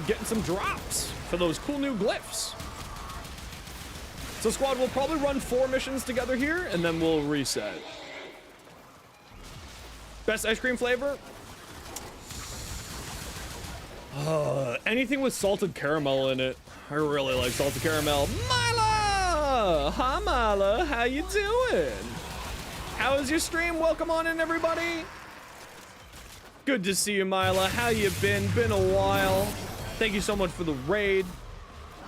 getting some drops for those cool new glyphs. So squad, we'll probably run 4 missions together here, and then we'll reset. Best ice cream flavor? Anything with salted caramel in it. I really like salted caramel. Mila! Hi, Mila. How you doing? How is your stream? Welcome on in, everybody. Good to see you, Mila. How you been? Been a while. Thank you so much for the raid.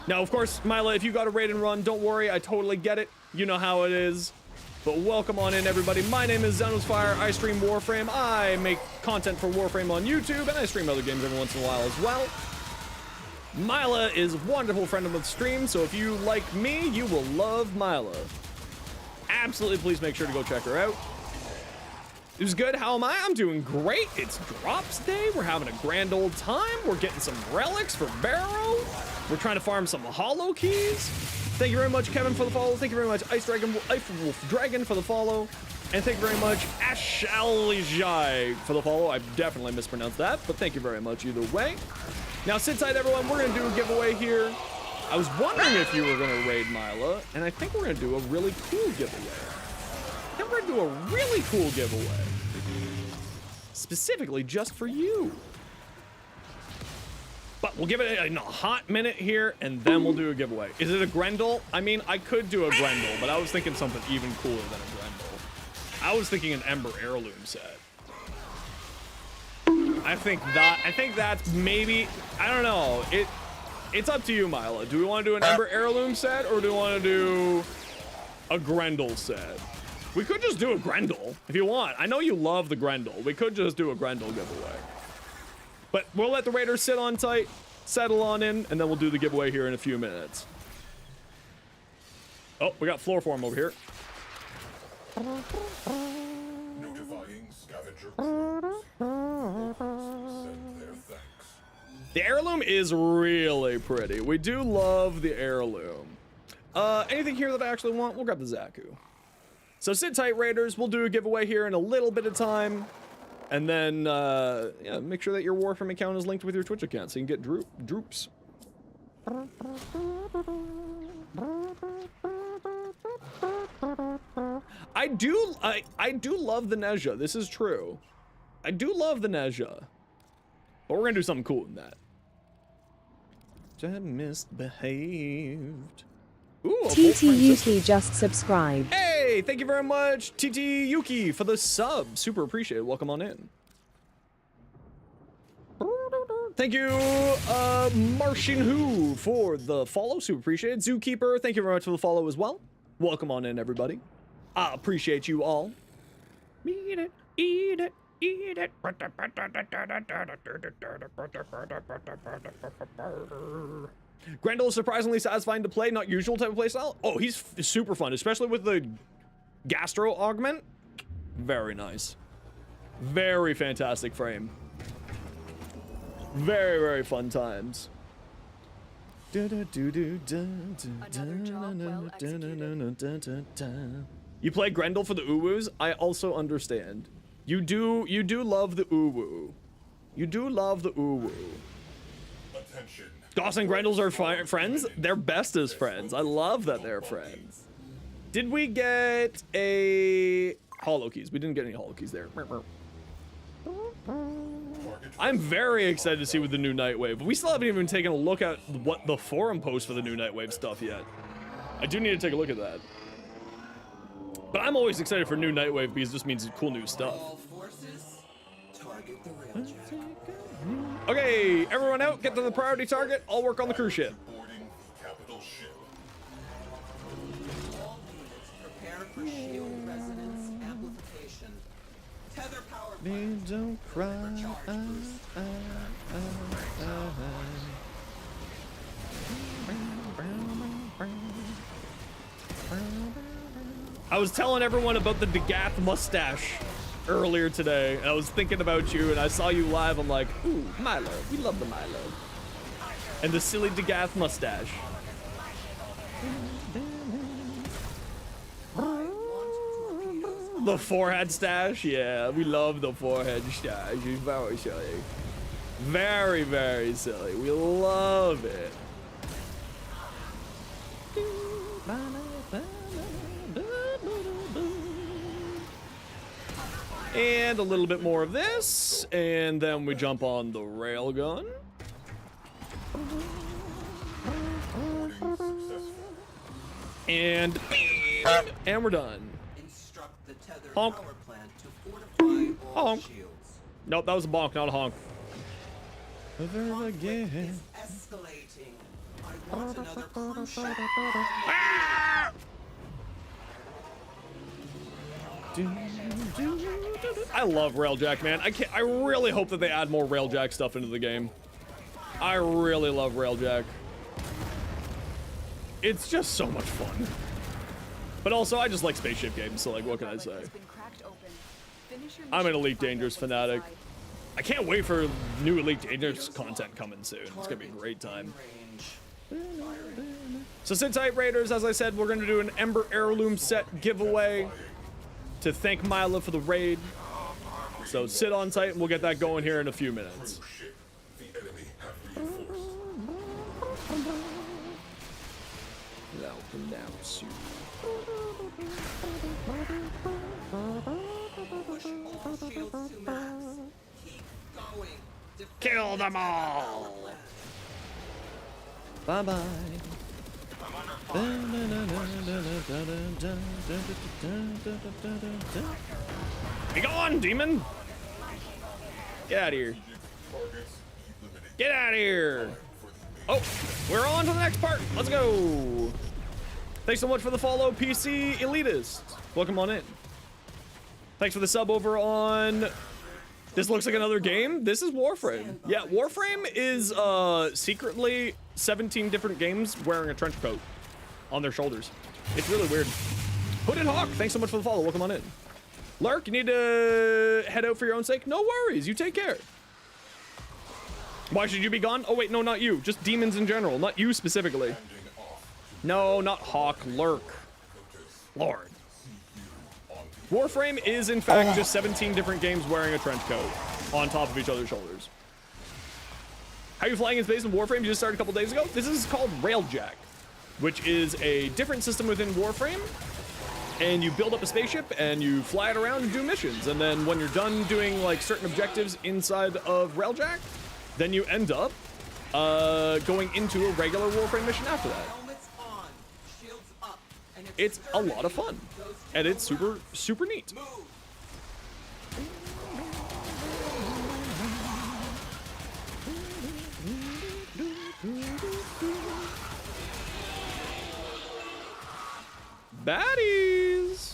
Now, of course, Mila, if you got a raid and run, don't worry. I totally get it. You know how it is. But welcome on in, everybody. My name is Zenosfire. I stream Warframe. I make content for Warframe on YouTube, and I stream other games every once in a while as well. Mila is a wonderful friend of the stream, so if you like me, you will love Mila. Absolutely, please make sure to go check her out. It was good. How am I? I'm doing great. It's drops day. We're having a grand old time. We're getting some relics for Barrow. We're trying to farm some hollow keys. Thank you very much, Kevin, for the follow. Thank you very much, Ice Wolf Dragon, for the follow. And thank you very much, Ashalizai, for the follow. I definitely mispronounced that, but thank you very much either way. Now, sit tight, everyone. We're going to do a giveaway here. I was wondering if you were going to raid Mila, and I think we're going to do a really cool giveaway. I think we're going to do a really cool giveaway. Specifically just for you. But we'll give it a hot minute here, and then we'll do a giveaway. Is it a Grendel? I mean, I could do a Grendel, but I was thinking something even cooler than a Grendel. I was thinking an Ember Heirloom set. I think that's maybe, I don't know. It's up to you, Mila. Do we want to do an Ember Heirloom set or do we want to do a Grendel set? We could just do a Grendel if you want. I know you love the Grendel. We could just do a Grendel giveaway. But we'll let the Raiders sit on tight, settle on in, and then we'll do the giveaway here in a few minutes. Oh, we got floor form over here. Notifying scavenger crews. Send their thanks. The heirloom is really pretty. We do love the heirloom. Anything here that I actually want? We'll grab the Zaku. So sit tight, Raiders. We'll do a giveaway here in a little bit of time. And then, yeah, make sure that your Warframe account is linked with your Twitch account so you can get droops. I do love the Nezha. This is true. I do love the Nezha. But we're gonna do something cool in that. Just misbehaved. Ooh, a TT Wolfram system. Yuki just subscribed. Hey, thank you very much, TT Yuki, for the sub. Super appreciated. Welcome on in. Thank you, Martian Who, for the follow. Super appreciated. Zookeeper, thank you very much for the follow as well. Welcome on in, everybody. I appreciate you all. Eat it, eat it, eat it. Grendel is surprisingly satisfying to play, not usual type of playstyle. Oh, he's super fun, especially with the Gastro augment. Very nice. Very fantastic frame. Very, very fun times. Another job well executed. You play Grendel for the uwus? I also understand. You do love the uwu. You do love the uwu. Attention. Goss and Grendels are friends? They're best as friends. I love that they're friends. Did we get a holo keys? We didn't get any holo keys there. I'm very excited to see with the new Nightwave, but we still haven't even taken a look at what the forum post for the new Nightwave stuff yet. I do need to take a look at that. But I'm always excited for new Nightwave because it just means cool new stuff. All forces, target the railjack. Okay, everyone out, get to the priority target. I'll work on the cruise ship. Boarding capital ship. All units prepare for shield resonance amplification. Tether power plant. Don't cry. Charge boost. I was telling everyone about the Degath mustache earlier today, and I was thinking about you, and I saw you live. I'm like, ooh, Milo. We love the Milo. And the silly Degath mustache. The forehead stash? Yeah, we love the forehead stash. It's very silly. Very, very silly. We love it. And a little bit more of this, and then we jump on the railgun. And we're done. Instruct the tether Honk. power plant to fortify all Honk. shields. Nope, that was a bonk, not a honk. Conflict is escalating. I want another cruise ship. I love Railjack, man. I really hope that they add more Railjack stuff into the game. I really love Railjack. It's just so much fun. But also, I just like spaceship games, so like, what can I say? Has been cracked open. Finish your I'm an mission Elite and find Dangerous out what's fanatic. inside. I can't wait for new Elite Dangerous content coming soon. It's gonna be a great time. So sit tight, Raiders. As I said, we're gonna do an Ember Heirloom set giveaway to thank Mila for the raid. So sit on tight and we'll get that going here in a few minutes. Cruise ship. The enemy have reinforced. Welcome down soon. Push all shields to max. Keep going. Defend Kill the them tether all. power plant. Bye-bye. Be gone, demon! Get out of here. Targets eliminated. Get out of here. Oh, we're on to the next part. Let's go. Thanks so much for the follow, PC Elitist. Welcome on in. Thanks for the sub over on... This looks like another game. This is Warframe. Yeah, Warframe is secretly 17 different games wearing a trench coat on their shoulders. It's really weird. Hooded Hawk, thanks so much for the follow. Welcome on in. Lurk, you need to head out for your own sake? No worries, you take care. Why should you be gone? Oh wait, no, not you. Just demons in general, not you specifically. No, not Hawk, Lurk. Lord. Warframe is in fact just 17 different games wearing a trench coat on top of each other's shoulders. How are you flying in space in Warframe? You just started a couple days ago? This is called Railjack, which is a different system within Warframe. And you build up a spaceship and you fly it around and do missions. And then when you're done doing like certain objectives inside of Railjack, then you end up going into a regular Warframe mission after that. Helmets on, shields up, and It's a lot of fun. And it's super, super neat. move. Baddies!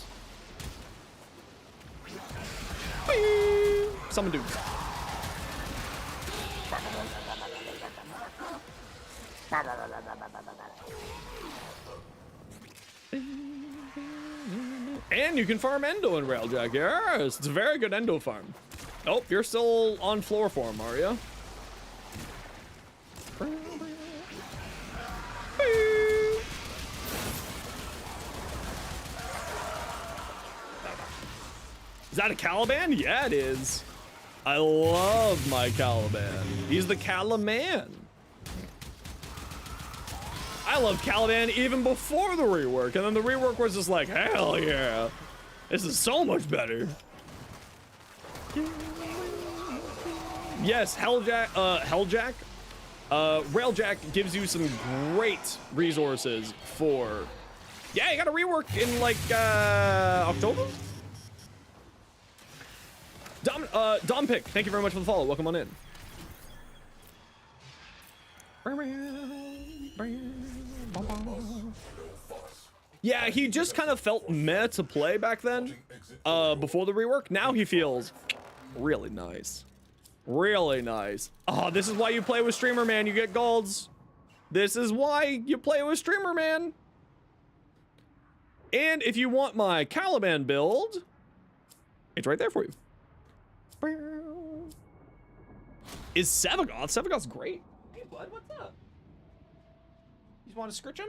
Whee! Summon dudes. And you can farm Endo in Railjack. Yes, it's a very good Endo farm. Oh, you're still on floor form, are you? Is that a Caliban? Yeah, it is. I love my Caliban. He's the Caliman. I loved Caliban even before the rework, and then the rework was just like, hell yeah. This is so much better. Yes, Railjack gives you some great resources for... Yeah, you got a rework in like October? Dom Pick, thank you very much for the follow. Welcome on in. Yeah, he just kind of felt meh to play back then, before the rework. Now he feels really nice. Really nice. Oh, this is why you play with Streamer Man, you get golds. This is why you play with Streamer Man. And if you want my Caliban build, it's right there for you. Is Sevagoth? Sevagoth's great. Hey, bud, what's up? You just want to scritch him?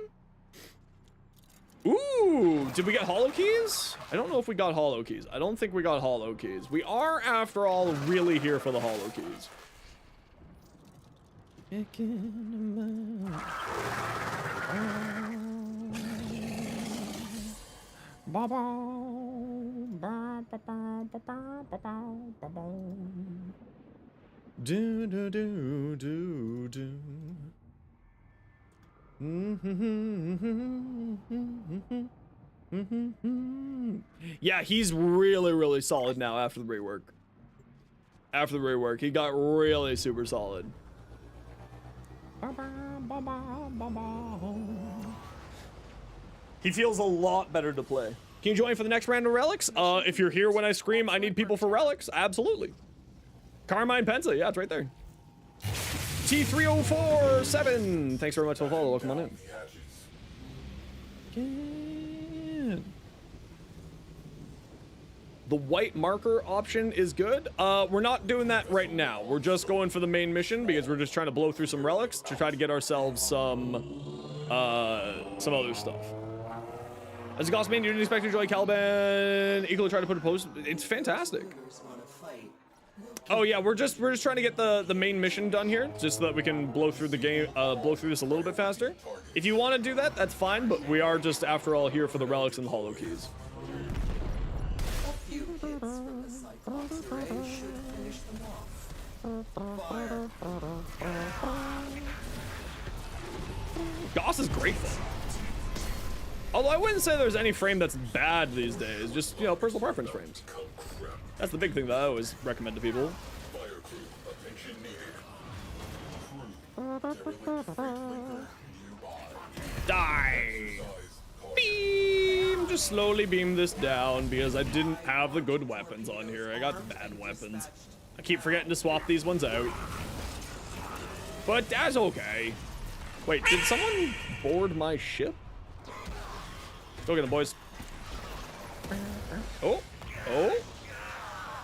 Ooh, did we get holo keys? I don't know if we got holo keys. I don't think we got holo keys. We are, after all, really here for the holo keys. Do do do do do. Yeah, he's really solid now after the rework. After the rework, he got really super solid. He feels a lot better to play. Can you join for the next round of Relics? If you're here when I scream, I need people for Relics. Absolutely. Carmine Pensa, yeah, it's right there. T3047, thanks very much for the follow. Welcome on in. The white marker option is good. We're not doing that right now. We're just going for the main mission because we're just trying to blow through some relics to try to get ourselves some other stuff. As a gospel man, you didn't expect to enjoy Caliban. Equally try to put a post. It's fantastic. Oh yeah, we're just trying to get the main mission done here, just so that we can blow through the game, blow through this a little bit faster. If you want to do that, that's fine. But we are just, after all, here for the relics and the holo keys. A few hits from the Cyclops array should finish them off. Fire. Goss is great though. Although I wouldn't say there's any frame that's bad these days. Just, you know, personal preference frames. That's the big thing that I always recommend to people. Fire crew, attention needed. Die! Beam! Just slowly beam this down because I didn't have the good weapons on here. I got the bad weapons. I keep forgetting to swap these ones out. But that's okay. Wait, did someone board my ship? Go get them, boys. Oh, oh.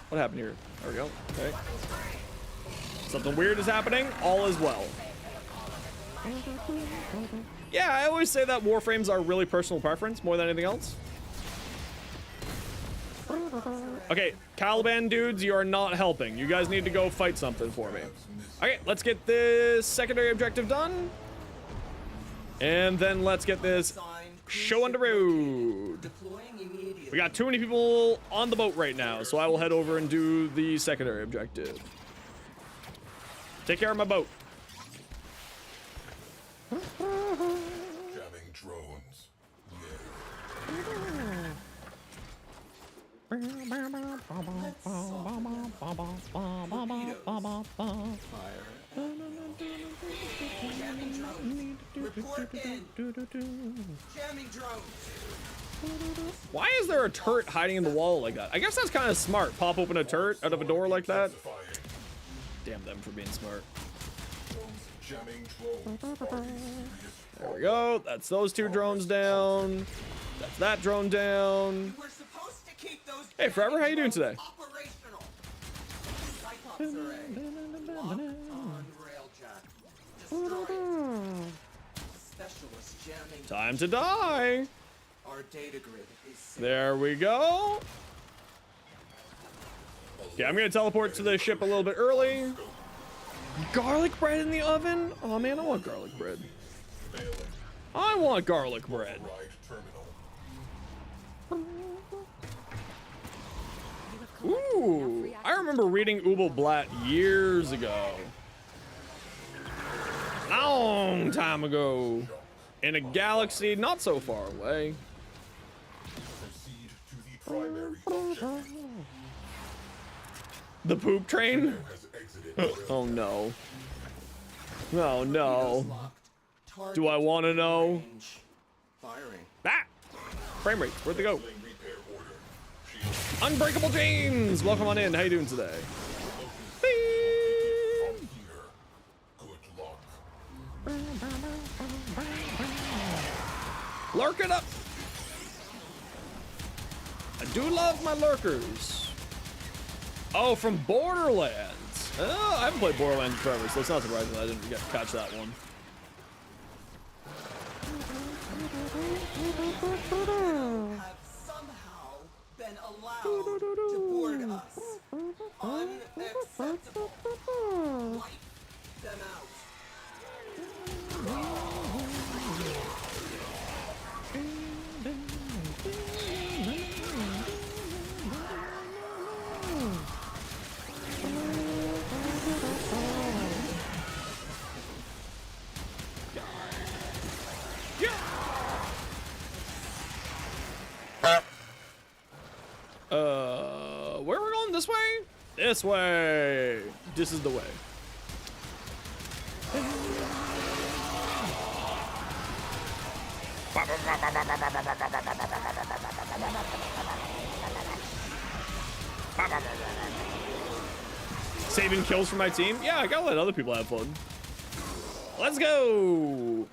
What happened here? There we go. Okay. Something weird is happening. All is well. Yeah, I always say that Warframes are really personal preference more than anything else. Okay, Caliban dudes, you are not helping. You guys need to go fight something for me. Okay, let's get this secondary objective done. And then let's get this show on the road. We got too many people on the boat right now, so I will head over and do the secondary objective. Take care of my boat. Jamming drones. Report in. Jamming drones. Why is there a turret hiding in the wall like that? I guess that's kind of smart. Pop open a turret out of a door like that. Damn them for being smart. Jamming drones. There we go. That's those two drones down. That's that drone down. We're supposed to keep those. Hey, Forever, how you doing today? Operational. Cyclops array. Locked on railjack. Destroyed. Specialist jamming. Time to die. Our data grid is safe. There we go. Okay, I'm gonna teleport to the ship a little bit early. Garlic bread in the oven? Oh man, I want garlic bread. I want garlic bread. Ride terminal. Ooh, I remember reading Ubel Blatt years ago. Long time ago. In a galaxy not so far away. Proceed to the primary objective. The poop train? Has exited. Oh no. Oh no. Locked. Do I want to know? Range. Firing. Ah! Frame rates, where'd they go? Repair order. Shield Unbreakable James! Welcome on in. How you doing today? Beep. from here. Good luck. Lurk it up! I do love my lurkers. Oh, from Borderlands. Oh, I haven't played Borderlands forever, so it's not surprising that I didn't catch that one. Have somehow been allowed to board us. Unacceptable. Wipe them out. Where we're going? This way? This way. This is the way. Saving kills for my team? Yeah, I gotta let other people have fun. Let's go.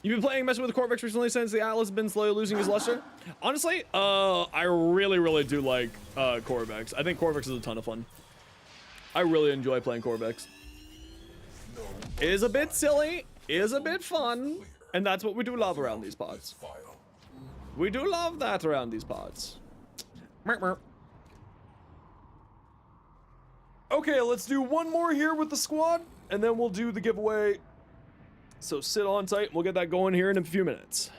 You've been playing messing with the Corvex recently since the Atlas has been slowly losing his luster? Honestly, I really do like Corvex. I think Corvex is a ton of fun. I really enjoy playing Corvex. It is a bit silly, is a bit fun, and that's what we do love around these pods. File. We do love that around these pods. Merp, merp. Okay, let's do one more here with the squad, and then we'll do the giveaway. So sit on tight, and we'll get that going here in a few minutes.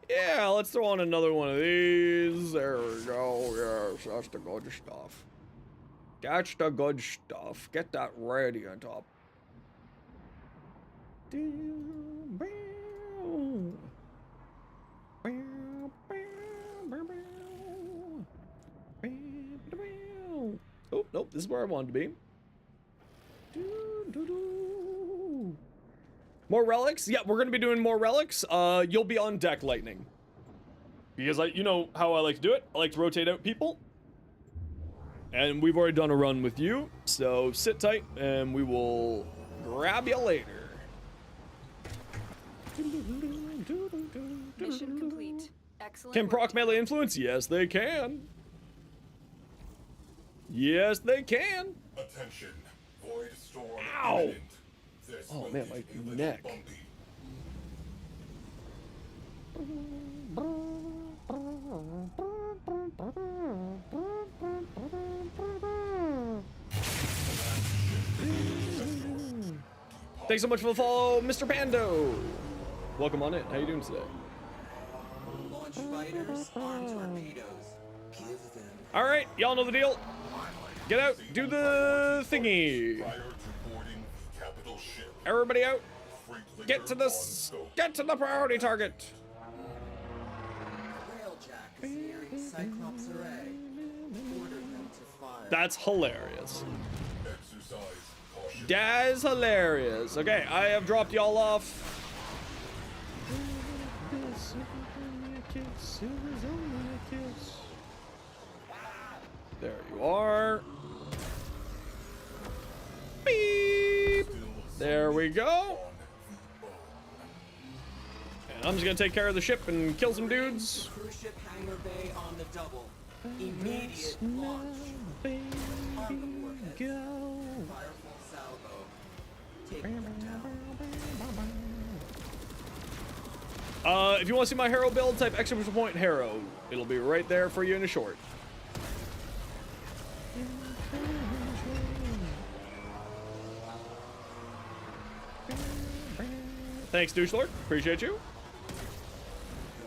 Yeah, let's throw on another one of these. There we go. Yes, that's the good stuff. That's the good stuff. Get that radiant up. Oh, nope, this is where I wanted to be. More relics? Yeah, we're gonna be doing more relics. You'll be on deck, Lightning. Because you know how I like to do it. I like to rotate out people. And we've already done a run with you, so sit tight and we will grab you later. Mission complete. Excellent. Can work, proc team. melee influence? Yes, they can. Yes, they can. Attention. Void storm Ow. imminent. This Oh, will man, get my a little neck. bumpy. Thanks so much for the follow, Mr. Pando. Welcome on in. How you doing today? Launch fighters, arm torpedoes. Give them. All right, y'all know the deal. Get out, do the thingy. Prior to boarding the capital ship, Everybody out. freight Get to litter on this. scope. Get to the priority target. Railjack is nearing Cyclops Array. Order them to fire. That's hilarious. Exercise caution. That is hilarious. Okay, I have dropped y'all off. There you are. Beep. There we go. And I'm just gonna take care of the ship and kill some dudes. Cruise ship hangar bay on the double. Immediate launch. Arm the warheads. Fire full salvo. Take them down. If you want to see my hero build, type exclamation point hero. It'll be right there for you in a short. Thanks, Douchelord. Appreciate you.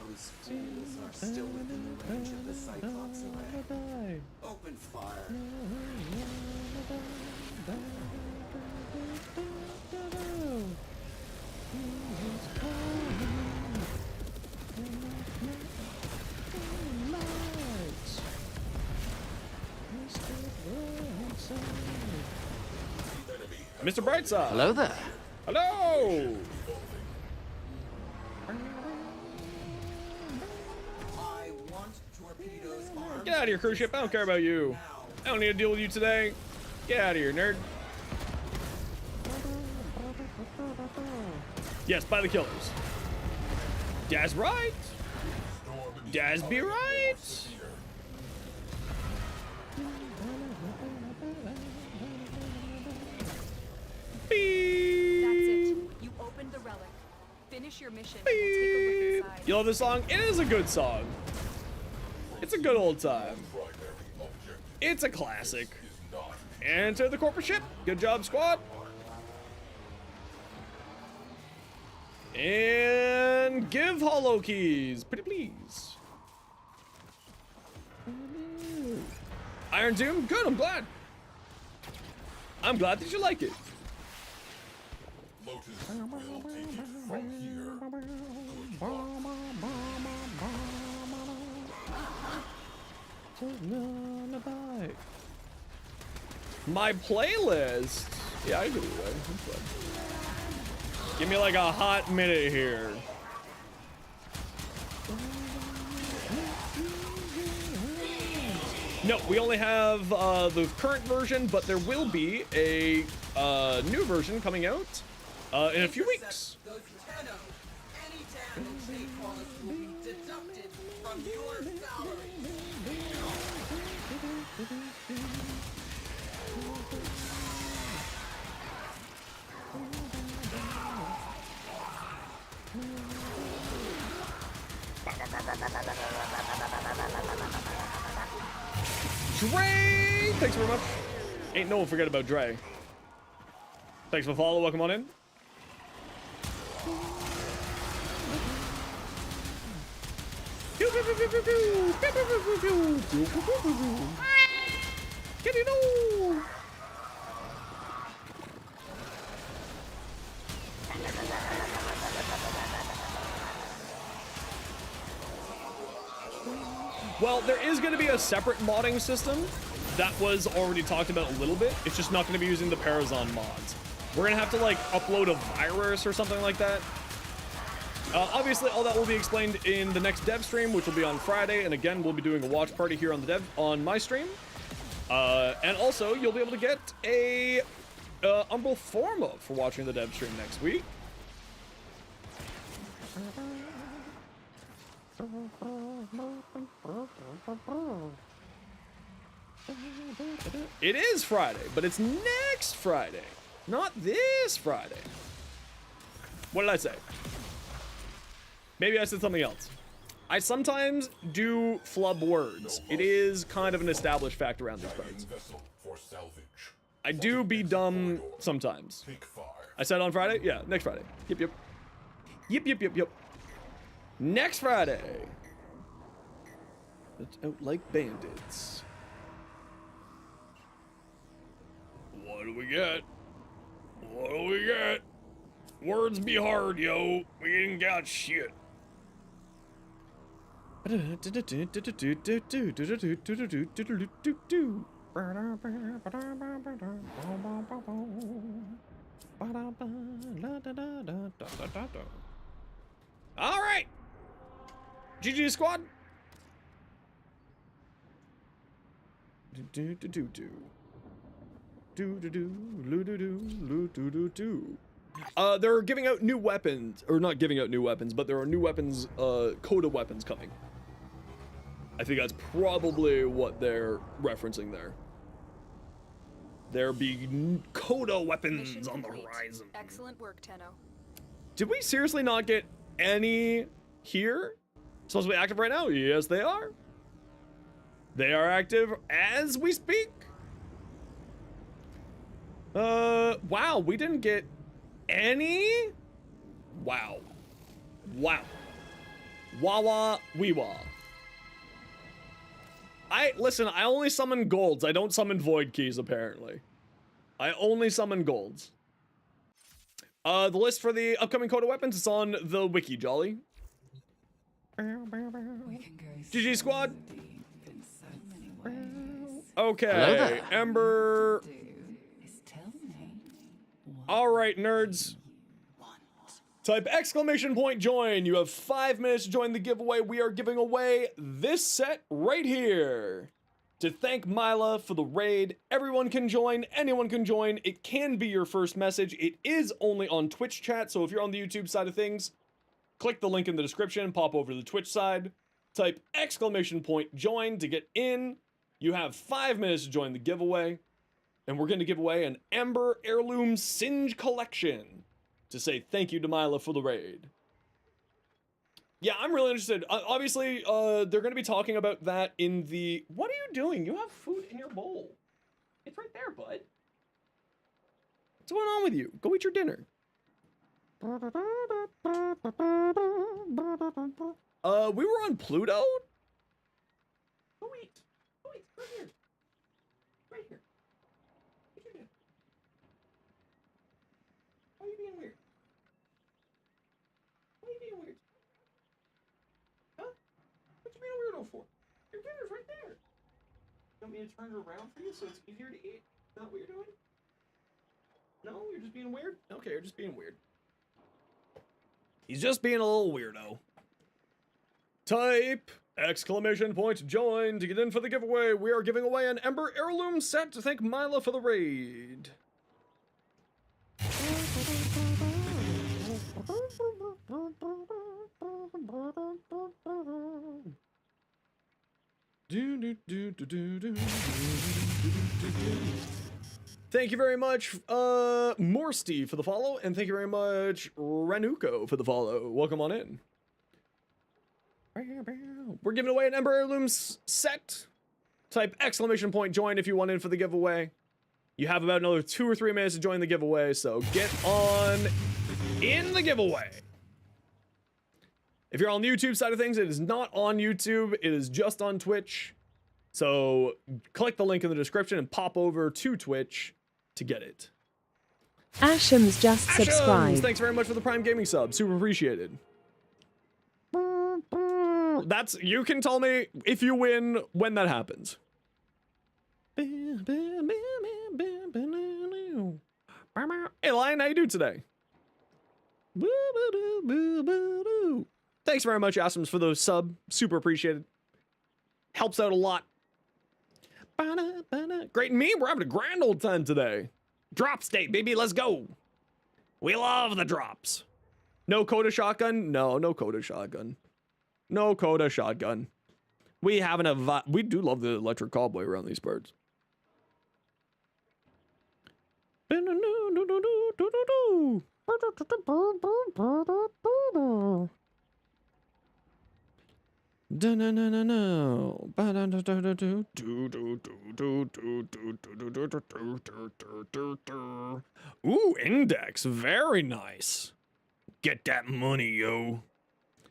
Those fools are still within the range of the Cyclops Array. Open fire. Mr. Brightside. Hello there. Hello. I want torpedoes armed. Get out of here, cruise ship. I don't care about you. I don't need to deal with you today. Get out of here, nerd. Yes, by the killers. That's right. That's be right. Beep. That's it. You opened the relic. Finish your mission. And we'll take a look inside. You love this song? It is a good song. It's a good old time. It's a classic. Enter the corporate ship. Good job, squad. And give hollow keys, pretty please. Iron Doom, good, I'm glad. I'm glad that you like it. Lotus will take it from here. My playlist. Yeah, I do. Give me like a hot minute here. No, we only have the current version, but there will be a new version coming out in a few weeks. Those Tenno. Any damage they cause will be deducted from your salary. Dre! Thanks very much. Ain't no one forget about Dre. Thanks for the follow. Welcome on in. Pew, pew, pew, pew, pew, pew. Pew, pew, pew, pew, pew. Pew, pew, pew, pew, pew. Get it all. Well, there is going to be a separate modding system that was already talked about a little bit. It's just not going to be using the Parazon mods. We're going to have to like upload a virus or something like that. Obviously, all that will be explained in the next dev stream, which will be on Friday. And again, we'll be doing a watch party here on my stream. And also, you'll be able to get a Umbral Forma for watching the dev stream next week. It is Friday, but it's next Friday, not this Friday. What did I say? Maybe I said something else. I sometimes do flub words. It is kind of an established fact around these parts. I do be dumb sometimes. I said on Friday? Yeah, next Friday. Yep, yep. Yep, yep, yep, yep. Next Friday. Let's out like bandits. What do we get? What do we get? Words be hard, yo. We ain't got shit. All right. GG squad. They're giving out new weapons, or not giving out new weapons, but there are new weapons, coda weapons coming. I think that's probably what they're referencing there. There be coda weapons Mission on the complete. horizon. Excellent work, Tenno. Did we seriously not get any here? Supposed to be active right now? Yes, they are. They are active as we speak. Wow, we didn't get any? Wow. Wow. Wawa weewa. Listen, I only summon golds. I don't summon void keys, apparently. I only summon golds. The list for the upcoming coda weapons is on the wiki, Jolly. We can go GG squad. deep in so many ways. Okay, Ember. Do is tell me what All right, nerds. you want. Type exclamation point join. You have 5 minutes to join the giveaway. We are giving away this set right here. To thank Mila for the raid. Everyone can join. Anyone can join. It can be your first message. It is only on Twitch chat. So if you're on the YouTube side of things, click the link in the description. Pop over to the Twitch side. Type exclamation point join to get in. You have 5 minutes to join the giveaway. And we're going to give away an Ember Heirloom Singe Collection to say thank you to Mila for the raid. Yeah, I'm really interested. Obviously, they're going to be talking about that in the... What are you doing? You have food in your bowl. It's right there, bud. What's going on with you? Go eat your dinner. We were on Pluto? Go eat. Go eat. Right here. Right here. Eat your dinner. Why are you being weird? Why are you being weird? Huh? What you being a weirdo for? Your dinner's right there. You want me to turn it around for you so it's easier to eat? Is that what you're doing? No? You're just being weird? Okay, you're just being weird. He's just being a little weirdo. Type exclamation point join to get in for the giveaway. We are giving away an Ember Heirloom set to thank Mila for the raid. Thank you very much, Morsty for the follow, and thank you very much, Ranuko for the follow. Welcome on in. We're giving away an Ember Heirloom set. Type exclamation point join if you want in for the giveaway. You have about another 2 or 3 minutes to join the giveaway, so get on in the giveaway. If you're on the YouTube side of things, it is not on YouTube. It is just on Twitch. So click the link in the description and pop over to Twitch to get it. Ashams just Ashams, subscribed. thanks very much for the Prime Gaming sub. Super appreciated. That's, you can tell me if you win when that happens. Hey Lion, how you doing today? Thanks very much, Ashams, for the sub. Super appreciated. Helps out a lot. Great and me, we're having a grand old time today. Drop state, baby, let's go. We love the drops. No Coda shotgun? No, no Coda shotgun. No Coda shotgun. We haven't a we do love the electric cowboy around these parts. Ooh, index. Very nice. Get that money, yo.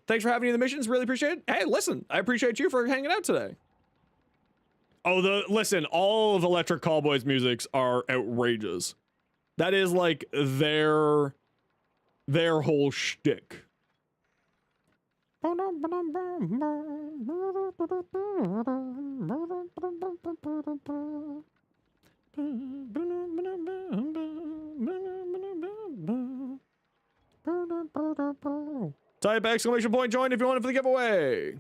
Thanks for having me in the missions. Really appreciate it. Hey, listen, I appreciate you for hanging out today. Oh, listen, all of Electric Callboy's musics are outrageous. That is like their whole shtick. Type exclamation point join if you want it for the giveaway.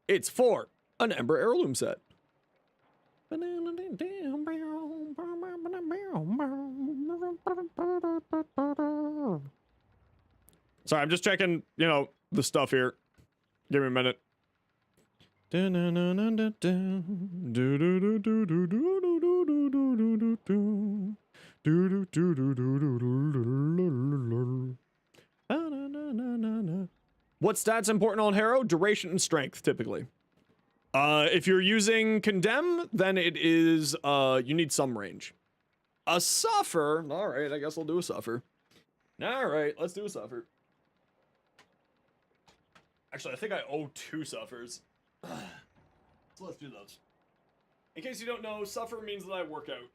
It's for an Ember Heirloom set. Sorry, I'm just checking, you know, the stuff here. Give me a minute. What stats important on Harrow? Duration and strength, typically. If you're using Condemn, then it is, you need some range. A Suffer, alright, I guess I'll do a Suffer. Alright, let's do a Suffer. Actually, I think I owe 2 Suffers. So let's do those. In case you don't know, Suffer means that I work out.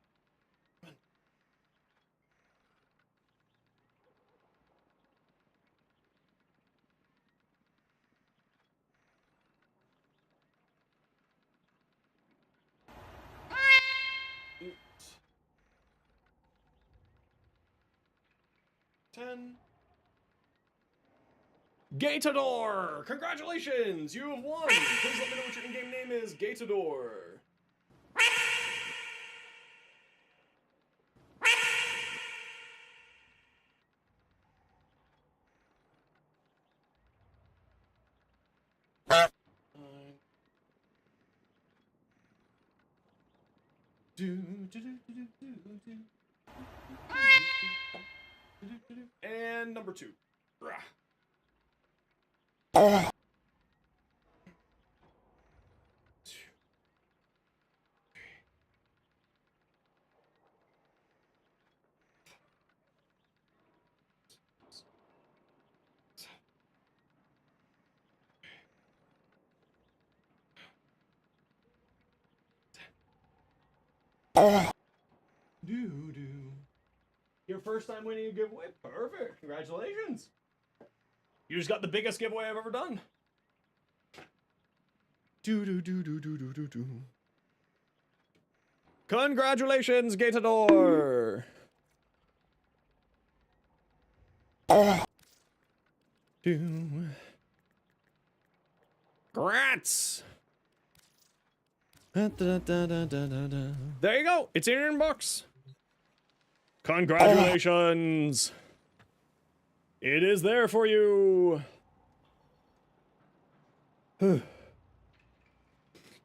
Eight. 10. Gatador! Congratulations! You have won! Please let me know what your in-game name is, Gatador. And number 2. Your first time winning a giveaway? Perfect. Congratulations. You just got the biggest giveaway I've ever done. Congratulations, Gatador. Grats. There you go. It's in your inbox. Congratulations. It is there for you. Yeah,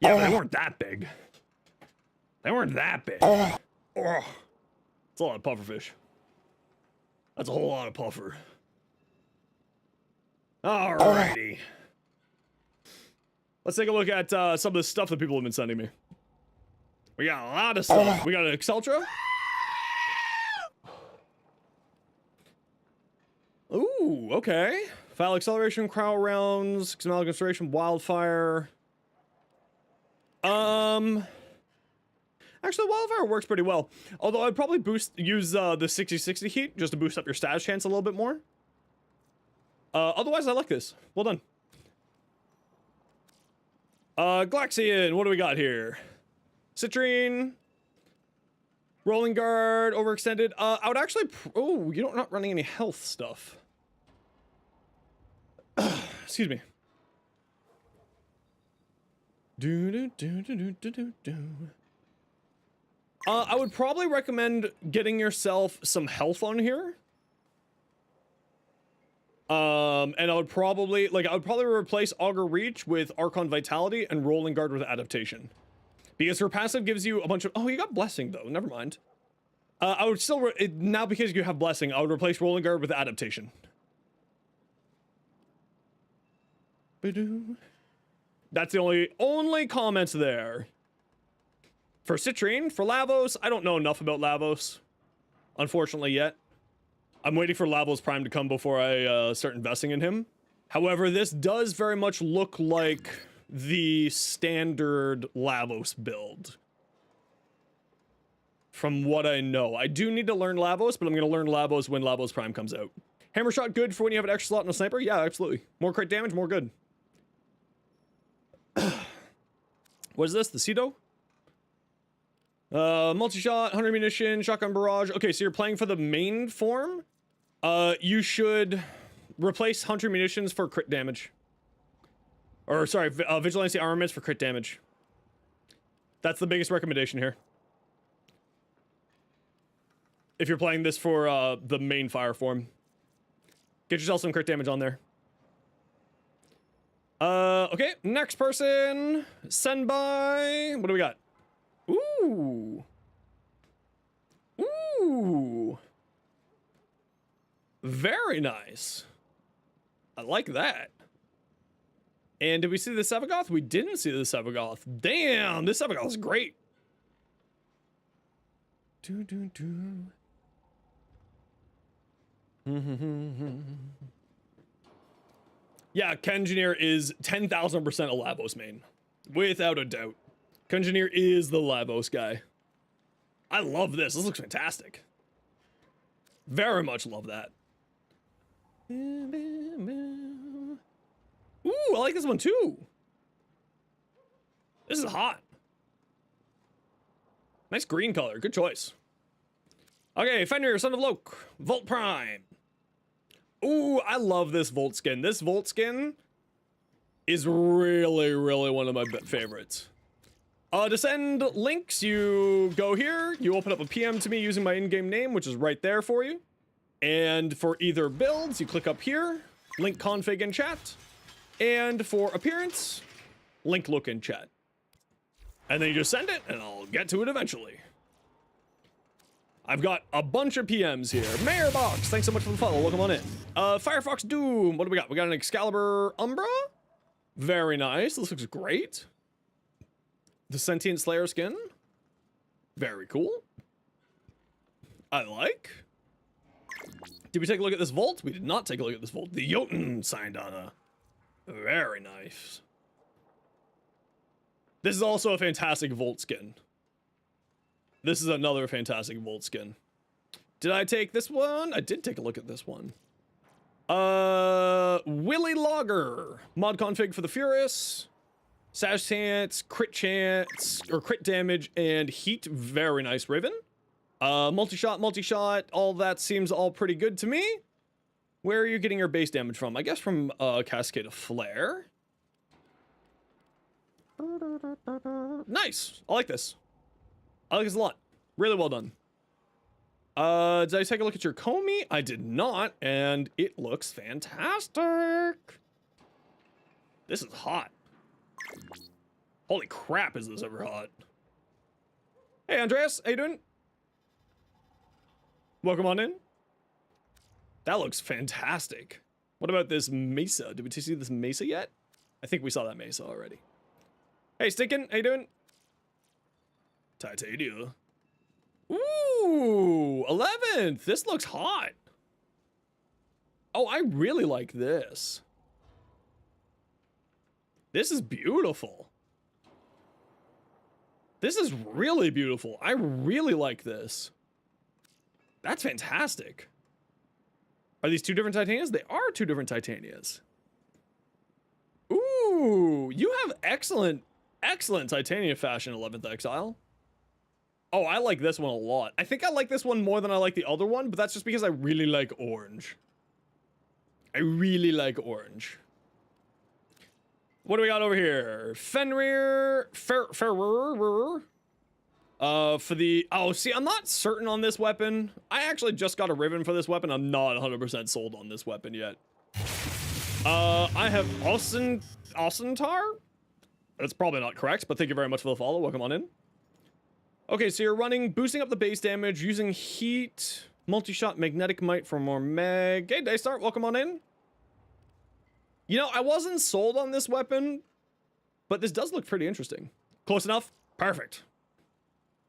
but they weren't that big. They weren't that big. Oh, it's a lot of pufferfish. That's a whole lot of puffer. Alrighty. Let's take a look at some of the stuff that people have been sending me. We got a lot of stuff. We got an Exceltra. Ooh, Ooh, okay. File acceleration, crowd rounds, XML concentration, wildfire. Actually, wildfire works pretty well. Although I'd probably use the 60-60 heat just to boost up your status chance a little bit more. Otherwise, I like this. Well done. Glaxian, what do we got here? Citrine. Rolling guard, overextended. I would actually... Oh, you're not running any health stuff. Excuse me. I would probably recommend getting yourself some health on here. And I would probably replace Augur Reach with Archon Vitality and Rolling Guard with Adaptation. Because her passive gives you a bunch of... Oh, you got Blessing, though. Never mind. I would still... now, because you have Blessing, I would replace Rolling Guard with Adaptation. That's the only comments there. For Citrine, for Lavos, I don't know enough about Lavos. Unfortunately, yet. I'm waiting for Lavos Prime to come before I start investing in him. However, this does very much look like the standard Lavos build. From what I know. I do need to learn Lavos, but I'm going to learn Lavos when Lavos Prime comes out. Hammer shot good for when you have an extra slot in a sniper? Yeah, absolutely. More crit damage, more good. What is this? The Cedo? Multi-shot, 100 munition, shotgun barrage. Okay, so you're playing for the main form. You should replace 100 munitions for crit damage. Or, sorry, Vigilante armaments for crit damage. That's the biggest recommendation here. If you're playing this for the main fire form. Get yourself some crit damage on there. Okay, next person. Send by... What do we got? Ooh. Ooh. Very nice. I like that. And did we see the Sevagoth? We didn't see the Sevagoth. Damn, this Sevagoth is great. Yeah, Kengineer is 10,000% a Lavos main. Without a doubt. Kengineer is the Lavos guy. I love this. This looks fantastic. Very much love that. Ooh, I like this one too. This is hot. Nice green color. Good choice. Okay, Fenrir, Son of Loke. Volt Prime. Ooh, I love this Volt skin. This Volt skin is really, really one of my favorites. To send links, you go here, you open up a PM to me using my in-game name, which is right there for you. And for either builds, you click up here, link config in chat. And for appearance, link look in chat. And then you just send it, and I'll get to it eventually. I've got a bunch of PMs here. Mayor Box, thanks so much for the follow. Welcome on in. Firefox Doom, what do we got? We got an Excalibur Umbra. Very nice. This looks great. The Sentient Slayer skin. Very cool. I like. Did we take a look at this Volt? We did not take a look at this Volt. The Jotun signed on a... Very nice. This is also a fantastic Volt skin. This is another fantastic Volt skin. Did I take this one? I did take a look at this one. Willy Logger. Mod config for the Furious. Sash chance, crit chance, or crit damage, and heat. Very nice Raven. Multi-shot, all that seems all pretty good to me. Where are you getting your base damage from? I guess from Cascade of Flare. Nice. I like this. I like this a lot. Really well done. Did I take a look at your Comey? I did not, and it looks fantastic. This is hot. Holy crap, is this ever hot. Hey, Andreas, how you doing? Welcome on in. That looks fantastic. What about this Mesa? Did we see this Mesa yet? I think we saw that Mesa already. Hey, Stinkin', how you doing? Titania. Ooh, 11th. This looks hot. Oh, I really like this. This is beautiful. This is really beautiful. I really like this. That's fantastic. Are these two different Titanias? They are two different Titanias. Ooh, you have excellent Titania fashion, 11th Exile. Oh, I like this one a lot. I think I like this one more than I like the other one, but that's just because I really like orange. I really like orange. What do we got over here? Fenrir, Ferrer. For the, oh, see, I'm not certain on this weapon. I actually just got a ribbon for this weapon. I'm not 100% sold on this weapon yet. I have Ausentar. That's probably not correct, but thank you very much for the follow. Welcome on in. Okay, so you're running, boosting up the base damage, using heat, multi-shot magnetic might for more mag. Hey, Daystar, welcome on in. You know, I wasn't sold on this weapon, but this does look pretty interesting. Close enough? Perfect.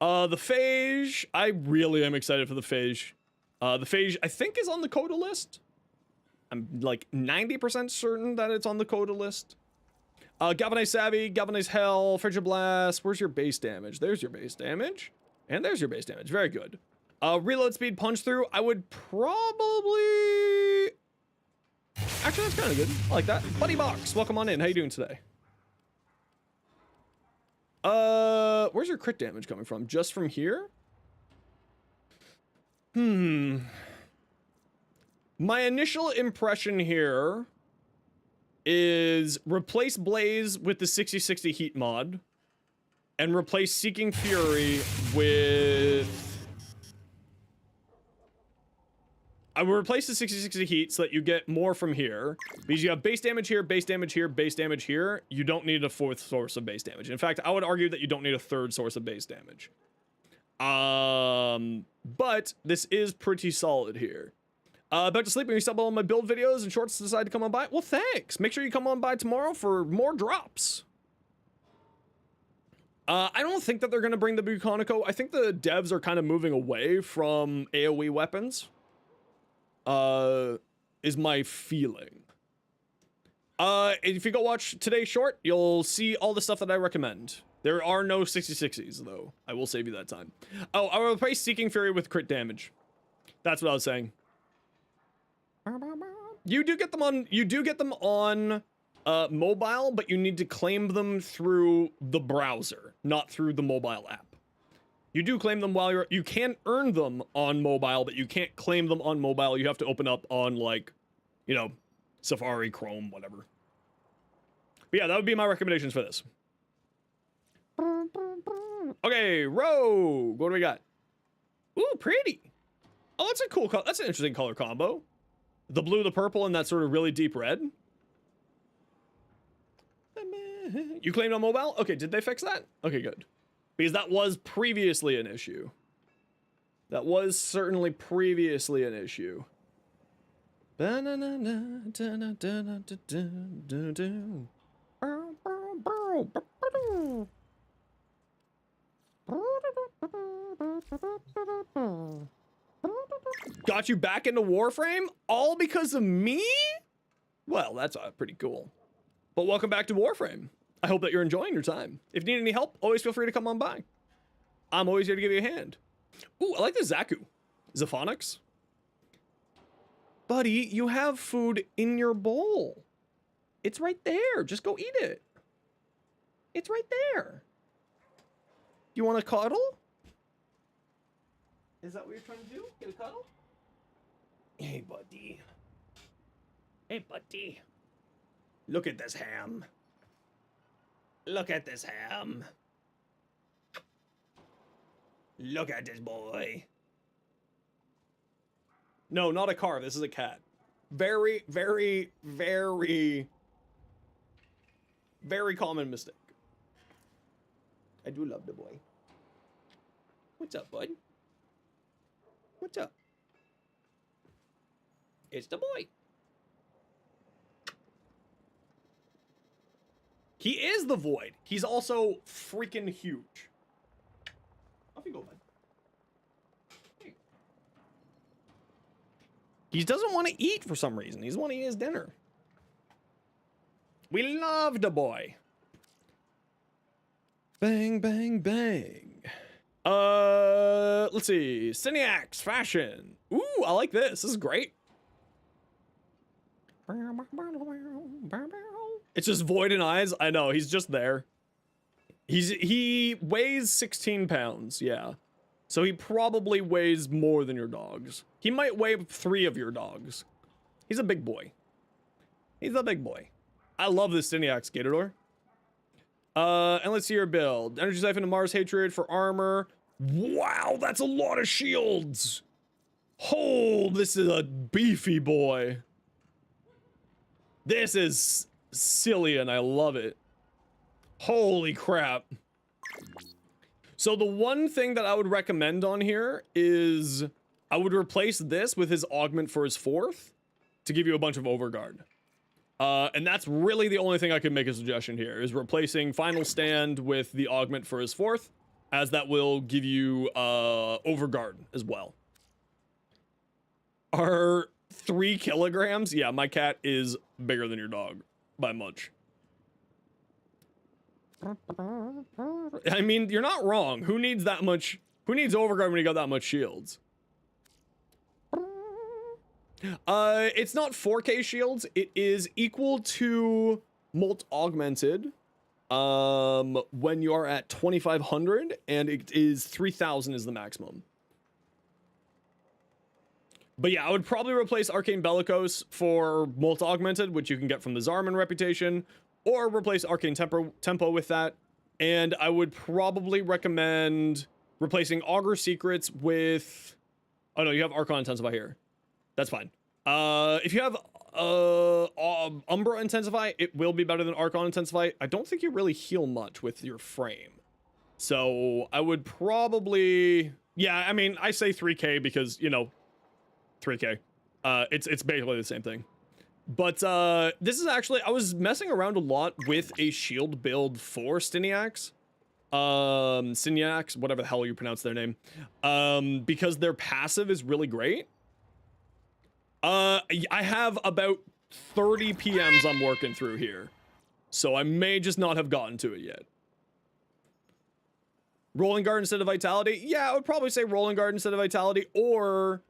The Phage, I really am excited for the Phage. The Phage, I think, is on the Coda list. I'm like 90% certain that it's on the Coda list. Galvanized Savvy, Galvanized Hell, Frigid Blast. Where's your base damage? There's your base damage. And there's your base damage. Very good. Reload speed, punch through. I would probably... Actually, that's kind of good. I like that. Buddy Box, welcome on in. How you doing today? Where's your crit damage coming from? Just from here? My initial impression here is replace Blaze with the 60/60 heat mod and replace Seeking Fury with... I would replace the 60/60 heat so that you get more from here. Because you have base damage here, base damage here, base damage here. You don't need a fourth source of base damage. In fact, I would argue that you don't need a third source of base damage. But this is pretty solid here. Back to sleep when you sub on my build videos and shorts decide to come on by. Well, thanks. Make sure you come on by tomorrow for more drops. I don't think that they're going to bring the Buconico. I think the devs are kind of moving away from AoE weapons. Is my feeling. If you go watch today's short, you'll see all the stuff that I recommend. There are no 60/60s, though. I will save you that time. Oh, I will replace Seeking Fury with crit damage. That's what I was saying. You do get them on mobile, but you need to claim them through the browser, not through the mobile app. You do claim them while you can earn them on mobile, but you can't claim them on mobile. You have to open up on, like, you know, Safari, Chrome, whatever. But yeah, that would be my recommendations for this. Okay, Rogue. What do we got? Ooh, pretty. Oh, that's a cool color. That's an interesting color combo. The blue, the purple, and that sort of really deep red. You claimed on mobile? Okay, did they fix that? Okay, good. Because that was previously an issue. That was certainly previously an issue. Got you back into Warframe? All because of me? Well, that's pretty cool. But welcome back to Warframe. I hope that you're enjoying your time. If you need any help, always feel free to come on by. I'm always here to give you a hand. Ooh, I like the Zaku. Zephonics. Buddy, you have food in your bowl. It's right there. Just go eat it. It's right there. You want a cuddle? Is that what you're trying to do? Get a cuddle? Hey, buddy. Hey, buddy. Look at this ham. Look at this ham. Look at this boy. No, not a car. This is a cat. Very, very, very, very common mistake. I do love the boy. What's up, bud? What's up? It's the boy. He is the Void. He's also freaking huge. Off you go, bud. Hey. He doesn't want to eat for some reason. He doesn't want to eat his dinner. We love the boy. Bang, bang, bang. Let's see. Cineax fashion. Ooh, I like this. This is great. It's just void and eyes. I know, he's just there. He weighs 16 pounds, yeah. So he probably weighs more than your dogs. He might weigh 3 of your dogs. He's a big boy. He's a big boy. I love this Cineax Gatador. And let's see your build. Energy Siphon and Mars Hatred for armor. Wow, that's a lot of shields. Oh, this is a beefy boy. This is silly and I love it. Holy crap. So the one thing that I would recommend on here is I would replace this with his augment for his 4th to give you a bunch of overguard. And that's really the only thing I could make a suggestion here is replacing Final Stand with the augment for his 4th, as that will give you overguard as well. Are 3 kilograms? Yeah, my cat is bigger than your dog by much. I mean, you're not wrong. Who needs that much? Who needs overguard when you got that much shields? It's not 4K shields. It is equal to Molt Augmented when you are at 2500, and it is 3000 is the maximum. But yeah, I would probably replace Arcane Bellicose for Molt Augmented, which you can get from the Zarman reputation, or replace Arcane Tempo with that. And I would probably recommend replacing Augur Secrets with... Oh no, you have Archon Intensify here. That's fine. If you have Umbra Intensify, it will be better than Archon Intensify. I don't think you really heal much with your frame. So I would probably... Yeah, I mean, I say 3K because, you know, 3K. It's basically the same thing. But this is actually... I was messing around a lot with a shield build for Cineax. Cineax, whatever the hell you pronounce their name. Because their passive is really great. I have about 30 PMs I'm working through here. So I may just not have gotten to it yet. Rolling Guard instead of Vitality? Yeah, I would probably say Rolling Guard instead of Vitality, or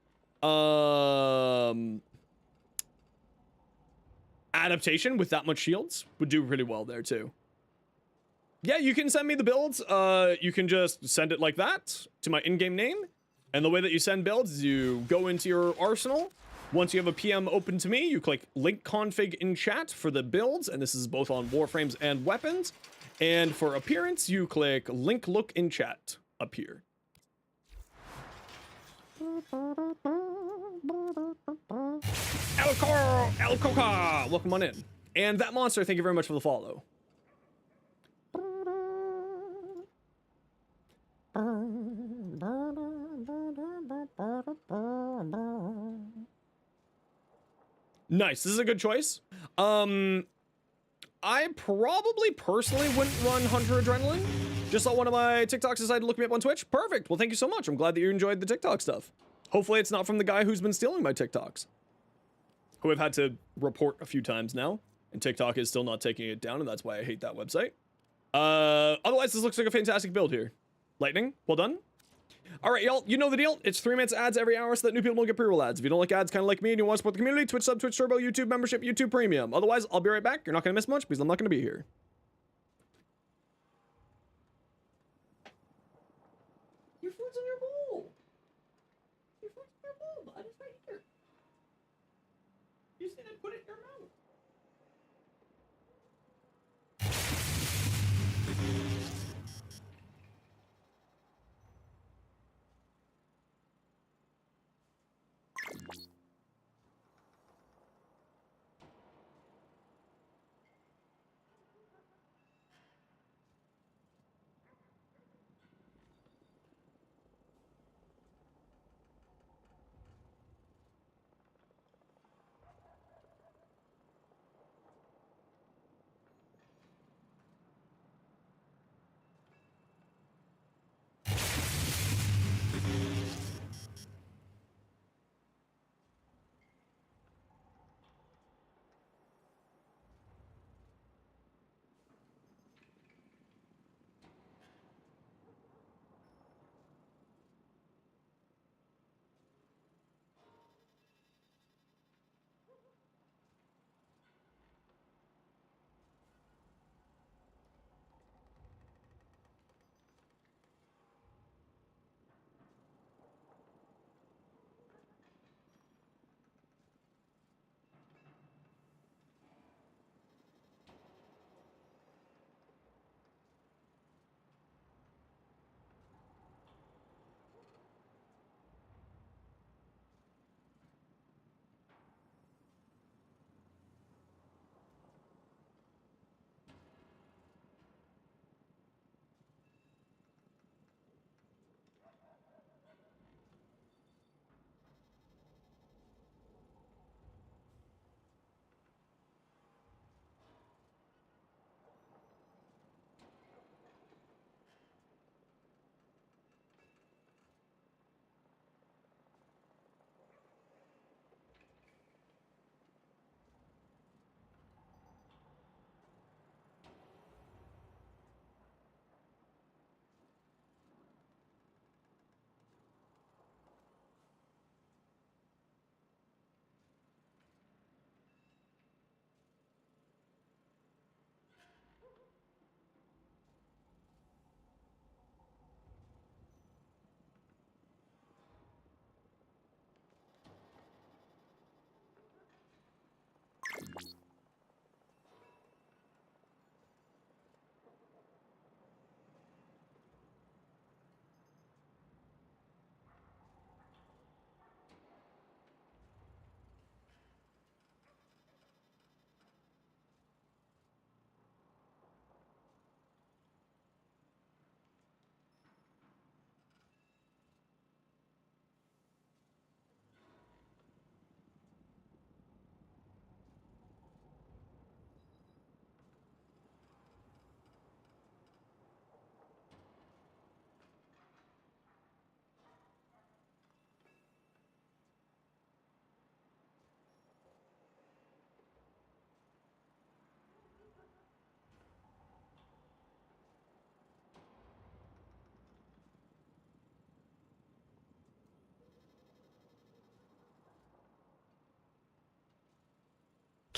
Adaptation with that much shields would do pretty well there too. Yeah, you can send me the builds. You can just send it like that to my in-game name. And the way that you send builds is you go into your arsenal. Once you have a PM open to me, you click link config in chat for the builds. And this is both on Warframes and weapons. And for appearance, you click link look in chat up here. El Coca, welcome on in. And that monster, thank you very much for the follow. Nice, this is a good choice. I probably personally wouldn't run Hunter Adrenaline. Just saw one of my TikToks decide to look me up on Twitch. Perfect, well thank you so much. I'm glad that you enjoyed the TikTok stuff. Hopefully it's not from the guy who's been stealing my TikToks, who I've had to report a few times now, and TikTok is still not taking it down, and that's why I hate that website. Otherwise, this looks like a fantastic build here. Lightning, well done. All right, y'all, you know the deal. It's 3 minutes ads every hour so that new people don't get pre-roll ads. If you don't like ads kind of like me and you want to support the community, Twitch sub, Twitch Turbo, YouTube membership, YouTube Premium. Otherwise, I'll be right back. You're not going to miss much because I'm not going to be here. Your food's in your bowl. Your food's in your bowl, bud. It's right here. You just need to put it in your mouth.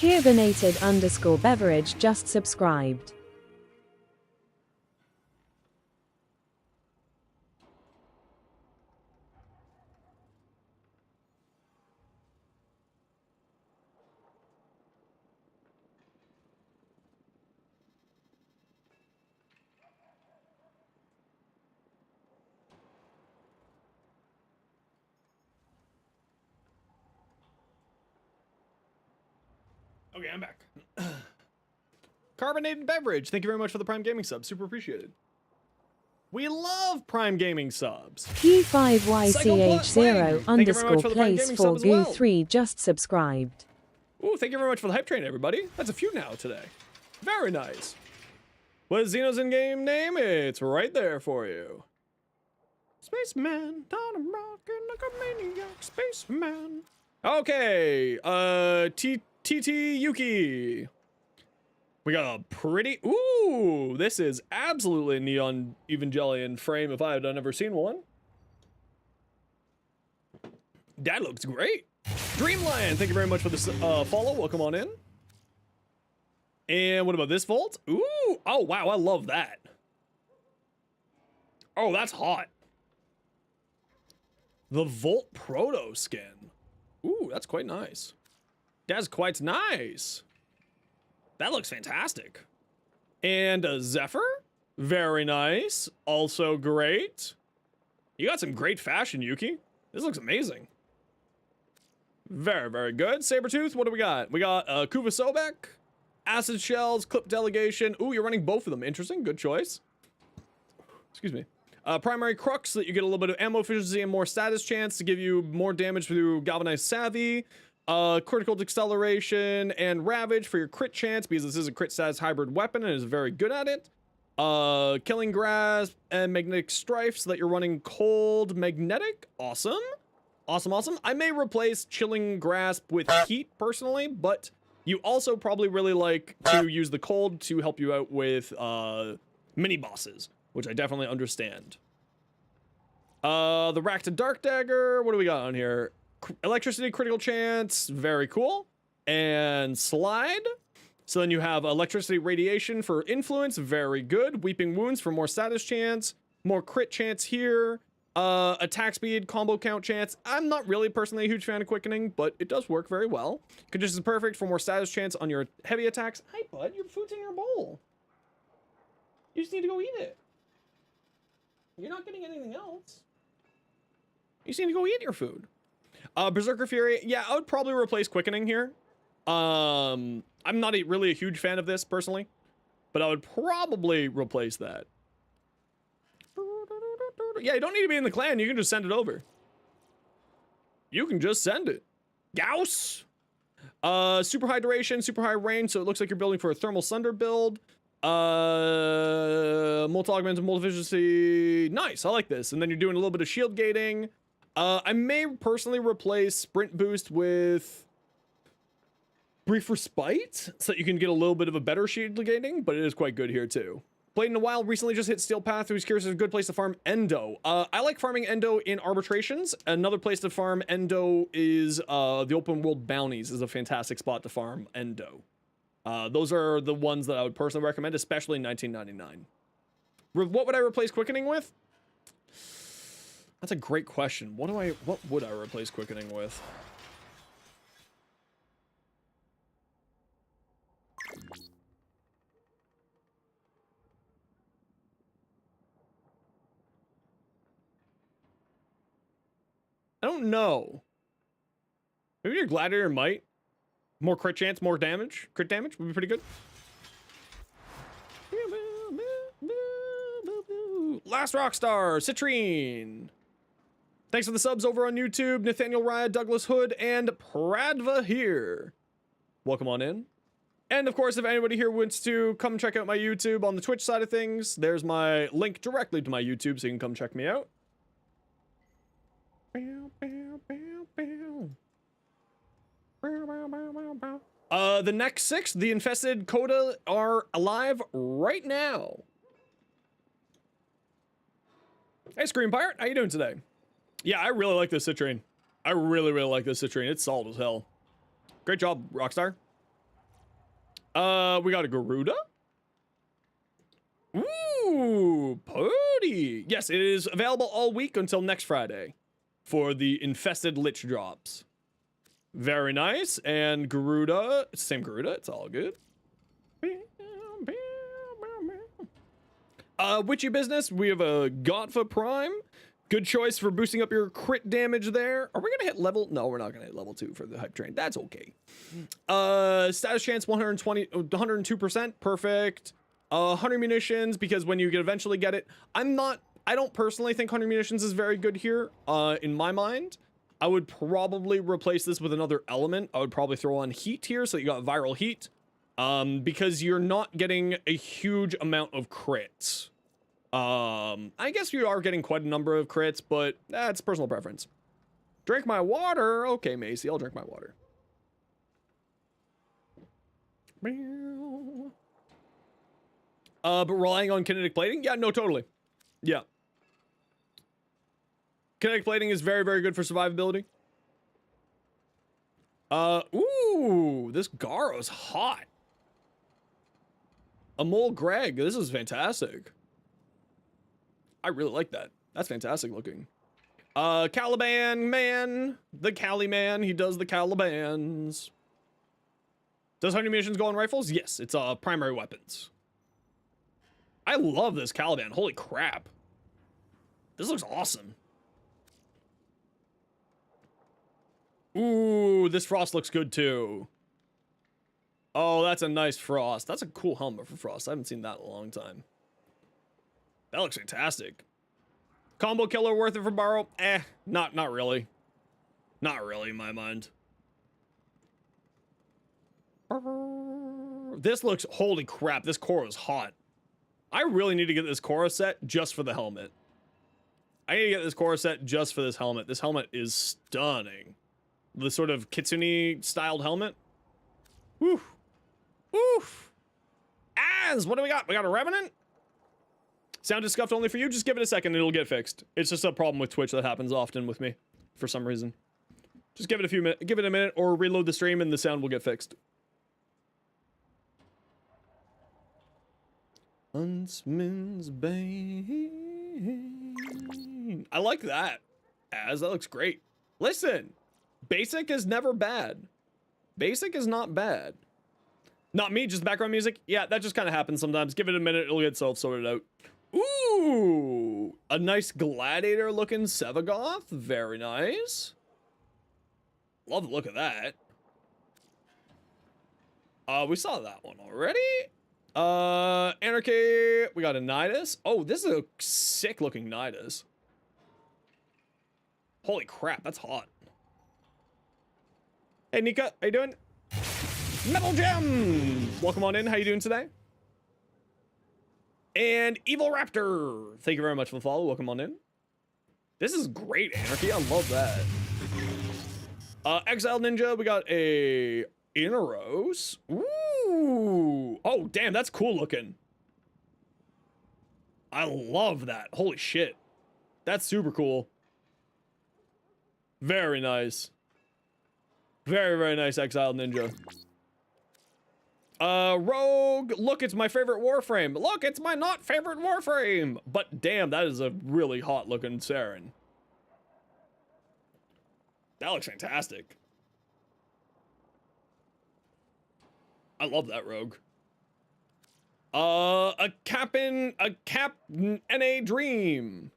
Carbonated_beverage just subscribed. Okay, I'm back. Carbonated beverage. Thank you very much for the Prime Gaming sub. Super appreciated. We love Prime Gaming subs. Q5YCH0_place4goo3 just subscribed. Ooh, thank you very much for the hype train, everybody. That's a few now today. Very nice. What is Xeno's in-game name? It's right there for you. Spaceman, down and rockin' like a maniac spaceman. Okay, TT Yuki. We got a pretty, ooh, this is absolutely a Neon Evangelion frame if I had ever seen one. That looks great. Dreamland, thank you very much for this follow. Welcome on in. And what about this Volt? Ooh, oh wow, I love that. Oh, that's hot. The Volt Proto skin. Ooh, that's quite nice. That's quite nice. That looks fantastic. And a Zephyr, very nice. Also great. You got some great fashion, Yuki. This looks amazing. Very, very good. Sabretooth, what do we got? We got Kuva Sobek, Acid Shells, Clip Delegation. Ooh, you're running both of them. Interesting, good choice. Excuse me. Primary Crux, so that you get a little bit of ammo efficiency and more status chance to give you more damage through Galvanized Savvy. Critical Deceleration and Ravage for your crit chance, because this is a crit status hybrid weapon and is very good at it. Killing Grasp and Magnetic Strife, so that you're running Cold Magnetic. Awesome. Awesome, awesome. I may replace Chilling Grasp with Heat personally, but you also probably really like to use the Cold to help you out with mini bosses, which I definitely understand. The Rack to Dark Dagger, what do we got on here? Electricity critical chance, very cool. And Slide. So then you have Electricity Radiation for influence, very good. Weeping Wounds for more status chance. More crit chance here. Attack speed, combo count chance. I'm not really personally a huge fan of Quickening, but it does work very well. Conditions is perfect for more status chance on your heavy attacks. Hi, bud, your food's in your bowl. You just need to go eat it. You're not getting anything else. You just need to go eat your food. Berserker Fury, yeah, I would probably replace Quickening here. I'm not really a huge fan of this personally, but I would probably replace that. Yeah, you don't need to be in the clan, you can just send it over. You can just send it. Gauss! Super high duration, super high range, so it looks like you're building for a Thermal Sunder build. Multi-augment and multi-efficiency. Nice, I like this. And then you're doing a little bit of shield gating. I may personally replace Sprint Boost with Brief Respite, so that you can get a little bit of a better shield gating, but it is quite good here too. Played in a while, recently just hit Steel Path, who's curious is a good place to farm Endo. I like farming Endo in arbitrations. Another place to farm Endo is the open world bounties is a fantastic spot to farm Endo. Those are the ones that I would personally recommend, especially in 1999. What would I replace Quickening with? That's a great question. What would I replace Quickening with? I don't know. Maybe your Gladiator Might. More crit chance, more damage. Crit damage would be pretty good. Last Rockstar, Citrine. Thanks for the subs over on YouTube. Nathaniel Raya, Douglas Hood, and Pradva here. Welcome on in. And of course, if anybody here wants to come check out my YouTube on the Twitch side of things, there's my link directly to my YouTube, so you can come check me out. The next 6, the infested Coda, are alive right now. Hey, Scream Pirate, how you doing today? Yeah, I really like this Citrine. I really like this Citrine. It's solid as hell. Great job, Rockstar. We got a Garuda. Ooh, pretty. Yes, it is available all week until next Friday for the infested lich drops. Very nice. And Garuda, it's the same Garuda, it's all good. Witchy business, we have a Godfa Prime. Good choice for boosting up your crit damage there. Are we gonna hit level? No, we're not gonna hit level 2 for the hype train. That's okay. Status chance 102%, perfect. 100 munitions, because when you eventually get it, I don't personally think 100 munitions is very good here, in my mind. I would probably replace this with another element. I would probably throw on heat here, so you got viral heat, because you're not getting a huge amount of crits. I guess you are getting quite a number of crits, but that's personal preference. Drink my water. Okay, Macy, I'll drink my water. But relying on kinetic plating? Yeah, no, totally. Yeah. Kinetic plating is very, very good for survivability. Ooh, this Garo's hot. Amol Greg, this is fantastic. I really like that. That's fantastic looking. Caliban man, the Cali man, he does the Calibans. Does 100 munitions go on rifles? Yes, it's primary weapons. I love this Caliban. Holy crap. This looks awesome. Ooh, this Frost looks good too. Oh, that's a nice Frost. That's a cool helmet for Frost. I haven't seen that in a long time. That looks fantastic. Combo killer worth it for borrow? Not really. Not really in my mind. This looks, holy crap, this core is hot. I really need to get this Korra set just for the helmet. I need to get this Korra set just for this helmet. This helmet is stunning. The sort of Kitsune styled helmet. Woof. Woof. As, what do we got? We got a Revenant? Sound is scuffed only for you? Just give it a second, it'll get fixed. It's just a problem with Twitch that happens often with me, for some reason. Just give it a few minutes, give it a minute, or reload the stream and the sound will get fixed. Huntsman's Bane. I like that. As that looks great. Listen, basic is never bad. Basic is not bad. Not me, just background music. Yeah, that just kind of happens sometimes. Give it a minute, it'll get sorted out. Ooh, a nice gladiator looking Sevagoth. Very nice. Love the look of that. We saw that one already. Anarchy, we got a Nidus. Oh, this is a sick looking Nidus. Holy crap, that's hot. Hey Nika, how you doing? Metal Gem! Welcome on in, how you doing today? And Evil Raptor, thank you very much for the follow, welcome on in. This is great, Anarchy, I love that. Exiled Ninja, we got a Inaros. Ooh, oh damn, that's cool looking. I love that, holy shit. That's super cool. Very nice. Very, very nice Exiled Ninja. Rogue, look, it's my favorite Warframe. Look, it's my not favorite Warframe. But damn, that is a really hot looking Saren. That looks fantastic. I love that Rogue. A Cap NA Dream.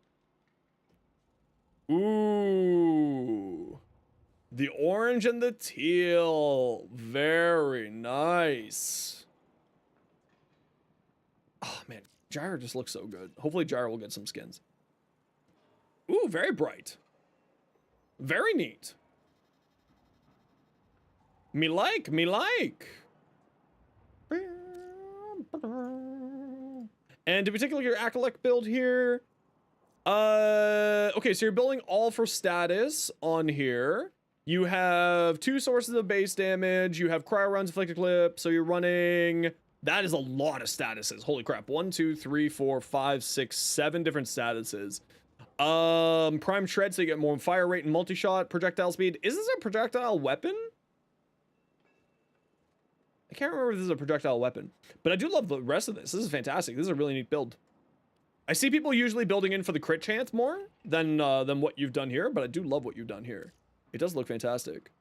Ooh. The orange and the teal. Very nice. Oh, man. Gyre just looks so good. Hopefully Gyre will get some skins. Ooh, very bright. Very neat. Me like, me like. And in particular, your Acolyte build here. Okay, so you're building all for status on here. You have 2 sources of base damage. You have cryo runs, inflicted clip. So you're running. That is a lot of statuses. Holy crap. 1, 2, 3, 4, 5, 6, 7 different statuses. Prime shred, so you get more fire rate and multi-shot. Projectile speed. Is this a projectile weapon? I can't remember if this is a projectile weapon, but I do love the rest of this. This is fantastic. This is a really neat build. I see people usually building in for the crit chance more than what you've done here, but I do love what you've done here. It does look fantastic.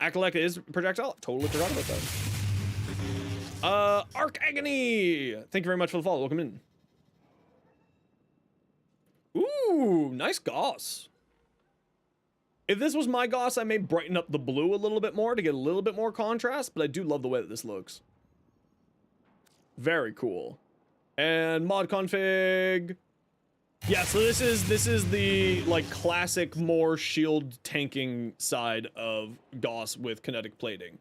Akaleka is projectile. Totally forgot about that. Arc Agony. Thank you very much for the follow. Welcome in. Ooh, nice Goss. If this was my Goss, I may brighten up the blue a little bit more to get a little bit more contrast, but I do love the way that this looks. Very cool. And mod config. Yeah, so this is the like classic more shield tanking side of Goss with kinetic plating.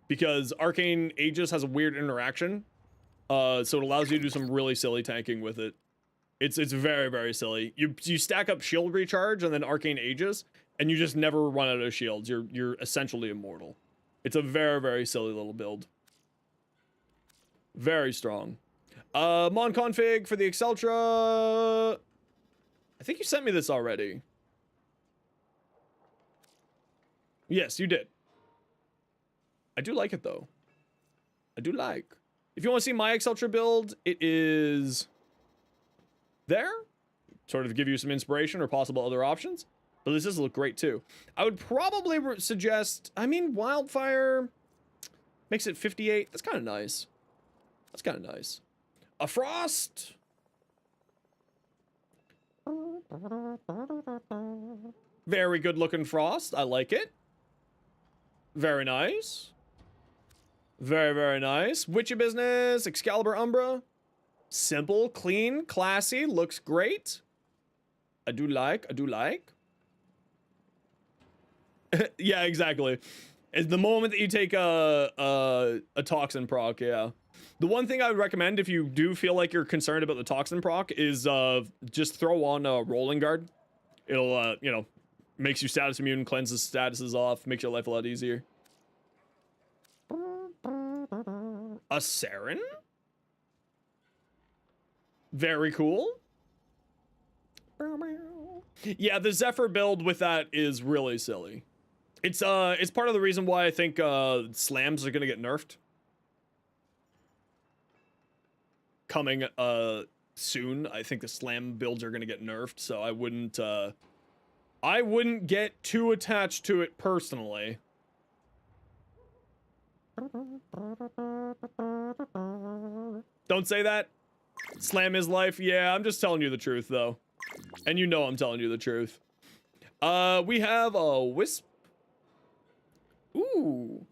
Because Arcane Aegis has a weird interaction. So it allows you to do some really silly tanking with it. It's very, very silly. You stack up shield recharge and then Arcane Aegis, and you just never run out of shields. You're essentially immortal. It's a very, very silly little build. Very strong. Mon config for the Exceltra. I think you sent me this already. Yes, you did. I do like it though. I do like. If you want to see my Exceltra build, it is there. Sort of give you some inspiration or possible other options. But this does look great too. I would probably suggest, I mean, Wildfire makes it 58. That's kind of nice. That's kind of nice. A Frost. Very good looking Frost. I like it. Very nice. Very, very nice. Witchy Business. Excalibur Umbra. Simple, clean, classy. Looks great. I do like. I do like. Yeah, exactly. It's the moment that you take a toxin proc, yeah. The one thing I would recommend if you do feel like you're concerned about the toxin proc is just throw on a rolling guard. It'll, you know, makes you status immune, cleanses statuses off, makes your life a lot easier. A Saren? Very cool. Yeah, the Zephyr build with that is really silly. It's part of the reason why I think slams are gonna get nerfed. Coming soon. I think the slam builds are gonna get nerfed, so I wouldn't get too attached to it personally. Don't say that. Slam is life. Yeah, I'm just telling you the truth though. And you know I'm telling you the truth. We have a Wisp. Ooh.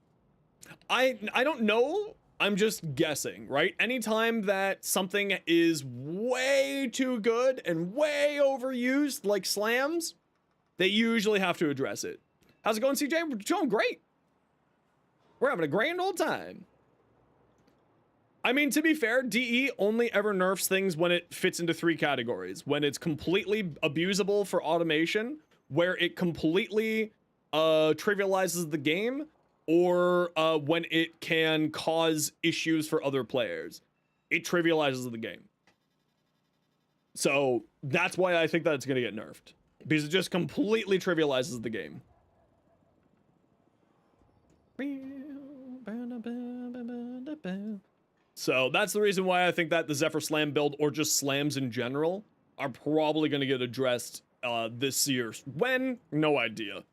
I don't know. I'm just guessing, right? Anytime that something is way too good and way overused, like slams, they usually have to address it. How's it going, CJ? We're doing great. We're having a grand old time. I mean, to be fair, DE only ever nerfs things when it fits into 3 categories. When it's completely abusable for automation, where it completely trivializes the game, or when it can cause issues for other players. It trivializes the game. So that's why I think that it's going to get nerfed. Because it just completely trivializes the game. So that's the reason why I think that the Zephyr Slam build, or just slams in general, are probably going to get addressed this year. When? No idea.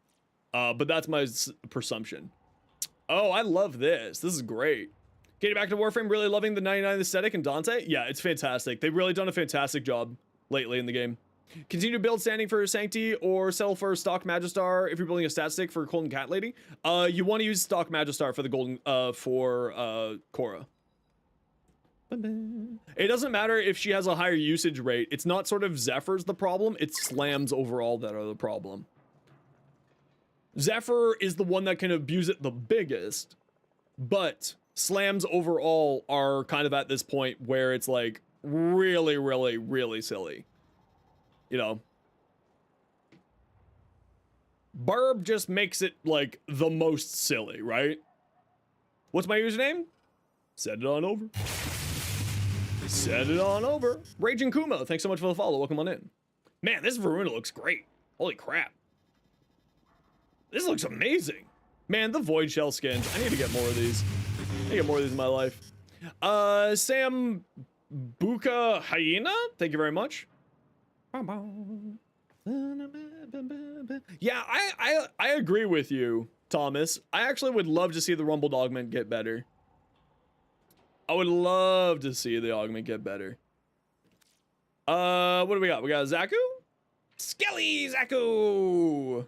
But that's my presumption. Oh, I love this. This is great. Getting back to Warframe, really loving the 99 aesthetic and Dante. Yeah, it's fantastic. They've really done a fantastic job lately in the game. Continue to build standing for Sanctity or settle for stock Magistar if you're building a stat stick for Golden Cat Lady. You want to use stock Magistar for the golden for Korra. It doesn't matter if she has a higher usage rate. It's not sort of Zephyr's the problem, it's slams overall that are the problem. Zephyr is the one that can abuse it the biggest, but slams overall are kind of at this point where it's like really, really, really silly. You know? Barb just makes it like the most silly, right? What's my username? Send it on over. Send it on over. Raging Kumo, thanks so much for the follow. Welcome on in. Man, this Varuna looks great. Holy crap. This looks amazing. Man, the void shell skins. I need to get more of these. I need to get more of these in my life. Sam Buka Hyena, thank you very much. Yeah, I agree with you, Thomas. I actually would love to see the Rumbled Augment get better. I would love to see the augment get better. What do we got? We got Zaku? Skelly Zaku!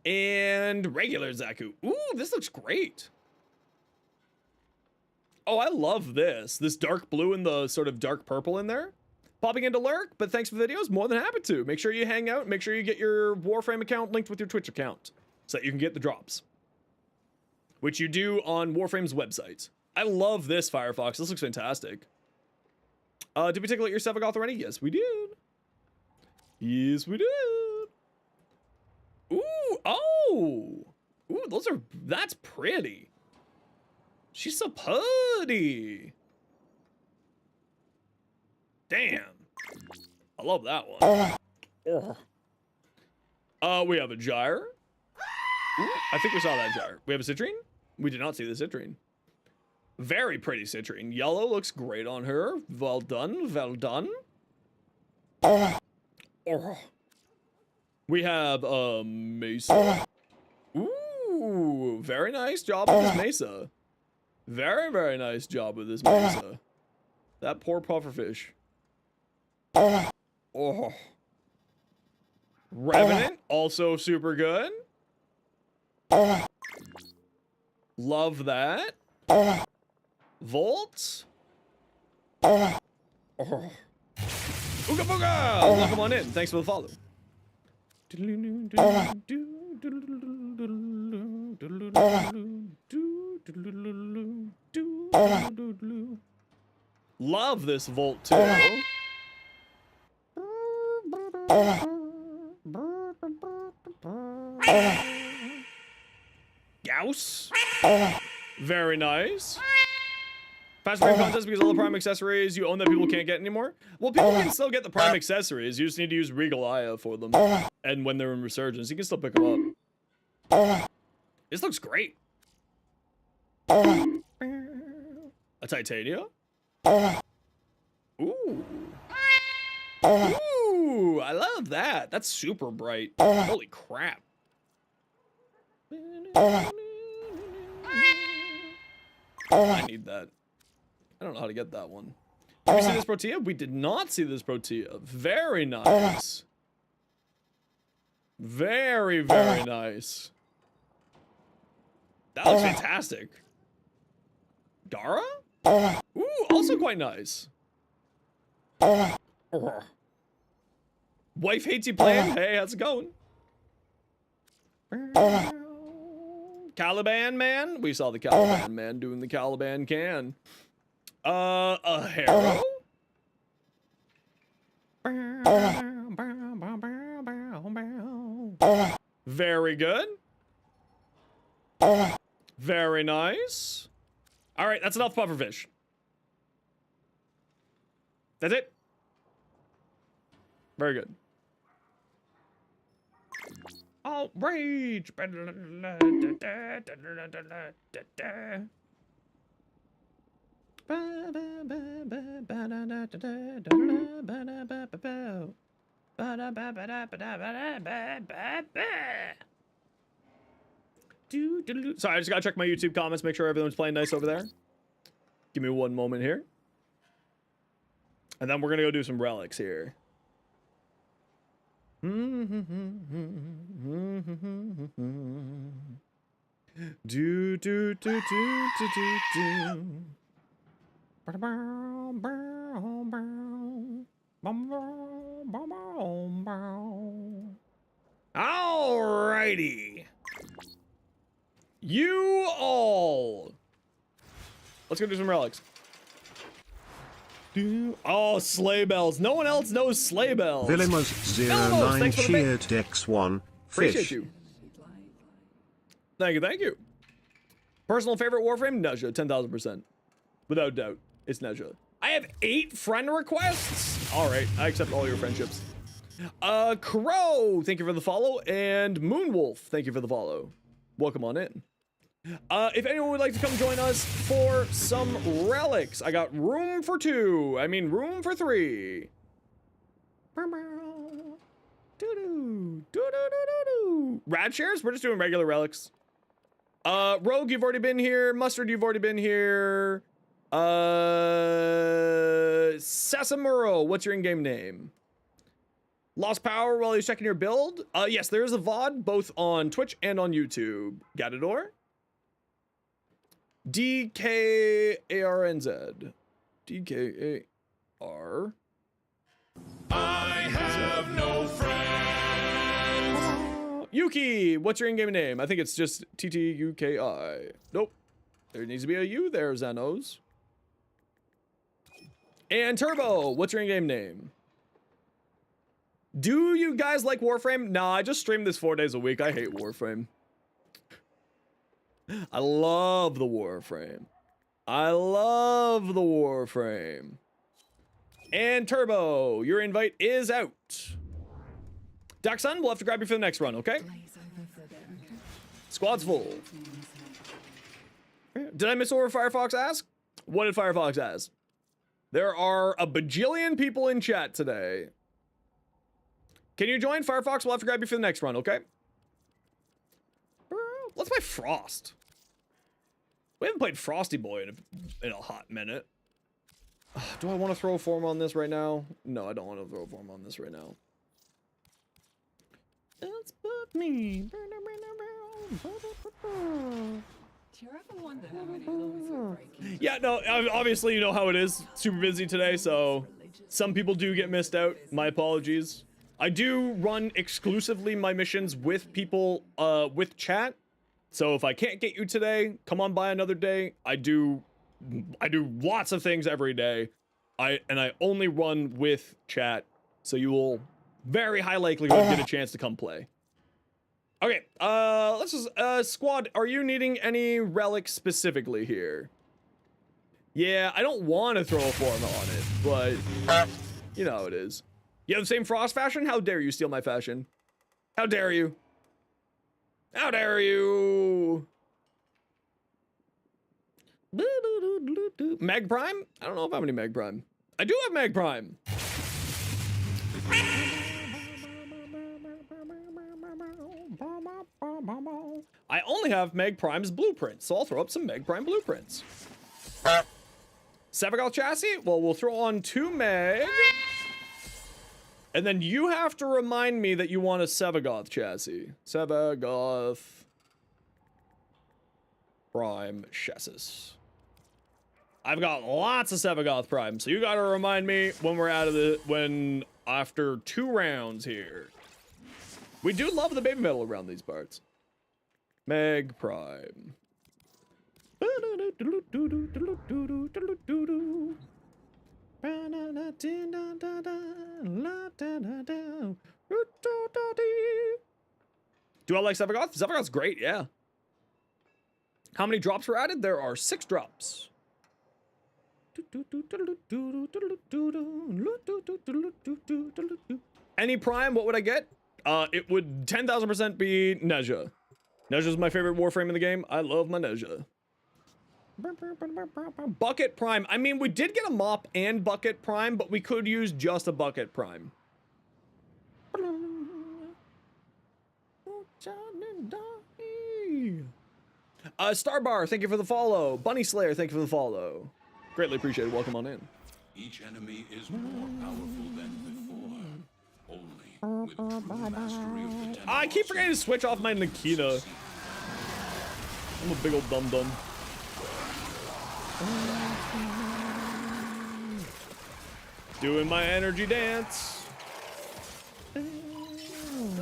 And regular Zaku. Ooh, this looks great. Oh, I love this. This dark blue and the sort of dark purple in there. Popping into lurk, but thanks for the videos. More than happy to. Make sure you hang out. Make sure you get your Warframe account linked with your Twitch account so that you can get the drops, which you do on Warframe's website. I love this, Firefox. This looks fantastic. Did we take a look at your Sevagoth already? Yes, we did. Yes, we did. Ooh, oh. Ooh, that's pretty. She's so pretty. Damn. I love that one. We have a gyre. Ooh, I think we saw that gyre. We have a citrine? We did not see the citrine. Very pretty citrine. Yellow looks great on her. Well done. Well done. We have a mesa. Ooh, very nice job with this mesa. Very, very nice job with this mesa. That poor pufferfish. Oh. Revenant, also super good. Love that. Volt. Ooga booga! Welcome on in. Thanks for the follow. Love this Volt too. Gauss. Very nice. Fast frame contest because all the prime accessories you own that people can't get anymore. Well, people can still get the prime accessories. You just need to use Regal Aya for them. And when they're in Resurgence, you can still pick them up. This looks great. A Titania? Ooh. Ooh, I love that. That's super bright. Holy crap. I need that. I don't know how to get that one. Did we see this Protea? We did not see this Protea. Very nice. Very, very nice. That looks fantastic. Dara? Ooh, also quite nice. Wife hates you playing? Hey, how's it going? Caliban man? We saw the Caliban man doing the Caliban can. A Harrow? Very good. Very nice. All right, that's enough pufferfish. That's it. Very good. Outrage. Sorry, I just gotta check my YouTube comments, make sure everyone's playing nice over there. Give me one moment here. And then we're gonna go do some relics here. Do do do do do do do. Alrighty. You all. Let's go do some relics. Oh, sleigh bells. No one else knows sleigh bells. Villimos09 cheered Dex1. Appreciate Fish. you. Thank you, thank you. Personal favorite Warframe? Nezha, 10,000%. Without doubt, it's Nezha. I have 8 friend requests? Alright, I accept all your friendships. Crow, thank you for the follow, and Moonwolf, thank you for the follow. Welcome on in. If anyone would like to come join us for some relics, I got room for 2. I mean, room for 3. Rad shares? We're just doing regular relics. Rogue, you've already been here. Mustard, you've already been here. Sasamuro, what's your in-game name? Lost power while he's checking your build? Yes, there is a VOD both on Twitch and on YouTube. Gatador? DKARNZ. DKAR. I have no friends. Yuki, what's your in-game name? I think it's just TTUKI. Nope. There needs to be a U there, Zenos. And Turbo, what's your in-game name? Do you guys like Warframe? Nah, I just stream this 4 days a week. I hate Warframe. I love the Warframe. I love the Warframe. And Turbo, your invite is out. Dachshund, we'll have to grab you for the next run, okay? Squad's full. Did I miss over Firefox ask? What did Firefox ask? There are a bajillion people in chat today. Can you join Firefox? We'll have to grab you for the next run, okay? Let's play Frost. We haven't played Frosty Boy in a hot minute. Do I want to throw a form on this right now? No, I don't want to throw a form on this right now. Let's put me. Do you ever wonder how many laws we're breaking? Yeah, no, obviously you know how it is. Super busy today, so some people do get missed out. My apologies. I do run exclusively my missions with people, with chat. So if I can't get you today, come on by another day. I do lots of things every day. I only run with chat, so you will very high likelihood get a chance to come play. Okay, let's just, squad, are you needing any relics specifically here? Yeah, I don't want to throw a form on it, but you know how it is. You have the same Frost fashion? How dare you steal my fashion? How dare you? How dare you? Meg Prime? I don't know if I have any Meg Prime. I do have Meg Prime. I only have Meg Prime's blueprints, so I'll throw up some Meg Prime blueprints. Sevagoth chassis? Well, we'll throw on 2 Meg. And then you have to remind me that you want a Sevagoth chassis. Sevagoth Prime chassis. I've got lots of Sevagoth Prime, so you gotta remind me when we're out of after 2 rounds here. We do love the baby metal around these parts. Meg Prime. Do I like Sevagoth? Sevagoth's great, yeah. How many drops were added? There are 6 drops. Any prime, what would I get? It would 10,000% be Nezha. Nezha's my favorite Warframe in the game. I love my Nezha. Bucket Prime. I mean, we did get a Mop and Bucket Prime, but we could use just a Bucket Prime. Starbar, thank you for the follow. Bunny Slayer, thank you for the follow. Greatly appreciated. Welcome on in. Each enemy is more powerful than before. Only with true mastery of the I keep forgetting to switch off my Nikita. I'm a big old dum-dum. Doing my energy dance. The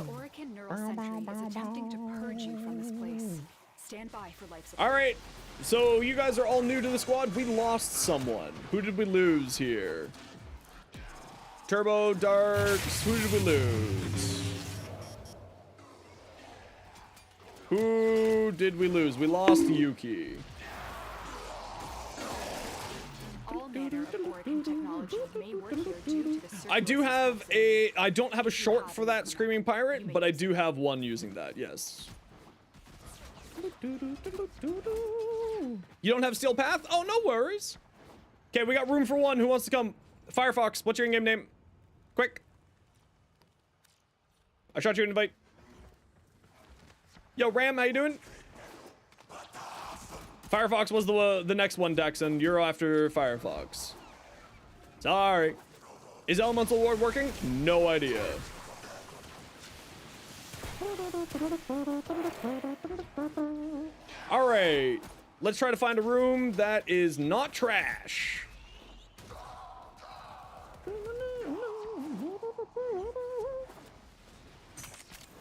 Orican Neural Sentry is attempting to purge you from this place. Stand by for life support. All right, so you guys are all new to the squad. We lost someone. Who did we lose here? Turbo, Darks, who did we lose? Who did we lose? We lost Yuki. All manner of Orokin technology may work here due to the I do have a, I don't have a short for that Screaming Pirate, but I do have one using that, yes. You don't have Steel Path? Oh, no worries. Okay, we got room for one. Who wants to come? Firefox, what's your in-game name? Quick. I shot you an invite. Yo, Ram, how you doing? Firefox was the next one, Dex, and you're after Firefox. Sorry. Is Elemental Ward working? No idea. All right. Let's try to find a room that is not trash.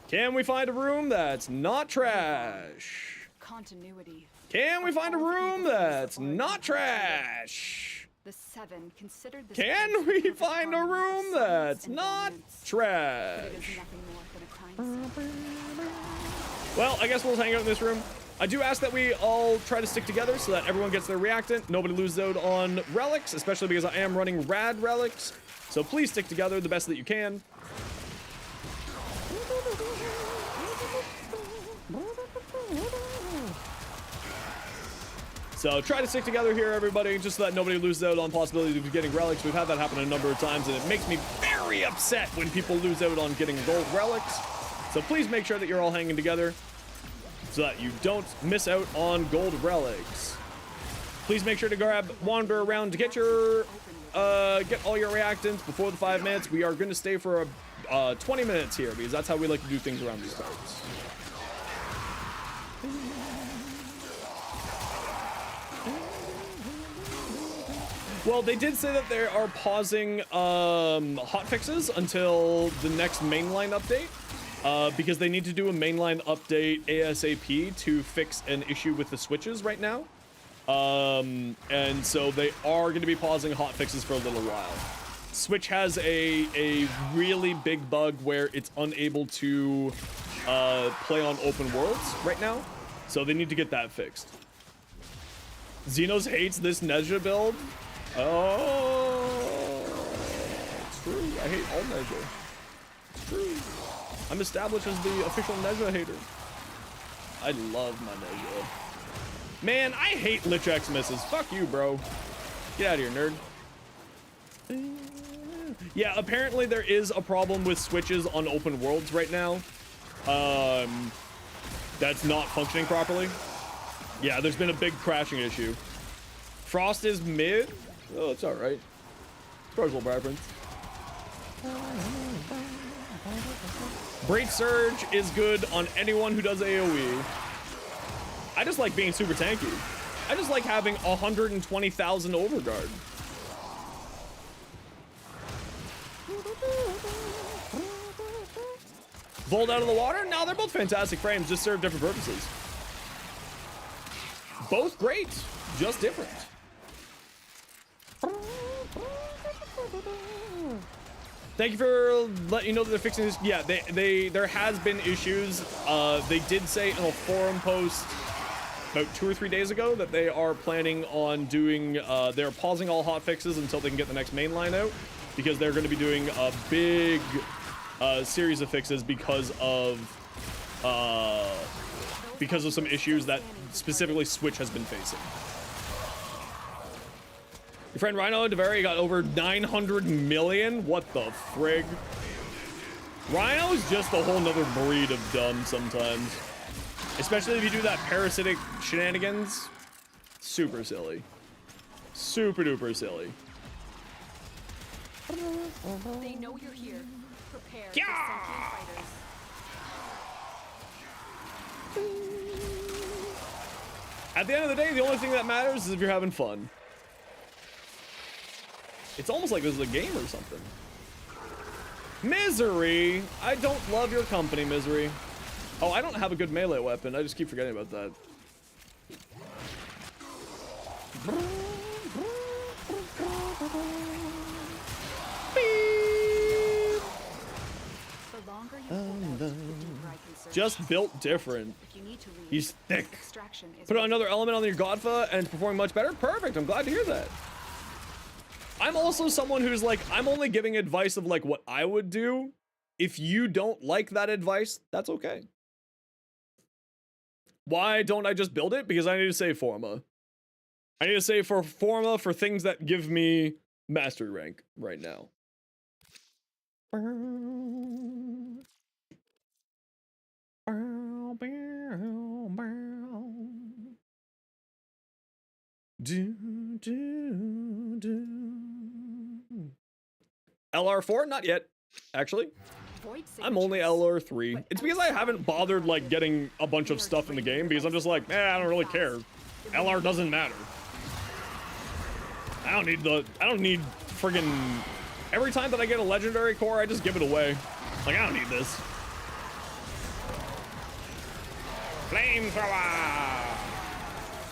Can we find a room that's not trash? continuity. Can we find a room that's not trash? The Seven considered this Can place we perfect find a harmony of room science that's and not dominance, trash? but it is nothing more than a time sink. Well, I guess we'll hang out in this room. I do ask that we all try to stick together so that everyone gets their reactant. Nobody loses out on relics, especially because I am running rad relics. So please stick together the best that you can. So try to stick together here, everybody, just so that nobody loses out on possibility of getting relics. We've had that happen a number of times, and it makes me very upset when people lose out on getting gold relics. So please make sure that you're all hanging together so that you don't miss out on gold relics. Please make sure to wander around to get your get all your reactants before the 5 minutes. We are going to stay for 20 minutes here because that's how we like to do things around these parts. Well, they did say that they are pausing hotfixes until the next mainline update because they need to do a mainline update ASAP to fix an issue with the switches right now. And so they are going to be pausing hotfixes for a little while. Switch has a really big bug where it's unable to play on open worlds right now. So they need to get that fixed. Xenos hates this Nezha build. Oh, it's true. I hate all Nezha. It's true. I'm established as the official Nezha hater. I love my Nezha. Man, I hate Lich X misses. Fuck you, bro. Get out of here, nerd. Yeah, apparently there is a problem with switches on open worlds right now. That's not functioning properly. Yeah, there's been a big crashing issue. Frost is mid. Oh, it's alright. Personal preference. Great Surge is good on anyone who does AoE. I just like being super tanky. I just like having 120,000 overguard. Volt out of the water? No, they're both fantastic frames, just serve different purposes. Both great, just different. Thank you for letting you know that they're fixing this. Yeah, there has been issues. They did say in a forum post about 2 or 3 days ago that they are planning on doing, they're pausing all hotfixes until they can get the next mainline out because they're going to be doing a big series of fixes because of some issues that specifically Switch has been facing. Your friend Rhino DeVary got over 900 million? What the frig? Rhino's just a whole nother breed of dumb sometimes. Especially if you do that parasitic shenanigans. Super silly. Super duper silly. They know you're here. Prepare Yeah! for sentient fighters. At the end of the day, the only thing that matters is if you're having fun. It's almost like this is a game or something. Misery! I don't love your company, Misery. Oh, I don't have a good melee weapon. I just keep forgetting about that. Beep. The longer you hold out, the deeper I can search. Just built different. If you need to leave, He's thick. extraction is Put on another element on your Godfa and it's performing much better? Perfect, I'm glad to hear that. I'm also someone who's like, I'm only giving advice of like what I would do. If you don't like that advice, that's okay. Why don't I just build it? Because I need to save Forma. I need to save for Forma for things that give me mastery rank right now. LR4? Not yet, actually. I'm only LR3. It's because I haven't bothered like getting a bunch of stuff in the game because I'm just like, I don't really care. LR doesn't matter. I don't need friggin' every time that I get a legendary core, I just give it away. Like, I don't need this. Flamethrower!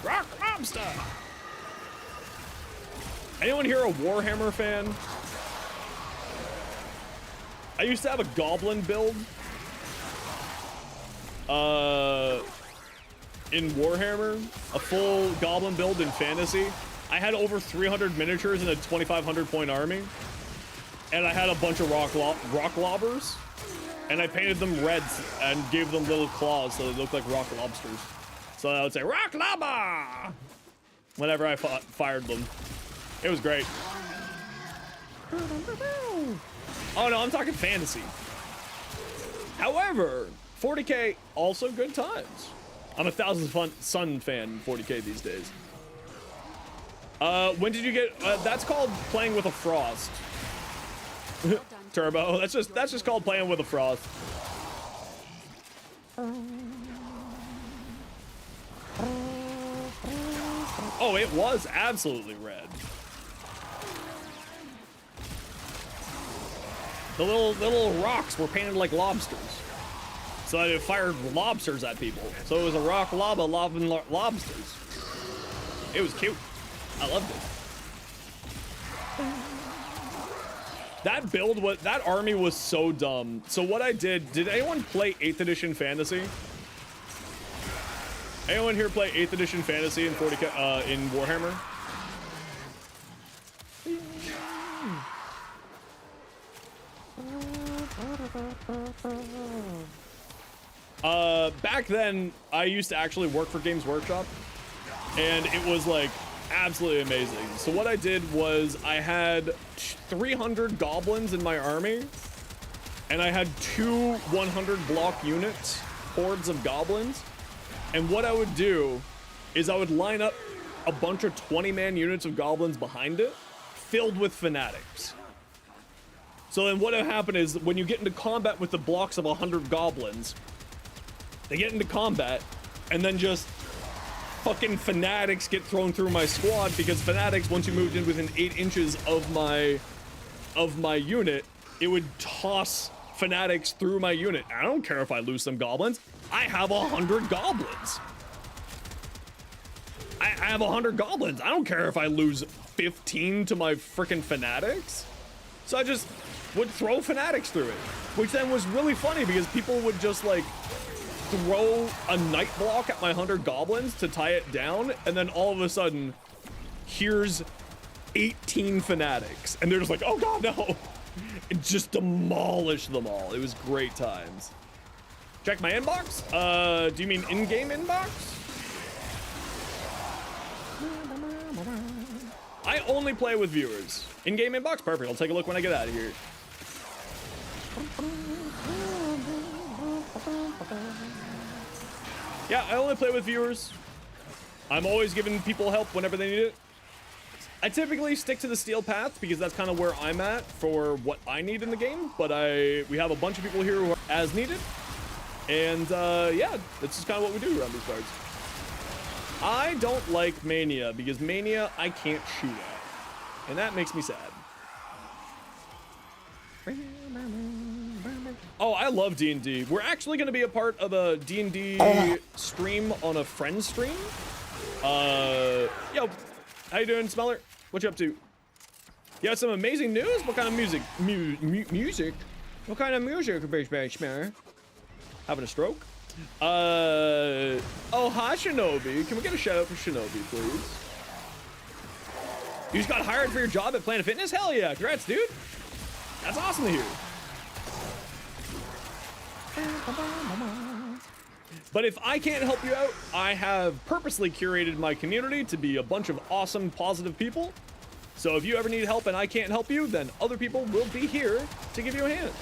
Rock Lobster! Anyone here a Warhammer fan? I used to have a goblin build in Warhammer, a full goblin build in fantasy. I had over 300 miniatures in a 2,500 point army, and I had a bunch of rock lobbers, and I painted them reds and gave them little claws so they looked like rock lobsters. So I would say rock lobber whenever I fired them. It was great. Oh no, I'm talking fantasy. However, 40k, also good times. I'm a Thousand Sun fan, 40k these days. When did you get, that's called playing with a frost. Turbo, that's just called playing with a frost. Oh, it was absolutely red. The little rocks were painted like lobsters. So it fired lobsters at people. So it was a rock lava lobbing lobsters. It was cute. I loved it. That build was, that army was so dumb. So what I did anyone play 8th edition fantasy? Anyone here play 8th edition fantasy in 40k in Warhammer? Back then, I used to actually work for Games Workshop, and it was like absolutely amazing. So what I did was I had 300 goblins in my army, and I had 2 100 block units, hordes of goblins. And what I would do is I would line up a bunch of 20-man units of goblins behind it, filled with fanatics. So then what would happen is when you get into combat with the blocks of 100 goblins, they get into combat, and then just fucking fanatics get thrown through my squad, because fanatics, once you moved in within 8 inches of my unit, it would toss fanatics through my unit. I don't care if I lose some goblins. I have 100 goblins. I have 100 goblins. I don't care if I lose 15 to my freaking fanatics. So I just would throw fanatics through it, which then was really funny because people would just like throw a night block at my 100 goblins to tie it down, and then all of a sudden, here's 18 fanatics, and they're just like, oh god, no! And just demolish them all. It was great times. Check my inbox? Do you mean in-game inbox? I only play with viewers. In-game inbox? Perfect. I'll take a look when I get out of here. Yeah, I only play with viewers. I'm always giving people help whenever they need it. I typically stick to the steel path because that's kind of where I'm at for what I need in the game. But we have a bunch of people here who are as needed. And yeah, that's just kind of what we do around these cards. I don't like Mania because Mania I can't shoot at. And that makes me sad. Oh, I love D&D. We're actually going to be a part of a D&D stream on a friend stream. Yo, how you doing, Smeller? What you up to? You have some amazing news? What kind of music? Music? What kind of music, Smeller? Having a stroke? Oh, hi, Shinobi. Can we get a shout out for Shinobi, please? You just got hired for your job at Planet Fitness? Hell yeah, congrats, dude. That's awesome to hear. But if I can't help you out, I have purposely curated my community to be a bunch of awesome, positive people. So if you ever need help and I can't help you, then other people will be here to give you a hand.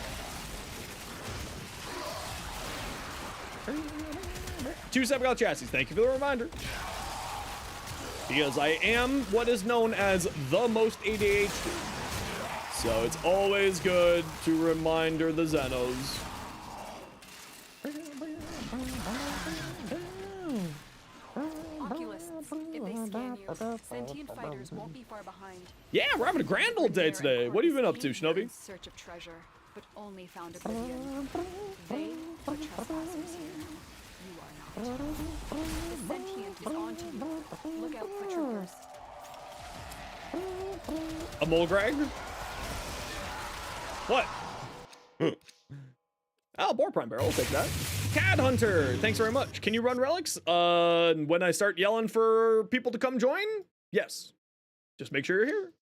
2 Sepgal chassis, thank you for the reminder. Because I am what is known as the most ADHD. So it's always good to reminder the Zenos. Oculists, if they scan you, sentient fighters won't be far behind. Yeah, we're having a grand old day today. What have you been up to, Shinobi? In search of treasure, but only found oblivion. They are trespassers here. You are not. The sentient is onto you. Look out for troopers. A Mulgrag? What? Oh, Boar Prime Barrel, I'll take that. Cad Hunter, thanks very much. Can you run relics? When I start yelling for people to come join? Yes. Just make sure you're here.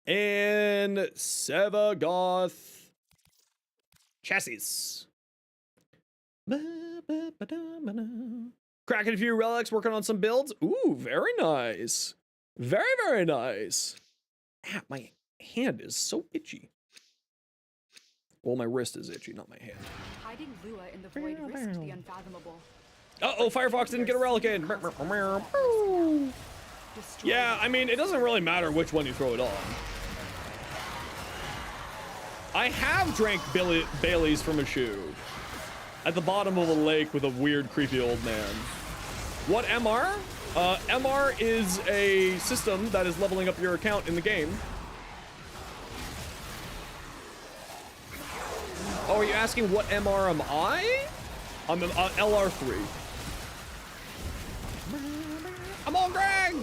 And Sevagoth chassis. Cracking a few relics, working on some builds. Ooh, very nice. Very, very nice. Ah, my hand is so itchy. Well, my wrist is itchy, not my hand. Hiding Lua in the void risked the unfathomable. Uh-oh, Firefox didn't get a relic in. Yeah, I mean, it doesn't really matter which one you throw it on. I have drank Bailey's from a shoe at the bottom of a lake with a weird, creepy old man. What MR? MR is a system that is leveling up your account in the game. Oh, are you asking what MR am I? I'm an LR3. I'm on Greg!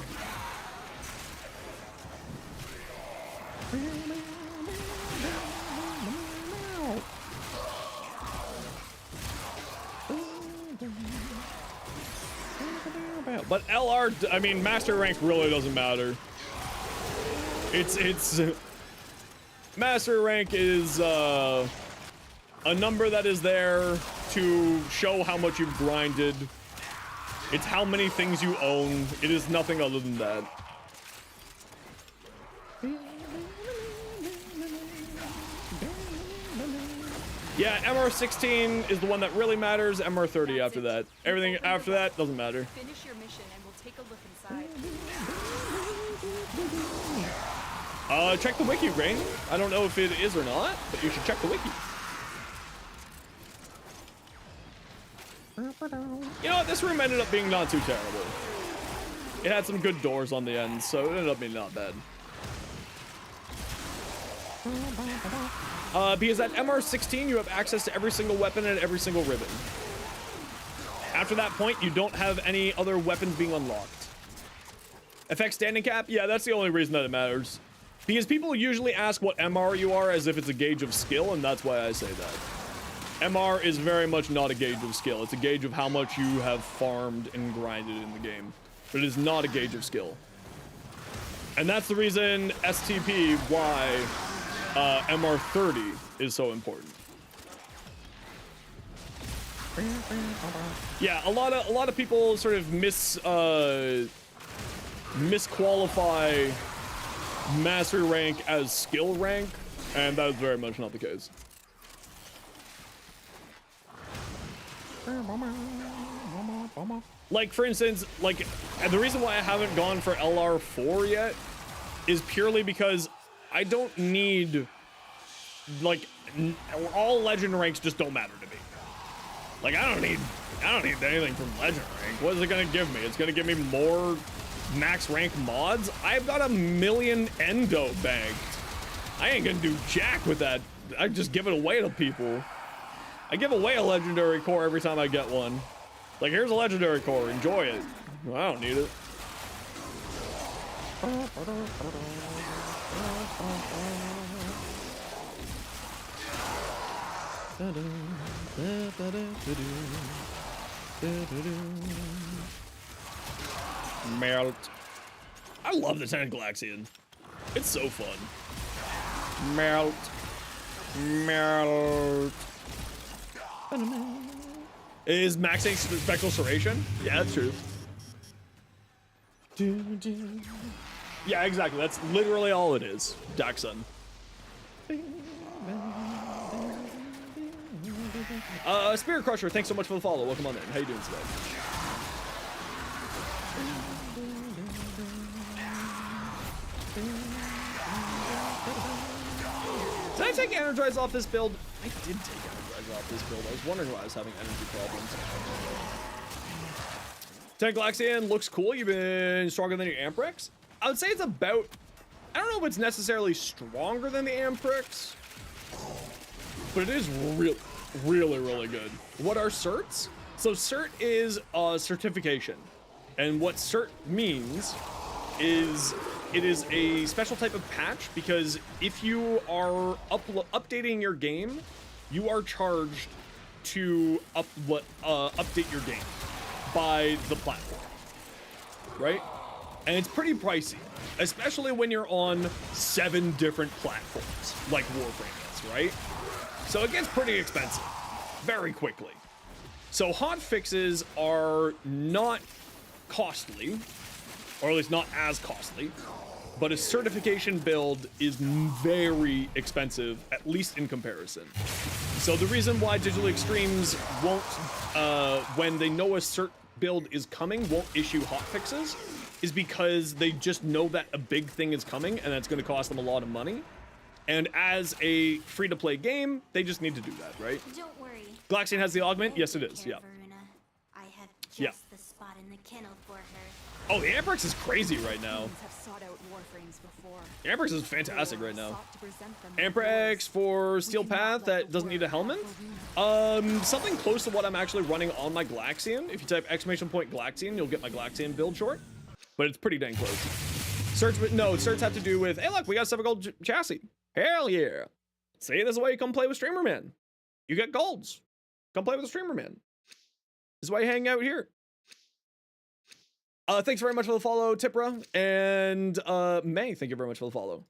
But LR, I mean, master rank really doesn't matter. It's master rank is a number that is there to show how much you've grinded. It's how many things you own. It is nothing other than that. Yeah, MR16 is the one that really matters. MR30 after that. Everything after that doesn't matter. Finish your mission and we'll take a look inside. Check the wiki, Rain. I don't know if it is or not, but you should check the wiki. You know what? This room ended up being not too terrible. It had some good doors on the end, so it ended up being not bad. Because at MR16, you have access to every single weapon and every single ribbon. After that point, you don't have any other weapons being unlocked. FX standing cap? Yeah, that's the only reason that it matters. Because people usually ask what MR you are as if it's a gauge of skill, and that's why I say that. MR is very much not a gauge of skill. It's a gauge of how much you have farmed and grinded in the game. But it is not a gauge of skill. And that's the reason STP, why MR30 is so important. Yeah, a lot of people sort of misqualify master rank as skill rank, and that is very much not the case. Like, for instance, like, the reason why I haven't gone for LR4 yet is purely because I don't need, like, all legend ranks just don't matter to me. Like, I don't need anything from legend rank. What is it gonna give me? It's gonna give me more max rank mods? I've got 1 million endo banked. I ain't gonna do jack with that. I just give it away to people. I give away a legendary core every time I get one. Like, here's a legendary core, enjoy it. Well, I don't need it. Melt. I love the Tangalaxian. It's so fun. Melt. Melt. Is maxing Spectral Serration? Yeah, that's true. Yeah, exactly. That's literally all it is. Dachshund. Spirit Crusher, thanks so much for the follow. Welcome on in. How you doing today? Did I take Energize off this build? I did take Energize off this build. I was wondering why I was having energy problems. Tangalaxian looks cool. You've been stronger than your Amprex. I would say it's about... I don't know if it's necessarily stronger than the Amprex, but it is really good. What are certs? So cert is a certification, and what cert means is it is a special type of patch, because if you are updating your game, you are charged to update your game by the platform, right? And it's pretty pricey, especially when you're on 7 different platforms like Warframe is, right? So it gets pretty expensive very quickly. So hot fixes are not costly, or at least not as costly, but a certification build is very expensive, at least in comparison. So the reason why Digital Extremes won't, when they know a cert build is coming, won't issue hot fixes is because they just know that a big thing is coming and that's going to cost them a lot of money. And as a free-to-play game, they just need to do that, right? Don't worry. Galaxian has the augment? Yes, it is. Yeah. I have just the spot in the kennel for her. Oh, the Amprex is crazy right now. Have sought out Warframes before. The Amprex is fantastic right now. Amprex for Steel Path that doesn't need a helmet. Something close to what I'm actually running on my Galaxian. If you type !Galaxian, you'll get my Galaxian build short. But it's pretty dang close. Certs, no, certs have to do with, hey look, we got 7 gold chassis. Hell yeah. See, this is why you come play with Streamer Man. You get golds. Come play with the Streamer Man. This is why you hang out here. Thanks very much for the follow, Tipra. And May, thank you very much for the follow.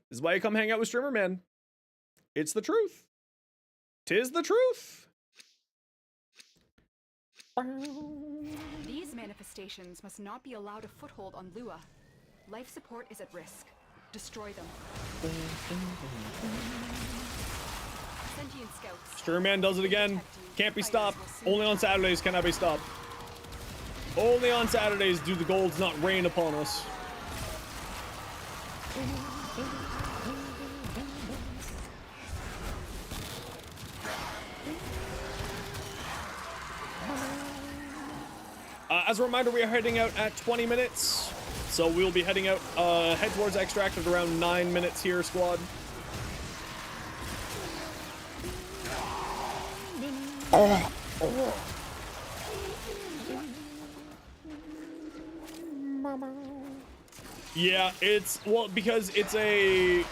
This is why you come hang out with Streamer Man. It's the truth. 'Tis the truth. These manifestations must not be allowed a foothold on Lua. Life support is at risk. Destroy them. Sentient scouts. Streamer Man does it again. Can't be stopped. Only on Saturdays can I be stopped. Only on Saturdays do the golds not rain upon us. As a reminder, we are heading out at 20 minutes. So we'll be heading out, head towards extract at around 9 minutes here, squad. Yeah, it's, well, because it's a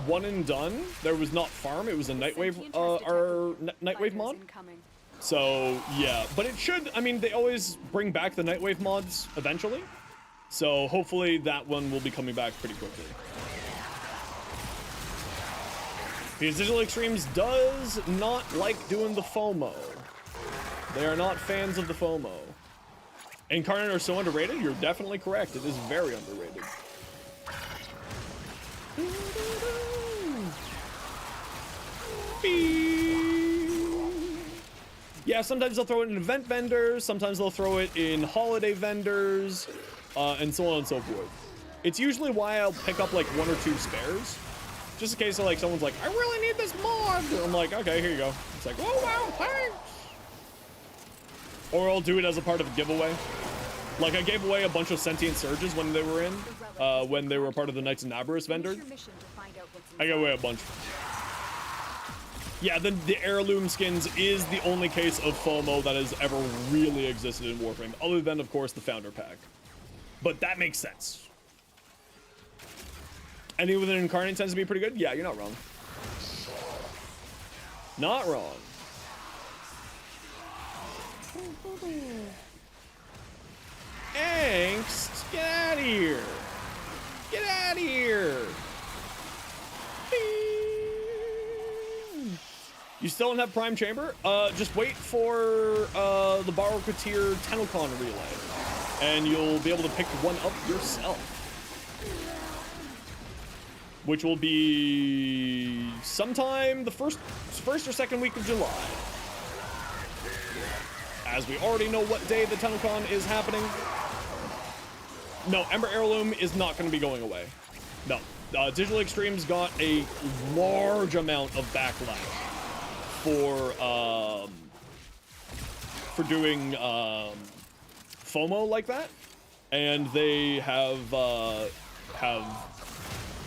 one and done. There was not farm, it was a Nightwave, our Nightwave mod. So, yeah, but it should, I mean, they always bring back the Nightwave mods eventually. So hopefully that one will be coming back pretty quickly. Because Digital Extremes does not like doing the FOMO. They are not fans of the FOMO. Incarnate are so underrated? You're definitely correct. It is very underrated. Yeah, sometimes they'll throw it in event vendors, sometimes they'll throw it in holiday vendors, and so on and so forth. It's usually why I'll pick up like 1 or 2 spares. Just in case of, like, someone's like, I really need this mod. I'm like, okay, here you go. It's like, oh wow, thanks. Or I'll do it as a part of a giveaway. Like, I gave away a bunch of Sentient Surges when they were in, when they were part of the Knights of Nabarus vendor. I gave away a bunch. Yeah, then the heirloom skins is the only case of FOMO that has ever really existed in Warframe, other than, of course, the Founder Pack. But that makes sense. Anything with an incarnate tends to be pretty good. Yeah, you're not wrong. Not wrong. Angst, get out of here. Get out of here. You still don't have Prime Chamber? Just wait for the Baroqueteer Tenocon relay, and you'll be able to pick one up yourself. Which will be sometime the first or second week of July. As we already know what day the Tenocon is happening. No, Ember Heirloom is not going to be going away. No. Digital Extremes got a large amount of backlash for doing FOMO like that, and they have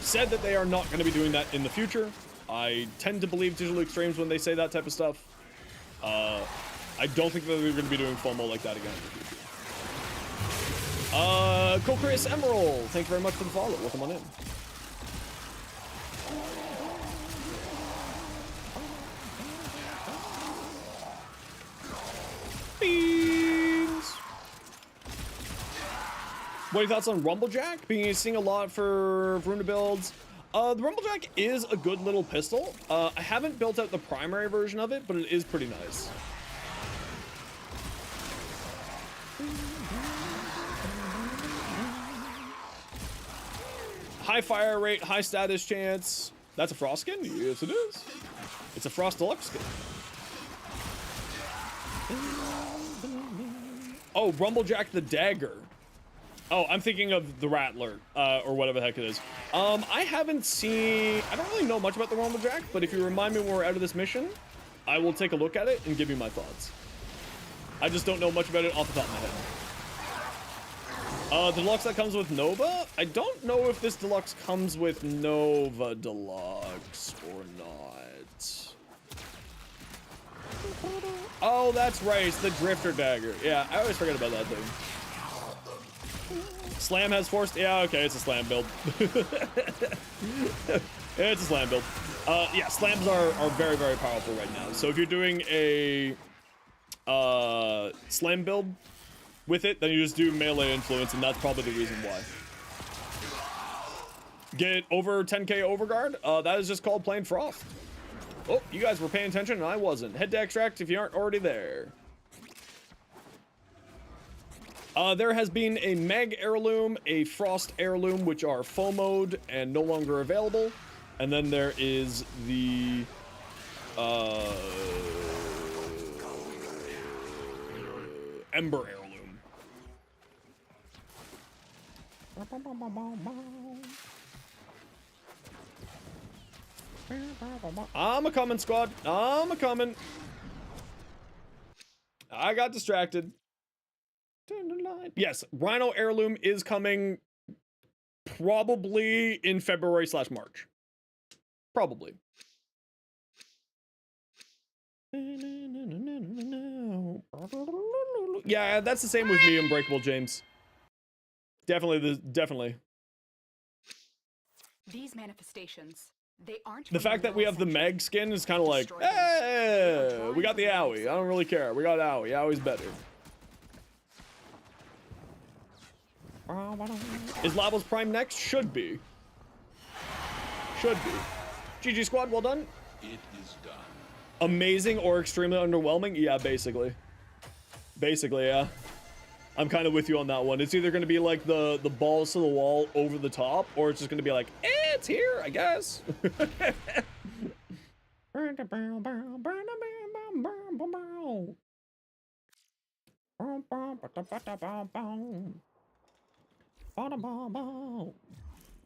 said that they are not going to be doing that in the future. I tend to believe Digital Extremes when they say that type of stuff. I don't think that they're going to be doing FOMO like that again in the future. Chris Emerald, thank you very much for the follow. Welcome on in. Beans. What are your thoughts on Rumblejack? Being seeing a lot for Runa builds. The Rumblejack is a good little pistol. I haven't built out the primary version of it, but it is pretty nice. High fire rate, high status chance. That's a Frost skin? Yes, it is. It's a Frost Deluxe skin. Oh, Rumblejack the Dagger. Oh, I'm thinking of the Rattler, or whatever the heck it is. I haven't seen... I don't really know much about the Rumblejack, but if you remind me when we're out of this mission, I will take a look at it and give you my thoughts. I just don't know much about it off the top of my head. The Deluxe that comes with Nova? I don't know if this Deluxe comes with Nova Deluxe or not. Oh, that's right. It's the Drifter Dagger. Yeah, I always forget about that thing. Slam has forced. Yeah, okay, it's a slam build. It's a slam build. Yeah, slams are very, very powerful right now. So if you're doing a slam build with it, then you just do melee influence, and that's probably the reason why. Get over 10k overguard. That is just called plain Frost. Oh, you guys were paying attention and I wasn't. Head to extract if you aren't already there. There has been a Meg Heirloom, a Frost Heirloom, which are FOMO'd and no longer available. And then there is the... Ember Heirloom. I'm a coming, squad. I'm a coming. I got distracted. Yes, Rhino Heirloom is coming probably in February/March. Probably. Yeah, that's the same with me, Unbreakable James. Definitely. These manifestations, they aren't the fact that we have the Meg skin is kind of like, hey, we got the Owie. I don't really care. We got Owie. Owie's better. Is Lavos Prime next? Should be. Should be. GG squad, well done. It is done. Amazing or extremely underwhelming? Yeah, basically. Basically, yeah. I'm kind of with you on that one. It's either going to be like the balls to the wall over the top, or it's just going to be like, it's here, I guess.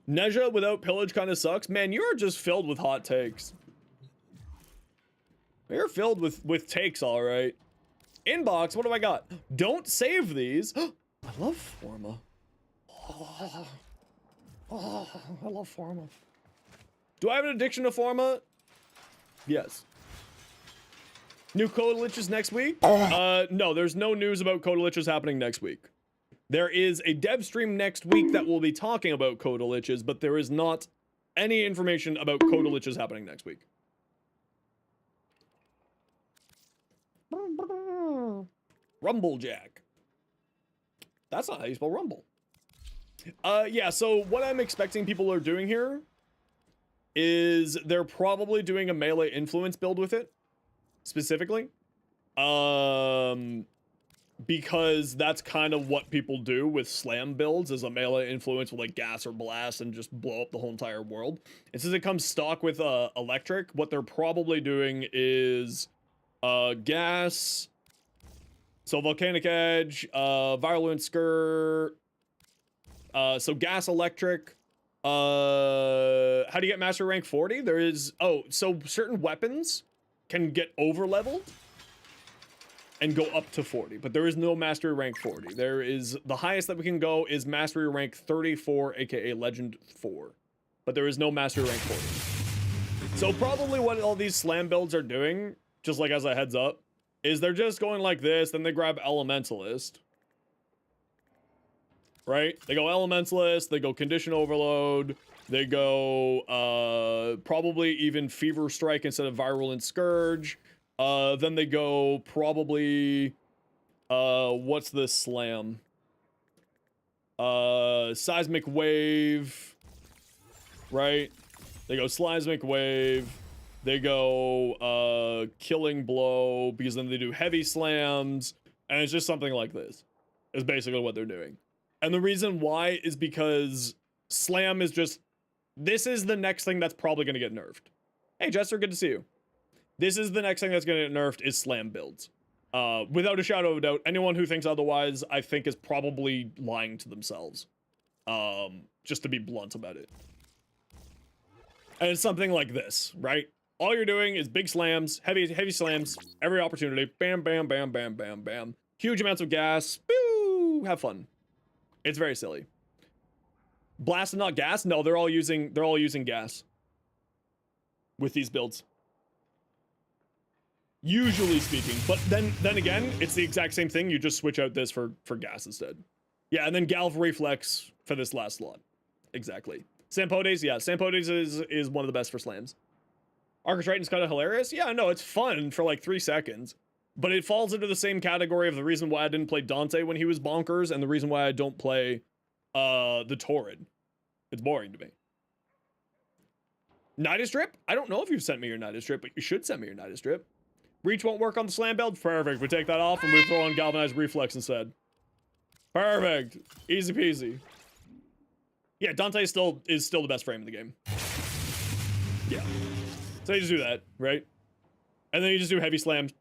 Neja without pillage kind of sucks. Man, you're just filled with hot takes. You're filled with takes, all right. Inbox, what do I got? Don't save these. I love Forma. Oh, I love Forma. Do I have an addiction to Forma? Yes. New Kodaliches next week? No, there's no news about Kodaliches happening next week. There is a dev stream next week that will be talking about Kodaliches, but there is not any information about Kodalich's happening next week. Rumblejack. That's not how you spell rumble. Yeah, so what I'm expecting people are doing here is they're probably doing a melee influence build with it, specifically. Because that's kind of what people do with slam builds, is a melee influence with like gas or blast and just blow up the whole entire world. And since it comes stock with electric, what they're probably doing is gas, so volcanic edge, virulent skirt, so gas, electric. How do you get mastery rank 40? There is, so certain weapons can get over leveled and go up to 40, but there is no mastery rank 40. There is, the highest that we can go is mastery rank 34, aka legend 4, but there is no mastery rank 40. So probably what all these slam builds are doing, just like as a heads up, is they're just going like this, then they grab elementalist, right? They go elementalist, they go condition overload, they go probably even fever strike instead of virulent scourge. Then they go probably, what's this slam? Seismic wave, right? They go seismic wave. They go, killing blow, because then they do heavy slams, and it's just something like this, is basically what they're doing. And the reason why is because slam is just, this is the next thing that's probably going to get nerfed. Hey, Jester, good to see you. This is the next thing that's going to get nerfed, is slam builds. Without a shadow of a doubt, anyone who thinks otherwise, I think is probably lying to themselves. Just to be blunt about it. And it's something like this, right? All you're doing is big slams, heavy slams, every opportunity. Bam, bam, bam, bam, bam, bam. Huge amounts of gas. Boo! Have fun. It's very silly. Blast and not gas? No, they're all using gas with these builds. Usually speaking, but then again, it's the exact same thing. You just switch out this for gas instead. Yeah, and then Galv Reflex for this last slot. Exactly. Sampodes, yeah, Sampodes is one of the best for slams. Architriton's kind of hilarious. Yeah, no, it's fun for like 3 seconds, but it falls into the same category of the reason why I didn't play Dante when he was bonkers, and the reason why I don't play the Torrid. It's boring to me. Nidus Strip? I don't know if you've sent me your Nidus Strip, but you should send me your Nidus Strip. Reach won't work on the slam build? Perfect. We take that off and we throw on Galvanized Reflex instead. Perfect. Easy peasy. Yeah, Dante is still the best frame in the game. Yeah. So you just do that, right? And then you just do heavy slams.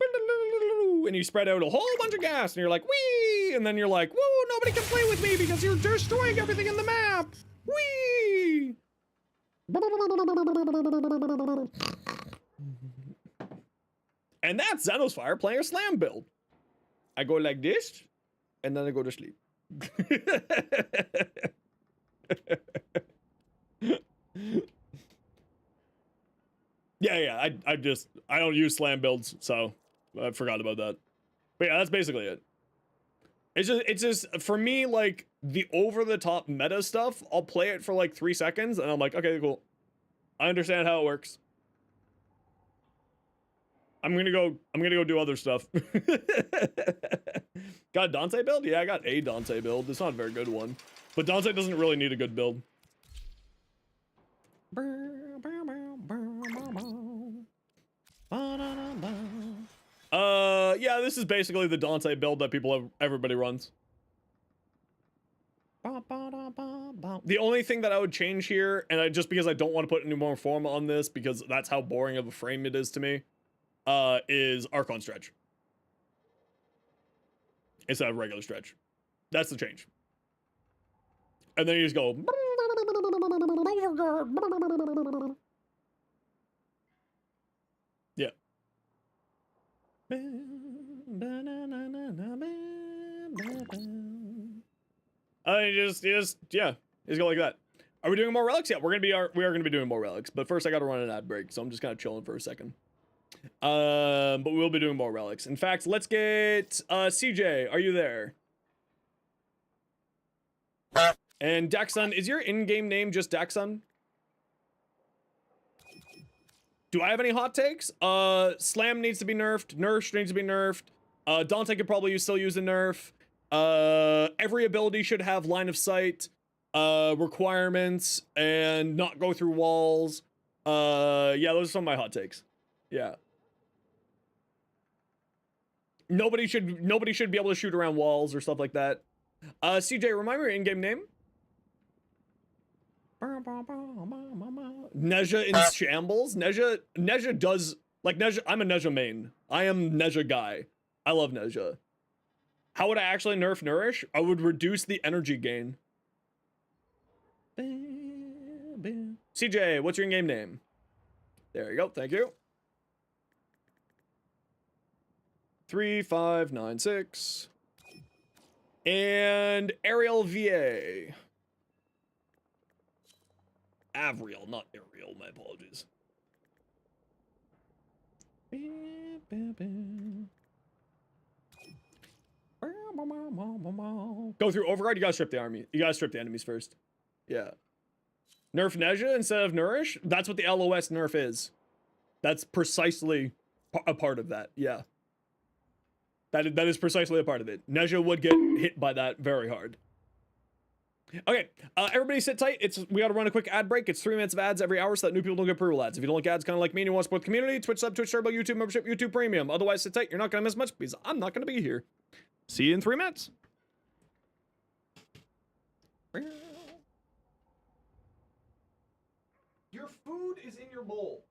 And you spread out a whole bunch of gas and you're like, wee! And then you're like, woo, nobody can play with me because you're destroying everything in the map! Wee! And that's Zenosfire playing a slam build. I go like this, and then I go to sleep. Yeah, I don't use slam builds, so I forgot about that. But yeah, that's basically it. It's just, for me, like, the over-the-top meta stuff, I'll play it for like 3 seconds, and I'm like, okay, cool. I understand how it works. I'm gonna go do other stuff. Got a Dante build? Yeah, I got a Dante build. It's not a very good one. But Dante doesn't really need a good build. Yeah, this is basically the Dante build that everybody runs. The only thing that I would change here, and just because I don't want to put any more form on this, because that's how boring of a frame it is to me, is Archon stretch instead of regular stretch. That's the change. And then you just go yeah. Yeah, just go like that. Are we doing more relics? Yeah, we are gonna be doing more relics, but first I gotta run an ad break, so I'm just kind of chilling for a second. But we'll be doing more relics. In fact, let's get CJ. Are you there? And Daxun, is your in-game name just Daxun? Do I have any hot takes? Slam needs to be nerfed. Nourish needs to be nerfed. Dante could probably still use a nerf. Every ability should have line of sight, requirements, and not go through walls. Yeah, those are some of my hot takes. Yeah. Nobody should be able to shoot around walls or stuff like that. CJ, remind me your in-game name. Neja in shambles. Neja does like Neja. I'm a Neja main. I am Neja guy. I love Neja. How would I actually nerf Nourish? I would reduce the energy gain. CJ, what's your in-game name? There you go. Thank you. 3596 and Ariel VA. Avriel, not Ariel. My apologies. Go through override. You gotta strip the army. You gotta strip the enemies first. Yeah. Nerf Neja instead of Nourish. That's what the LOS nerf is. That's precisely a part of that. Yeah. That is precisely a part of it. Neja would get hit by that very hard. Okay, everybody sit tight. We gotta run a quick ad break. It's 3 minutes of ads every hour so that new people don't get pre-roll ads. If you don't like ads kind of like me and you want to support the community, Twitch sub, Twitch Turbo, YouTube membership, YouTube Premium. Otherwise, sit tight. You're not gonna miss much because I'm not gonna be here. See you in 3 minutes. Your food is in your bowl.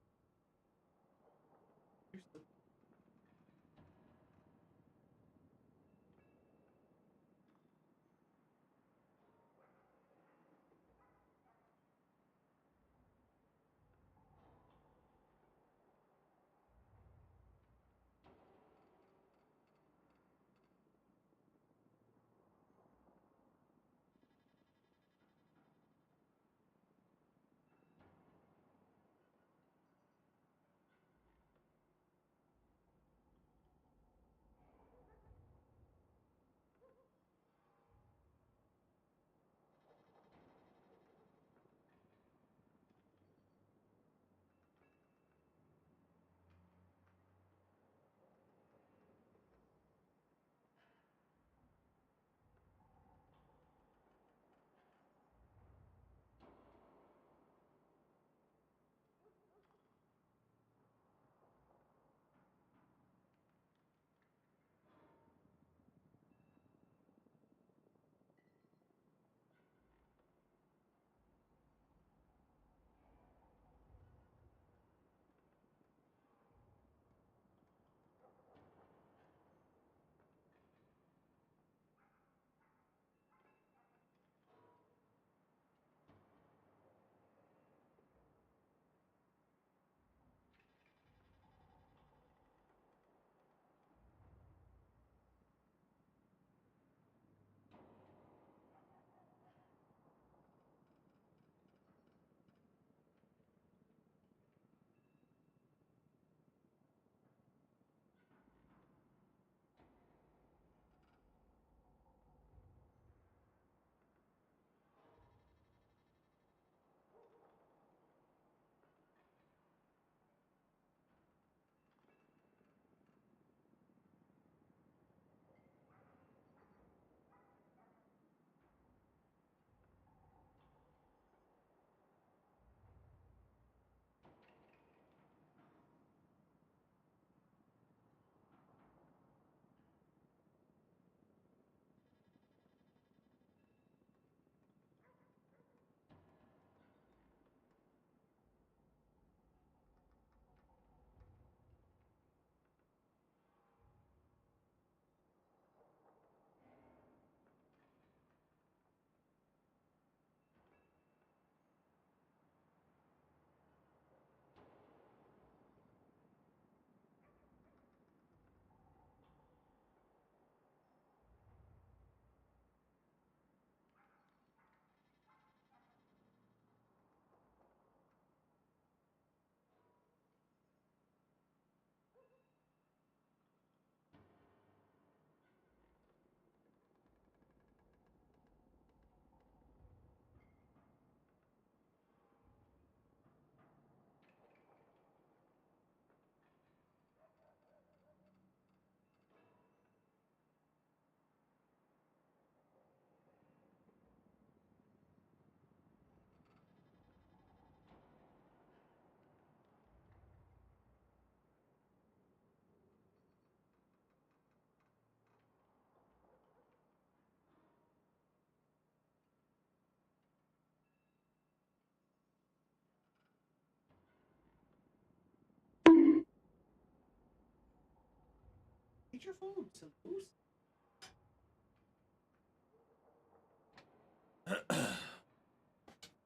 Eat your food, silly goose.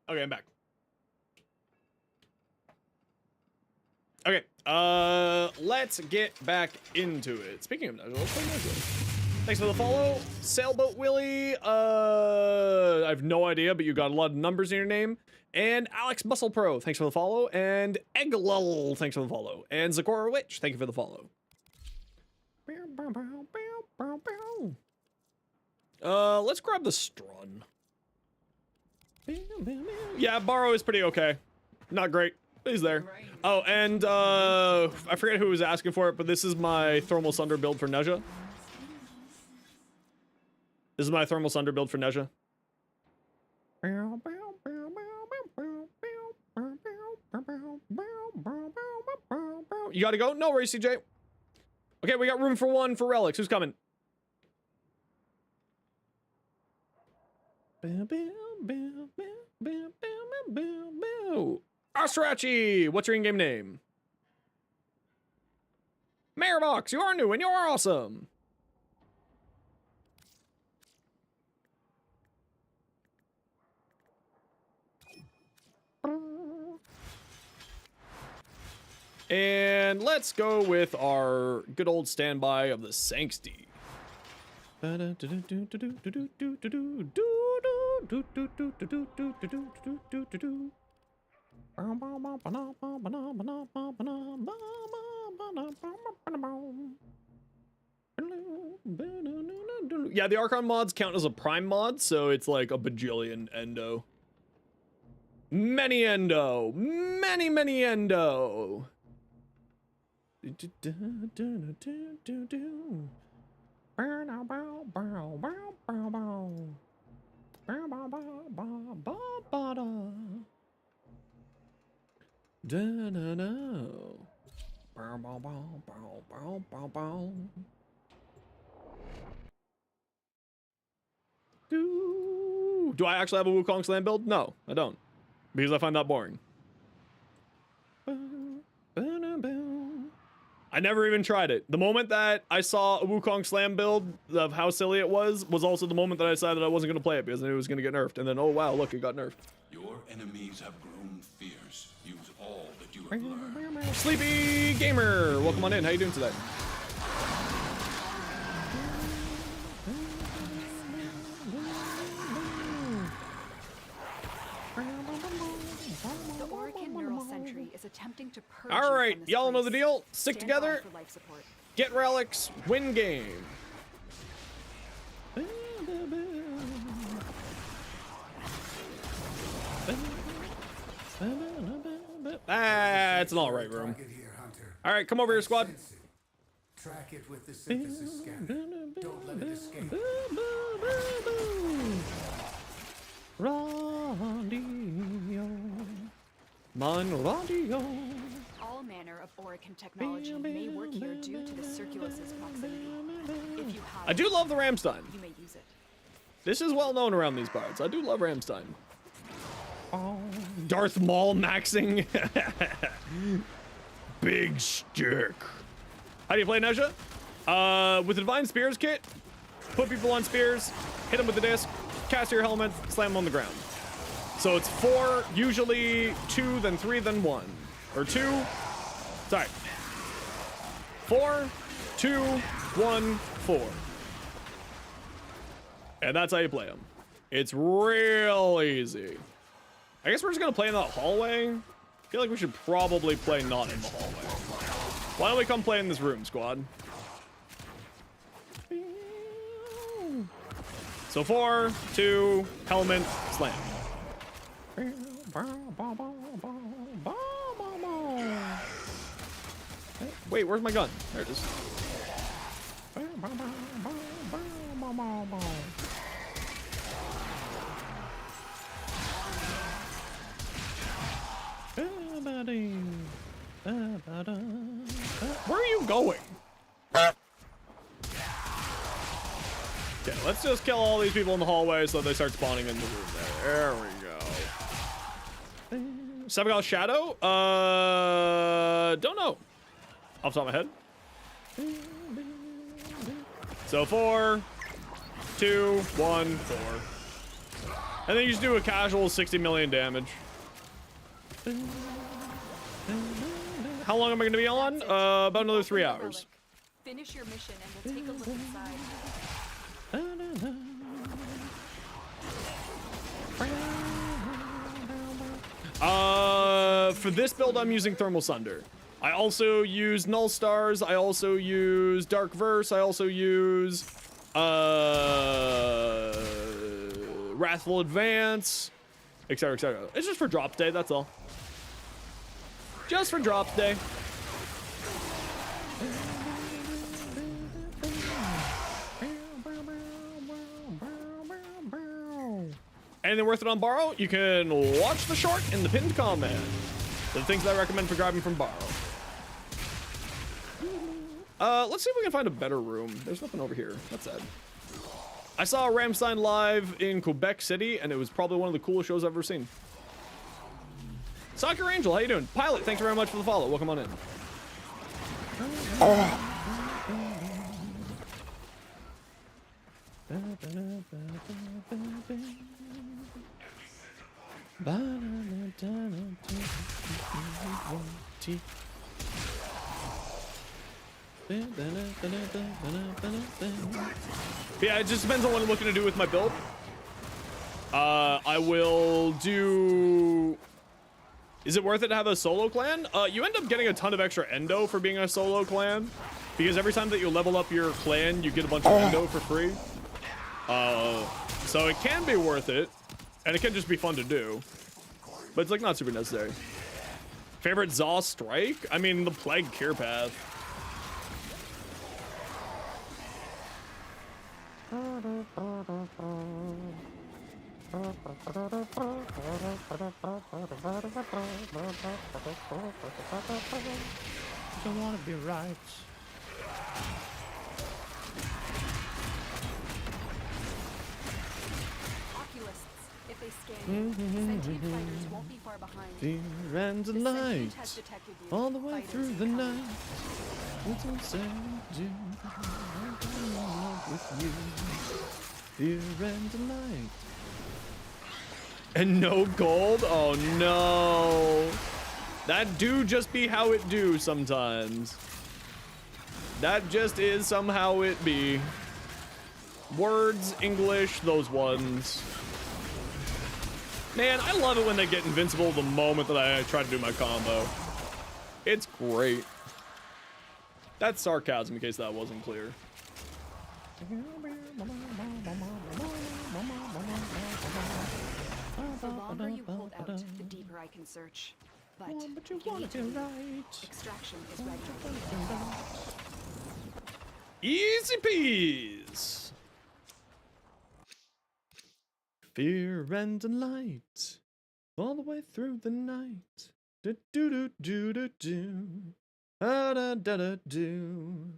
Okay, I'm back. Okay, let's get back into it. Speaking of Dojo, let's play Dojo. Thanks for the follow, Sailboat Willie. I have no idea, but you got a lot of numbers in your name. And Alex Muscle Pro, thanks for the follow. And Egglul, thanks for the follow. And Zagora Witch, thank you for the follow. Let's grab the Strun. Yeah, Borrow is pretty okay. Not great. He's there. Oh, and I forget who was asking for it, but this is my Thermal Sunder build for Nezha. This is my Thermal Sunder build for Nezha. You gotta go? No worries, CJ. Okay, we got room for one for Relics. Who's coming? Ostrachi, what's your in-game name? Mayorbox, you are new and you're awesome. And let's go with our good old standby of the Sanctity. Yeah, the Archon mods count as a prime mod, so it's like a bajillion endo. Many endo. Many endo. Do I actually have a Wukong Slam build? No, I don't. Because I find that boring. I never even tried it. The moment that I saw a Wukong Slam build of how silly it was also the moment that I decided I wasn't going to play it because I knew it was going to get nerfed. And then, oh wow, look, it got nerfed. Your enemies have grown fierce. Use all that you have learned. Sleepy Gamer, welcome on in. How you doing today? The Oregon Neural Sentry is attempting to purge All right, y'all know the deal. Stick Stand by together. for life support. Get relics. Win game. It's an all right room. All right, come over here, squad. Track it with the synthesis scanner. Don't let it escape. Radio. Mon radio. All manner of Oregon technology may work here due to the Circulus's proximity. If you have I do love the Ramstein. you may use it. This is well known around these parts. I do love Ramstein. Darth Maul maxing. Big stick. How do you play Nezha? With the Divine Spears kit, put people on spears, hit them with the disc, cast your helmet, slam them on the ground. So it's 4, usually 2, then 3, then 1. Or 2, sorry. 4, 2, 1, 4. And that's how you play them. It's real easy. I guess we're just gonna play in that hallway. I feel like we should probably play not in the hallway. Why don't we come play in this room, squad? So 4, 2, helmet, slam. Wait, where's my gun? There it is. Where are you going? Okay, let's just kill all these people in the hallway so they start spawning in the room there. There we go. Sebagal Shadow? Don't know. Off the top of my head. So 4, 2, 1, 4. And then you just do a casual 60 million damage. How long am I going to be on? About another 3 hours. Finish your mission and we'll take a look inside. For this build, I'm using Thermal Sunder. I also use Null Stars. I also use Dark Verse. I also use Wrathful Advance, etc., etc. It's just for drop day. That's all. Just for drop day. Anything worth it on Borrow? You can watch the short in the pinned comment. The things that I recommend for grabbing from Borrow. Let's see if we can find a better room. There's nothing over here. That's sad. I saw Rammstein live in Quebec City, and it was probably one of the coolest shows I've ever seen. Soccer Angel, how you doing? Pilot, thanks very much for the follow. Welcome on in. Yeah, it just depends on what I'm looking to do with my build. I will do... Is it worth it to have a solo clan? You end up getting a ton of extra endo for being a solo clan, because every time that you level up your clan, you get a bunch of endo for free. So it can be worth it, and it can just be fun to do, but it's like not super necessary. Favorite Zaw strike? I mean, the Plague Cure Path. Don't want to be right. Oculists, if they scan you, sentient fighters won't be far behind. Fear and The delight, sentient has detected you. all the way Fighters through the incoming. night. What's insane to do? I'm in love with you. Fear and delight. And no gold? Oh no. That do just be how it do sometimes. That just is somehow it be. Words, English, those ones. Man, I love it when they get invincible the moment that I try to do my combo. It's great. That's sarcasm in case that wasn't clear. The longer you hold out, the deeper I can search. But you need to leave. Extraction is ready. Easy peas. Fear and delight, all the way through the night. Do do do do do do. Da da da da do.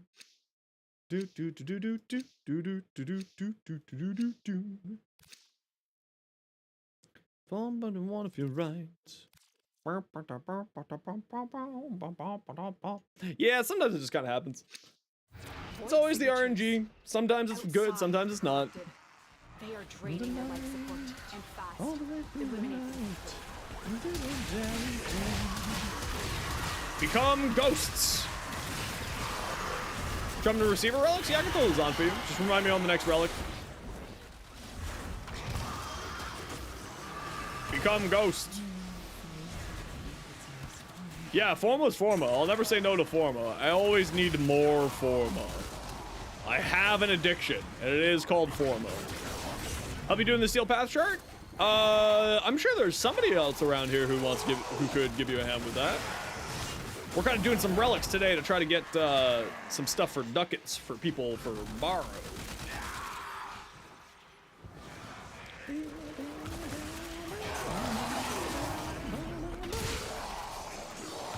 Do do do do do do do do do do do do do do. Fun, but I wanna feel right. Yeah, sometimes it just kind of happens. It's always the RNG. Sometimes it's good, sometimes it's not. They are draining their life support and fast. Eliminate them. Become ghosts. Come to receiver relics? Yeah, I can throw those on for you. Just remind me on the next relic. Become ghost. Yeah, Forma's Forma. I'll never say no to Forma. I always need more Forma. I have an addiction, and it is called Forma. I'll be doing the Steel Path chart. I'm sure there's somebody else around here who could give you a hand with that. We're kind of doing some relics today to try to get some stuff for ducats for people for borrow.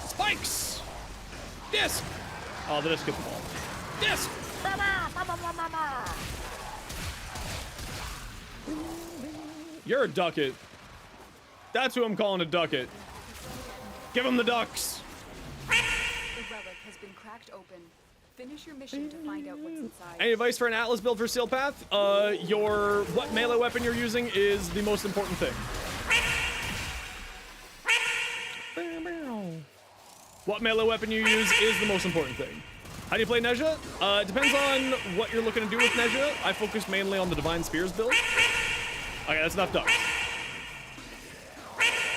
Spikes! Disc! Oh, the disc gets the ball. Disc! You're a ducat. That's who I'm calling a ducat. Give him the ducks. The relic has been cracked open. Finish your mission to find out what's inside. Any advice for an Atlas build for Steel Path? What melee weapon you're using is the most important thing. What melee weapon you use is the most important thing. How do you play Nezha? It depends on what you're looking to do with Nezha. I focus mainly on the Divine Spears build. Okay, that's enough ducks.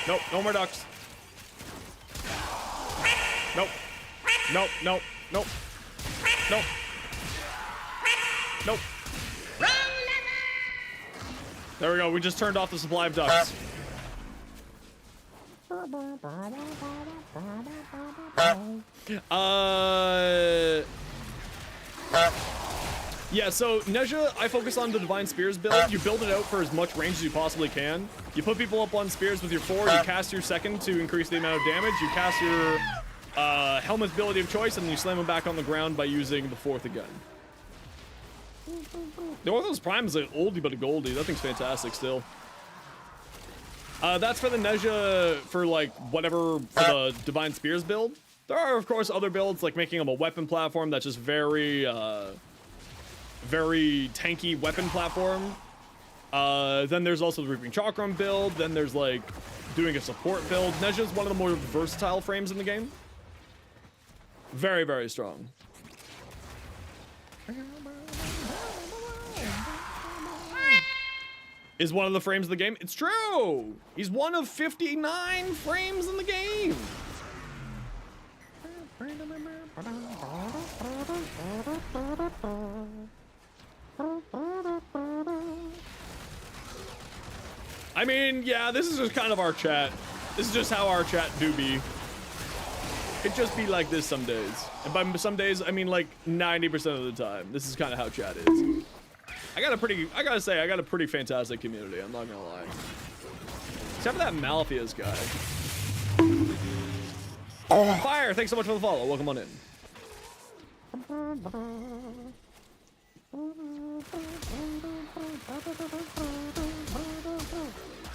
Nope, no more ducks. Nope. Nope, nope, nope. Nope. Nope. There we go, we just turned off the supply of ducks. Yeah, so Nezha, I focus on the Divine Spears build. You build it out for as much range as you possibly can. You put people up on spears with your 4, you cast your second to increase the amount of damage, you cast your helmet's ability of choice, and then you slam them back on the ground by using the 4th again. The Ortho's Prime is an oldie but a goldie. That thing's fantastic still. That's for the Nezha, for like whatever, for the Divine Spears build. There are of course other builds like making them a weapon platform that's just very tanky weapon platform. Then there's also the Reaping Chakram build. Then there's like doing a support build. Nezha is one of the more versatile frames in the game. Very, very strong. Is one of the frames of the game. It's true! He's one of 59 frames in the game! I mean, yeah, this is just kind of our chat. This is just how our chat do be. It just be like this some days. And by some days, I mean like 90% of the time. This is kind of how chat is. I gotta say, I got a pretty fantastic community, I'm not gonna lie. Except for that Malpheus guy. Fire, thanks so much for the follow. Welcome on in.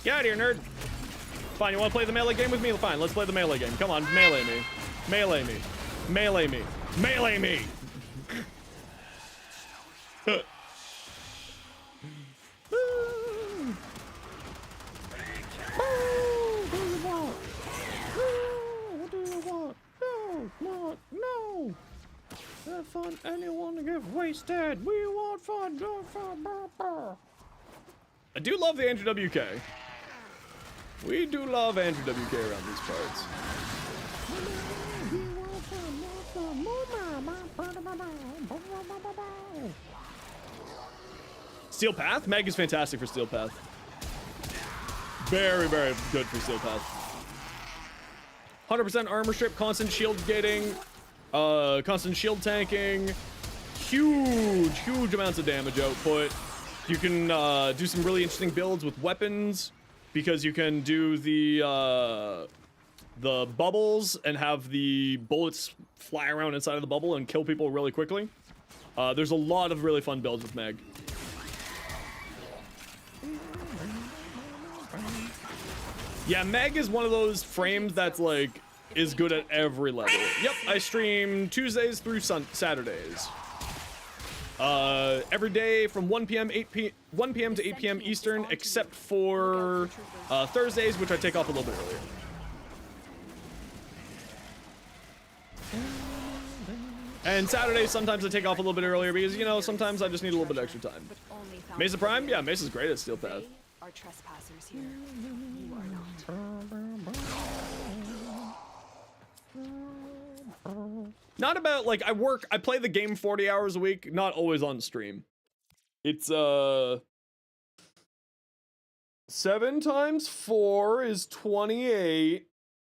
Get out of here, nerd. Fine, you wanna play the melee game with me? Fine, let's play the melee game. Come on, melee me. Melee me. Melee me. Melee me! What do you want? No! Have fun, anyone to get wasted. We want fun, no fun. I do love the Andrew WK. We do love Andrew WK around these parts. Steel Path? Meg is fantastic for Steel Path. Very, very good for Steel Path. 100% armor strip, constant shield gating, constant shield tanking, huge amounts of damage output. You can do some really interesting builds with weapons because you can do the bubbles and have the bullets fly around inside of the bubble and kill people really quickly. There's a lot of really fun builds with Meg. Yeah, Meg is one of those frames that's like is good at every level. Yep, I stream Tuesdays through Saturdays. Every day from 1 p.m. to 8 p.m. Eastern, except for Thursdays, which I take off a little bit earlier. And Saturdays, sometimes I take off a little bit earlier because, you know, sometimes I just need a little bit extra time. Mesa Prime? Yeah, Mesa's great at Steel Path. Are trespassers here. You are not. Not about, like, I play the game 40 hours a week, not always on stream. It's, 7 times 4 is 28,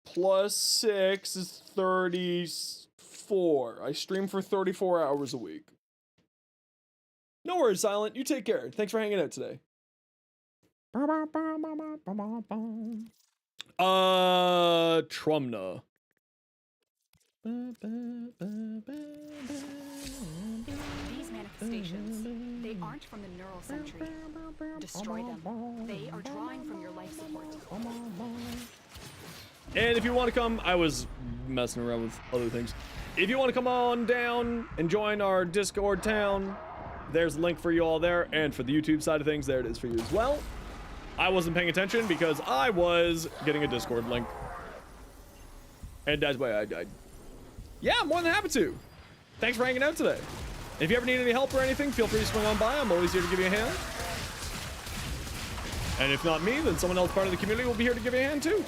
plus 6 is 34. I stream for 34 hours a week. No worries, Silent. You take care. Thanks for hanging out today. Trumna. These manifestations, they aren't from the neural century. Destroy them. They are drawing from your life support. And if you want to come, I was messing around with other things. if you want to come on down and join our Discord town, there's a link for you all there. And for the YouTube side of things, there it is for you as well. I wasn't paying attention because I was getting a Discord link. And that's why I died. Yeah, I'm more than happy to. Thanks for hanging out today. If you ever need any help or anything, feel free to swing on by. I'm always here to give you a hand. And if not me, then someone else part of the community will be here to give you a hand too.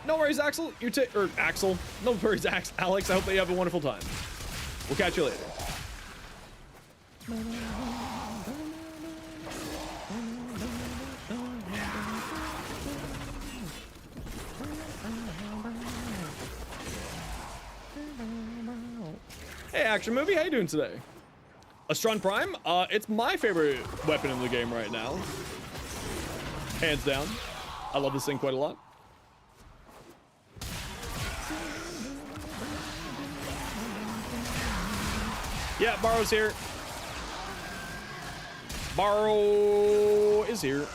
No worries, Axel. Axel. No worries, Alex. I hope that you have a wonderful time. We'll catch you later. Hey, Action Movie, how you doing today? Astron Prime? It's my favorite weapon in the game right now. Hands down. I love this thing quite a lot. Yeah, Barrow's here. Barrow is here.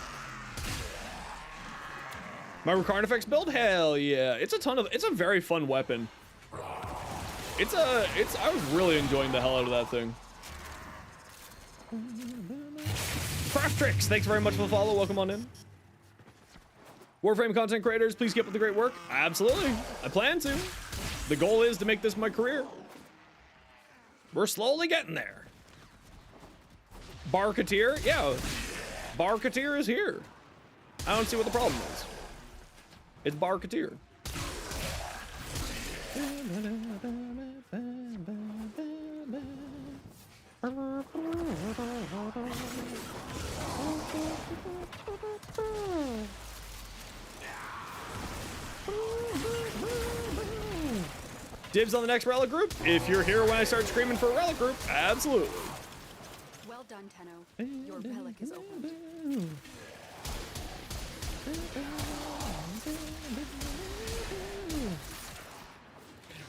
My Carnifex build? Hell yeah. It's a very fun weapon. I was really enjoying the hell out of that thing. Craft Tricks, thanks very much for the follow. Welcome on in. Warframe content creators, please keep up the great work. Absolutely, I plan to. The goal is to make this my career. We're slowly getting there. Barketeer, yeah. Barketeer is here. I don't see what the problem is. It's Barketeer. Dibs on the next Relic group? If you're here when I start screaming for a Relic group, absolutely. Well done, Tenno. Your Relic is opened.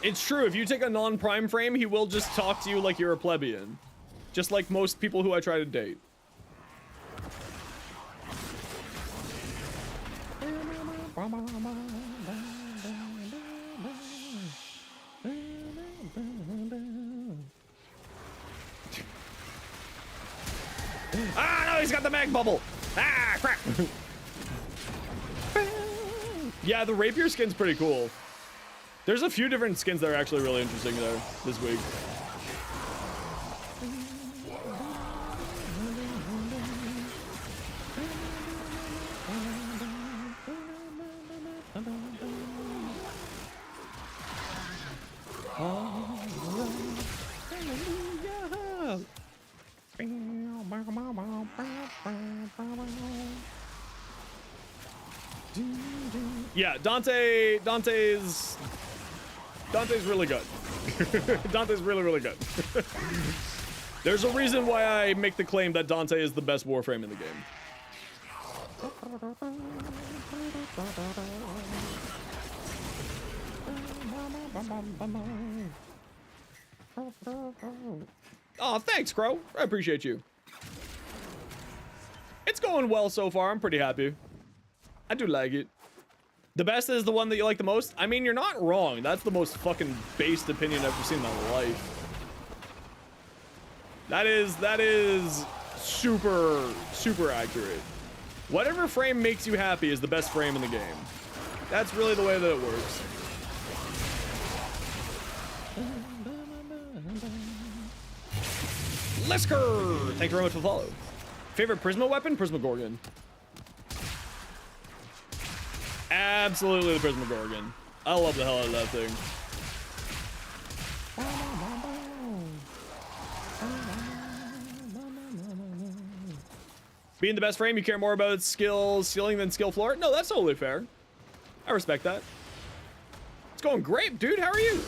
It's true, if you take a non-prime frame, he will just talk to you like you're a plebeian. Just like most people who I try to date. Ah, no, he's got the mag bubble. Ah, crap. Yeah, the rapier skin's pretty cool. There's a few different skins that are actually really interesting there this week. Yeah, Dante's really good. Dante's really good. There's a reason why I make the claim that Dante is the best Warframe in the game. Oh, thanks, Crow. I appreciate you. It's going well so far. I'm pretty happy. I do like it. The best is the one that you like the most? I mean, you're not wrong. That's the most fucking based opinion I've ever seen in my life. That is super accurate. Whatever frame makes you happy is the best frame in the game. That's really the way that it works. Lisker! Thank you very much for the follow. Favorite Prisma weapon? Prismagorgon. Absolutely the Prismagorgon. I love the hell out of that thing. Being the best frame, you care more about skill ceiling than skill floor? No, that's totally fair. I respect that. It's going great, dude. How are you?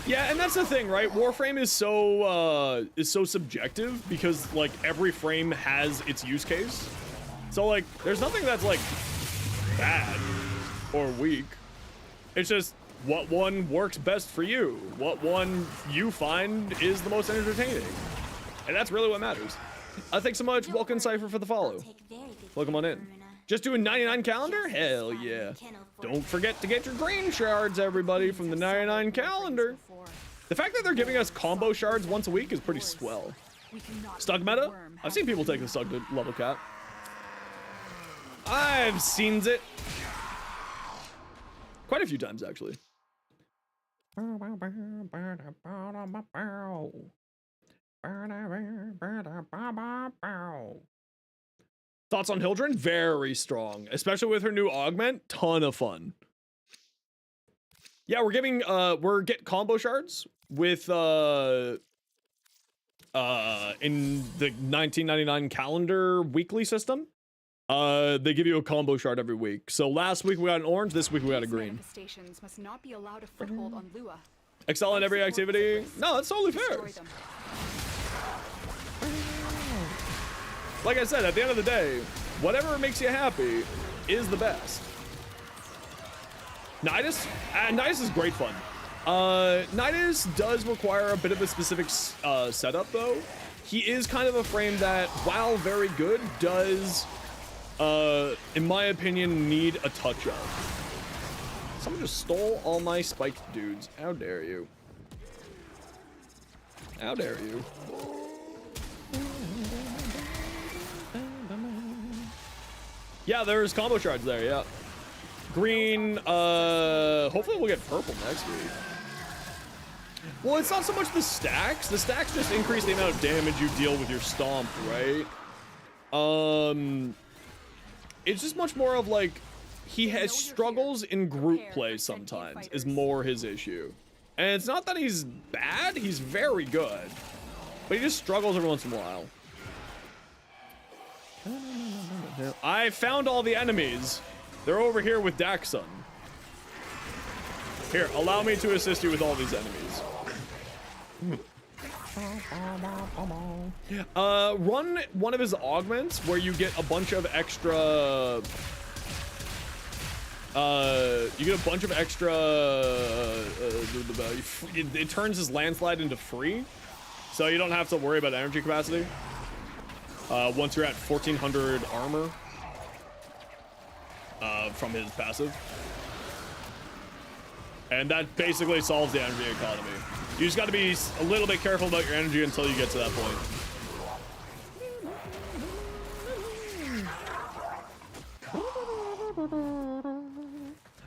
Yeah, and that's the thing, right? Warframe is so subjective because like every frame has its use case. So like there's nothing that's like bad or weak. It's just what one works best for you. What one you find is the most entertaining. And that's really what matters. Thanks so much, Welcome Cypher, for the follow. Welcome on in. Just doing 99 calendar? Hell yeah. Don't forget to get your green shards, everybody, from the 99 calendar. The fact that they're giving us combo shards once a week is pretty swell. Stuck meta? I've seen people take the stuck to level cap. I've seen it. Quite a few times, actually. Thoughts on Hildren? Very strong, especially with her new augment. Ton of fun. Yeah, we're getting combo shards with in the 1999 calendar weekly system. They give you a combo shard every week. So last week we got an orange, this week we got a green. Must not be allowed a foothold on Lua. Excel in every activity? No, that's totally fair. Like I said, at the end of the day, whatever makes you happy is the best. Nidus? Nidus is great fun. Nidus does require a bit of a specific setup, though. He is kind of a frame that, while very good, does, in my opinion, need a touch-up. Someone just stole all my spiked dudes. How dare you? How dare you? Yeah, there's combo shards there, yeah. Green, hopefully we'll get purple next week. Well, it's not so much the stacks. The stacks just increase the amount of damage you deal with your stomp, right? It's just much more of like, he has struggles in group play sometimes, is more his issue. And it's not that he's bad, he's very good. But he just struggles every once in a while. I found all the enemies. They're over here with Daxon. Here, allow me to assist you with all these enemies. Run one of his augments where you get a bunch of extra... it turns his landslide into free. So you don't have to worry about energy capacity. Once you're at 1400 armor from his passive. And that basically solves the energy economy. You just got to be a little bit careful about your energy until you get to that point.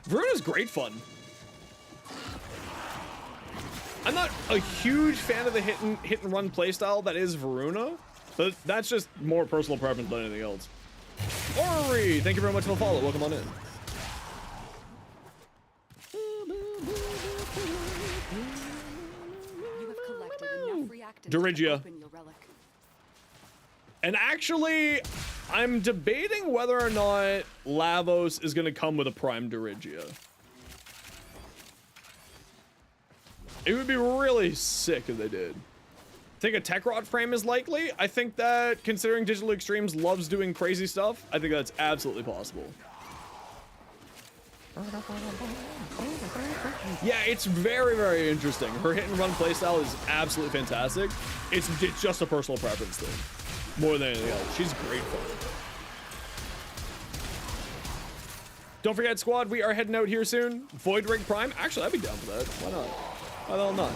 Varuna's great fun. I'm not a huge fan of the hit and run playstyle that is Varuna, but that's just more personal preference than anything else. Ori, thank you very much for the follow. Welcome on in. You have collected enough reactants Dorigia. to open your relic. And actually, I'm debating whether or not Lavos is going to come with a Prime Dorigia. It would be really sick if they did. I think a Tech Rod frame is likely. I think that, considering Digital Extremes loves doing crazy stuff, I think that's absolutely possible. Yeah, it's very, very interesting. Her hit and run playstyle is absolutely fantastic. It's just a personal preference thing, more than anything else. She's great fun. Don't forget, squad, we are heading out here soon. Void Rig Prime. Actually, I'd be down for that. Why not? Why the hell not?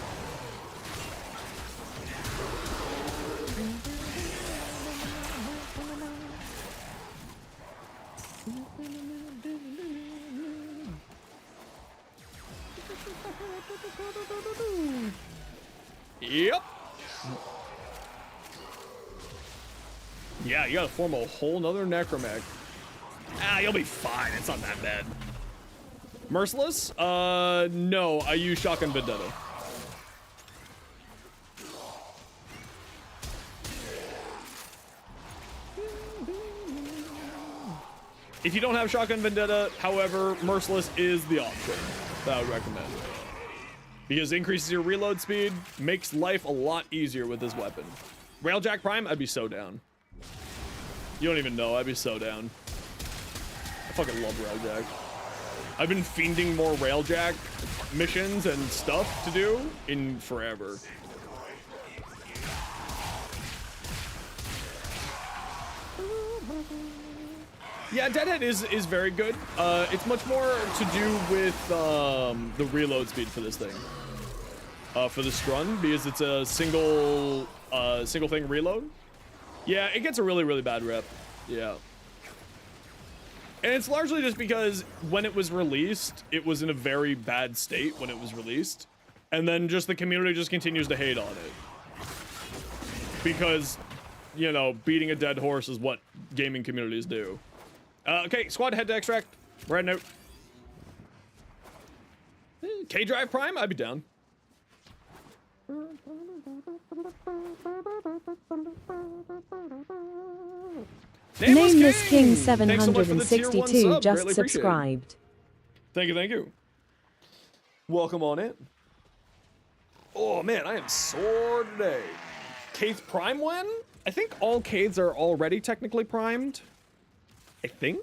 Yep. Yeah, you gotta form a whole nother necromech. Ah, you'll be fine. It's not that bad. Merciless? No, I use Shotgun Vendetta. If you don't have Shotgun Vendetta, however, Merciless is the option that I would recommend. Because it increases your reload speed, makes life a lot easier with this weapon. Railjack Prime, I'd be so down. You don't even know, I'd be so down. I fucking love Railjack. I've been fiending more Railjack missions and stuff to do in forever. Yeah, Deadhead is very good. It's much more to do with the reload speed for this thing. For this run, because it's a single thing reload. Yeah, it gets a really bad rep. Yeah. And it's largely just because when it was released, it was in a very bad state when it was released. And then just the community just continues to hate on it. Because, you know, beating a dead horse is what gaming communities do. Okay, squad, head to extract. Red note. K-Drive Prime? I'd be down. Nameless King Thanks so much for the tier 1 762 sub. just Greatly appreciate it. subscribed. Thank you, thank you. Welcome on in. Oh man, I am sore today. Kate's Prime when? I think all Kades are already technically primed. I think.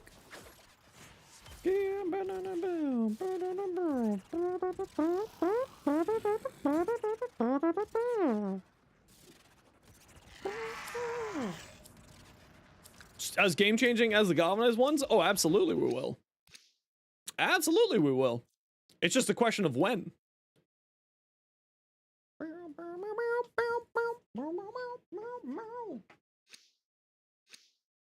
As game-changing as the Galvanized ones? Oh, absolutely we will. Absolutely we will. It's just a question of when.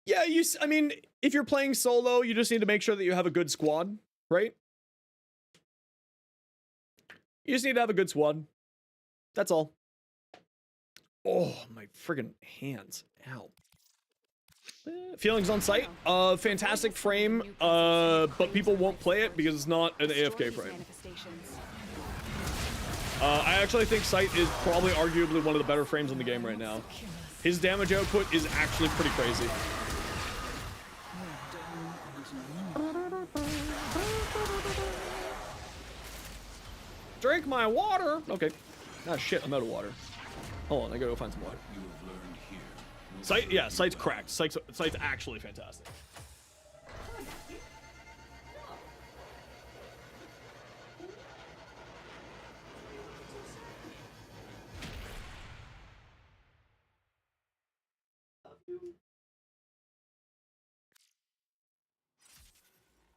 Yeah, I mean, if you're playing solo, you just need to make sure that you have a good squad, right? You just need to have a good squad. That's all. Oh, my friggin' hands. Ow. Feelings on site? Fantastic frame, but people won't play it because it's not an AFK frame. I actually think Sight is probably arguably one of the better frames in the game right now. His damage output is actually pretty crazy. Drink my water! Okay. Ah, shit, I'm out of water. Hold on, I gotta go find some water. Sight, yeah, Sight's cracked. Sight's actually fantastic.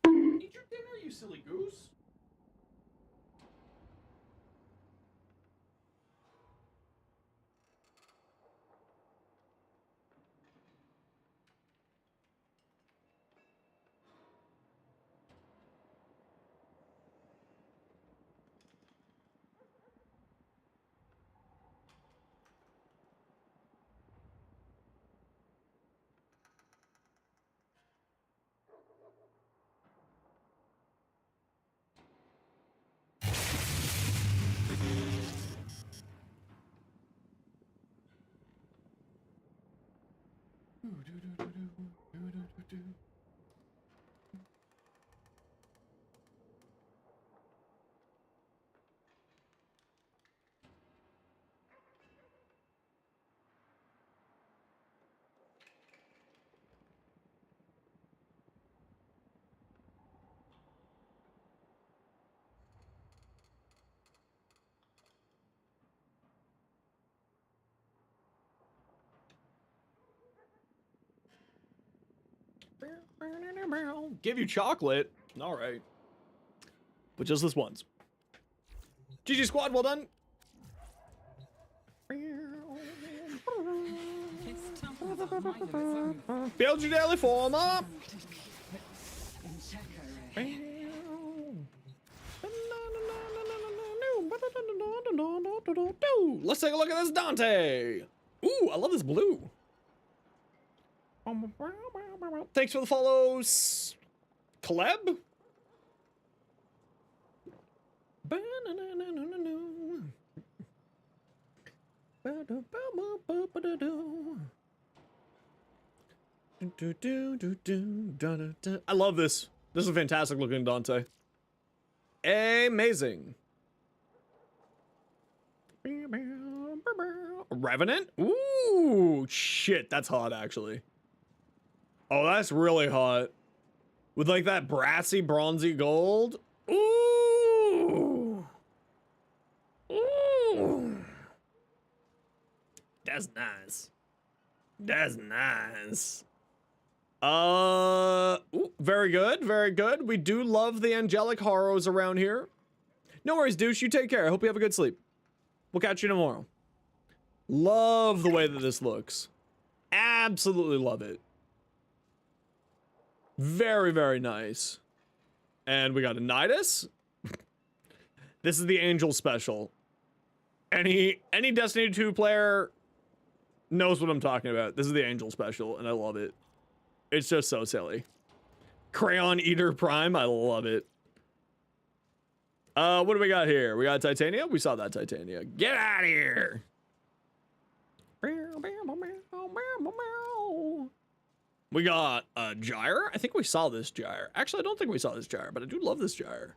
Eat your dinner, you silly goose. Give you chocolate? All right. But just this once. GG squad, well done. Build your daily form up. Let's take a look at this Dante. Ooh, I love this blue. Thanks for the follows, Caleb. I love this. This is a fantastic looking Dante. Amazing. Revenant? Ooh, shit, that's hot actually. Oh, that's really hot. With like that brassy, bronzy gold. Ooh. Ooh. That's nice. That's nice. Ooh, very good, very good. We do love the angelic horrors around here. No worries, douche. You take care. I hope you have a good sleep. We'll catch you tomorrow. Love the way that this looks. Absolutely love it. Very, very nice. And we got a Nidus. This is the Angel special. Any Destiny 2 player knows what I'm talking about. This is the Angel special, and I love it. It's just so silly. Crayon Eater Prime, I love it. What do we got here? We got Titania? We saw that Titania. Get out of here! We got a Gyre. I think we saw this Gyre. Actually, I don't think we saw this Gyre, but I do love this Gyre.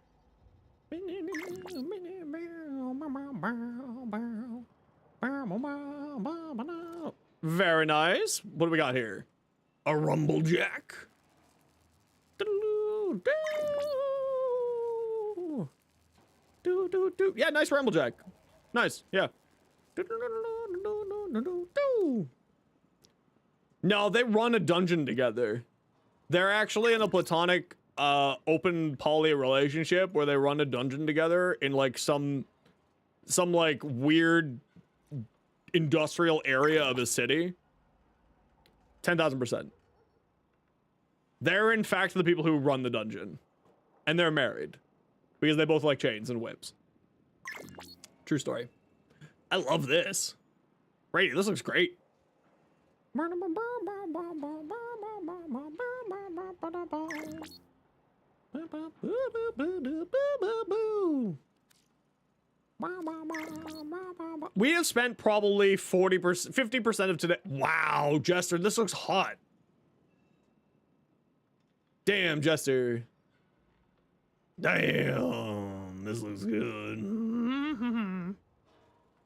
Very nice. What do we got here? A Rumblejack. Yeah, nice Rumblejack. Nice, yeah. No, they run a dungeon together. They're actually in a platonic, open poly relationship where they run a dungeon together in like some like weird industrial area of a city. 10,000%. They're in fact the people who run the dungeon, and they're married because they both like chains and whips. True story. I love this. Brady, this looks great. We have spent probably 40%, 50% of today. Wow, Jester, this looks hot. Damn, Jester. Damn, this looks good.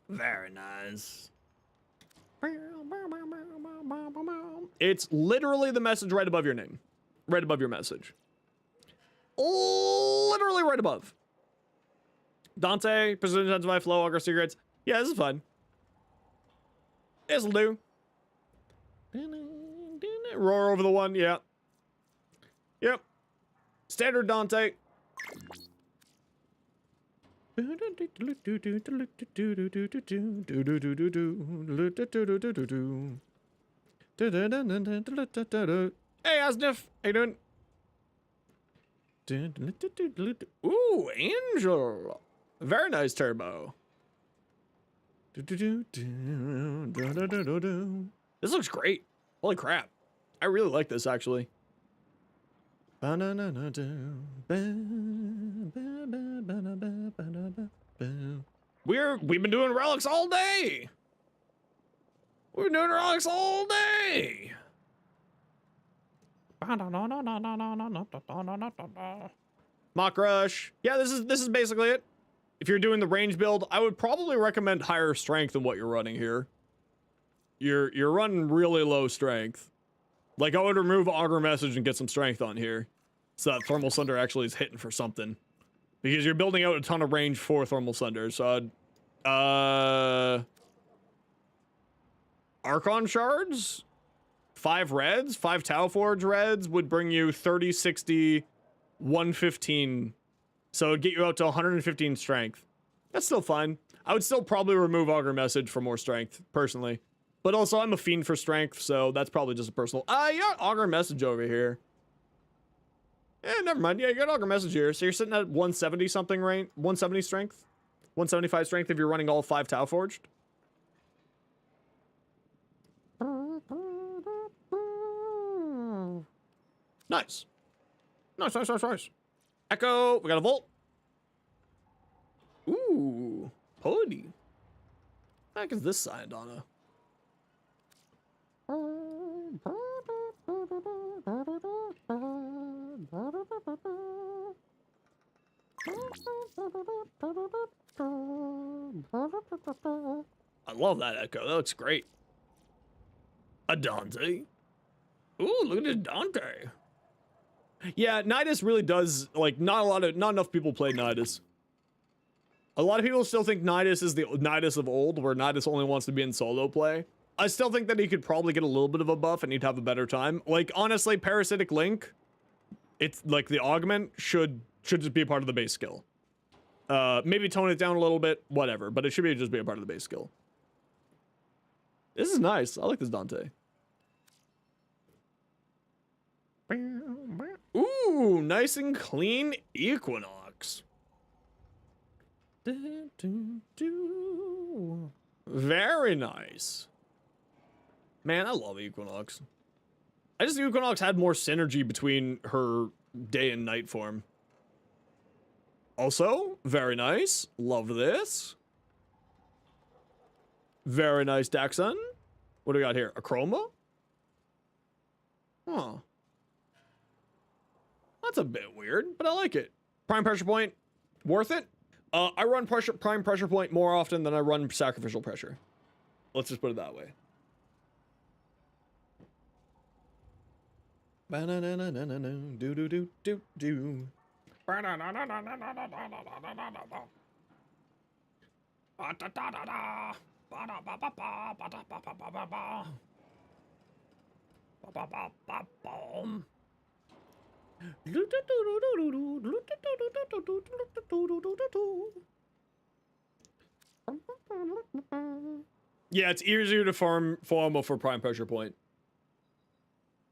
Very nice. It's literally the message right above your name. Right above your message. Literally right above. Dante, Precision Intensify, Flow, Augur Secrets. Yeah, this is fun. This'll do. Roar over the one, yeah. Yep. Standard Dante. Hey, Asnif. How you doing? Ooh, Angel. Very nice turbo. This looks great. Holy crap. I really like this actually. We've been doing relics all day. We've been doing relics all day. Mock Rush. Yeah, this is basically it. If you're doing the range build, I would probably recommend higher strength than what you're running here. You're running really low strength. Like, I would remove Augur Message and get some strength on here, so that Thermal Sunder actually is hitting for something. Because you're building out a ton of range for Thermal Sunder, so Archon Shards? 5 reds? 5 Tau Forge reds would bring you 30, 60, 115. So it'd get you out to 115 strength. That's still fine. I would still probably remove Augur Message for more strength, personally. But also, I'm a fiend for strength, so that's probably just a personal... you got Augur Message over here. Never mind. Yeah, you got Augur Message here. So you're sitting at 170 something range, 170 strength, 175 strength if you're running all 5 Tau Forged. Nice. Nice. Echo. We got a Volt. Ooh. Pody. What the heck is this signed on a... I love that Echo. That looks great. A Dante. Ooh, look at this Dante. Yeah, Nidus really does, like, not enough people play Nidus. A lot of people still think Nidus is the Nidus of old, where Nidus only wants to be in solo play. I still think that he could probably get a little bit of a buff and he'd have a better time. Like, honestly, Parasitic Link, it's like the augment should just be a part of the base skill. Maybe tone it down a little bit, whatever, but it should just be a part of the base skill. This is nice. I like this Dante. Ooh, nice and clean Equinox. Very nice. Man, I love Equinox. I just think Equinox had more synergy between her day and night form. Also, very nice. Love this. Very nice Daxon. What do we got here? A Chroma? Huh. That's a bit weird, but I like it. Prime Pressure Point, worth it. I run Prime Pressure Point more often than I run Sacrificial Pressure. Let's just put it that way. Do do do do do. Yeah, it's easier to farm for Prime Pressure Point.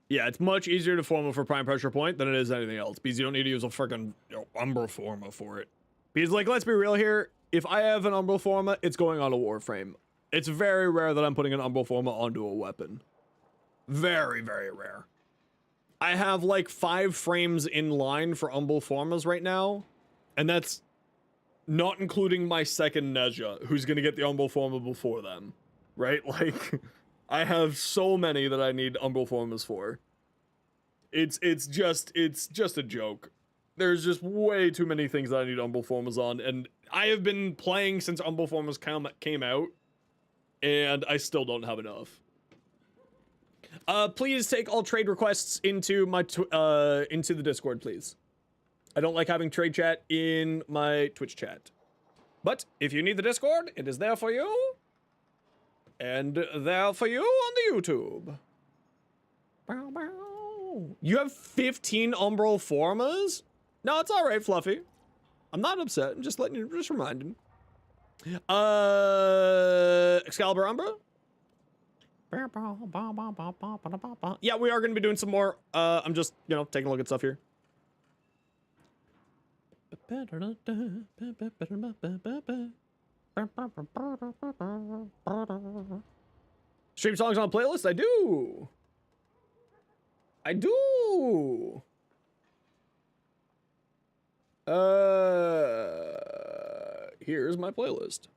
Yeah, it's much easier to forma for Prime Pressure Point than it is anything else, because you don't need to use a freaking Umbral Forma for it. Because, like, let's be real here, if I have an Umbral Forma, it's going on a Warframe. It's very rare that I'm putting an Umbral Forma onto a weapon. Very, very rare. I have, like, 5 frames in line for Umbral Formas right now, and that's not including my second Nezha, who's gonna get the Umbral Forma before them. Right? Like... I have so many that I need Umbral Formas for. It's just a joke. There's just way too many things that I need Umbral Formas on, and I have been playing since Umbral Formas came out, and I still don't have enough. Please take all trade requests into my into the Discord, please. I don't like having trade chat in my Twitch chat. But if you need the Discord, it is there for you. And there for you on the YouTube. Bow, bow. You have 15 Umbral Formas? No, it's alright, Fluffy. I'm not upset. I'm just letting you, just reminding. Excalibur Umbra? Yeah, we are going to be doing some more. I'm just, you know, taking a look at stuff here. Stream songs on playlist? I do. I do. Here's my playlist.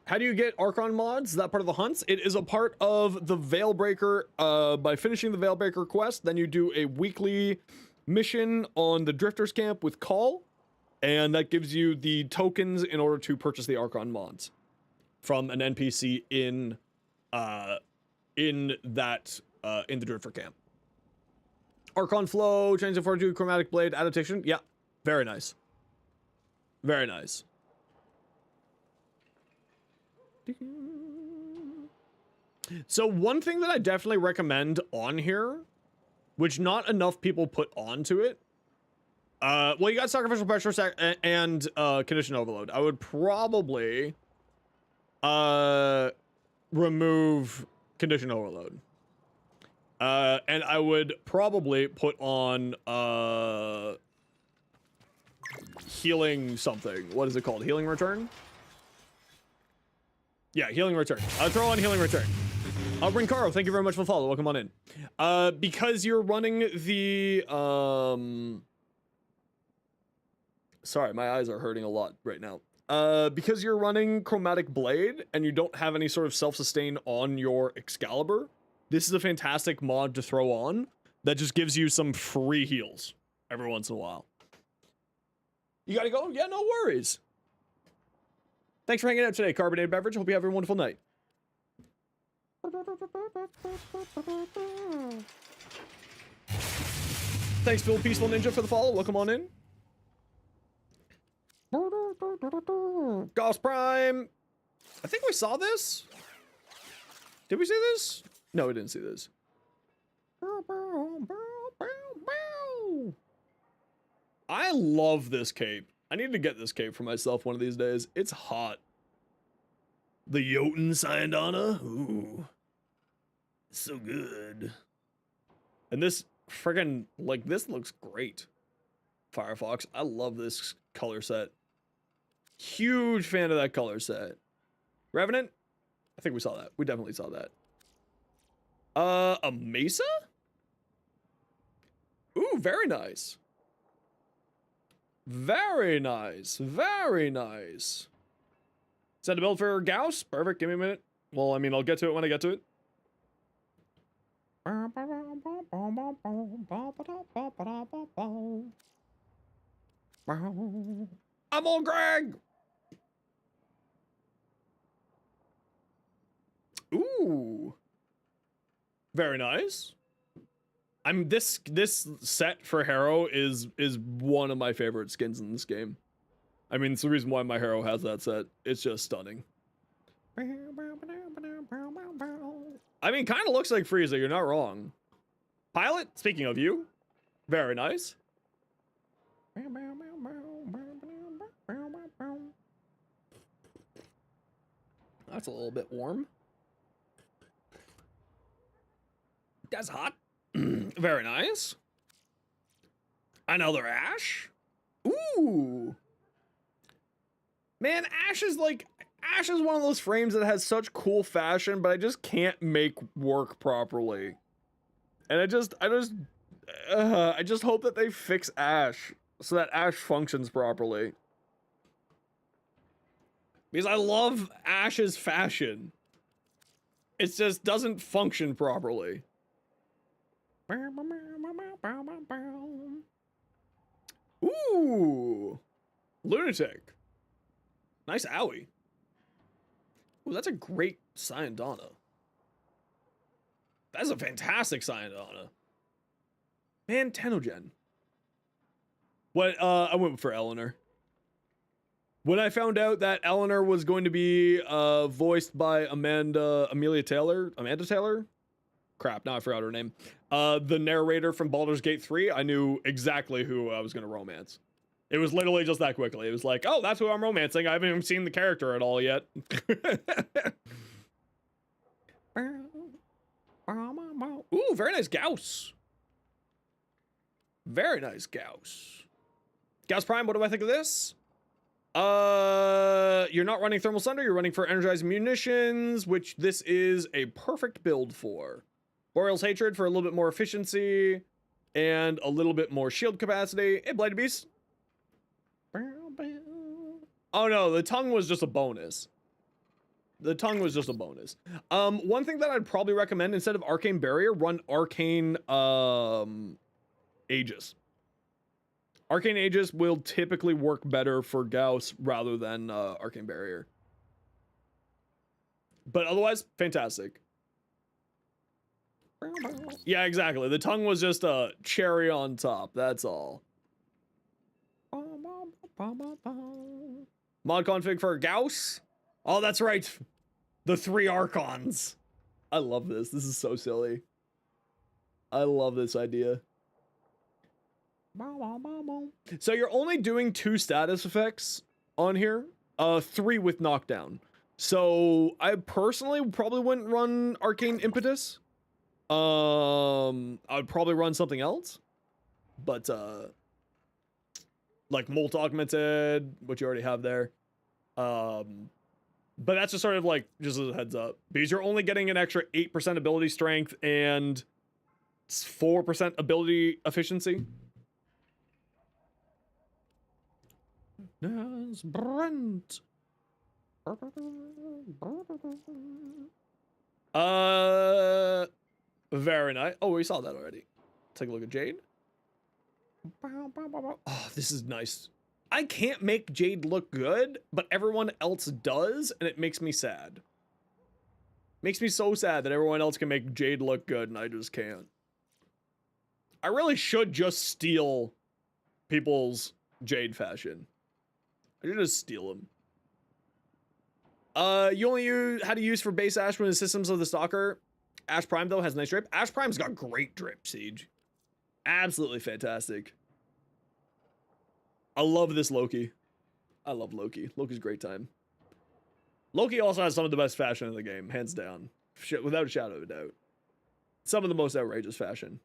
How do you get Archon mods? Is that part of the hunts? It is a part of the Veilbreaker. By finishing the Veilbreaker quest, then you do a weekly mission on the Drifters camp with Call. And that gives you the tokens in order to purchase the Archon mods from an NPC in the Drifter camp. Archon Flow, Change of Fortitude, Chromatic Blade, Adaptation. Yeah, very nice. Very nice. So one thing that I definitely recommend on here, which not enough people put onto it, well, you got Sacrificial Pressure and Condition Overload. I would probably remove Condition Overload. And I would probably put on Healing something. What is it called? Healing Return? Yeah, Healing Return. I'll throw on Healing Return. Brincaro, thank you very much for the follow. Welcome on in. Because you're running the sorry, my eyes are hurting a lot right now. Because you're running Chromatic Blade and you don't have any sort of self-sustain on your Excalibur, this is a fantastic mod to throw on that just gives you some free heals every once in a while. You gotta go? Yeah, no worries. Thanks for hanging out today, Carbonated Beverage. Hope you have a wonderful night. Thanks, Phil Peaceful Ninja, for the follow. Welcome on in. Gauss Prime. I think we saw this. Did we see this? No, we didn't see this. I love this cape. I need to get this cape for myself one of these days. It's hot. The Jotun Sayandana? Ooh. So good. And this friggin', like, this looks great. Firefox, I love this color set. Huge fan of that color set. Revenant? I think we saw that. We definitely saw that. A Mesa? Ooh, very nice. Very nice. Very nice. Set to build for Gauss? Perfect. Give me a minute. Well, I mean, I'll get to it when I get to it. I'm on Greg! Ooh. Very nice. This set for Harrow is one of my favorite skins in this game. I mean, it's the reason why my Harrow has that set. It's just stunning. I mean, kind of looks like Frieza, you're not wrong. Pilot, speaking of you, very nice. That's a little bit warm. That's hot. Very nice. Another Ash. Ooh. Man, Ash is one of those frames that has such cool fashion, but I just can't make work properly. And I just hope that they fix Ash so that Ash functions properly. Because I love Ash's fashion. It just doesn't function properly. Ooh. Lunatic. Nice owie. Ooh, that's a great Sayandana. That's a fantastic Sayandana. Man, Tenogen. What, I went for Eleanor. When I found out that Eleanor was going to be voiced by Amanda Taylor? Crap, now I forgot her name. The narrator from Baldur's Gate 3, I knew exactly who I was going to romance. It was literally just that quickly. It was like, oh, that's who I'm romancing. I haven't even seen the character at all yet. Ooh, very nice Gauss. Very nice Gauss. Gauss Prime, what do I think of this? You're not running Thermal Sunder, you're running for Energized Munitions, which this is a perfect build for. Boreal's Hatred for a little bit more efficiency and a little bit more shield capacity. Hey, Blighted Beast. Oh no, the tongue was just a bonus. The tongue was just a bonus. One thing that I'd probably recommend, instead of Arcane Barrier, run Arcane Aegis. Arcane Aegis will typically work better for Gauss rather than Arcane Barrier. But otherwise, fantastic. Yeah, exactly. The tongue was just a cherry on top, that's all. Mod config for Gauss? Oh, that's right. The 3 Archons. I love this. This is so silly. I love this idea. So you're only doing 2 status effects on here, 3 with knockdown. So I personally probably wouldn't run Arcane Impetus. I would probably run something else, but like Molt Augmented, which you already have there. But that's just sort of like just as a heads up, because you're only getting an extra 8% ability strength and 4% ability efficiency. Yes, Brent. Very nice. Oh, we saw that already. Take a look at Jade. Oh, this is nice. I can't make Jade look good, but everyone else does, and it makes me sad. Makes me so sad that everyone else can make Jade look good, and I just can't. I really should just steal people's Jade fashion. I should just steal them. You only had to use for base Ash when the systems of the Stalker. Ash Prime, though, has nice drip. Ash Prime's got great drip, Siege. Absolutely fantastic. I love this Loki. I love Loki. Loki's a great time. Loki also has some of the best fashion in the game, hands down. Without a shadow of a doubt. Some of the most outrageous fashion.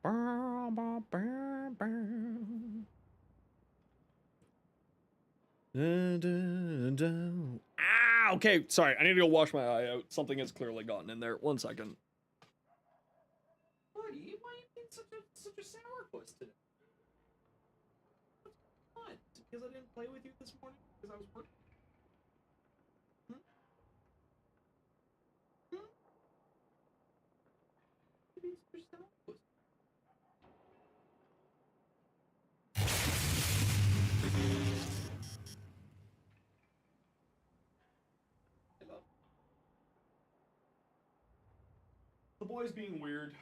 Ah, okay, sorry. I need to go wash my eye out. Something has clearly gotten in there. 1 second. Buddy, why are you being such a sourpuss today? What? Because I didn't play with you this morning? Because I was working? The boy's being weird.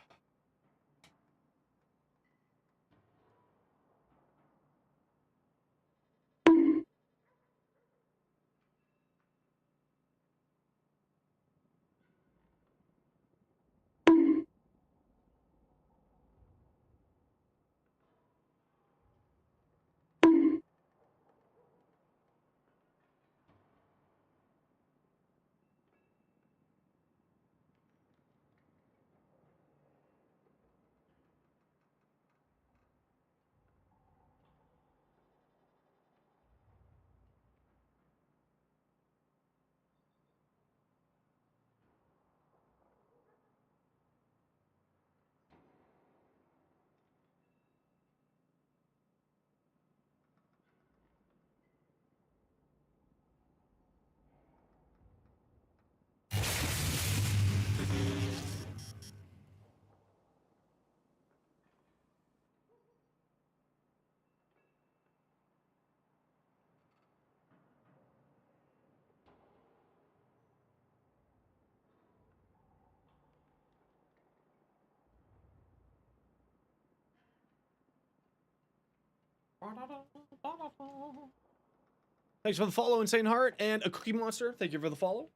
Thanks for the follow, Insane Heart, and a Cookie Monster. Thank you for the follow.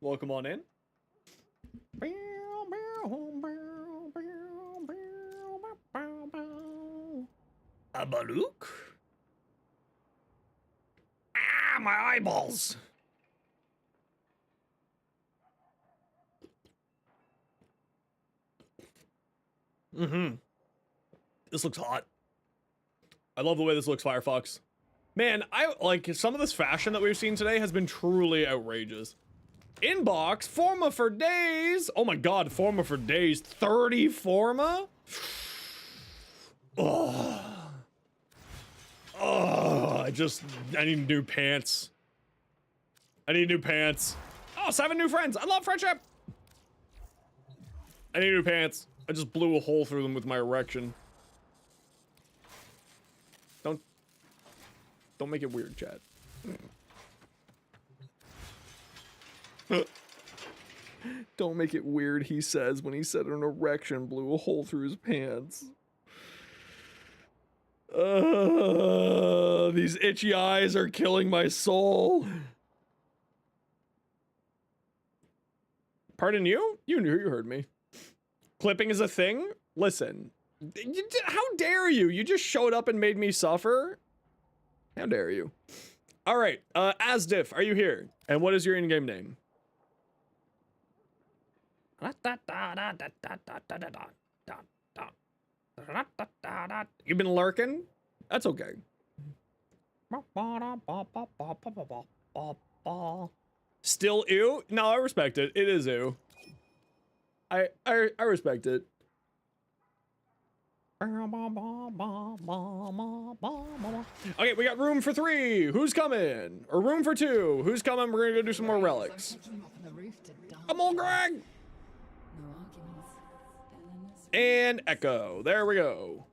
Welcome on in. A Baluk? Ah, my eyeballs. This looks hot. I love the way this looks, Firefox. Man, I like some of this fashion that we've seen today has been truly outrageous. Inbox, Forma for days. Oh my god, Forma for days. 30 Forma? Oh. Oh, I need new pants. I need new pants. Oh, 7 new friends. I love friendship. I need new pants. I just blew a hole through them with my erection. Don't make it weird, chat. Don't make it weird, he says, when he said an erection blew a hole through his pants. These itchy eyes are killing my soul. Pardon you? You heard me. Clipping is a thing? Listen. How dare you? You just showed up and made me suffer? How dare you? All right, Asdiff, are you here? And what is your in-game name? You've been lurking? That's okay. Still ew? No, I respect it. It is ew. I respect it. Okay, we got room for 3. Who's coming? Or room for 2. Who's coming? We're gonna go do some more relics. Come on, Greg! And Echo. There we go.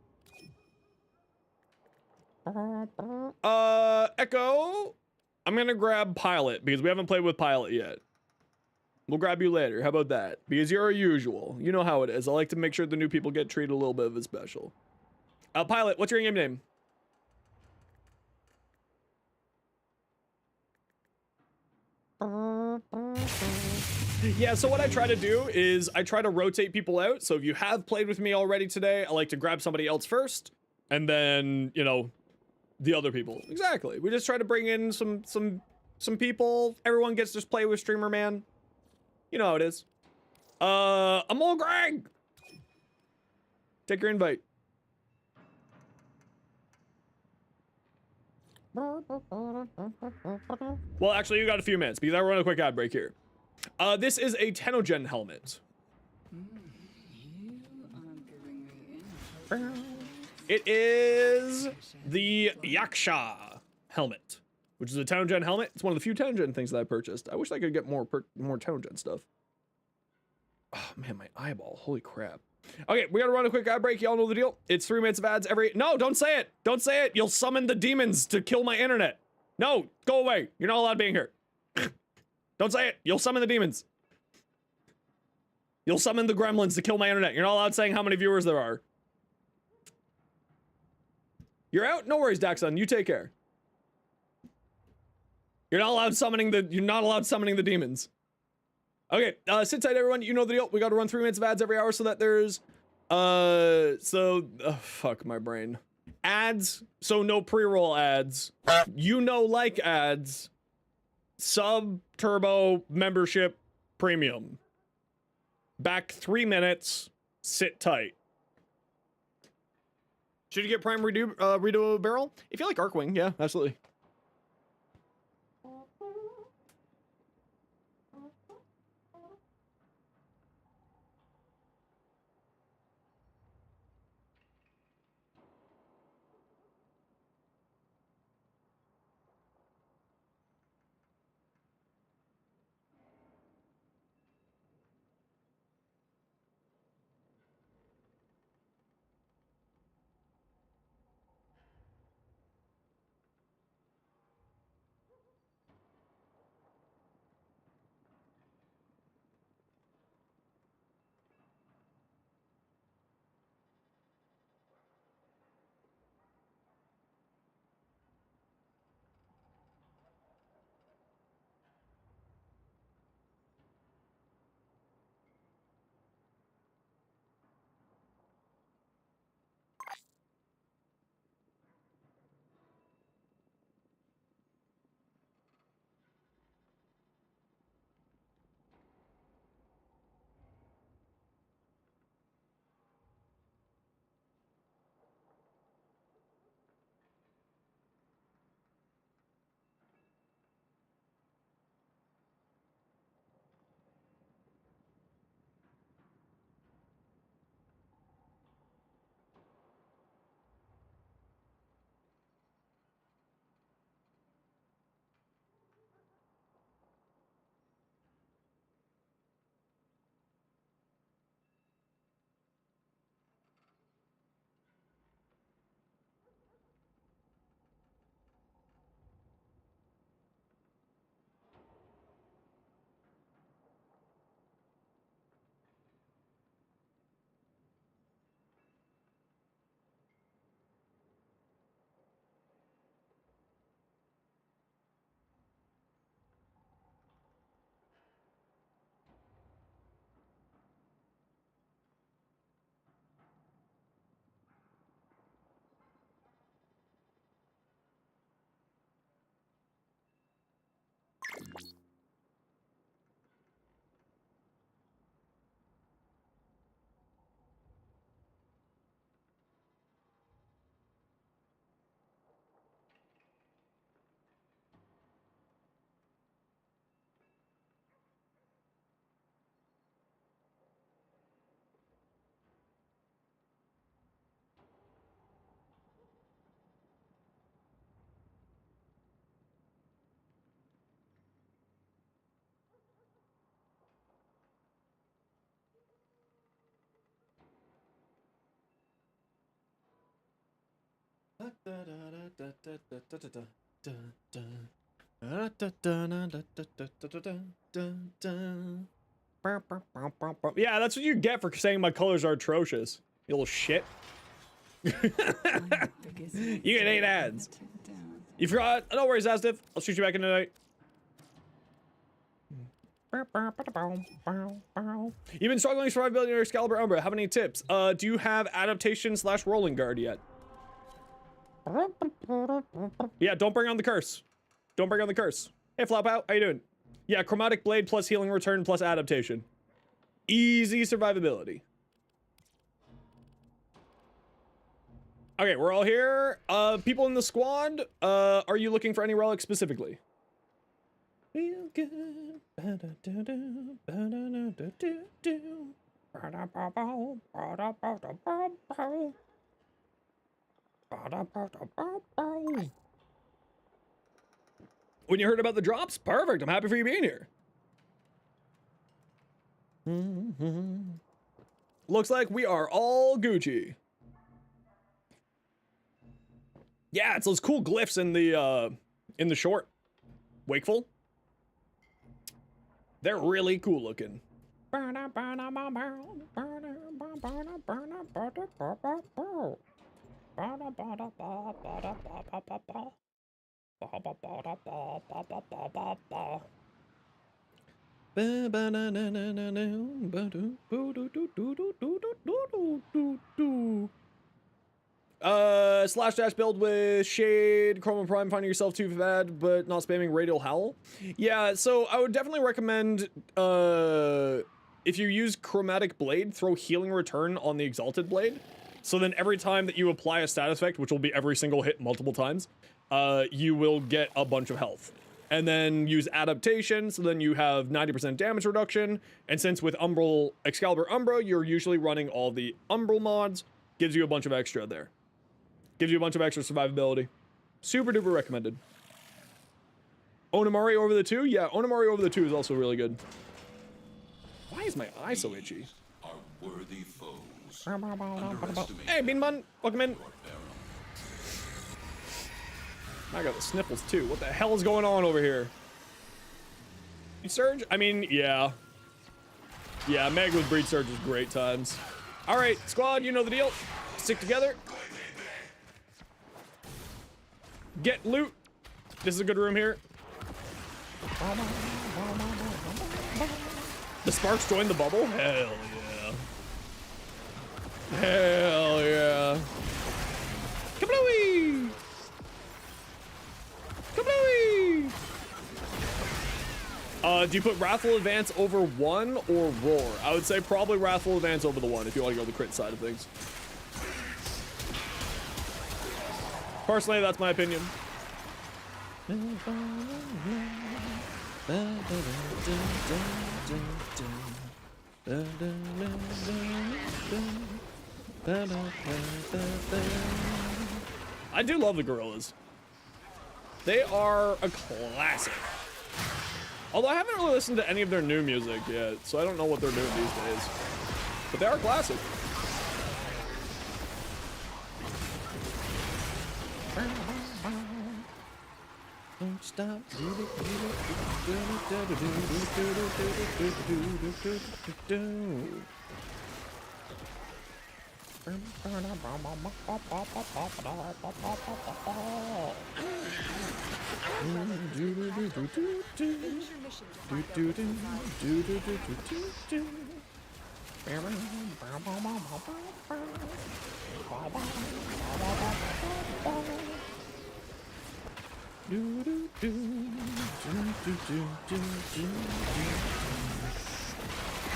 Echo. I'm gonna grab Pilot because we haven't played with Pilot yet. We'll grab you later. How about that? Because you're usual. You know how it is. I like to make sure the new people get treated a little bit of a special. Pilot, what's your in-game name? Yeah, so what I try to do is I try to rotate people out. So if you have played with me already today, I like to grab somebody else first, and then, you know, the other people. Exactly. We just try to bring in some people. Everyone gets to just play with Streamer Man. You know how it is. Amol Greg! Take your invite. Well, actually, you got a few minutes because I run a quick ad break here. This is a Tenogen helmet. It is the Yaksha helmet, which is a Tenogen helmet. It's one of the few Tenogen things that I purchased. I wish I could get more Tenogen stuff. Oh man, my eyeball. Holy crap. Okay, we gotta run a quick ad break. Y'all know the deal. It's 3 minutes of ads every... No, don't say it. Don't say it. You'll summon the demons to kill my internet. No, go away. You're not allowed being here. Don't say it. You'll summon the demons. You'll summon the gremlins to kill my internet. You're not allowed saying how many viewers there are. You're out? No worries, Daxon. You take care. You're not allowed summoning the demons. Okay, sit tight, everyone. You know the deal. We got to run 3 minutes of ads every hour so that there's, fuck my brain. Ads, so no pre-roll ads. You know, like ads. Sub, turbo, membership, premium. Back 3 minutes. Sit tight. Should you get Prime redo barrel? If you like Arcwing, yeah, absolutely. Yeah, that's what you get for saying my colors are atrocious. You little shit. You get 8 ads. You forgot? No worries, Astif. I'll shoot you back in tonight. You've been struggling to survive building your Excalibur Umbra. How many tips? Do you have adaptation / rolling guard yet? Yeah, don't bring on the curse. Don't bring on the curse. Hey, Flop Out, how you doing? Yeah, chromatic blade plus healing return plus adaptation. Easy survivability. Okay, we're all here. People in the squad, are you looking for any relics specifically? Feel good. When you heard about the drops? Perfect. I'm happy for you being here. Looks like we are all Gucci. Yeah, it's those cool glyphs in the short. Wakeful. They're really cool looking. Slash dash build with Shade, Chroma Prime, finding yourself too bad, but not spamming Radial Howl. Yeah, so I would definitely recommend, if you use Chromatic Blade, throw Healing Return on the Exalted Blade. So then every time that you apply a status effect, which will be every single hit multiple times, you will get a bunch of health. And then use Adaptation, so then you have 90% damage reduction. And since with Excalibur Umbra, you're usually running all the Umbral mods, gives you a bunch of extra there. Gives you a bunch of extra survivability. Super duper recommended. Onamari over the 2? Yeah, Onamari over the 2 is also really good. Why is my eye so itchy? Are worthy foes. Hey, Bean Bun, welcome in. I got the sniffles too. What the hell is going on over here? Breed Surge? I mean, yeah. Yeah, Meg with Breed Surge is great times. All right, squad, you know the deal. Stick together. Get loot. This is a good room here. The Sparks joined the bubble? Hell yeah. Hell yeah. Kablooey! Kablooey! Do you put Wrathful Advance over 1 or Roar? I would say probably Wrathful Advance over the 1 if you want to go the crit side of things. Personally, that's my opinion. I do love the Gorillas. They are a classic. Although I haven't really listened to any of their new music yet, so I don't know what they're doing these days. But they are classic. Don't stop.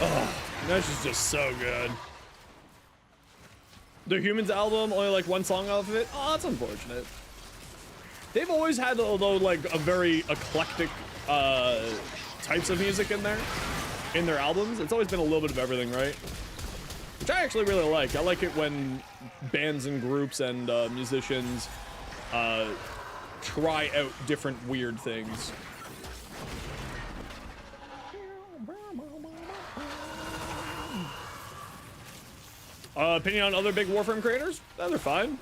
Oh, this is just so good. The Humans album, only like one song off of it. Oh, that's unfortunate. They've always had, although, like a very eclectic types of music in their albums. It's always been a little bit of everything, right? Which I actually really like. I like it when bands and groups and musicians try out different weird things. Opinion on other big Warframe creators? They're fine.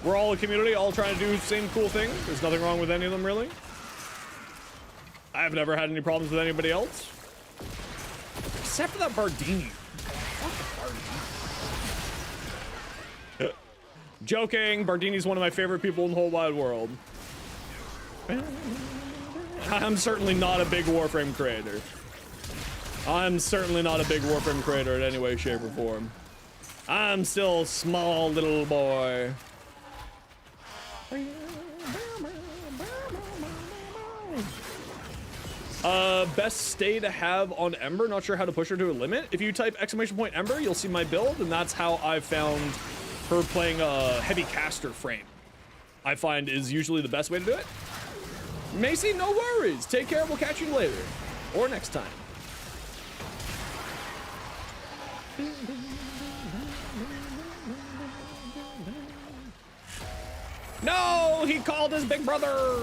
We're all a community, all trying to do the same cool thing. There's nothing wrong with any of them, really. I've never had any problems with anybody else. Except for that Bardini. Joking, Bardini's one of my favorite people in the whole wide world. I'm certainly not a big Warframe creator. I'm certainly not a big Warframe creator in any way, shape, or form. I'm still a small little boy. Best stay to have on Ember. Not sure how to push her to a limit. If you type !Ember, you'll see my build, and that's how I found her playing a heavy caster frame. I find is usually the best way to do it. Macy, no worries. Take care. We'll catch you later. Or next time. No, he called his big brother.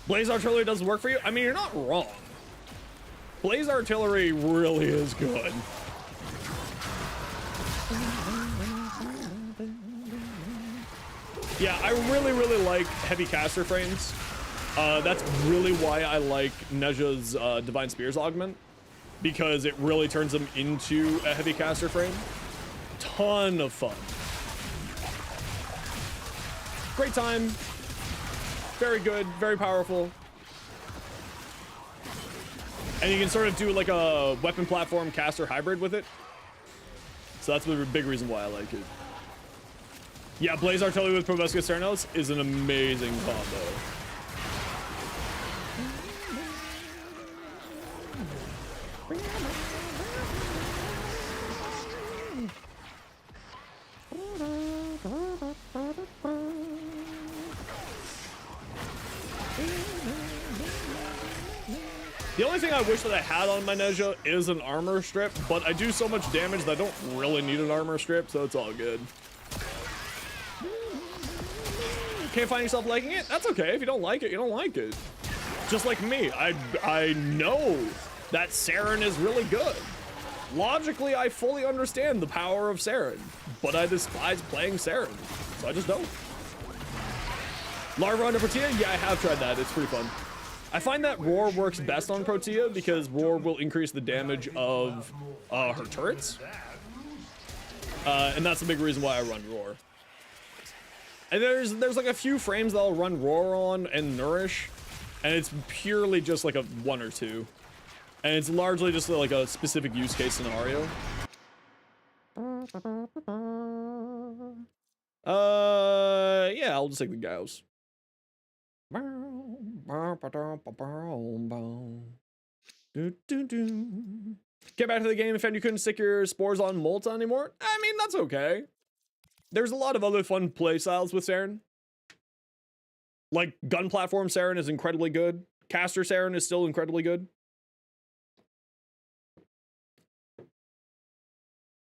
Blaze artillery doesn't work for you? I mean, you're not wrong. Blaze artillery really is good. Yeah, I really like heavy caster frames. That's really why I like Neja's Divine Spears augment, because it really turns them into a heavy caster frame. Ton of fun. Great time. Very good, very powerful. And you can sort of do like a weapon platform caster hybrid with it. So that's the big reason why I like it. Yeah, Blaze Artillery with Proboscis Cernos is an amazing combo. The only thing I wish that I had on my Neja is an armor strip, but I do so much damage that I don't really need an armor strip, so it's all good. Can't find yourself liking it? That's okay. If you don't like it, you don't like it. Just like me, I know that Saren is really good. Logically, I fully understand the power of Saren, but I despise playing Saren, so I just don't. Larva under Protea? Yeah, I have tried that. It's pretty fun. I find that Roar works best on Protea because Roar will increase the damage of her turrets. And that's the big reason why I run Roar. And there's like a few frames that I'll run Roar on and Nourish, and it's purely just like a 1 or 2. And it's largely just like a specific use case scenario. Yeah, I'll just take the Gauss. Get back to the game if you couldn't stick your spores on Molta anymore. I mean, that's okay. There's a lot of other fun play styles with Saren. Like gun platform Saren is incredibly good. Caster Saren is still incredibly good.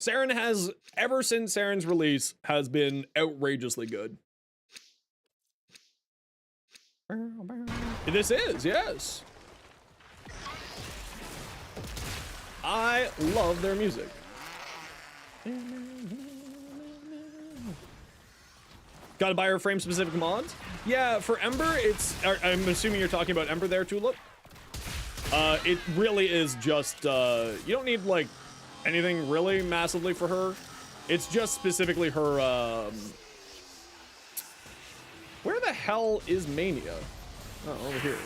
Saren has, ever since Saren's release, has been outrageously good. This is, yes. I love their music. Gotta buy her frame specific mods? Yeah, for Ember, it's, I'm assuming you're talking about Ember there, Tulip. It really is just, you don't need like anything really massively for her. It's just specifically her, where the hell is Mania? Oh, over here.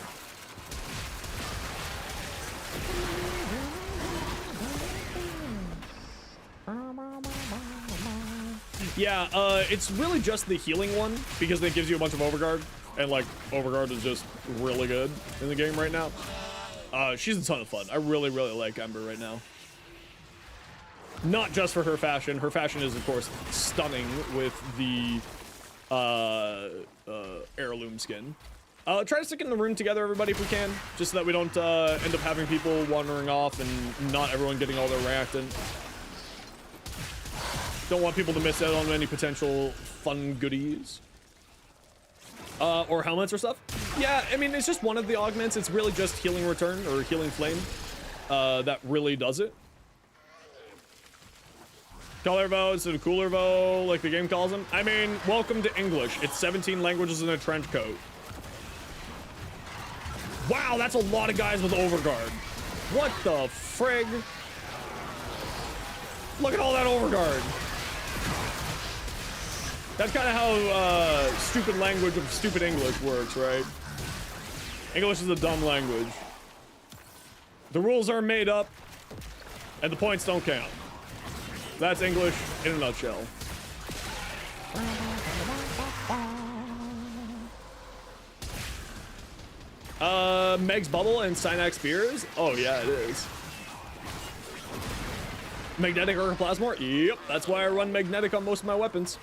Yeah, it's really just the healing one, because it gives you a bunch of overguard, and like, overguard is just really good in the game right now. She's a ton of fun. I really like Ember right now. Not just for her fashion. Her fashion is, of course, stunning with the heirloom skin. Try to stick in the room together, everybody, if we can, just so that we don't end up having people wandering off and not everyone getting all their reactant. Don't want people to miss out on any potential fun goodies. Or helmets or stuff. Yeah, I mean, it's just one of the augments. It's really just Healing Return or Healing Flame that really does it. Colorvo instead of Coolervo, like the game calls them. I mean, welcome to English. It's 17 languages in a trench coat. Wow, that's a lot of guys with Overguard. What the frig? Look at all that Overguard. That's kind of how stupid language of stupid English works, right? English is a dumb language. The rules are made up, and the points don't count. That's English in a nutshell. Meg's Bubble and Synax Spears? Oh yeah, it is. Magnetic or Plasmor? Yep, that's why I run Magnetic on most of my weapons.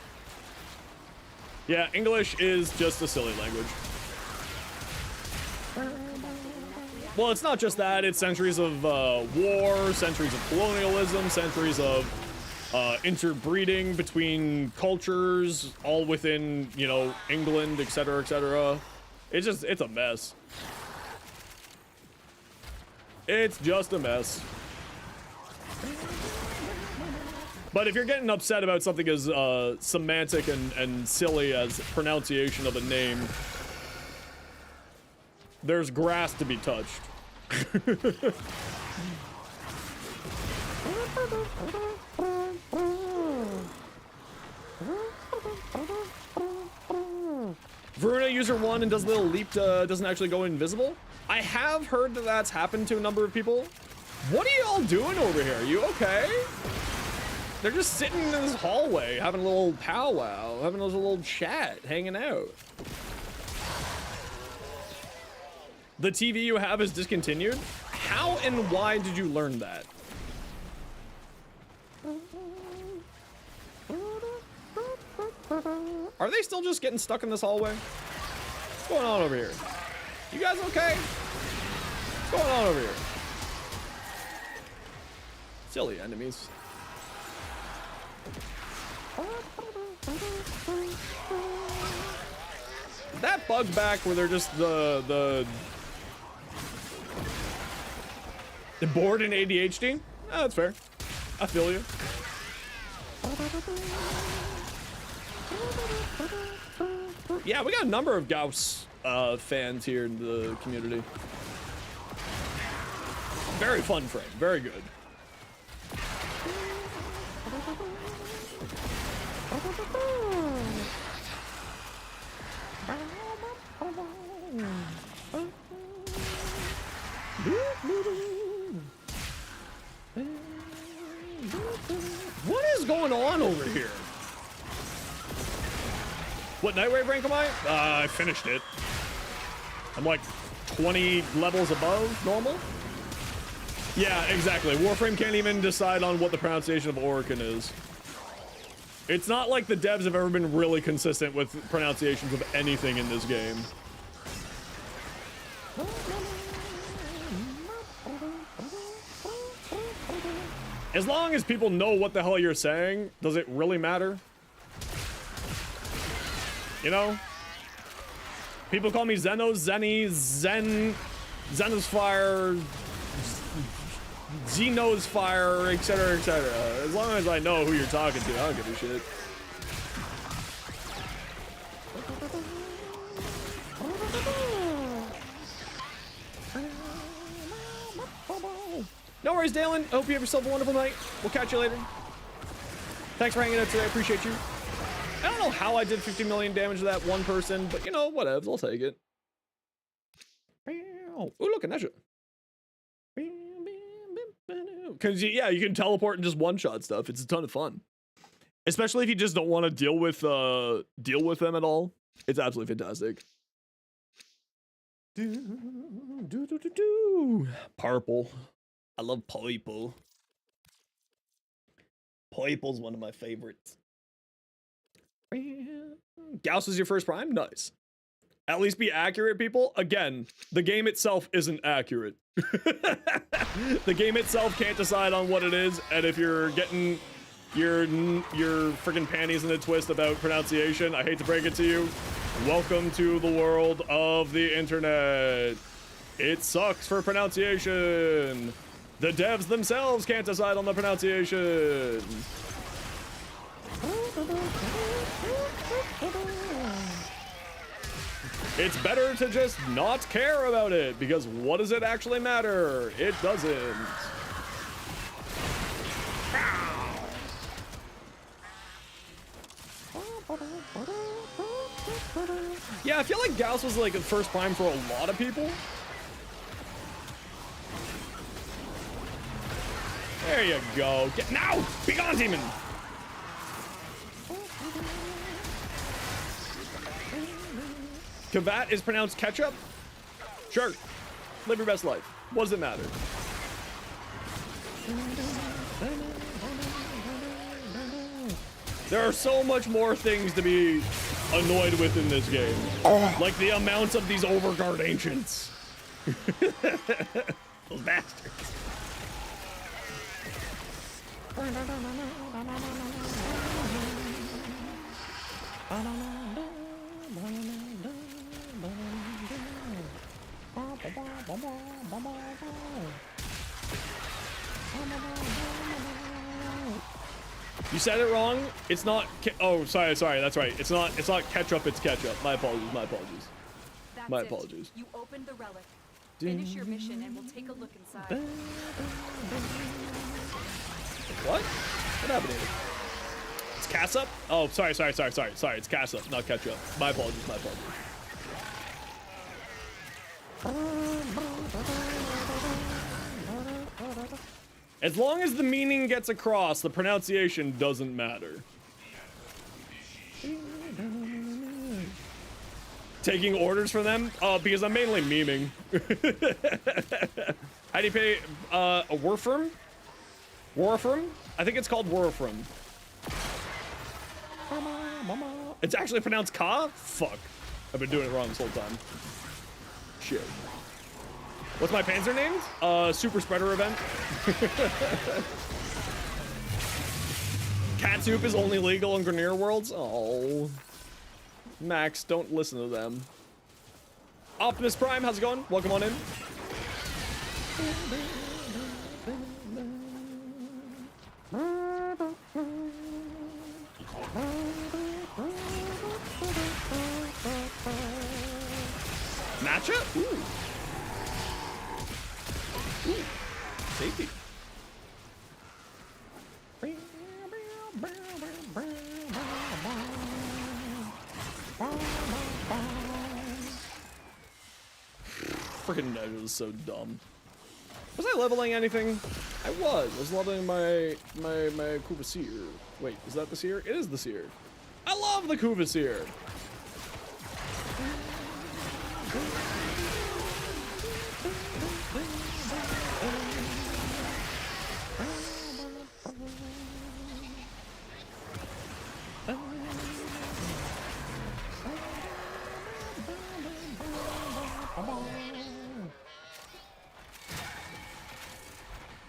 Yeah, English is just a silly language. Well, it's not just that, it's centuries of war, centuries of colonialism, centuries of interbreeding between cultures, all within, you know, England, etc., etc. It's just, it's a mess. It's just a mess. But if you're getting upset about something as semantic and silly as pronunciation of a name, there's grass to be touched. Veruna user 1 and does a little leap to, doesn't actually go invisible. I have heard that that's happened to a number of people. What are y'all doing over here? Are you okay? They're just sitting in this hallway, having a little powwow, having a little chat, hanging out. The TV you have is discontinued? How and why did you learn that? Are they still just getting stuck in this hallway? What's going on over here? You guys okay? What's going on over here? Silly enemies. That bug back where they're just the bored and ADHD? Oh, that's fair. I feel you. Yeah, we got a number of Gauss fans here in the community. Very fun frame, very good. What is going on over here? What Nightwave rank am I? I finished it. I'm like 20 levels above normal. Yeah, exactly. Warframe can't even decide on what the pronunciation of Orokin is. It's not like the devs have ever been really consistent with pronunciations of anything in this game. As long as people know what the hell you're saying, does it really matter? You know? People call me Zeno, Zenny, Zen, Zenosfire, Zenosfire, etc., etc. As long as I know who you're talking to, I don't give a shit. No worries, Dalen. I hope you have yourself a wonderful night. We'll catch you later. Thanks for hanging out today. I appreciate you. I don't know how I did 50 million damage to that one person, but you know, whatevs. I'll take it. Oh, look, a Nesha. Because, yeah, you can teleport and just one-shot stuff. It's a ton of fun. Especially if you just don't want to deal with them at all. It's absolutely fantastic. Purple. I love purple. Purple's one of my favorites. Gauss is your first prime? Nice. At least be accurate, people. Again, the game itself isn't accurate. The game itself can't decide on what it is, and if you're getting your freaking panties in a twist about pronunciation, I hate to break it to you. Welcome to the world of the internet. It sucks for pronunciation. The devs themselves can't decide on the pronunciation. It's better to just not care about it, because what does it actually matter? It doesn't. Yeah, I feel like Gauss was like the first prime for a lot of people. There you go. Get now! Be gone, demon! Kavat is pronounced ketchup? Sure. Live your best life. What does it matter? There are so much more things to be annoyed with in this game. Like the amounts of these overguard ancients. Those bastards. You said it wrong. It's not. Oh, sorry. That's right. It's not ketchup. It's ketchup. My apologies. That's My it. apologies. You opened the relic. Finish your mission and we'll take a look inside. What? What happened here? It's Cassup? Oh, sorry. It's Cassup, not ketchup. My apologies. As long as the meaning gets across, the pronunciation doesn't matter. Taking orders from them? Because I'm mainly memeing. How do you pay, a Warframe? Warframe? I think it's called Warframe. It's actually pronounced Ka? Fuck. I've been doing it wrong this whole time. Shit. What's my Panzer named? Super Spreader Event. Cat soup is only legal in Grenier Worlds? Oh. Max, don't listen to them. Optimus Prime, how's it going? Welcome on in. Matcha? Ooh. Ooh. Tasty. Freaking Dojo is so dumb. Was I leveling anything? I was leveling my Kuvasir. Wait, is that the Seer? It is the Seer. I love the Kuvasir.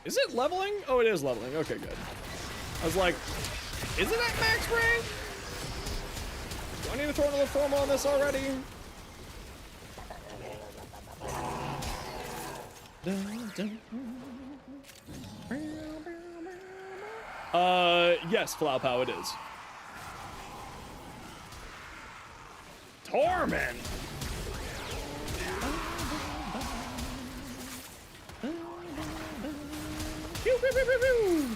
Is it leveling? Oh, it is leveling. Okay, good. I was like, is it at max range? Do I need to throw another formal on this already? Yes, Flaupow, it is. Torment! Pew, pew, pew, pew, pew.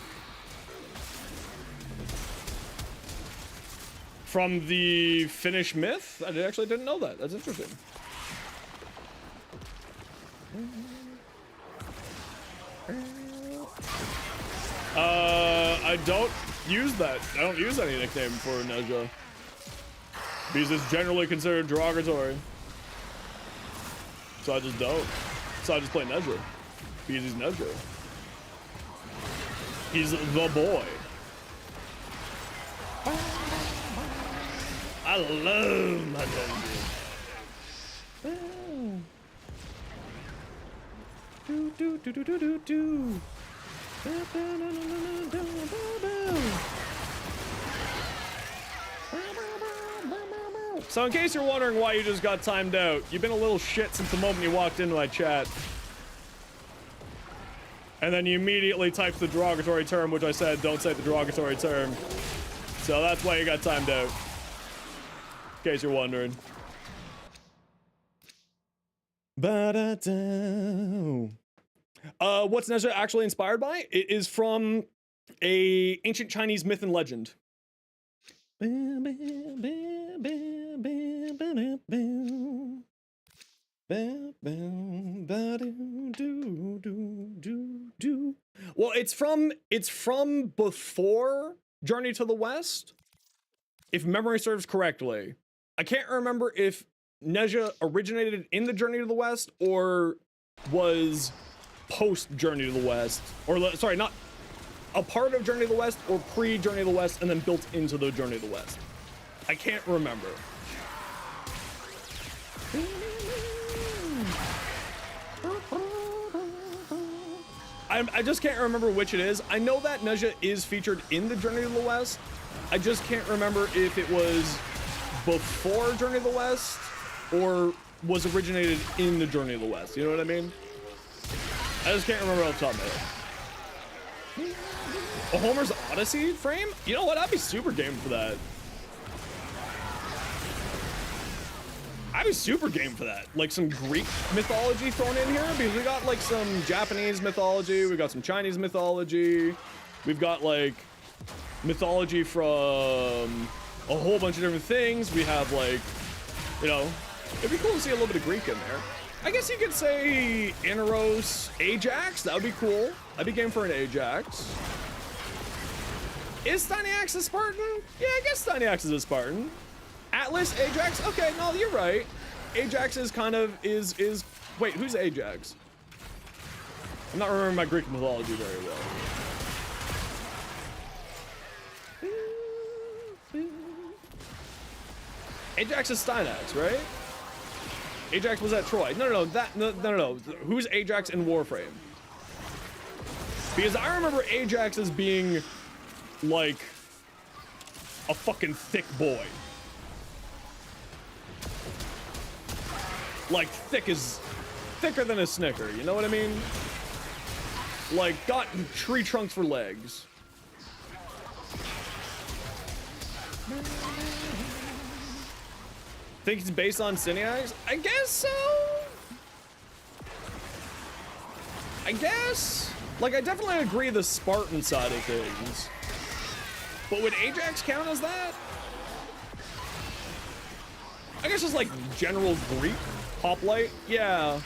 From the Finnish myth? I actually didn't know that. That's interesting. I don't use that. I don't use any nickname for Nezha. Because it's generally considered derogatory. So I just don't. So I just play Nezha. Because he's Nezha. He's the boy. I love my dungeon. So in case you're wondering why you just got timed out, you've been a little shit since the moment you walked into my chat. And then you immediately typed the derogatory term, which I said, don't say the derogatory term. So that's why you got timed out. In case you're wondering. What's Nezha actually inspired by? It is from a ancient Chinese myth and legend. Well, it's from before Journey to the West, if memory serves correctly. I can't remember if Neja originated in the Journey to the West or was post Journey to the West, or sorry, not a part of Journey to the West or pre Journey to the West and then built into the Journey to the West. I can't remember. I just can't remember which it is. I know that Neja is featured in the Journey to the West. I just can't remember if it was before Journey to the West or was originated in the Journey to the West. You know what I mean? I just can't remember off the top of my head. A Homer's Odyssey frame? You know what? I'd be super game for that. I'd be super game for that. Like some Greek mythology thrown in here, because we got like some Japanese mythology, we got some Chinese mythology, we've got like mythology from a whole bunch of different things. We have like, you know, it'd be cool to see a little bit of Greek in there. I guess you could say Inaros Ajax, that would be cool. I'd be game for an Ajax. Is Tiny Axe a Spartan? Yeah, I guess Tiny Axe is a Spartan. Atlas, Ajax, okay, no, you're right. Ajax is kind of, is, wait, who's Ajax? I'm not remembering my Greek mythology very well. Ajax is Stynax, right? Ajax was at Troy. No. Who's Ajax in Warframe? Because I remember Ajax as being, like, a fucking thick boy. Like, thicker than a Snicker, you know what I mean? Like, got tree trunks for legs. Think it's based on Syndicate? I guess so. I guess. Like, I definitely agree the Spartan side of things. But would Ajax count as that? I guess just like general Greek hoplite. Yeah.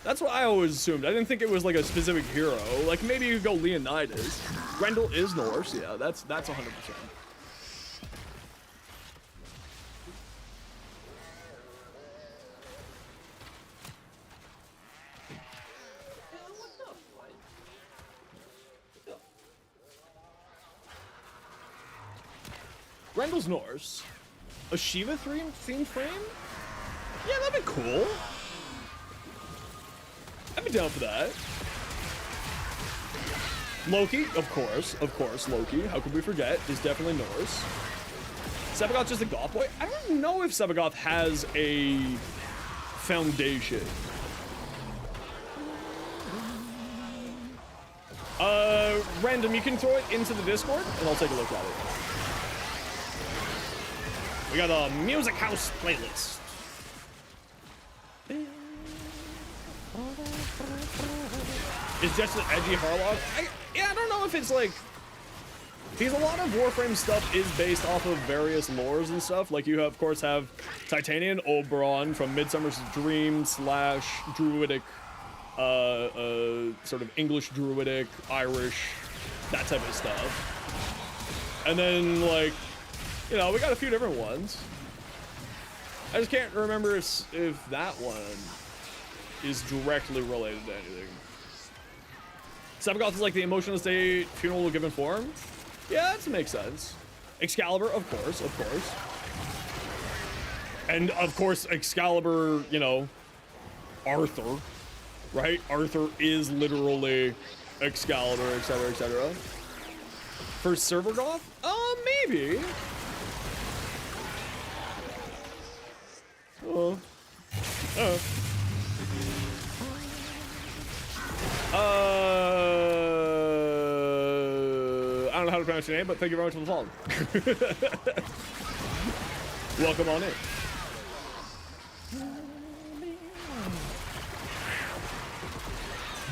That's what I always assumed. I didn't think it was like a specific hero. Like maybe you could go Leonidas. Grendel is Norse. Yeah, that's 100%. Grendel's Norse. A Shiva themed frame? Yeah, that'd be cool. I'd be down for that. Loki, of course, Loki. How could we forget? Is definitely Norse. Sebagoth's just a goth boy. I don't know if Sebagoth has a foundation. Random, you can throw it into the Discord and I'll take a look at it. We got a Music House playlist. Is just an edgy Harlock? Yeah, I don't know if it's like... Because a lot of Warframe stuff is based off of various lores and stuff. Like you, of course, have Titanian Oberon from Midsummer's Dream / Druidic, sort of English Druidic, Irish, that type of stuff. And then, like, you know, we got a few different ones. I just can't remember if that one is directly related to anything. Sebagoth is like the emotional state funeral given form. Yeah, that makes sense. Excalibur, of course. And of course, Excalibur, you know, Arthur, right? Arthur is literally Excalibur, etc., etc. For Servergoth? Maybe. I don't know how to pronounce your name, but thank you very much for the follow. Welcome on in.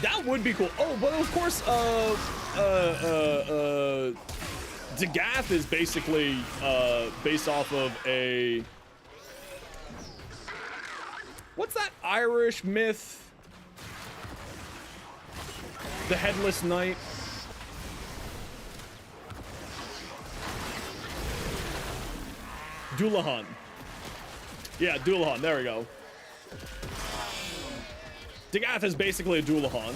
That would be cool. Oh, but of course, Dagath is basically based off of a What's that Irish myth? The Headless Knight. Dullahan. Yeah, Dullahan. There we go. Dagath is basically a Dullahan.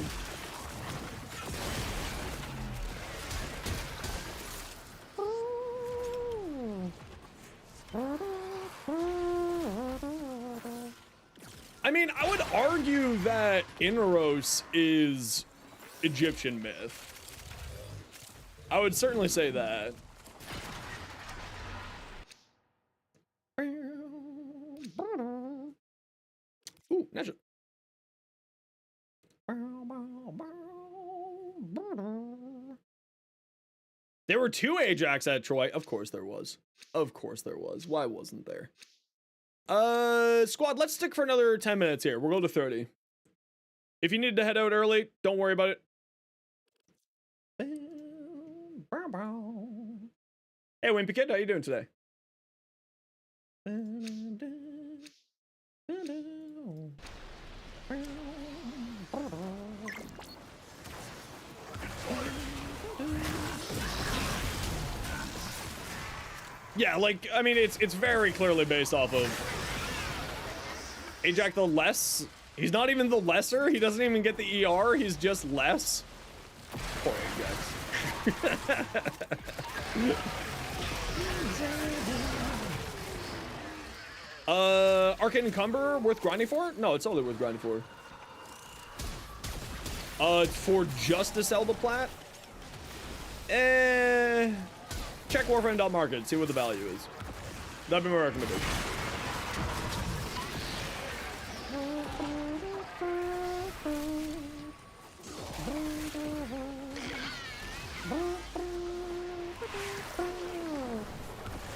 I mean, I would argue that Inaros is Egyptian myth. I would certainly say that. Ooh, natural. There were 2 Ajax at Troy. Of course there was. Of course there was. Why wasn't there? Squad, let's stick for another 10 minutes here. We'll go to 30. If you need to head out early, don't worry about it. Hey, Wimpy Kid, how you doing today? 'Yeah, like, I mean, it's very clearly based off of Ajax the Less. He's not even the lesser. He doesn't even get the ER. He's just less. Poor Ajax. Arcade Encumber worth grinding for? No, it's totally worth grinding for. For just to sell the plat? Check Warframe.market, see what the value is. That'd be my recommendation.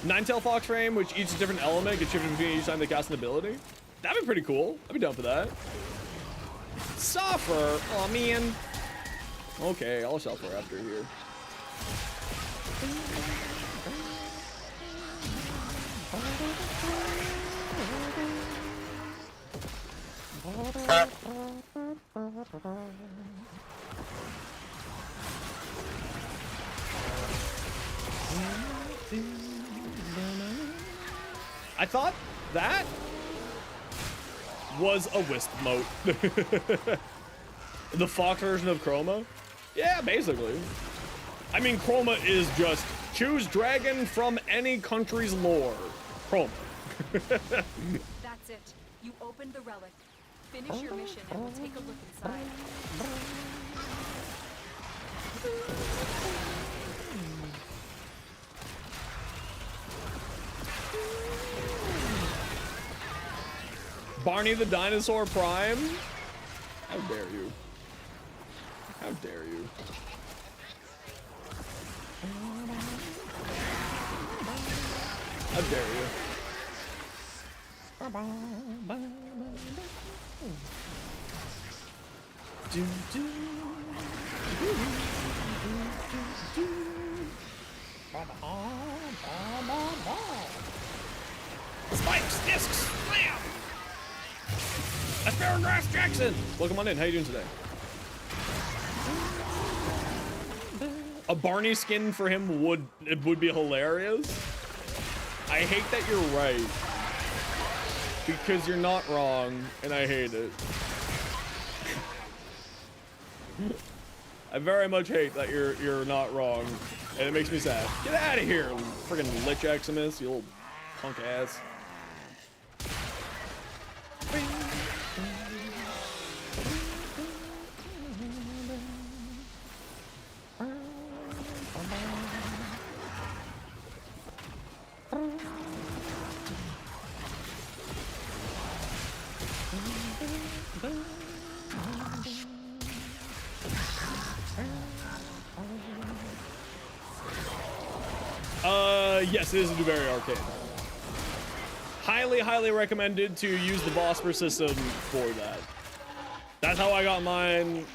Nine-tail fox frame, which each different element gets shifted between each time they cast an ability. That'd be pretty cool. I'd be down for that. Suffer? Oh man. Okay, I'll suffer after here. I thought that was a wisp mote. The fox version of Chroma? Yeah, basically. I mean, Chroma is just choose dragon from any country's lore. Chroma. That's it. You opened the relic. Finish your mission and we'll take a look inside. Barney the Dinosaur Prime? How dare you? How dare you? How dare you? Spikes, discs, slam! Asparagus Jackson! Welcome on in, how you doing today? A Barney skin for him would be hilarious. I hate that you're right. Because you're not wrong, and I hate it. I very much hate that you're not wrong, and it makes me sad. Get out of here, friggin' Lich Eximus, you old punk ass. Yes, it is a very arcade. Highly, highly recommended to use the Vosper system for that. That's how I got mine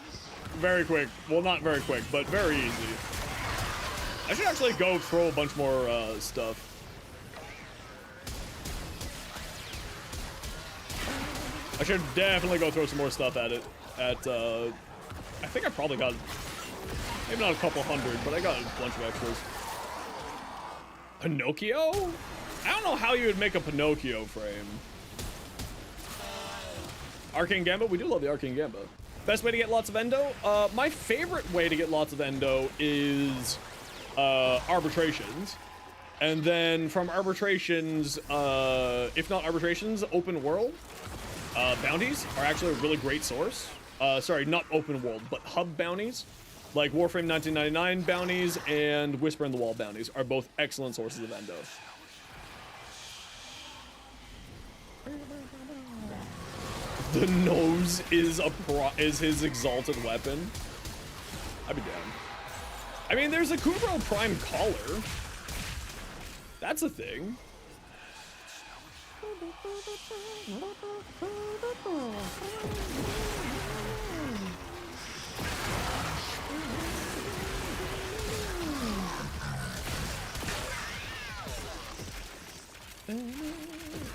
very quick. Well, not very quick, but very easy. I should actually go throw a bunch more stuff. I should definitely go throw some more stuff at it. I think I probably got, maybe not a couple hundred, but I got a bunch of extras. Pinocchio? I don't know how you would make a Pinocchio frame. Arcane Gambit? We do love the Arcane Gambit. Best way to get lots of endo? My favorite way to get lots of endo is arbitrations. And then from arbitrations, if not arbitrations, open world. Bounties are actually a really great source. Sorry, not open world, but hub bounties. Like Warframe 1999 bounties and Whisper in the Wall bounties are both excellent sources of endo. The nose is his exalted weapon. I'd be down. I mean, there's a Kubro Prime collar. That's a thing.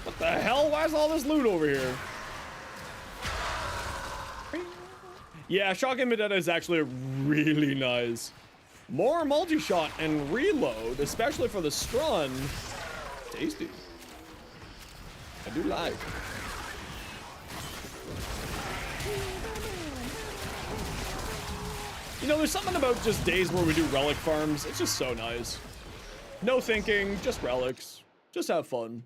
What the hell? Why is all this loot over here? Yeah, Shotgun Vendetta is actually really nice. More multi-shot and reload, especially for the Strun. Tasty. I do like. You know, there's something about just days where we do relic farms. It's just so nice. No thinking, just relics. Just have fun.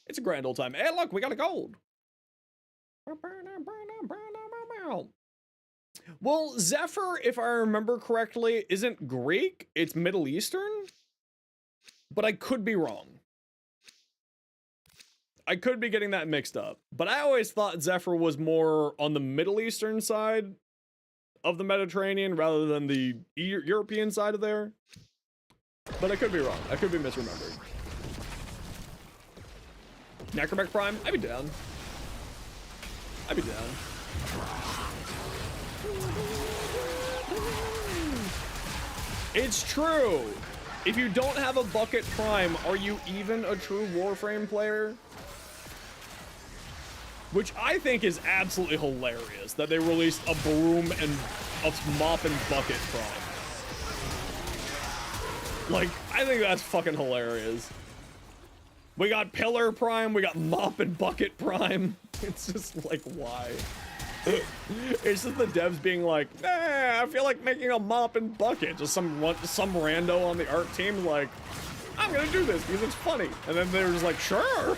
It's a grand old time. Hey, look, we got a gold. Well, Zephyr, if I remember correctly, isn't Greek. It's Middle Eastern. But I could be wrong. I could be getting that mixed up. But I always thought Zephyr was more on the Middle Eastern side of the Mediterranean rather than the European side of there. But I could be wrong. I could be misremembering. Necromech Prime? I'd be down. I'd be down. It's true. If you don't have a Bucket Prime, are you even a true Warframe player? Which I think is absolutely hilarious that they released a Broom and a Mop and Bucket Prime. Like, I think that's fucking hilarious. We got Pillar Prime, we got Mop and Bucket Prime. It's just like, why? It's just the devs being like, I feel like making a Mop and Bucket. Just some rando on the art team like, I'm gonna do this because it's funny. And then they're just like, sure,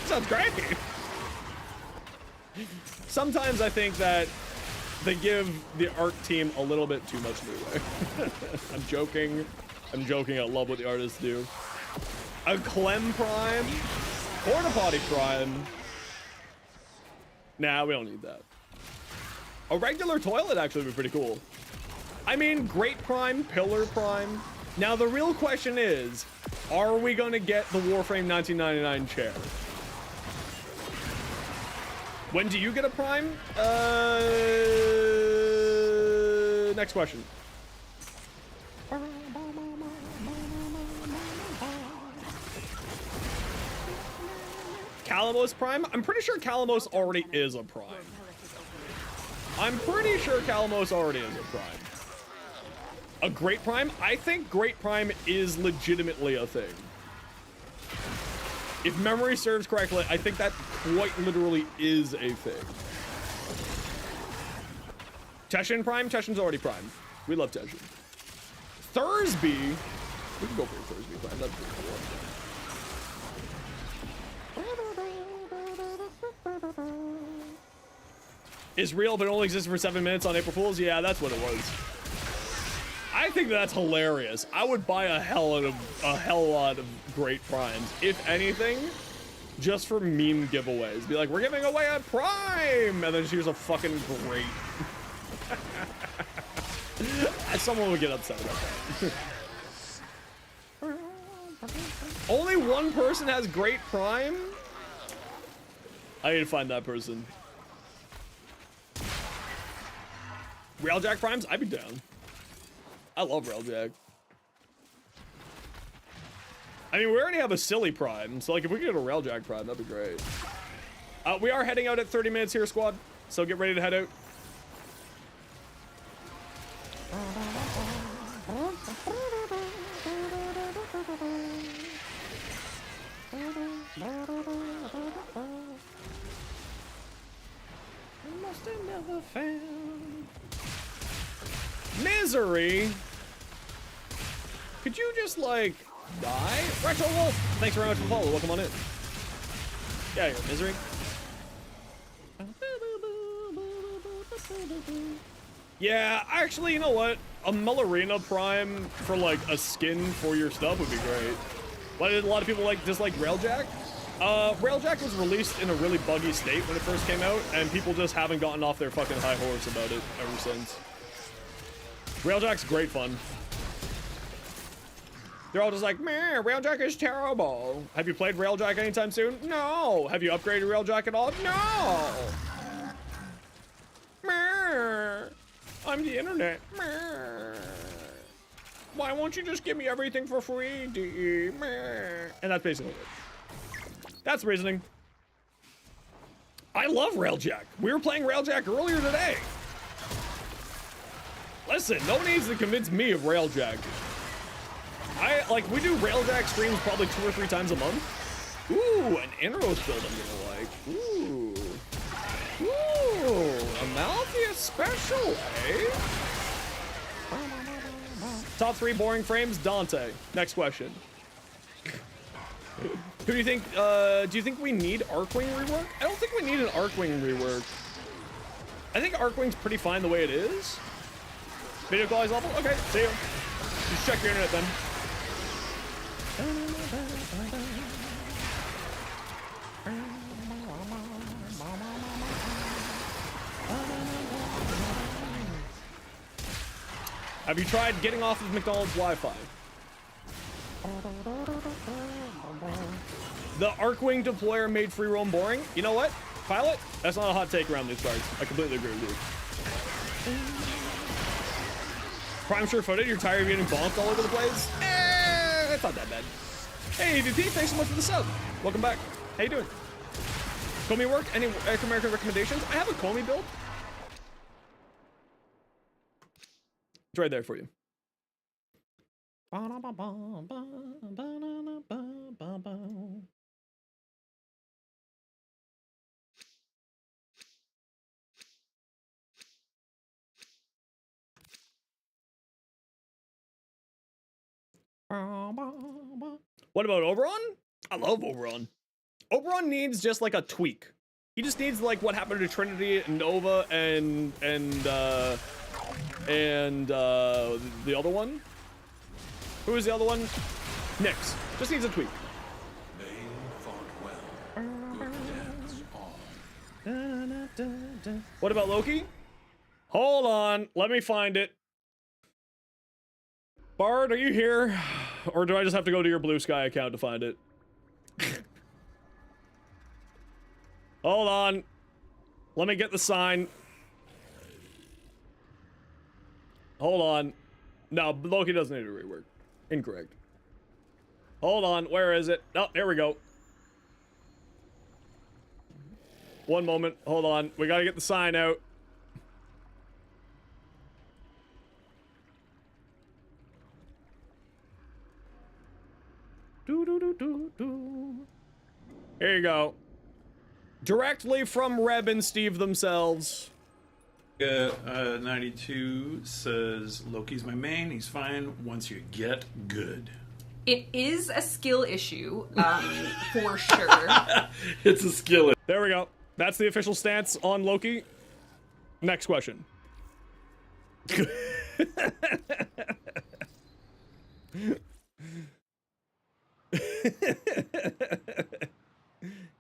sounds great. Sometimes I think that they give the art team a little bit too much leeway. I'm joking. I'm joking. I love what the artists do. A Clem Prime, Porta Potty Prime. Nah, we don't need that. A regular toilet actually would be pretty cool. I mean, Great Prime, Pillar Prime. Now the real question is, are we gonna get the Warframe 1999 chair? When do you get a Prime? Next question. Calamos Prime? I'm pretty sure Calamos already is a Prime. I'm pretty sure Calamos already is a Prime. A Great Prime? I think Great Prime is legitimately a thing. If memory serves correctly, I think that quite literally is a thing. Teshin Prime? Teshin's already Prime. We love Teshin. Thursby? We can go for a Thursby Prime. That's pretty cool. Is real, but only existed for 7 minutes on April Fool's? Yeah, that's what it was. I think that's hilarious. I would buy a hell lot of Great Primes, if anything, just for meme giveaways. Be like, we're giving away a Prime, and then here's a fucking Great. Someone would get upset about that. Only one person has Great Prime? I need to find that person. Railjack Primes? I'd be down. I love Railjack. I mean, we already have a Silly Prime, so like if we could get a Railjack Prime, that'd be great. We are heading out at 30 minutes here, squad. So get ready to head out. Must have never found misery. Could you just like die? Retro Wolf, thanks very much for the follow. Welcome on in. Yeah, you're misery. Yeah, actually, you know what? A Melorina Prime for like a skin for your stuff would be great. Why did a lot of people dislike Railjack? Railjack was released in a really buggy state when it first came out, and people just haven't gotten off their fucking high horse about it ever since. Railjack's great fun. They're all just like, man, Railjack is terrible. Have you played Railjack anytime soon? No. Have you upgraded Railjack at all? No. Meh. I'm the internet. Meh. Why won't you just give me everything for free, DE? Meh. And that's basically it. That's the reasoning. I love Railjack. We were playing Railjack earlier today. Listen, no one needs to convince me of Railjack. We do Railjack streams probably 2 or 3 times a month. Ooh, an Inros build I'm gonna like. Ooh. Ooh, a Malthus special, eh? Top 3 boring frames, Dante. Next question. Who do you think we need Arcwing rework? I don't think we need an Arcwing rework. I think Arcwing's pretty fine the way it is. Video quality's awful? Okay, see you. Just check your internet then. Have you tried getting off of McDonald's Wi-Fi? The Arcwing deployer made free roam boring? You know what? Pilot? That's not a hot take around these parts. I completely agree with you. Prime sure-footed, you're tired of getting bonked all over the place? It's not that bad. Hey, EVP, thanks so much for the sub. Welcome back. How you doing? Comey work? Any American recommendations? I have a Comey build. It's right there for you. What about Oberon? I love Oberon. Oberon needs just like a tweak. He just needs like what happened to Trinity and Nova and the other one. Who is the other one? Nyx. Just needs a tweak. They fought well. Good dance on. What about Loki? Hold on, let me find it. Bard, are you here? Or do I just have to go to your Blue Sky account to find it? Hold on. Let me get the sign. Hold on. No, Loki doesn't need a rework. Incorrect. Hold on, where is it? Oh, there we go. One moment, hold on. We gotta get the sign out. Here you go. Directly from Reb and Steve themselves. 92 says, Loki's my main, he's fine once you get good. It is a skill issue, for sure. It's a skill issue. There we go. That's the official stance on Loki. Next question.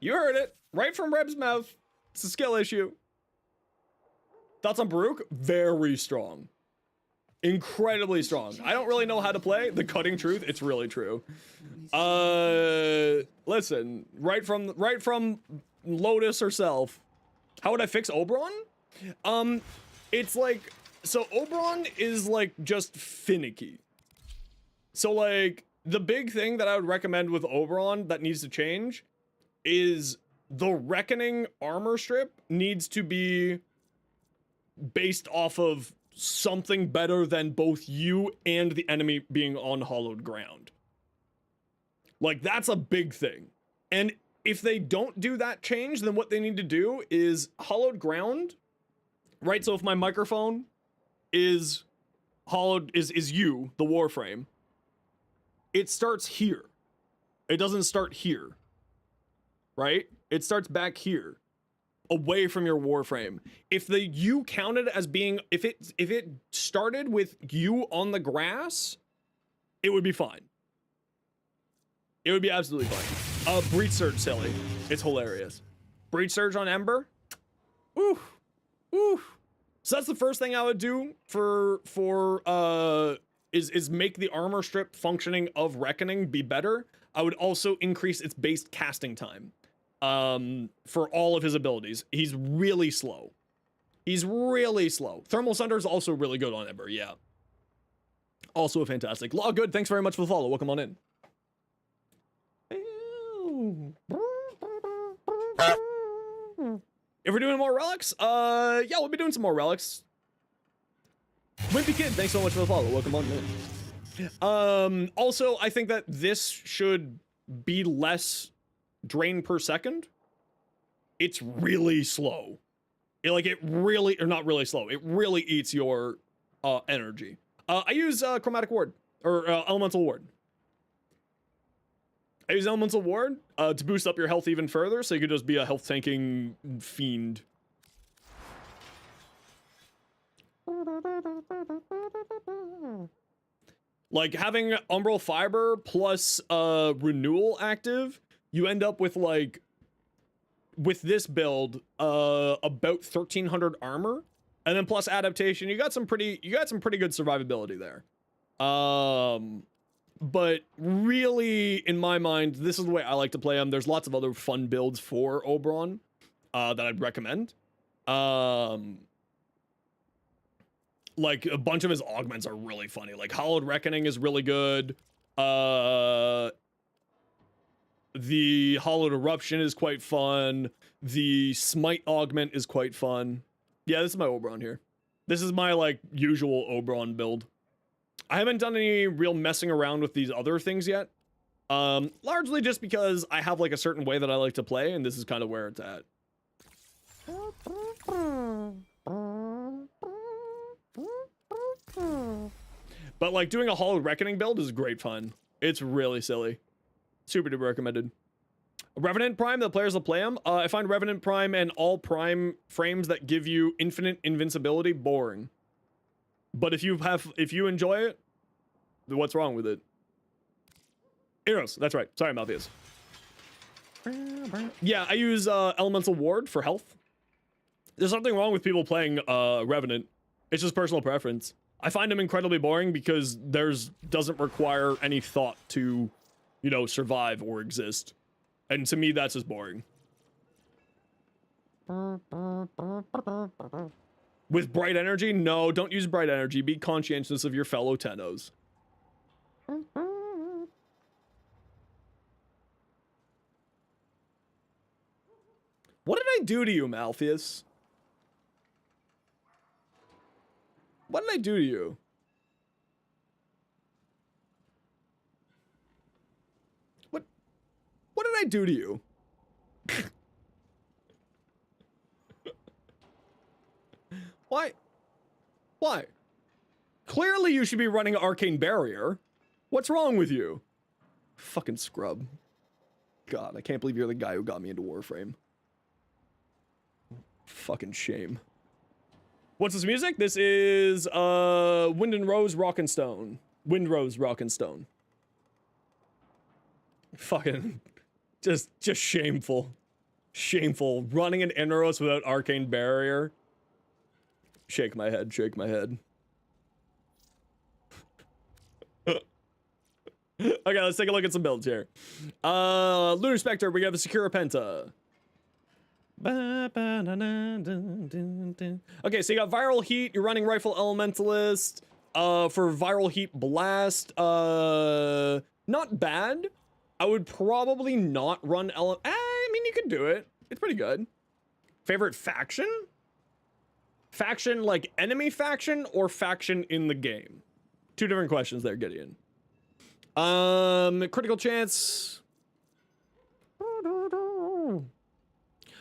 You heard it. Right from Reb's mouth. It's a skill issue. Thoughts on Baruch? Very strong. Incredibly strong. I don't really know how to play. The cutting truth, it's really true. Listen, right from Lotus herself. How would I fix Oberon? It's like, so Oberon is like just finicky. So like, the big thing that I would recommend with Oberon that needs to change is the Reckoning armor strip needs to be based off of something better than both you and the enemy being on hollowed ground. Like, that's a big thing. And if they don't do that change, then what they need to do is hollowed ground, right? So if my microphone is hollowed, is you, the Warframe, it starts here. It doesn't start here, right? It starts back here, away from your Warframe. If the you counted as being, if it started with you on the grass, it would be fine. It would be absolutely fine. Breach Surge, silly. It's hilarious. Breach Surge on Ember. Ooh, ooh. So that's the first thing I would do is make the armor strip functioning of Reckoning be better. I would also increase its base casting time for all of his abilities. He's really slow. He's really slow. Thermal Sunder is also really good on Ember, yeah. Also a fantastic. Law Good, thanks very much for the follow. Welcome on in. If we're doing more relics, yeah, we'll be doing some more relics. Wimpy Kid, thanks so much for the follow. Welcome on in. Also, I think that this should be less drain per second. It's really slow. It really, or not really slow. It really eats your energy. I use Chromatic Ward, or Elemental Ward. I use Elemental Ward to boost up your health even further, so you could just be a health tanking fiend. Like, having Umbral Fiber plus Renewal active, you end up with, like, with this build, about 1,300 armor, and then plus adaptation, you got some pretty good survivability there. But really, in my mind, this is the way I like to play them. There's lots of other fun builds for Oberon that I'd recommend. Like, a bunch of his augments are really funny. Like, Hallowed Reckoning is really good. The Hallowed Eruption is quite fun. The Smite augment is quite fun. Yeah, this is my Oberon here. This is my, like, usual Oberon build. I haven't done any real messing around with these other things yet. Largely just because I have, like, a certain way that I like to play, and this is kind of where it's at. But, like, doing a Hallowed Reckoning build is great fun. It's really silly. Super duper recommended. Revenant Prime, the players will play them. I find Revenant Prime and all Prime frames that give you infinite invincibility boring. But if you enjoy it, then what's wrong with it? Eros, that's right. Sorry, Malthius. Yeah, I use Elemental Ward for health. There's nothing wrong with people playing Revenant. It's just personal preference. I find him incredibly boring because doesn't require any thought to, you know, survive or exist. And to me, that's just boring. With Bright Energy? No, don't use Bright Energy. Be conscientious of your fellow Tennos. What did I do to you, Malthius? What did I do to you? What did I do to you? Why? Why? Clearly you should be running Arcane Barrier. What's wrong with you? Fucking scrub. God, I can't believe you're the guy who got me into Warframe. Fucking shame. What's this music? This is Wind and Rose Rock and Stone. Wind Rose Rock and Stone. Fucking just shameful. Shameful. Running an Inros without Arcane Barrier. Shake my head, shake my head. Okay, let's take a look at some builds here. Lunar Spectre, we have a Secura Penta. Okay, so you got Viral Heat, you're running Rifle Elementalist. For Viral Heat Blast, not bad. I would probably not run I mean, you could do it. It's pretty good. Favorite faction? Faction like enemy faction or faction in the game? Two different questions there, Gideon. Critical chance.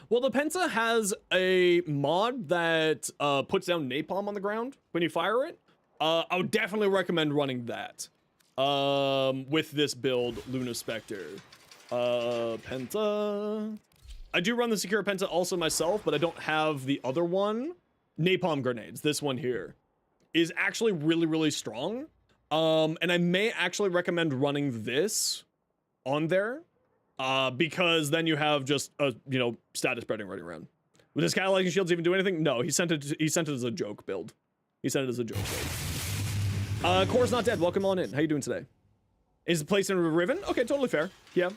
Well, the Penta has a mod that puts down napalm on the ground when you fire it. I would definitely recommend running that with this build, Luna Spectre. Penta. I do run the Secure Penta also myself, but I don't have the other one. Napalm grenades, this one here, is actually really, really strong. And I may actually recommend running this on there. Because then you have just a, you know, status spreading right around. Does Catalyzing Shields even do anything? No, he sent it as a joke build. He sent it as a joke build. Core's not dead. Welcome on in. How you doing today? Is the place in a Riven? Okay, totally fair. Yeah.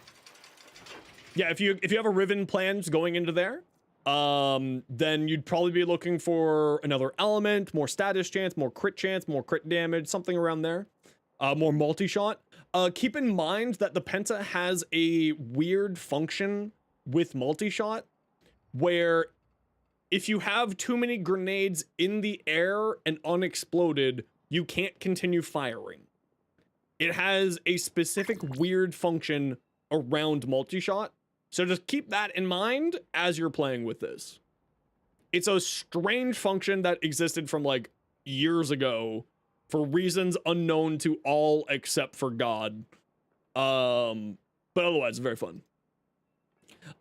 Yeah, if you have a Riven plans going into there, then you'd probably be looking for another element, more status chance, more crit damage, something around there. More multi-shot. Keep in mind that the Penta has a weird function with multi-shot where if you have too many grenades in the air and unexploded, you can't continue firing. It has a specific weird function around multi-shot, so just keep that in mind as you're playing with this. It's a strange function that existed from like years ago for reasons unknown to all except for God. But otherwise, it's very fun.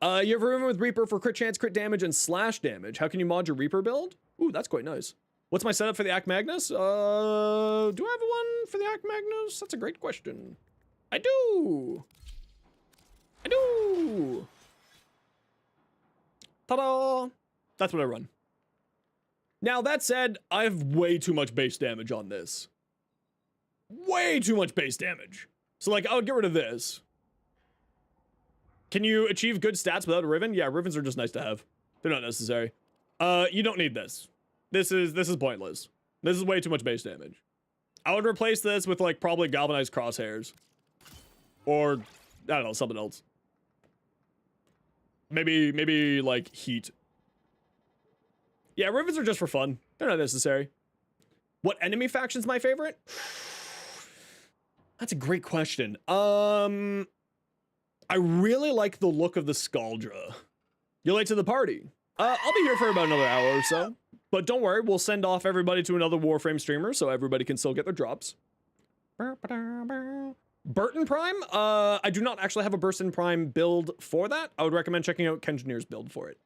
You have a Riven with Reaper for crit chance, crit damage, and slash damage. How can you mod your Reaper build? Ooh, that's quite nice. What's my setup for the Act Magnus? Do I have one for the Act Magnus? That's a great question. I do. Ta-da! That's what I run. Now, that said, I have way too much base damage on this. Way too much base damage. So, like, I would get rid of this. Can you achieve good stats without a Riven? Yeah, Rivens are just nice to have. They're not necessary. You don't need this. This is pointless. This is way too much base damage. I would replace this with, like, probably galvanized crosshairs. Or, I don't know, something else. Maybe like, heat. Yeah, Rivens are just for fun. They're not necessary. What enemy faction's my favorite? That's a great question. I really like the look of the Scaldra. You're late to the party. I'll be here for about another hour or so. But don't worry, we'll send off everybody to another Warframe streamer so everybody can still get their drops. Burton Prime? I do not actually have a Burton Prime build for that. I would recommend checking out Kengineer's build for it.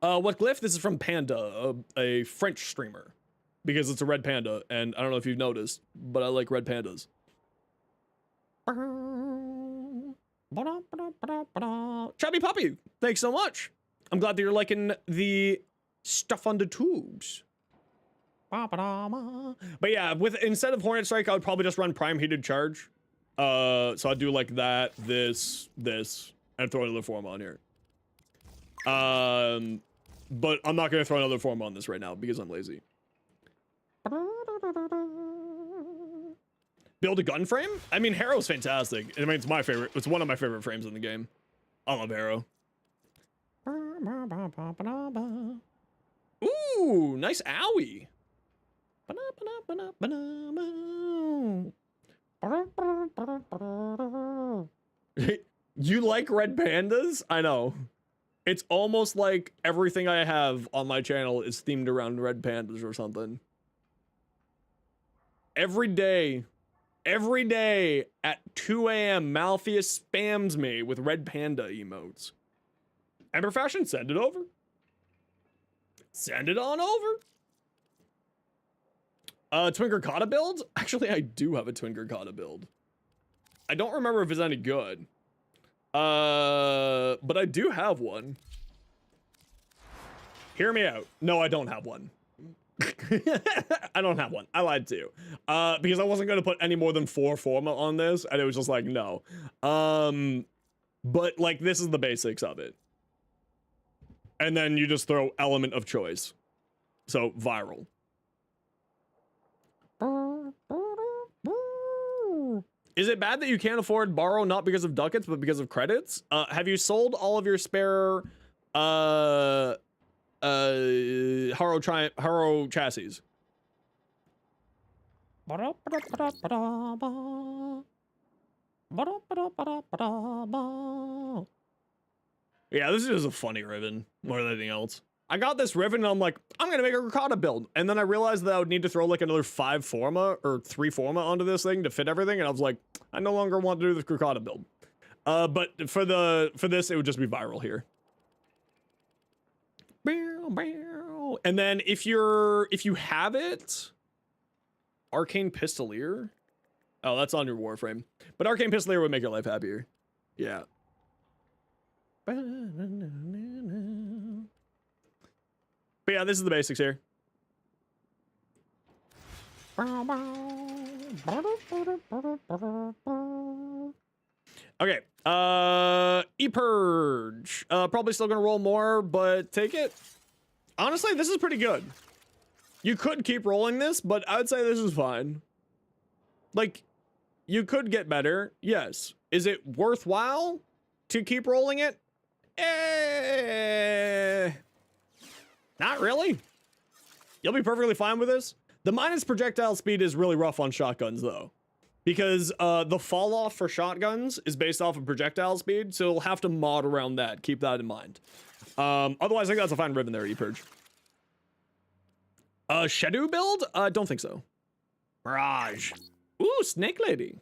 What glyph? This is from Panda, a French streamer. Because it's a red panda, and I don't know if you've noticed, but I like red pandas. Chubby Puppy, thanks so much. I'm glad that you're liking the stuff on the tubes. But yeah, instead of Hornet Strike, I would probably just run Prime Heated Charge. So I'd do like that, this, and throw another form on here. But I'm not gonna throw another form on this right now because I'm lazy. Build a gun frame? I mean, Harrow's fantastic. I mean, it's my favorite. It's one of my favorite frames in the game. I love Harrow. Ooh, nice owie. You like red pandas? I know. It's almost like everything I have on my channel is themed around red pandas or something. Every day at 2 a.m., Malpheus spams me with red panda emotes. Ember Fashion, send it over. Send it on over. Twinker Kata build? Actually, I do have a Twinker Kata build. I don't remember if it's any good. But I do have one. Hear me out. No, I don't have one. I don't have one. I lied to you. Because I wasn't gonna put any more than 4 forma on this, and it was just like, no. But like, this is the basics of it. And then you just throw element of choice. So, viral. Is it bad that you can't afford borrow not because of ducats but because of credits? Have you sold all of your spare Haro chassis? Yeah, this is a funny ribbon more than anything else. I got this ribbon and I'm like, I'm gonna make a ricotta build. And then I realized that I would need to throw like another 5 forma or 3 forma onto this thing to fit everything. And I was like, I no longer want to do the ricotta build. But for this, it would just be viral here. And then if you have it, Arcane Pistolier. Oh, that's on your Warframe. But Arcane Pistolier would make your life happier. Yeah. But yeah, this is the basics here. Okay, E-Purge. Probably still gonna roll more, but take it. Honestly, this is pretty good. You could keep rolling this, but I would say this is fine. Like, you could get better, yes. Is it worthwhile to keep rolling it? Not really. You'll be perfectly fine with this. The minus projectile speed is really rough on shotguns, though. Because the fall off for shotguns is based off of projectile speed, so you'll have to mod around that. Keep that in mind. Otherwise, I think that's a fine ribbon there, E-Purge. Shadow build? Don't think so. Mirage. Ooh, Snake Lady.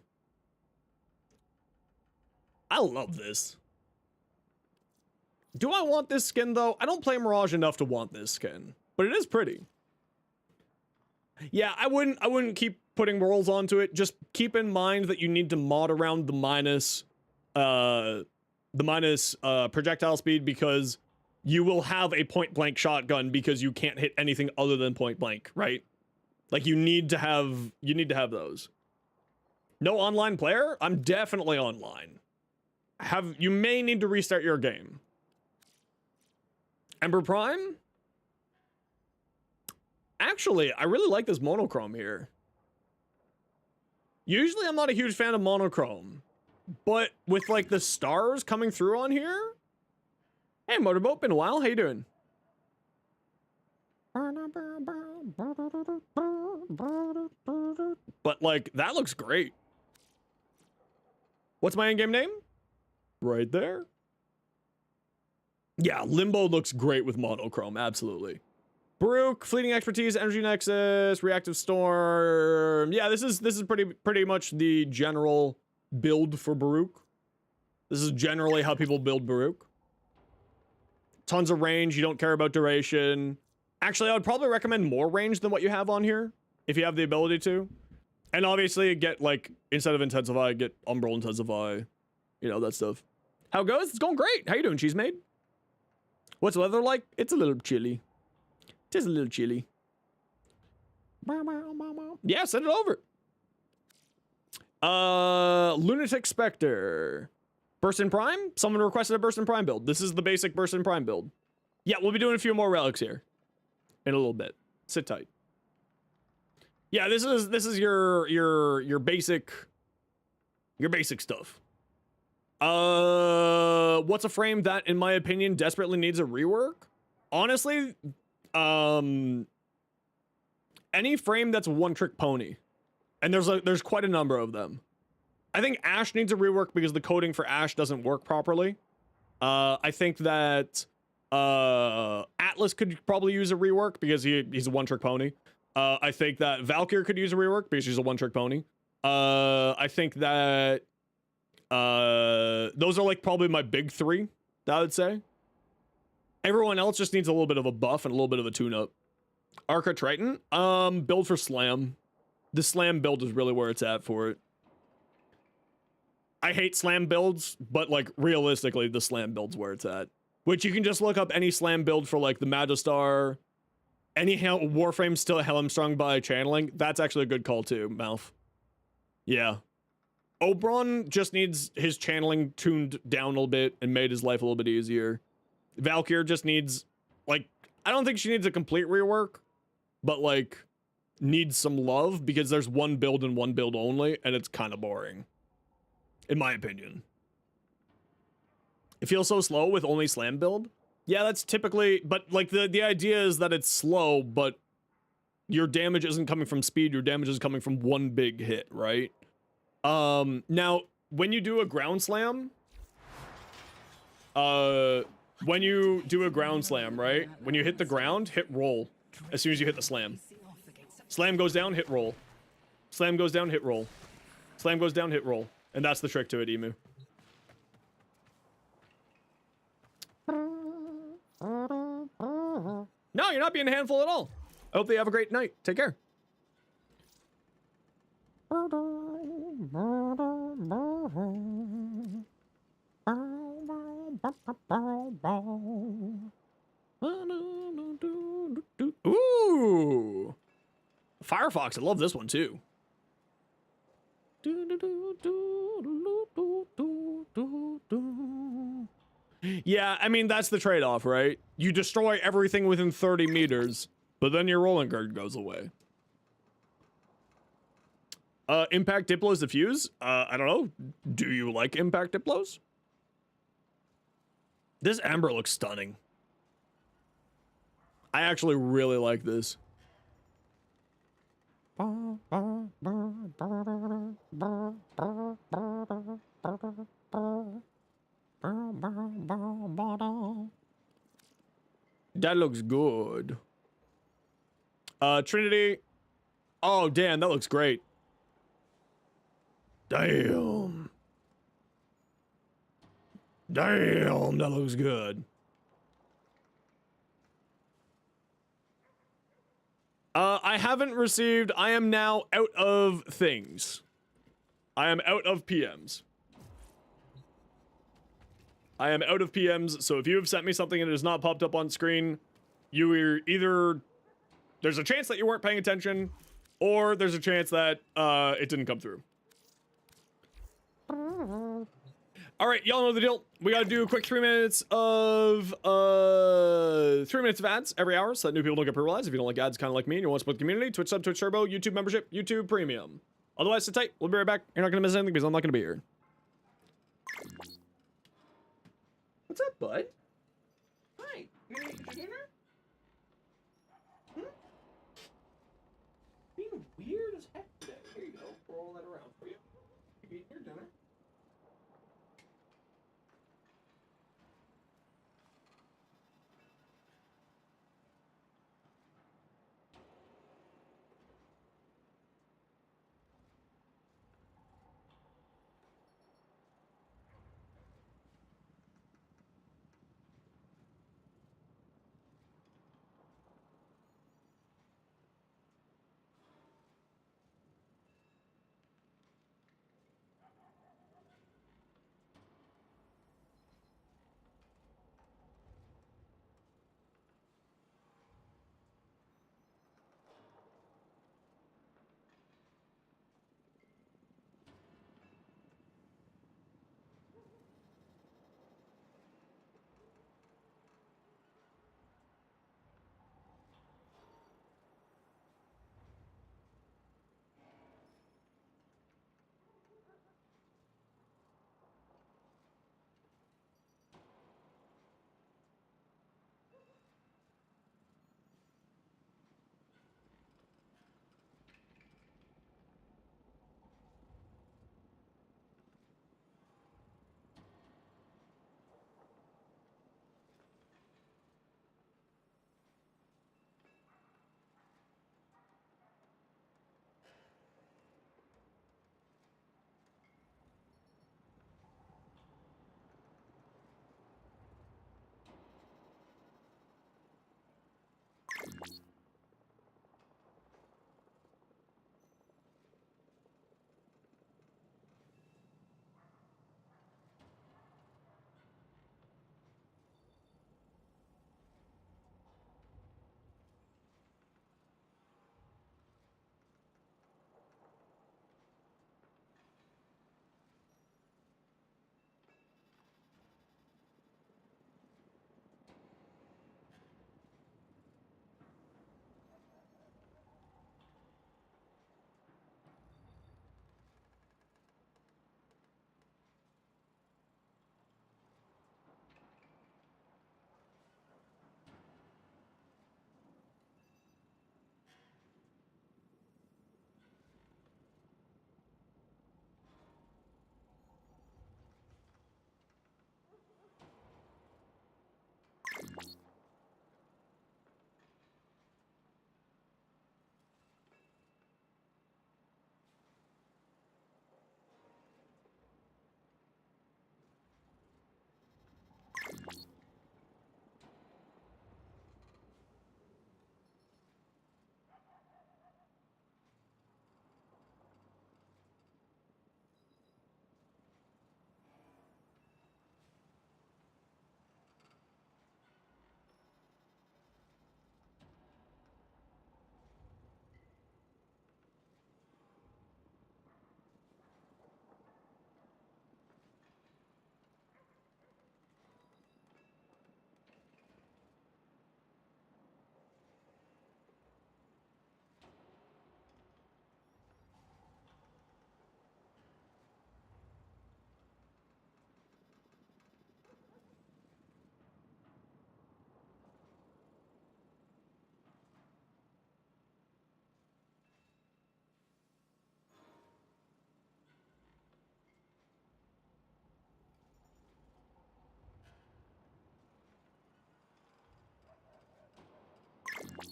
I love this. Do I want this skin, though? I don't play Mirage enough to want this skin, but it is pretty. Yeah, I wouldn't keep putting rolls onto it. Just keep in mind that you need to mod around the minus projectile speed, because you will have a point blank shotgun because you can't hit anything other than point blank, right? Like you need to have those. No online player? I'm definitely online. You may need to restart your game. Ember Prime? Actually, I really like this monochrome here. Usually I'm not a huge fan of monochrome, but with like the stars coming through on here. Hey, Motorboat, been a while. How you doing? But like, that looks great. What's my in-game name? Right there. Yeah, Limbo looks great with monochrome, absolutely. Baruch, Fleeting Expertise, Energy Nexus, Reactive Storm. Yeah, this is pretty much the general build for Baruch. This is generally how people build Baruch. Tons of range, you don't care about duration. Actually, I would probably recommend more range than what you have on here, if you have the ability to. And obviously, get, like, instead of Intensify, get Umbral Intensify. You know, that stuff. How it goes? It's going great. How you doing, Cheese Maid? What's the weather like? It's a little chilly. Tis a little chilly. Yeah, send it over. Lunatic Spectre. Burst in Prime? Someone requested a Burst in Prime build. This is the basic Burst in Prime build. Yeah, we'll be doing a few more relics here in a little bit. Sit tight. Yeah, this is your basic stuff. What's a frame that, in my opinion, desperately needs a rework? Honestly, any frame that's a one-trick pony, and there's quite a number of them. I think Ash needs a rework because the coding for Ash doesn't work properly. I think that Atlas could probably use a rework because he's a one-trick pony. I think that Valkyr could use a rework because she's a one-trick pony. I think that those are like probably my big 3 that I would say. Everyone else just needs a little bit of a buff and a little bit of a tune-up. Arca Triton, build for Slam. The Slam build is really where it's at for it. I hate Slam builds, but like realistically, the Slam build's where it's at. Which you can just look up any Slam build for like the Magistar. Any Warframe still Helmstrung by channeling. That's actually a good call too, Mouth. Yeah. Oberon just needs his channeling tuned down a little bit and made his life a little bit easier. Valkyr just needs, like, I don't think she needs a complete rework, but like needs some love because there's one build and one build only, and it's kind of boring. in my opinion. It feels so slow with only slam build. Yeah, that's typically, but like the idea is that it's slow, but your damage isn't coming from speed, your damage is coming from one big hit, right? Now, when you do a ground slam, right? When you hit the ground, hit roll as soon as you hit the slam. Slam goes down, hit roll. Slam goes down, hit roll. Slam goes down, hit roll. And that's the trick to it, Emu. No, you're not being a handful at all. I hope they have a great night. Take care. Ooh. Firefox, I love this one too. Yeah, I mean, that's the trade-off, right? You destroy everything within 30 meters, but then your rolling guard goes away. Impact Diplo's diffuse? I don't know. Do you like Impact Diplos? This Ember looks stunning. I actually really like this. That looks good. Trinity. Oh, damn, that looks great. Damn. Damn, that looks good. I haven't received... I am now out of things. I am out of PMs. I am out of PMs, so if you have sent me something and it has not popped up on screen, you are either... There's a chance that you weren't paying attention, or there's a chance that it didn't come through. Alright, y'all know the deal. We gotta do a quick 3 minutes of 3 minutes of ads every hour so that new people don't get penalized. If you don't like ads, kind of like me, and you want to support the community, Twitch sub, Twitch Turbo, YouTube membership, YouTube Premium. Otherwise, sit tight. We'll be right back. You're not gonna miss anything because I'm not gonna be here. What's up, bud? Hi. You gonna eat your dinner? Hmm? Being weird as heck today. Here you go. Roll that around for you. You eat your dinner.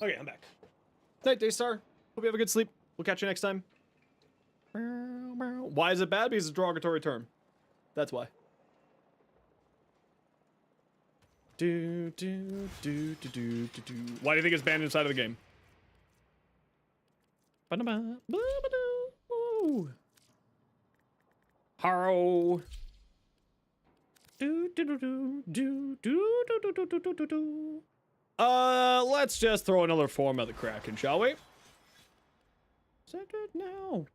Okay, I'm back. Night, Daystar. Hope you have a good sleep. We'll catch you next time. Why is it bad? Because it's a derogatory term. That's why. Why do you think it's banned inside of the game? Haro. Let's just throw another form at the Kraken, shall we? Set it now.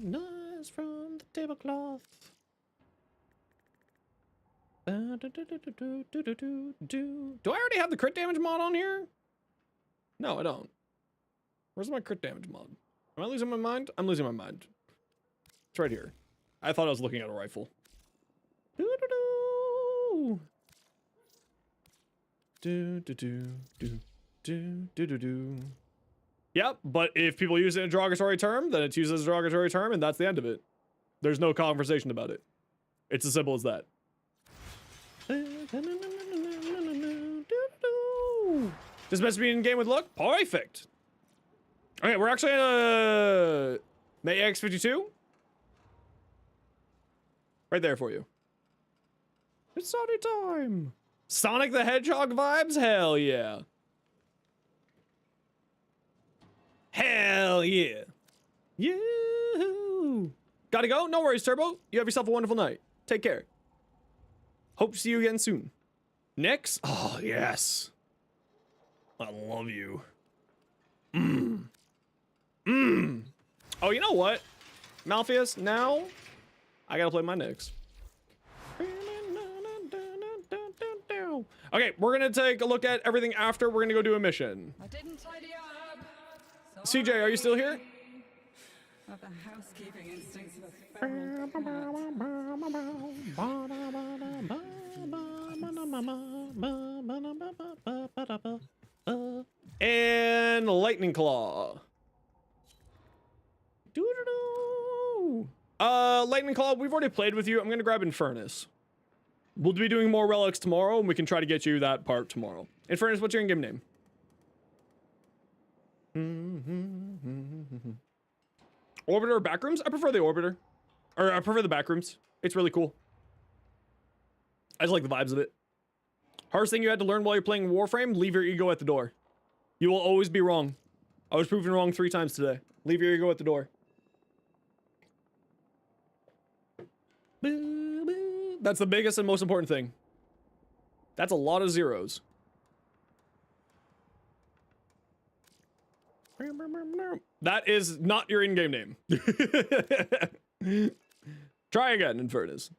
Nice from the tablecloth. Do I already have the crit damage mod on here? No, I don't. Where's my crit damage mod? Am I losing my mind? I'm losing my mind. It's right here. I thought I was looking at a rifle. Yep, but if people use it in a derogatory term, then it's used as a derogatory term, and that's the end of it. There's no conversation about it. It's as simple as that. This must be in game with luck. Perfect. Okay, we're actually in May X52. Right there for you. It's Sonic time. Sonic the Hedgehog vibes? Hell yeah. Hell yeah. Yoo-hoo. Gotta go? No worries, Turbo. You have yourself a wonderful night. Take care. Hope to see you again soon. Next? Oh, yes. I love you. Oh, you know what? Malpheus, now I gotta play my Nyx. Okay, we're gonna take a look at everything after. We're gonna go do a mission. I didn't tidy up. CJ, are you still here? Of the housekeeping instincts of a feral And Lightning Claw. Lightning Claw, we've already played with you. I'm gonna grab Infernus. We'll be doing more relics tomorrow, and we can try to get you that part tomorrow. Infernus, what's your in-game name? Orbiter or Backrooms? I prefer the Orbiter. Or I prefer the Backrooms. It's really cool. I just like the vibes of it. Hardest thing you had to learn while you're playing Warframe? Leave your ego at the door. You will always be wrong. I was proven wrong 3 times today. Leave your ego at the door. That's the biggest and most important thing. That's a lot of zeros. That is not your in-game name. Try again, Infernus.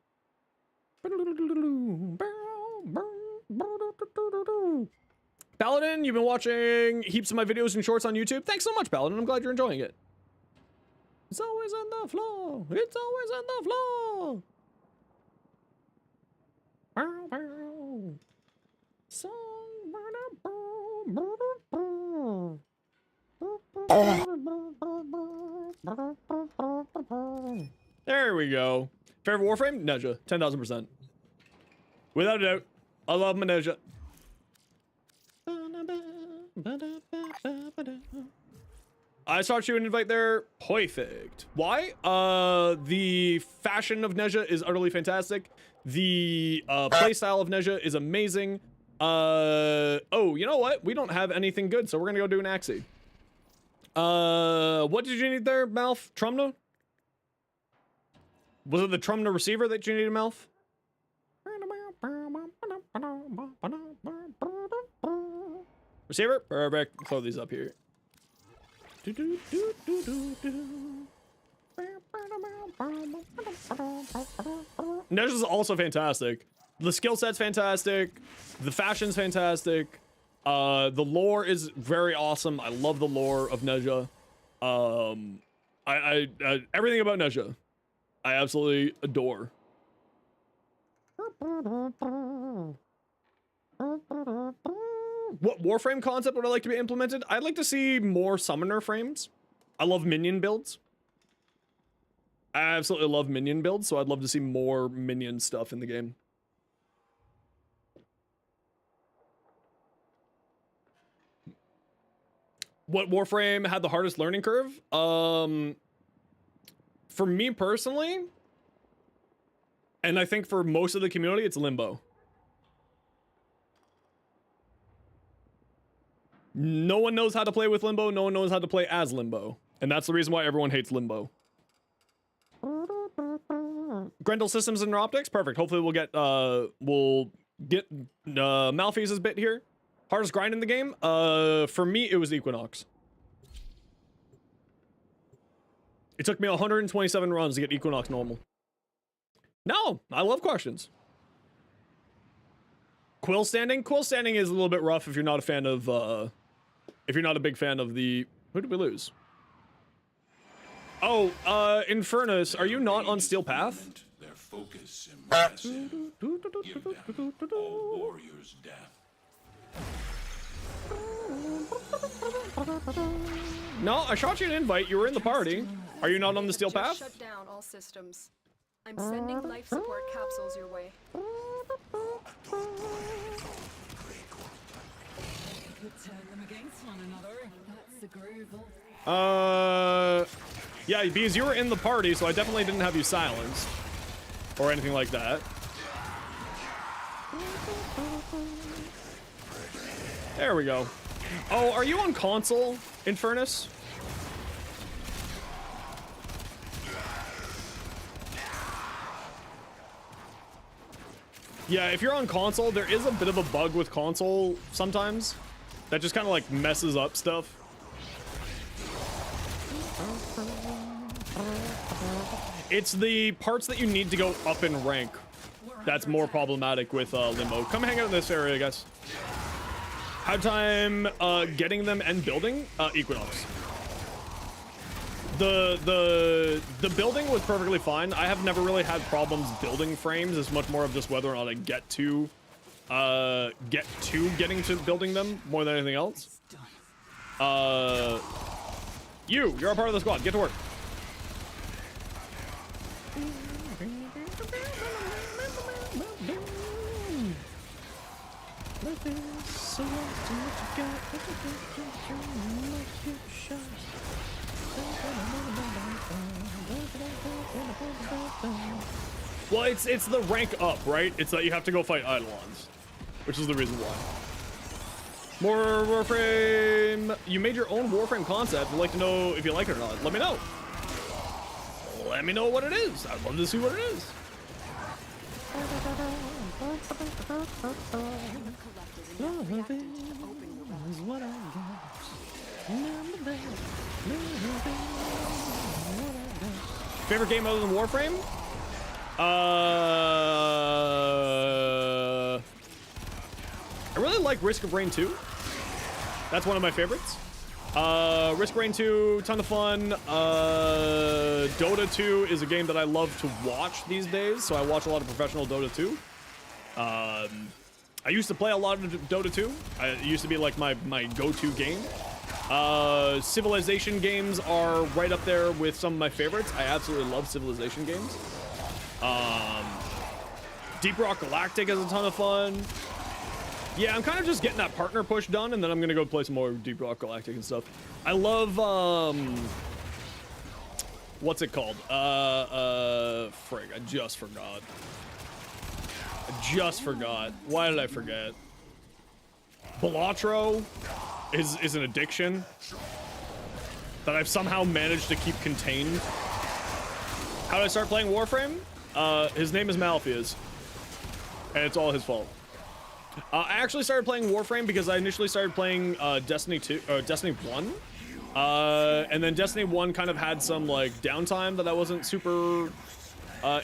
Paladin, you've been watching heaps of my videos and shorts on YouTube. Thanks so much, Paladin. I'm glad you're enjoying it. It's always on the floor. It's always on the floor. There we go. Favorite Warframe? Neja. 10,000%. Without a doubt. I love my Neja. I start you an invite there. Perfect. Why? The fashion of Neja is utterly fantastic. The playstyle of Neja is amazing. Oh, you know what? We don't have anything good, so we're gonna go do an Axie. What did you need there, Malf? Trumna? Was it the Trumna receiver that you needed, Malf? Receiver? Perfect. Throw these up here. Neja is also fantastic. The skill set's fantastic. The fashion's fantastic. The lore is very awesome. I love the lore of Neja. Everything about Neja, I absolutely adore. What Warframe concept would I like to be implemented? I'd like to see more summoner frames. I love minion builds. I absolutely love minion builds, so I'd love to see more minion stuff in the game. What Warframe had the hardest learning curve? For me personally, and I think for most of the community, it's Limbo. No one knows how to play with Limbo. No one knows how to play as Limbo. And that's the reason why everyone hates Limbo. Grendel systems and optics, perfect. Hopefully we'll get Malphite's bit here. Hardest grind in the game? For me, it was Equinox. It took me 127 runs to get Equinox normal. No, I love questions. Quill standing? Quill standing is a little bit rough if you're not a fan of, if you're not a big fan of the... Who did we lose? Oh, Infernus, are you not on Steel Path? Their focus impressive. Give them all warriors death. No, I shot you an invite. You were in the party. Are you not on the Steel Path? Shut down all systems. I'm sending life support capsules your way. Turn them against one another. That's the groove. Yeah, because you were in the party, so I definitely didn't have you silenced. Or anything like that. There we go. Oh, are you on console, Infernus? Yeah, if you're on console, there is a bit of a bug with console sometimes. That just kind of like messes up stuff. It's the parts that you need to go up in rank that's more problematic with Limbo. Come hang out in this area, guys. Hard time getting them and building? Equinox. The building was perfectly fine. I have never really had problems building frames. It's much more of just whether or not I get to getting to building them more than anything else. You're a part of the squad. Get to work. Well, it's the rank up, right? It's that you have to go fight Eidolons, which is the reason why. More Warframe. You made your own Warframe concept. I'd like to know if you like it or not. Let me know. Let me know what it is. I'd love to see what it is. Favorite game other than Warframe? I really like Risk of Rain 2. That's one of my favorites. Risk of Rain 2, ton of fun. Dota 2 is a game that I love to watch these days, so I watch a lot of professional Dota 2. I used to play a lot of Dota 2. It used to be like my go-to game. Civilization games are right up there with some of my favorites. I absolutely love Civilization games. Deep Rock Galactic is a ton of fun. Yeah, I'm kind of just getting that partner push done, and then I'm gonna go play some more Deep Rock Galactic and stuff. I love, what's it called? Frig, I just forgot. Why did I forget? Balatro is an addiction that I've somehow managed to keep contained. How did I start playing Warframe? His name is Malphite's, and it's all his fault. I actually started playing Warframe because I initially started playing Destiny 1. And then Destiny 1 kind of had some like downtime that I wasn't super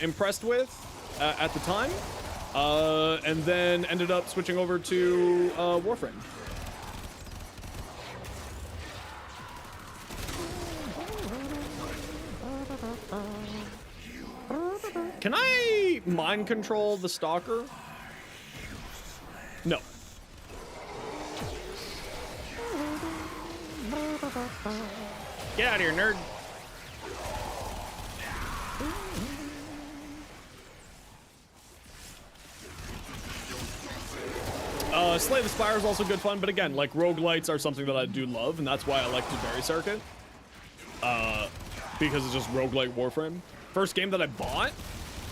impressed with at the time. And then ended up switching over to Warframe. Can I mind control the Stalker? No. Get out of here, nerd. Slay the Spire is also good fun, but again, like, roguelites are something that I do love, and that's why I like Berry Circuit. Because it's just roguelite Warframe. First game that I bought,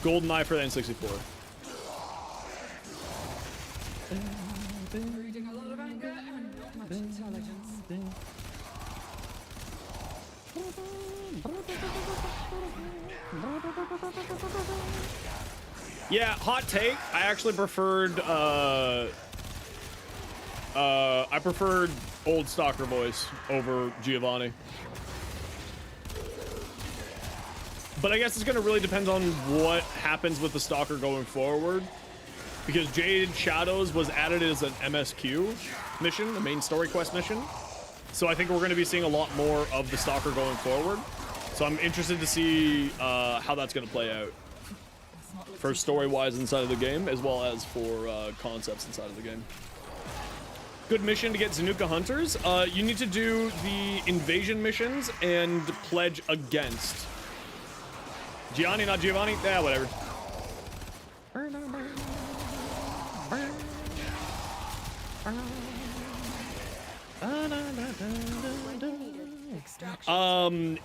GoldenEye for the N64. Breeding a lot of anger and not much intelligence. Yeah, hot take. I actually preferred, I preferred old Stalker voice over Giovanni. But I guess it's gonna really depend on what happens with the Stalker going forward. Because Jade Shadows was added as an MSQ mission, the main story quest mission. So I think we're gonna be seeing a lot more of the Stalker going forward. So I'm interested to see how that's gonna play out. For story-wise inside of the game, as well as for concepts inside of the game. Good mission to get Zenuka Hunters. You need to do the invasion missions and pledge against. Gianni, not Giovanni? Yeah, whatever.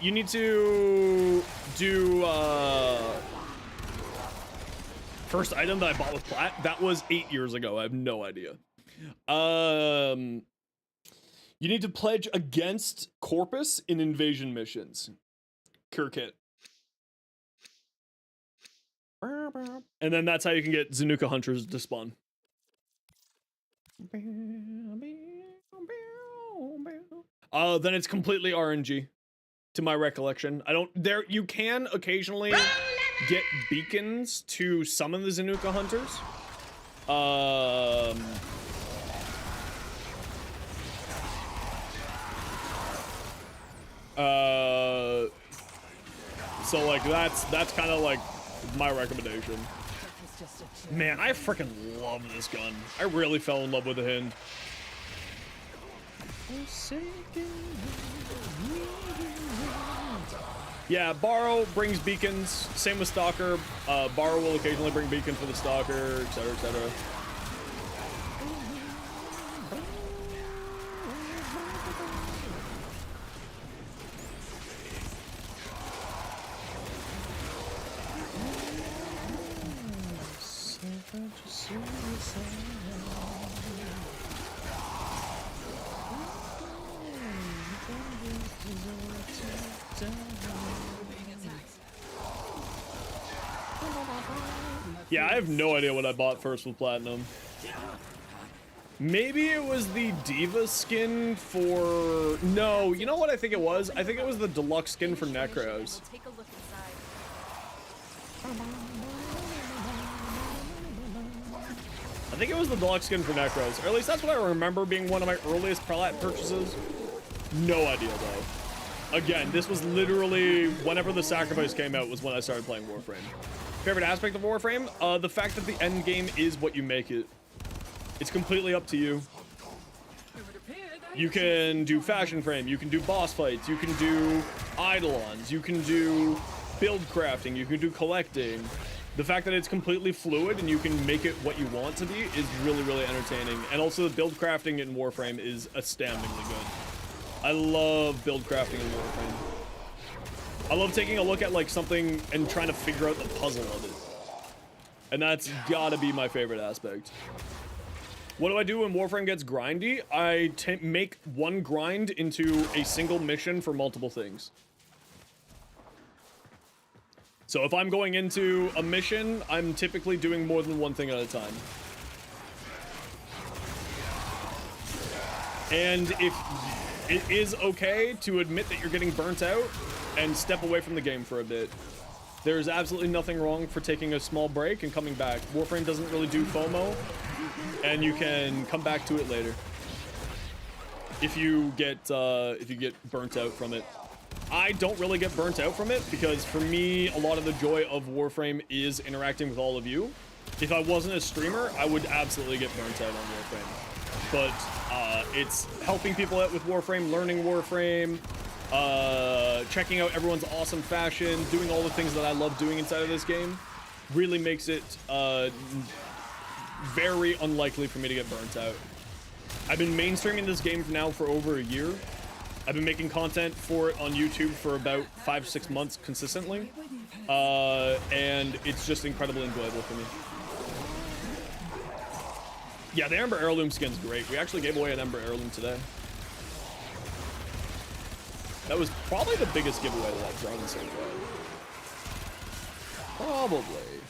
You need to do first item that I bought with Plat. That was 8 years ago. I have no idea. You need to pledge against Corpus in invasion missions. Cure kit. And then that's how you can get Zenuka Hunters to spawn. Then it's completely RNG, to my recollection. You can occasionally get beacons to summon the Zenuka Hunters. So like that's kind of like my recommendation. Man, I freaking love this gun. I really fell in love with the Hind. Yeah, Borrow brings beacons. Same with Stalker. Borrow will occasionally bring beacons for the Stalker, etc., etc. Yeah, I have no idea what I bought first with Platinum. Maybe it was the Diva skin for... No, you know what I think it was? I think it was the deluxe skin for Necros. Take a look inside. I think it was the deluxe skin for Necros. Or at least that's what I remember being one of my earliest Plat purchases. No idea, though. Again, this was literally whenever the Sacrifice came out was when I started playing Warframe. Favorite aspect of Warframe? The fact that the end game is what you make it. It's completely up to you. You can do fashion frame, you can do boss fights, you can do eidolons, you can do build crafting, you can do collecting. The fact that it's completely fluid and you can make it what you want to be is really, really entertaining. And also the build crafting in Warframe is astoundingly good. I love build crafting in Warframe. I love taking a look at like something and trying to figure out the puzzle of it. And that's gotta be my favorite aspect. What do I do when Warframe gets grindy? I make one grind into a single mission for multiple things. So if I'm going into a mission, I'm typically doing more than one thing at a time. And if it is okay to admit that you're getting burnt out and step away from the game for a bit. There's absolutely nothing wrong for taking a small break and coming back. Warframe doesn't really do FOMO, and you can come back to it later if you get burnt out from it. I don't really get burnt out from it because for me, a lot of the joy of Warframe is interacting with all of you. If I wasn't a streamer, I would absolutely get burnt out on Warframe. But it's helping people out with Warframe, learning Warframe, checking out everyone's awesome fashion, doing all the things that I love doing inside of this game, really makes it very unlikely for me to get burnt out. I've been mainstreaming this game now for over a year. I've been making content for it on YouTube for about 5-6 months consistently, and it's just incredibly enjoyable for me. Yeah, the Ember Heirloom skin's great. We actually gave away an Ember Heirloom today. That was probably the biggest giveaway that I've drawn so far. Probably.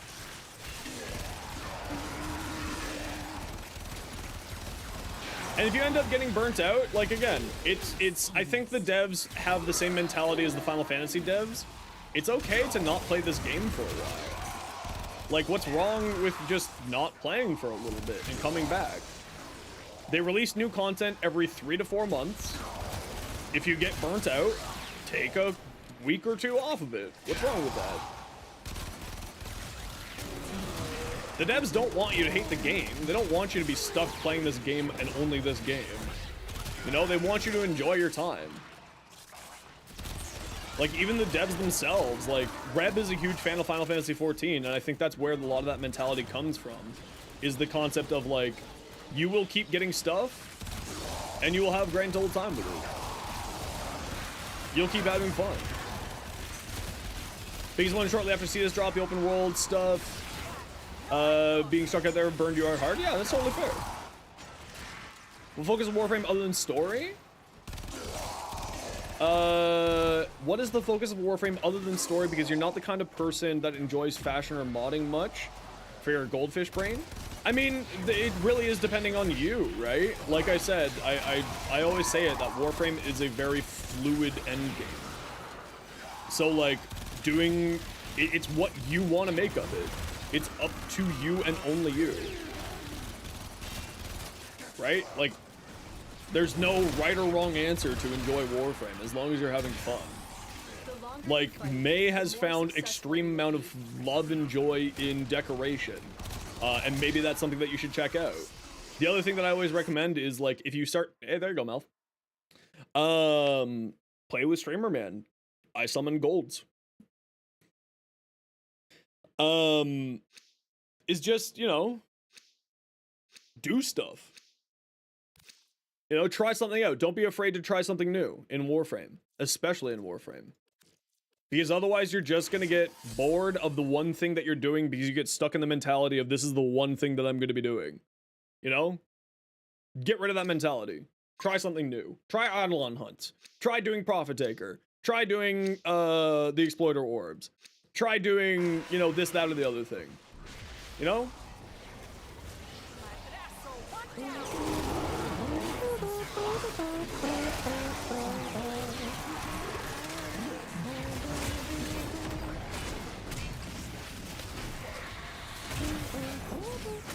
And if you end up getting burnt out, like, again, it's I think the devs have the same mentality as the Final Fantasy devs. It's okay to not play this game for a while. Like, what's wrong with just not playing for a little bit and coming back? They release new content every 3 to 4 months. If you get burnt out, take a week or 2 off of it. What's wrong with that? The devs don't want you to hate the game. They don't want you to be stuck playing this game and only this game. You know, they want you to enjoy your time. Like, even the devs themselves, like, Reb is a huge fan of Final Fantasy XIV, and I think that's where a lot of that mentality comes from, is the concept of, like, you will keep getting stuff, and you will have grand old time with it. You'll keep having fun. Phase 1 shortly after see this drop, the open world stuff. Being stuck out there burned you hard. Yeah, that's totally fair. We'll focus on Warframe other than story. What is the focus of Warframe other than story? Because you're not the kind of person that enjoys fashion or modding much for your goldfish brain. I mean, it really is depending on you, right? Like I said, I always say it, that Warframe is a very fluid endgame. So, like, it's what you want to make of it. It's up to you and only you. Right? Like, there's no right or wrong answer to enjoy Warframe as long as you're having fun. Like, May has found extreme amount of love and joy in decoration. And maybe that's something that you should check out. The other thing that I always recommend is, like, if you start... Hey, there you go, Melf. Play with Streamer Man. I summon golds. Is just, you know, do stuff. You know, try something out. Don't be afraid to try something new in Warframe, especially in Warframe. Because otherwise you're just going to get bored of the one thing that you're doing because you get stuck in the mentality of this is the one thing that I'm going to be doing. You know? Get rid of that mentality. Try something new. Try Eidolon hunts. Try doing Profit Taker. Try doing the Exploiter Orbs. Try doing, you know, this, that, or the other thing. You know?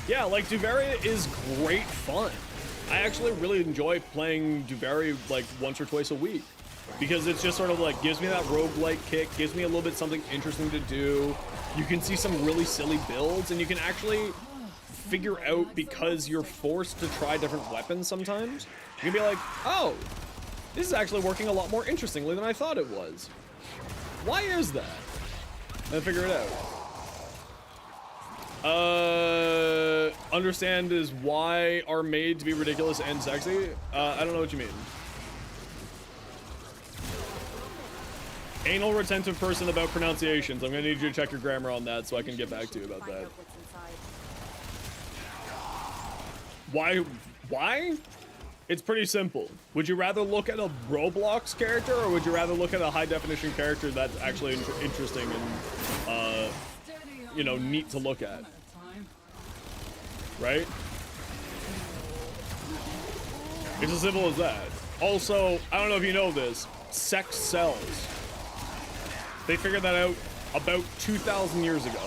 Yeah, like, Duveria is great fun. I actually really enjoy playing Duveria, like, once or twice a week. Because it's just sort of like, gives me that roguelike kick, gives me a little bit something interesting to do. You can see some really silly builds, and you can actually figure out, because you're forced to try different weapons sometimes, you can be like, oh, this is actually working a lot more interestingly than I thought it was. Why is that? And figure it out. Understand is why are made to be ridiculous and sexy? I don't know what you mean. Anal retentive person about pronunciations. I'm gonna need you to check your grammar on that so I can get back to you about that. Why? It's pretty simple. Would you rather look at a Roblox character, or would you rather look at a high definition character that's actually interesting and, you know, neat to look at? Right? It's as simple as that. Also, I don't know if you know this, sex sells. They figured that out about 2,000 years ago.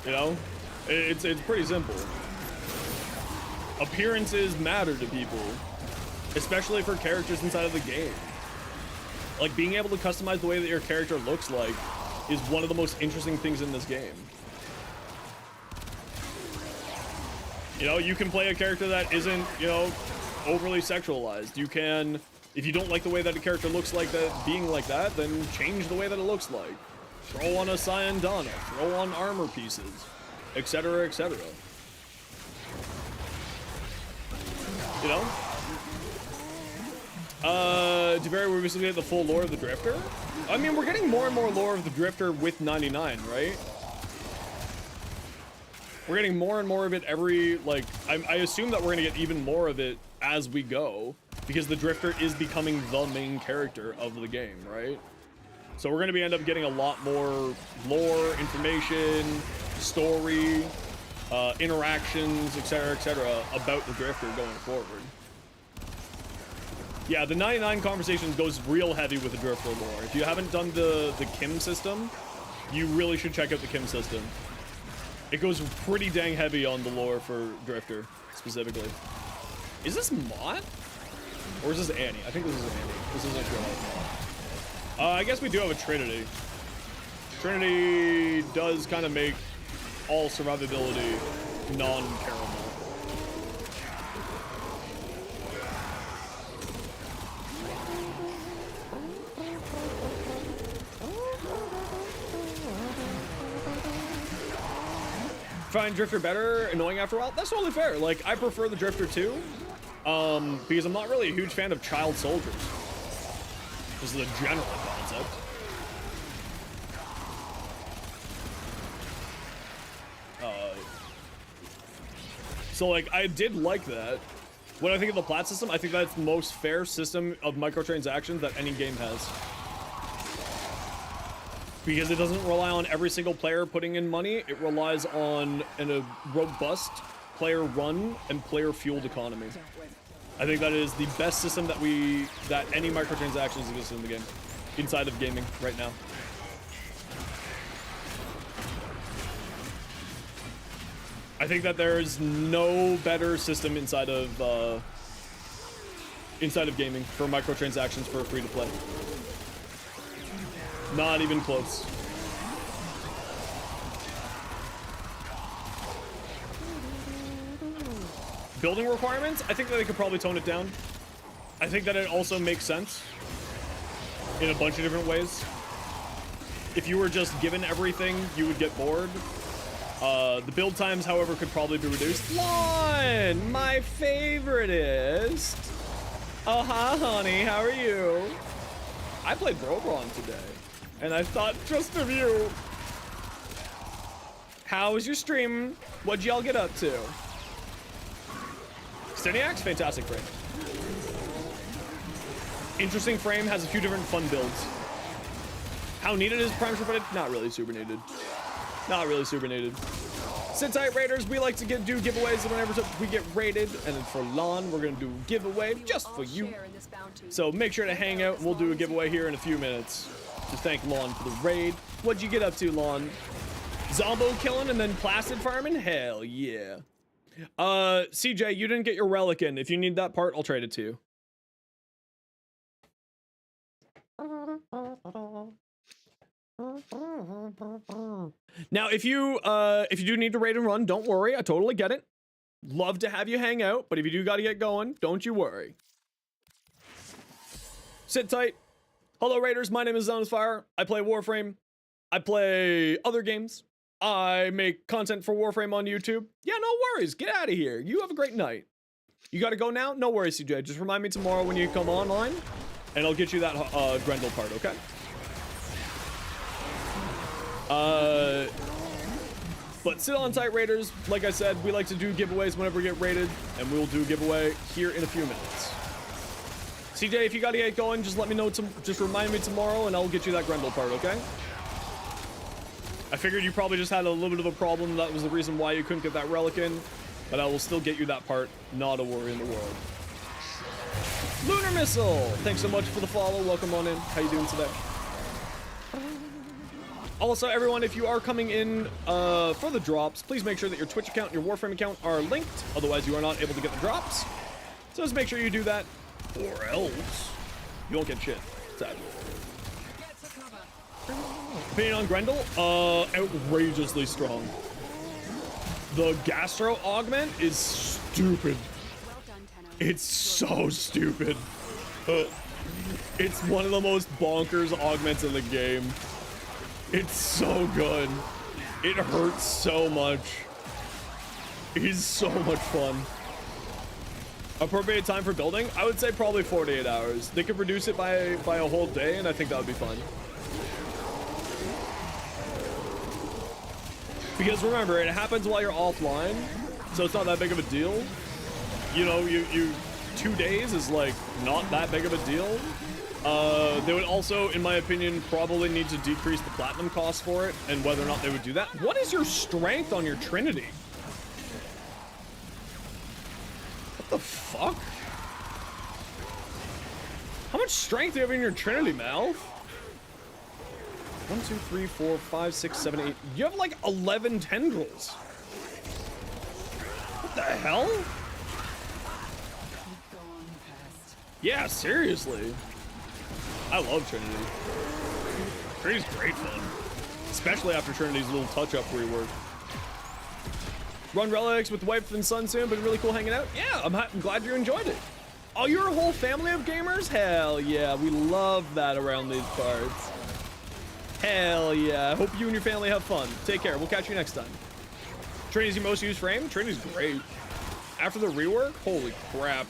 You know? It's pretty simple. Appearances matter to people, especially for characters inside of the game. Like, being able to customize the way that your character looks like is one of the most interesting things in this game. You know, you can play a character that isn't, you know, overly sexualized. You can, if you don't like the way that a character looks like that, being like that, then change the way that it looks like. Throw on a Cyan Donna, throw on armor pieces, etc., etc. You know? DeBerry, we're basically at the full lore of the Drifter? I mean, we're getting more and more lore of the Drifter with 99, right? We're getting more and more of it every, like, I assume that we're gonna get even more of it as we go, because the Drifter is becoming the main character of the game, right? So we're gonna end up getting a lot more lore, information, story, interactions, etc., about the Drifter going forward. Yeah, the 99 conversation goes real heavy with the Drifter lore. If you haven't done the Kim system, you really should check out the Kim system. It goes pretty dang heavy on the lore for Drifter, specifically. Is this Mott? Or is this Annie? I think this is Annie. This isn't sure. I guess we do have a Trinity. Trinity does kind of make all survivability non-caramel. Find Drifter better, annoying after a while. That's totally fair. Like, I prefer the Drifter too, because I'm not really a huge fan of child soldiers. This is a general concept. So like, I did like that. When I think of the plat system, I think that's the most fair system of microtransactions that any game has. Because it doesn't rely on every single player putting in money, it relies on a robust player run and player fueled economy. I think that is the best system that any microtransactions exist in the game, inside of gaming right now. I think that there's no better system inside of gaming for microtransactions for free to play. Not even close. Building requirements, I think that they could probably tone it down. I think that it also makes sense in a bunch of different ways. If you were just given everything, you would get bored. The build times, however, could probably be reduced. Lon, my favoriteest. Oh, hi, honey. How are you? I played Brobron today, and I thought just of you. How was your stream? What'd y'all get up to? Steniacs, fantastic frame. Interesting frame, has a few different fun builds. How needed is Prime Shredded? Not really super needed. Not really super needed. Sit tight, Raiders. We like to do giveaways whenever we get raided. And then for Lon, we're going to do a giveaway just for you. So make sure to hang out, and we'll do a giveaway here in a few minutes to thank Lon for the raid. What'd you get up to, Lon? Zombo killing and then Placid farming? Hell yeah. CJ, you didn't get your relic in. If you need that part, I'll trade it to you. Now, if you do need to raid and run, don't worry. I totally get it. Love to have you hang out, but if you do got to get going, don't you worry. Sit tight. Hello, Raiders. My name is Zenosfire. I play Warframe. I play other games. I make content for Warframe on YouTube. Yeah, no worries. Get out of here. You have a great night. You got to go now? No worries, CJ. Just remind me tomorrow when you come online, and I'll get you that Grendel part, okay? But sit on tight, Raiders. Like I said, we like to do giveaways whenever we get raided, and we'll do a giveaway here in a few minutes. CJ, if you gotta get going, just let me know. Just remind me tomorrow, and I'll get you that Grendel part, okay? I figured you probably just had a little bit of a problem. That was the reason why you couldn't get that relic in, but I will still get you that part. Not a worry in the world. Lunar Missile, thanks so much for the follow. Welcome on in. How you doing today? Also, everyone, if you are coming in for the drops, please make sure that your Twitch account and your Warframe account are linked. Otherwise, you are not able to get the drops. So just make sure you do that, or else you won't get shit. Sad. Opinion on Grendel? Outrageously strong. The Gastro Augment is stupid. Well done, Tenno. It's so stupid. It's one of the most bonkers augments in the game. It's so good. It hurts so much. It's so much fun. Appropriate time for building? I would say probably 48 hours. They could reduce it by a whole day, and I think that would be fun. Because remember, it happens while you're offline, so it's not that big of a deal. You know, you 2 days is like not that big of a deal. They would also, in my opinion, probably need to decrease the platinum cost for it, and whether or not they would do that. What is your strength on your Trinity? What the fuck? How much strength do you have in your Trinity, Mal? 1, 2, 3, 4, 5, 6, 7, 8. You have like 11 tendrils. What the hell? Yeah, seriously. I love Trinity. Trinity's great fun. Especially after Trinity's little touch-up rework. Run Relics with the wife and son soon, but really cool hanging out. Yeah, I'm glad you enjoyed it. Oh, you're a whole family of gamers? Hell yeah, we love that around these parts. Hell yeah, hope you and your family have fun. Take care, we'll catch you next time. Trinity's your most used frame? Trinity's great. After the rework? Holy crap.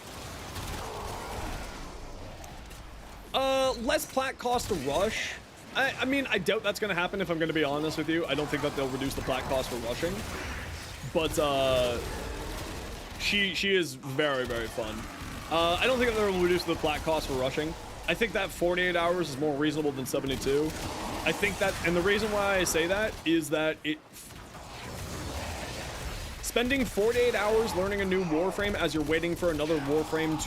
Less plat cost to rush. I mean, I doubt that's gonna happen if I'm gonna be honest with you. I don't think that they'll reduce the plat cost for rushing. But, she is very, very fun. I don't think that they'll reduce the plat cost for rushing. I think that 48 hours is more reasonable than 72. I think that, and the reason why I say that is that spending 48 hours learning a new Warframe as you're waiting for another Warframe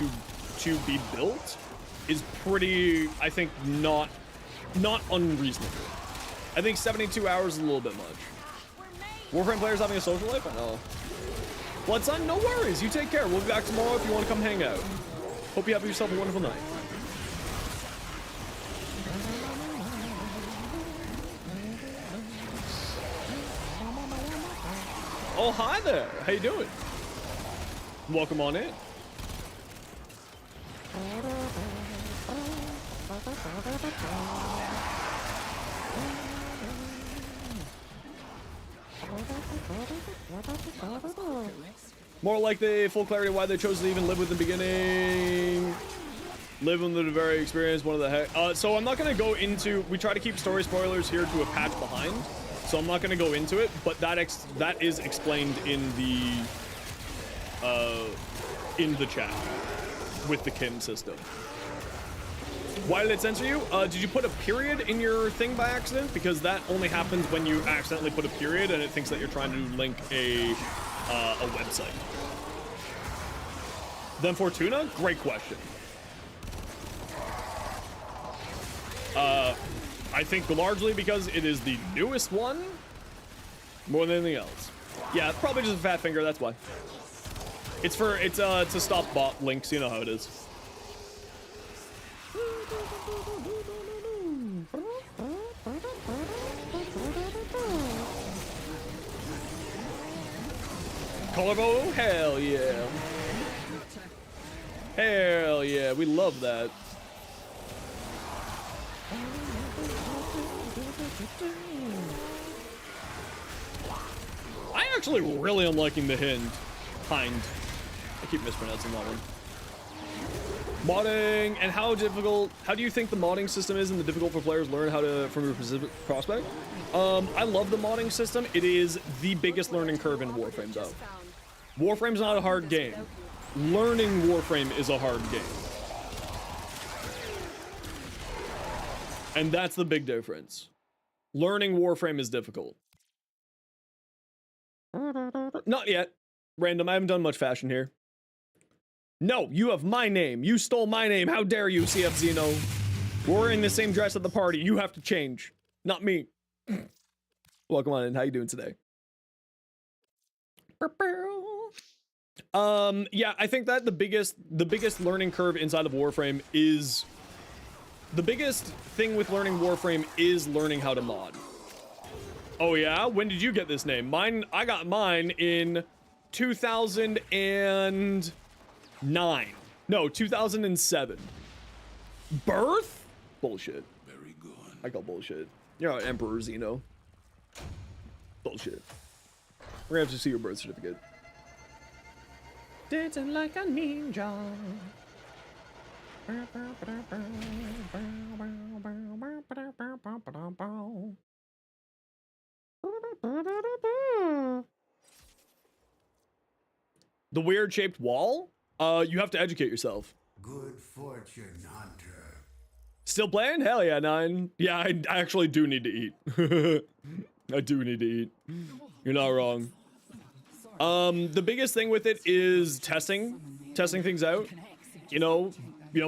to be built is pretty, I think, not unreasonable. I think 72 hours is a little bit much. Warframe players having a social life? I know. Blood Son, no worries. You take care. We'll be back tomorrow if you want to come hang out. Hope you have yourself a wonderful night. Oh, hi there. How you doing? Welcome on in. More like the full clarity why they chose to even live with the beginning. Live with the very experience, one of the heck. So I'm not going to go into, we try to keep story spoilers here to a patch behind. So I'm not going to go into it, but that is explained in the chat with the Kim system. Why did it censor you? Did you put a period in your thing by accident? Because that only happens when you accidentally put a period and it thinks that you're trying to link a website. Then Fortuna? Great question. I think largely because it is the newest one more than anything else. Yeah, it's probably just a fat finger, that's why. It's to stop bot links, you know how it is. Colorful? Hell yeah. Hell yeah, we love that. I actually really am liking the Hind. I keep mispronouncing that one. Modding, and how do you think the modding system is and the difficult for players learn how to, from your specific prospect? I love the modding system. It is the biggest learning curve in Warframe though. Warframe's not a hard game. Learning Warframe is a hard game. And that's the big difference. Learning Warframe is difficult. Not yet. Random, I haven't done much fashion here. No, you have my name. You stole my name. How dare you, CF Zeno? We're wearing the same dress at the party. You have to change. Not me. Welcome on in. How you doing today? Yeah, I think that the biggest learning curve inside of Warframe is the biggest thing with learning Warframe is learning how to mod. Oh yeah? When did you get this name? I got mine in 2000 and 9. No, 2007. Birth? Bullshit. Very good. I call bullshit. You're not Emperor Zeno. Bullshit. We're gonna have to see your birth certificate. Dancing like a ninja. The weird shaped wall? You have to educate yourself. Good fortune, hunter. Still playing? Hell yeah, 9. Yeah, I actually do need to eat. I do need to eat. You're not wrong. The biggest thing with it is testing things out. You know,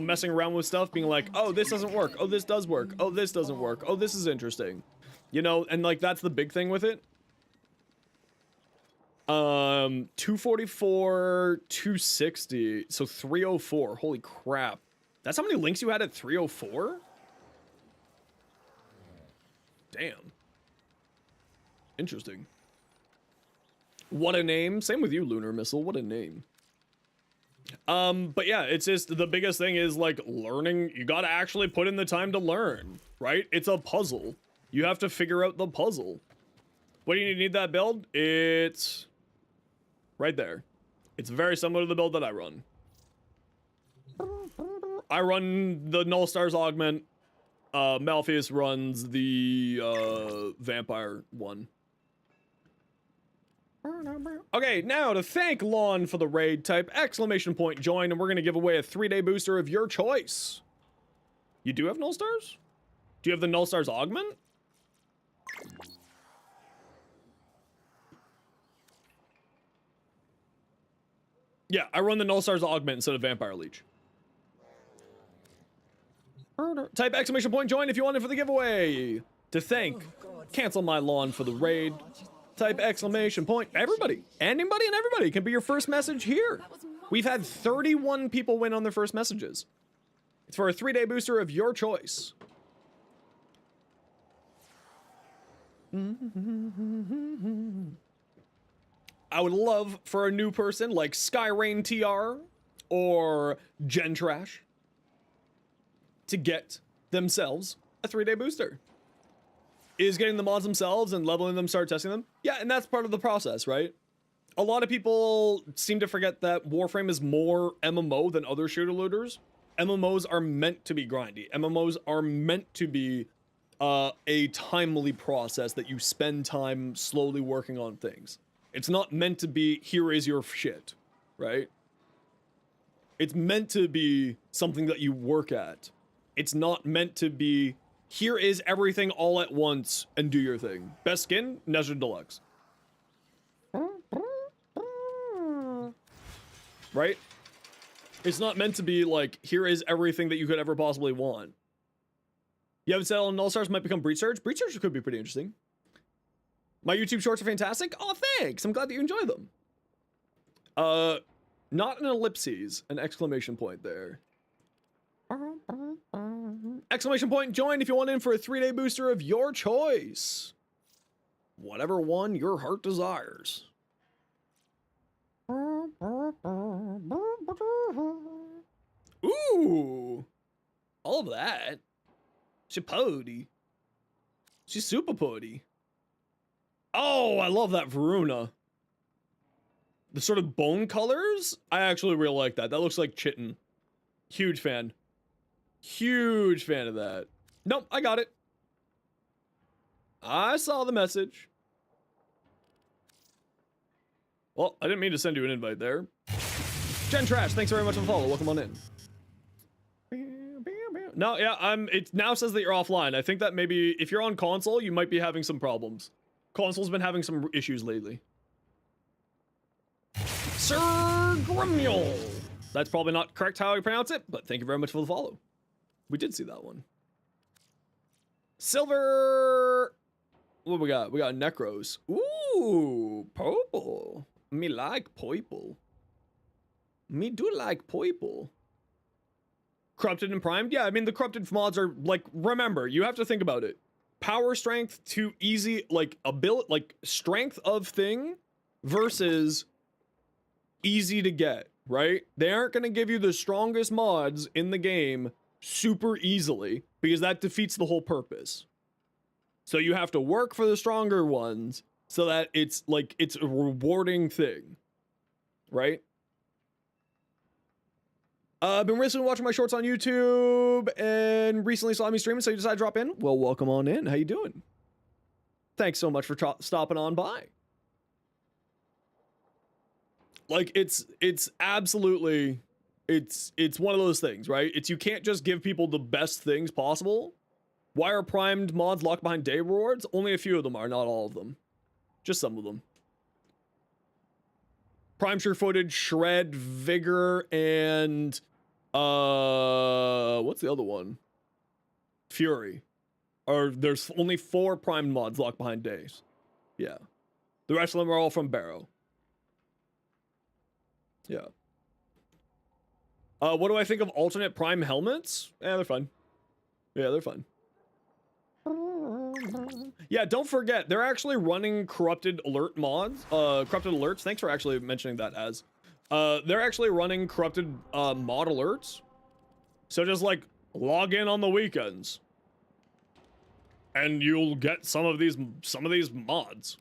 messing around with stuff, being like, oh, this doesn't work. Oh, this does work. Oh, this doesn't work. Oh, this is interesting. You know, and like that's the big thing with it. 244, 260, so 304. Holy crap. That's how many links you had at 304? Damn. Interesting. What a name. Same with you, Lunar Missile. What a name. But yeah, it's just the biggest thing is like learning. You gotta actually put in the time to learn, right? It's a puzzle. You have to figure out the puzzle. What do you need that build? It's right there. It's very similar to the build that I run. I run the Null Stars Augment. Malpheus runs the Vampire one. Okay, now to thank Lon for the raid, type exclamation point join, and we're gonna give away a 3-day booster of your choice. You do have Null Stars? Do you have the Null Stars Augment? Yeah, I run the Null Stars Augment instead of Vampire Leech. Type exclamation point join if you want it for the giveaway. To thank, cancel my lawn for the raid. Type exclamation point. Everybody, anybody and everybody can be your first message here. We've had 31 people win on their first messages. It's for a 3-day booster of your choice. I would love for a new person like Skyrain TR or Gentrash to get themselves a 3-day booster. Is getting the mods themselves and leveling them, start testing them? Yeah, and that's part of the process, right? A lot of people seem to forget that Warframe is more MMO than other shooter looters. MMOs are meant to be grindy. MMOs are meant to be a timely process that you spend time slowly working on things. It's not meant to be, here is your shit, right? It's meant to be something that you work at. It's not meant to be, here is everything all at once and do your thing. Best skin, Nezra Deluxe. Right? It's not meant to be like, here is everything that you could ever possibly want. You haven't said on Null Stars might become Breach Surge? Breach Surge could be pretty interesting. My YouTube shorts are fantastic? Oh, thanks! I'm glad that you enjoy them. Not an ellipses, an exclamation point there. Exclamation point join if you want in for a 3-day booster of your choice. Whatever one your heart desires. Ooh! All of that. She's potty. She's super potty. Oh, I love that Varuna. The sort of bone colors? I actually really like that. That looks like Chitin. Huge fan. Huge fan of that. Nope, I got it. I saw the message. Well, I didn't mean to send you an invite there. Gen Trash, thanks very much for the follow. Welcome on in. No, yeah, it now says that you're offline. I think that maybe if you're on console, you might be having some problems. Console's been having some issues lately. Sir Grumule. That's probably not correct how I pronounce it, but thank you very much for the follow. We did see that one. Silver. What we got? We got Necros. Ooh, purple. Me like purple. Me do like purple. Corrupted and primed? Yeah, I mean, the corrupted mods are like, remember, you have to think about it. Power strength to easy, like, ability, like, strength of thing versus easy to get. right? They aren't going to give you the strongest mods in the game super easily because that defeats the whole purpose. So you have to work for the stronger ones so that it's like, it's a rewarding thing, right? I've been recently watching my shorts on YouTube and recently saw me streaming, so you decided to drop in. Well, welcome on in. How you doing? Thanks so much for stopping on by. Like, it's absolutely, it's one of those things, right? It's, you can't just give people the best things possible. Why are primed mods locked behind day rewards? Only a few of them are, not all of them. Just some of them. Prime sure-footed, shred, vigor, and what's the other one? Fury. Or there's only 4 primed mods locked behind days. Yeah. The rest of them are all from Barrow. Yeah. What do I think of alternate prime helmets? Yeah, they're fun. Yeah, they're fun. Yeah, don't forget, they're actually running corrupted alert mods, corrupted alerts. Thanks for actually mentioning that, as. They're actually running corrupted mod alerts. So just like log in on the weekends. And you'll get some of these mods.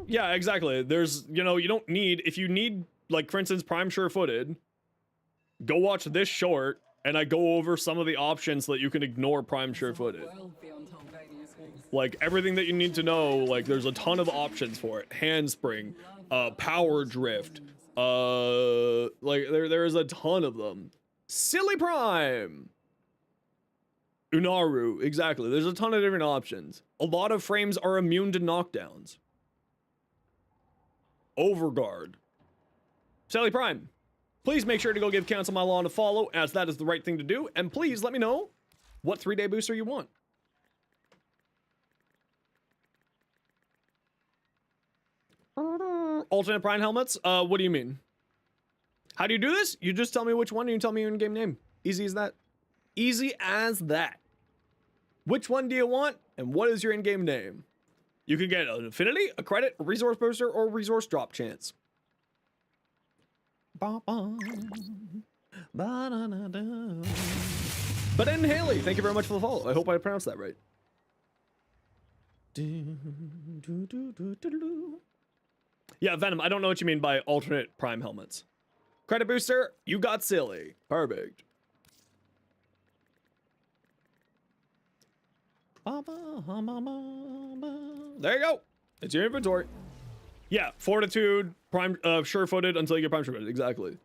Yeah, exactly. There's, you know, you don't need, if you need, like, for instance, Prime Sure-Footed, go watch this short, and I go over some of the options so that you can ignore Prime Sure-Footed. Like, everything that you need to know, like, there's a ton of options for it. Handspring, power drift, like, there's a ton of them. Silly Prime! Unaru, exactly. There's a ton of different options. A lot of frames are immune to knockdowns. Overguard. Sally Prime, please make sure to go give Cancel My Lawn a follow, as that is the right thing to do, and please let me know what 3-day booster you want. Alternate Prime helmets? What do you mean? How do you do this? You just tell me which one and you tell me your in-game name. Easy as that. Easy as that. Which one do you want, and what is your in-game name? You can get an affinity, a credit, a resource booster, or a resource drop chance. But then Haley, thank you very much for the follow. I hope I pronounced that right. Yeah, Venom, I don't know what you mean by alternate prime helmets. Credit booster, you got silly. Perfect. There you go. It's your inventory. Yeah, fortitude, prime, sure-footed until you get prime sure-footed. Exactly.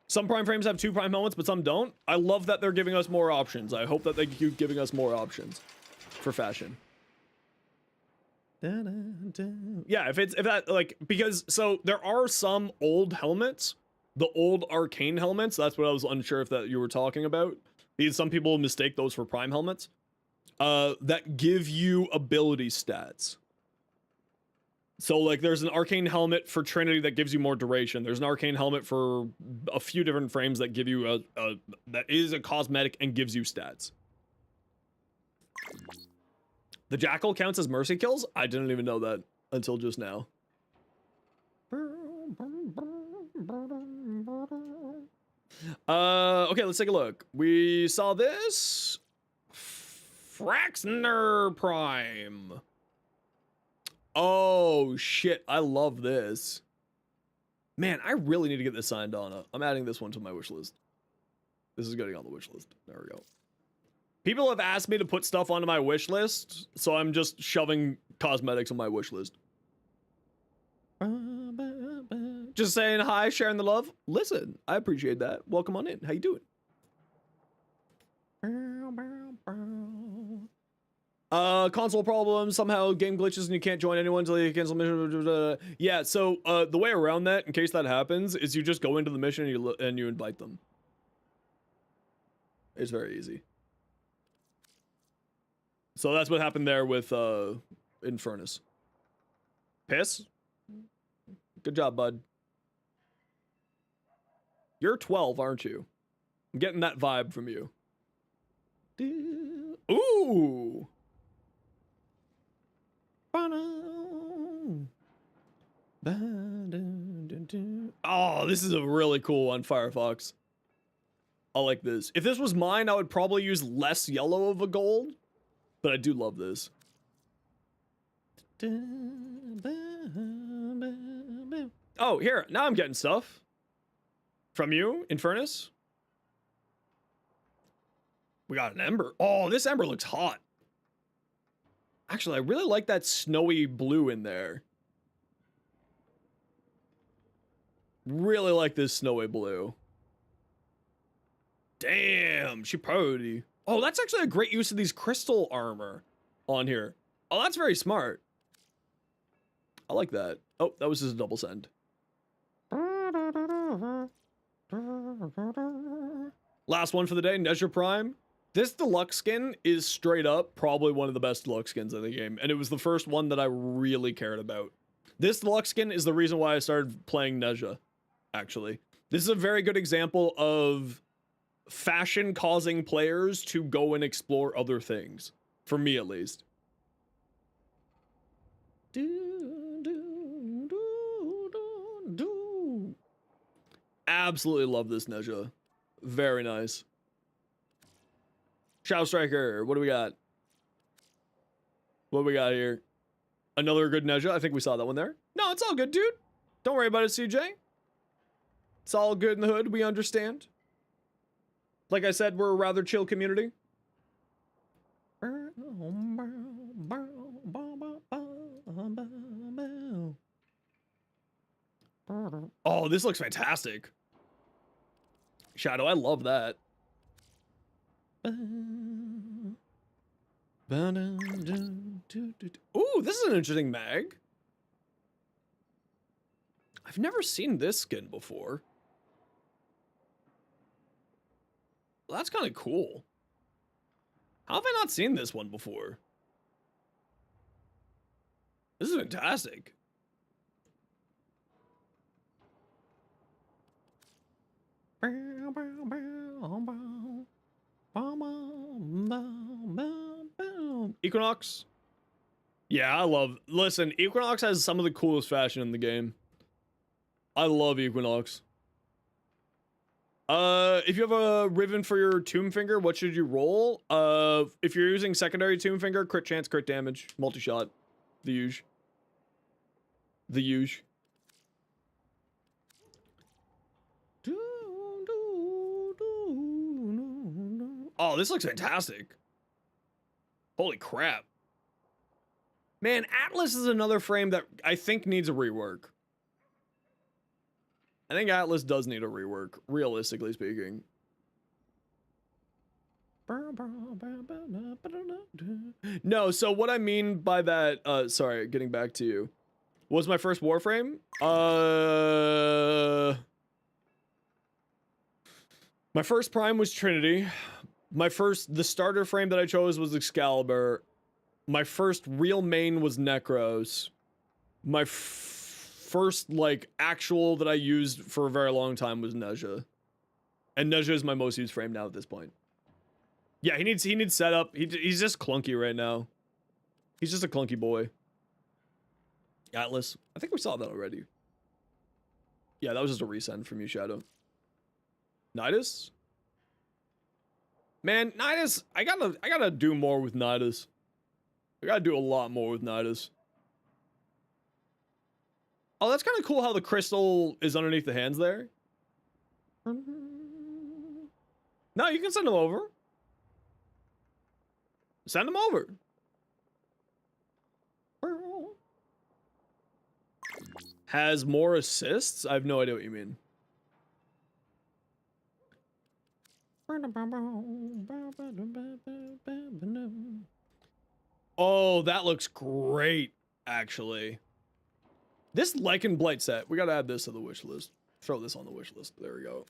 Some prime frames have 2 prime helmets, but some don't. I love that they're giving us more options. I hope that they keep giving us more options for fashion. Yeah, if that, like, because, so there are some old helmets, the old arcane helmets. That's what I was unsure if that you were talking about. Because some people mistake those for prime helmets. That give you ability stats. So, like, there's an arcane helmet for Trinity that gives you more duration. There's an arcane helmet for a few different frames that give you that is a cosmetic and gives you stats. The Jackal counts as mercy kills? I didn't even know that until just now. Okay, let's take a look. We saw this. Fraxner Prime. Oh, shit. I love this. Man, I really need to get this signed on. I'm adding this one to my wish list. This is getting on the wish list. There we go. People have asked me to put stuff onto my wish list, so I'm just shoving cosmetics on my wish list. Just saying hi, sharing the love. Listen, I appreciate that. Welcome on in. How you doing? Console problems, somehow game glitches and you can't join anyone until you cancel mission. Yeah, so the way around that, in case that happens, is you just go into the mission and you invite them. It's very easy. So that's what happened there with Infernus. Piss? Good job, bud. You're 12, aren't you? I'm getting that vibe from you. Ooh! Oh, this is a really cool one, Firefox. I like this. If this was mine, I would probably use less yellow of a gold, but I do love this. Oh, here. Now I'm getting stuff. From you, Infernus. We got an ember. Oh, this ember looks hot. Actually, I really like that snowy blue in there. Really like this snowy blue. Damn, she pretty. Oh, that's actually a great use of these crystal armor on here. Oh, that's very smart. I like that. Oh, that was just a double send. Last one for the day, Nezha Prime. This deluxe skin is straight up probably one of the best deluxe skins in the game, and it was the first one that I really cared about. This deluxe skin is the reason why I started playing Nezha, actually. This is a very good example of fashion causing players to go and explore other things. For me, at least. Absolutely love this Nezha. Very nice. Shadow Striker, what do we got? What do we got here? Another good Nezha. I think we saw that one there. No, it's all good, dude. Don't worry about it, CJ. It's all good in the hood. We understand. Like I said, we're a rather chill community. Oh, this looks fantastic. Shadow, I love that. Ooh, this is an interesting mag. I've never seen this skin before. Well, that's kind of cool. How have I not seen this one before? This is fantastic. Equinox. Yeah, I love... Listen, Equinox has some of the coolest fashion in the game. I love Equinox. If you have a Riven for your Tomb Finger, what should you roll? If you're using secondary Tomb Finger, crit chance, crit damage, multi-shot. The huge. The huge. Oh, this looks fantastic. Holy crap. Man, Atlas is another frame that I think needs a rework. I think Atlas does need a rework, realistically speaking. No, so what I mean by that, sorry, getting back to you, was my first Warframe. My first Prime was Trinity. The starter frame that I chose was Excalibur. My first real main was Necros. My first, like, actual that I used for a very long time was Nezha. And Nezha is my most used frame now at this point. Yeah, he needs setup. He's just clunky right now. He's just a clunky boy. Atlas. I think we saw that already. Yeah, that was just a resend from you, Shadow. Nidus? Man, Nidus, I gotta do more with Nidus. I gotta do a lot more with Nidus. Oh, that's kind of cool how the crystal is underneath the hands there. No, you can send them over. Send them over. Has more assists? I have no idea what you mean. Oh, that looks great, actually. This Lichen Blight set, we gotta add this to the wish list. Throw this on the wish list. There we go.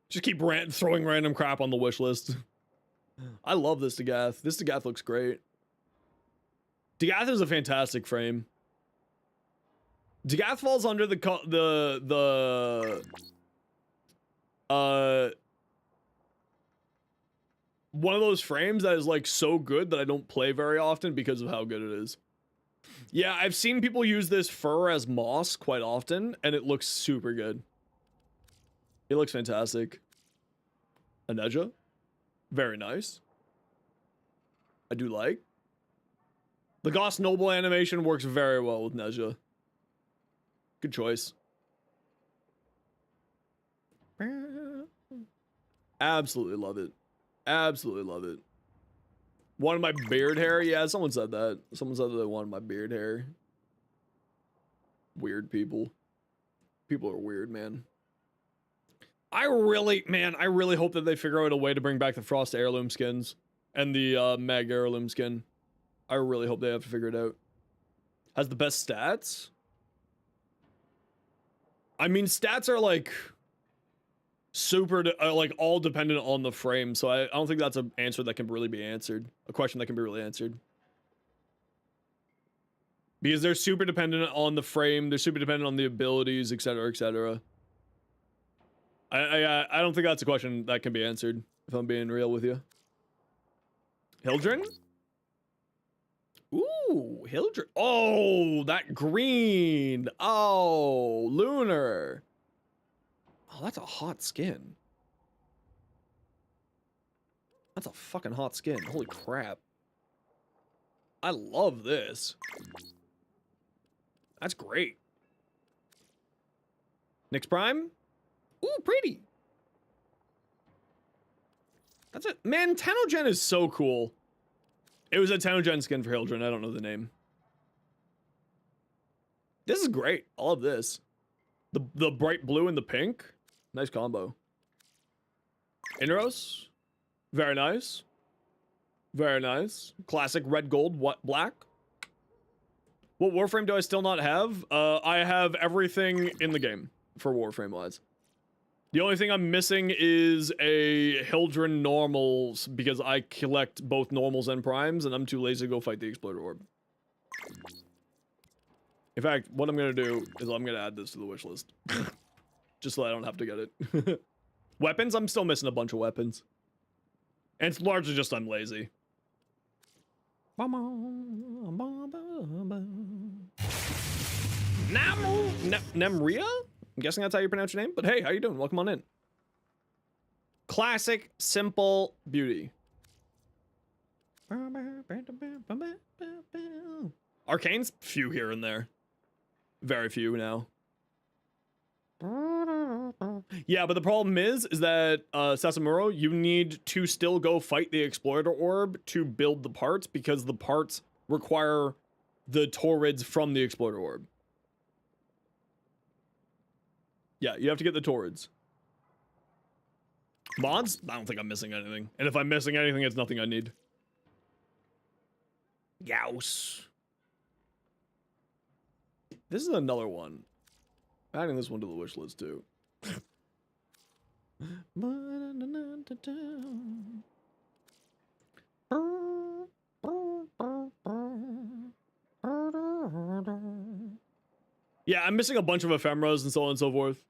Just keep throwing random crap on the wish list. I love this Dagath. This Dagath looks great. Dagath is a fantastic frame. Dagath falls under one of those frames that is like so good that I don't play very often because of how good it is. Yeah, I've seen people use this fur as moss quite often, and it looks super good. It looks fantastic. Aneja. Very nice. I do like. The Goss Noble animation works very well with Neja. Good choice. Absolutely love it. Absolutely love it. Wanted my beard hair? Yeah, someone said that. Someone said that they wanted my beard hair. Weird people. People are weird, man. I really hope that they figure out a way to bring back the Frost heirloom skins and the Mag heirloom skin. I really hope they have to figure it out. Has the best stats? I mean, stats are like super, like all dependent on the frame, so I don't think that's an answer that can really be answered. A question that can be really answered. Because they're super dependent on the frame, they're super dependent on the abilities, etc., etc. I don't think that's a question that can be answered, if I'm being real with you. Hildren? Ooh, Hildren. Oh, that green. Oh, Lunar. Oh, that's a hot skin. That's a fucking hot skin. Holy crap. I love this. That's great. Nyx Prime? Ooh, pretty. That's it. Man, Tenogen is so cool. It was a Tenogen skin for Hildren. I don't know the name. This is great. I love this. The bright blue and the pink. Nice combo. Inros. Very nice. Very nice. Classic red, gold, black. What Warframe do I still not have? I have everything in the game for Warframe wise. The only thing I'm missing is a Hildren normals because I collect both normals and primes and I'm too lazy to go fight the Exploder Orb. In fact, what I'm gonna do is I'm gonna add this to the wish list. Just so I don't have to get it. Weapons? I'm still missing a bunch of weapons. And it's largely just I'm lazy. Nemria? I'm guessing that's how you pronounce your name, but hey, how you doing? Welcome on in. Classic, simple beauty. Arcanes? Few here and there. Very few now. Yeah, but the problem is that, Sasamuro, you need to still go fight the Explorer Orb to build the parts because the parts require the Taurids from the Explorer Orb. Yeah, you have to get the Taurids. Mods? I don't think I'm missing anything. And if I'm missing anything, it's nothing I need. Youse. This is another one. Adding this one to the wish list too. Yeah, I'm missing a bunch of ephemeras and so on and so forth.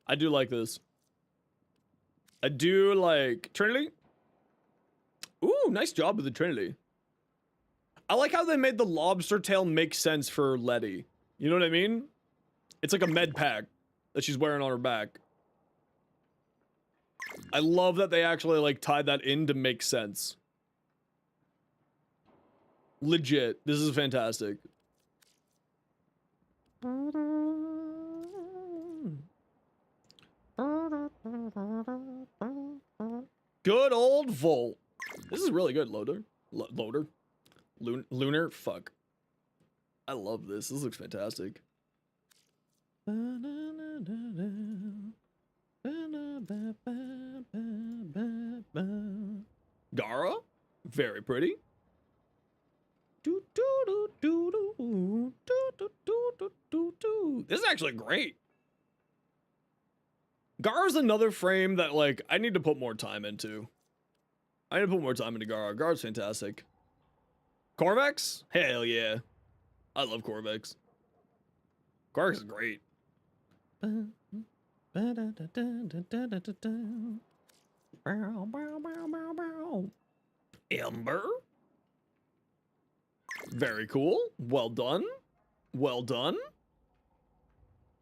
I do like this. I do like Trinity. Ooh, nice job with the Trinity. I like how they made the lobster tail make sense for Letty. You know what I mean? It's like a med pack that she's wearing on her back. I love that they actually like tied that in to make sense. Legit. This is fantastic. Good old Volt. This is really good, Loader. Lunar? Fuck. I love this. This looks fantastic. Gara? Very pretty. This is actually great. Gara's another frame that, like, I need to put more time into. I need to put more time into Gara. Gara's fantastic. Corvex? Hell yeah. I love Corvex. Quark's is great. Ember. Very cool. Well done. Well done.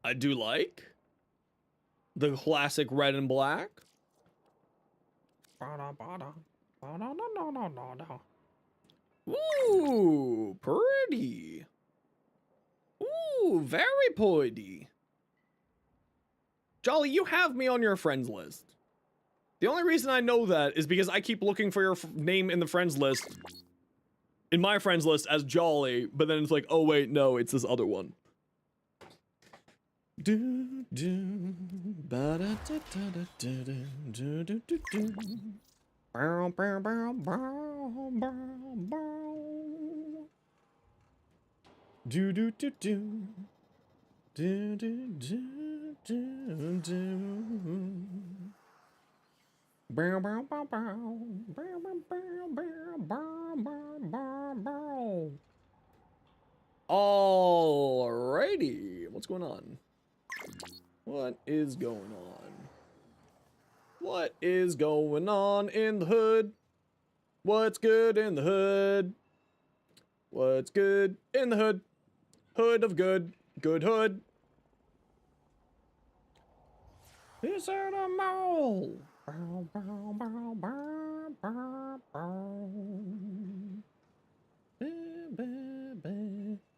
I do like the classic red and black. Ooh, pretty. Ooh, very pretty. Jolly, you have me on your friends list. The only reason I know that is because I keep looking for your name in the friends list, in my friends list as Jolly, but then it's like, oh wait, no, it's this other one. Do do ba da da da da da do do do do. Bow bow bow bow bow bow. Do do do do. Do do do do do. Bow bow bow bow. Bow bow bow bow bow bow bow bow. Alrighty, what's going on? What is going on? What is going on in the hood? What's good in the hood? What's good in the hood? Hood of good, good hood. Is it a mole? Bow, bow, bow, bow, bow, bow.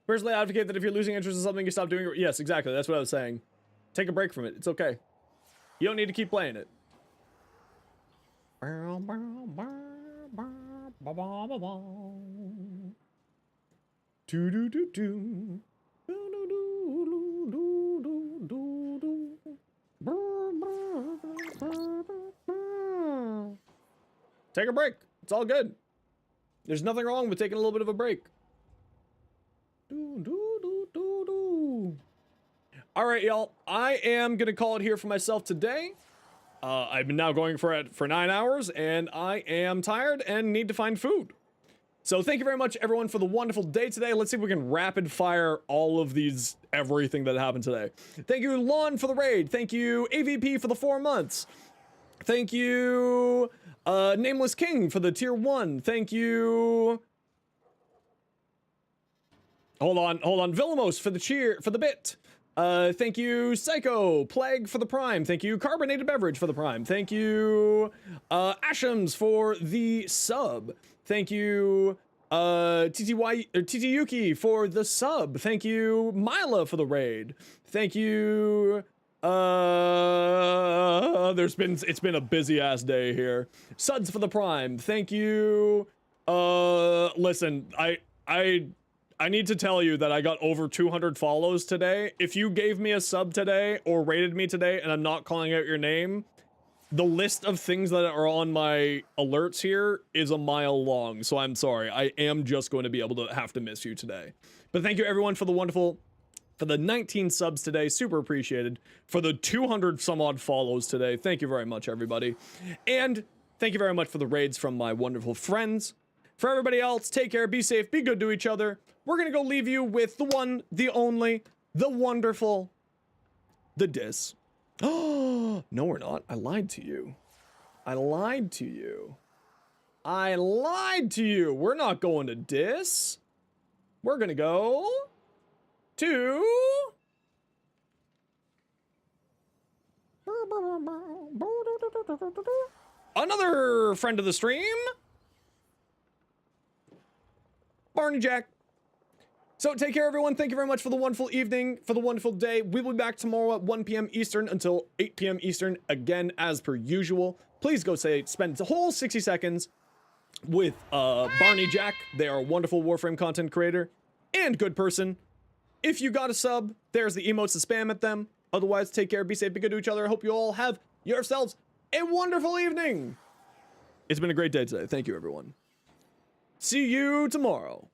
Personally, I advocate that if you're losing interest in something, you stop doing it. Yes, exactly. That's what I was saying. Take a break from it. It's okay. You don't need to keep playing it. Take a break. It's all good. There's nothing wrong with taking a little bit of a break. All right, y'all. I am gonna call it here for myself today. I've been now going for 9 hours, and I am tired and need to find food. So thank you very much, everyone, for the wonderful day today. Let's see if we can rapid fire all of these, everything that happened today. Thank you, Lon, for the raid. Thank you, AVP, for the 4 months. Thank you, Nameless King, for the tier 1. Thank you. Hold on. Vilmos for the bit. Thank you, Psycho, Plague for the Prime. Thank you, Carbonated Beverage for the Prime. Thank you, Ashams for the sub. Thank you, TTYuki for the sub. Thank you, Mila for the raid. Thank you, it's been a busy ass day here. Suds for the Prime. Thank you, listen, I need to tell you that I got over 200 follows today. If you gave me a sub today or rated me today and I'm not calling out your name, the list of things that are on my alerts here is a mile long. So I'm sorry. I am just going to be able to have to miss you today. But thank you everyone for the 19 subs today. Super appreciated. For the 200 some odd follows today. Thank you very much, everybody. And thank you very much for the raids from my wonderful friends. For everybody else, take care, be safe, be good to each other. We're gonna go leave you with the one, the only, the wonderful, the Dis. Oh, no we're not. I lied to you. I lied to you. I lied to you. We're not going to Dis. We're gonna go to... another friend of the stream. Barney Jack. So take care, everyone. Thank you very much for the wonderful evening, for the wonderful day. We will be back tomorrow at 1 p.m. Eastern until 8 p.m. Eastern, again, as per usual. Please go spend the whole 60 seconds with Barney Jack. They are a wonderful Warframe content creator and good person. If you got a sub, there's the emotes to spam at them. Otherwise, take care, be safe, be good to each other. I hope you all have yourselves a wonderful evening. It's been a great day today. Thank you, everyone. See you tomorrow.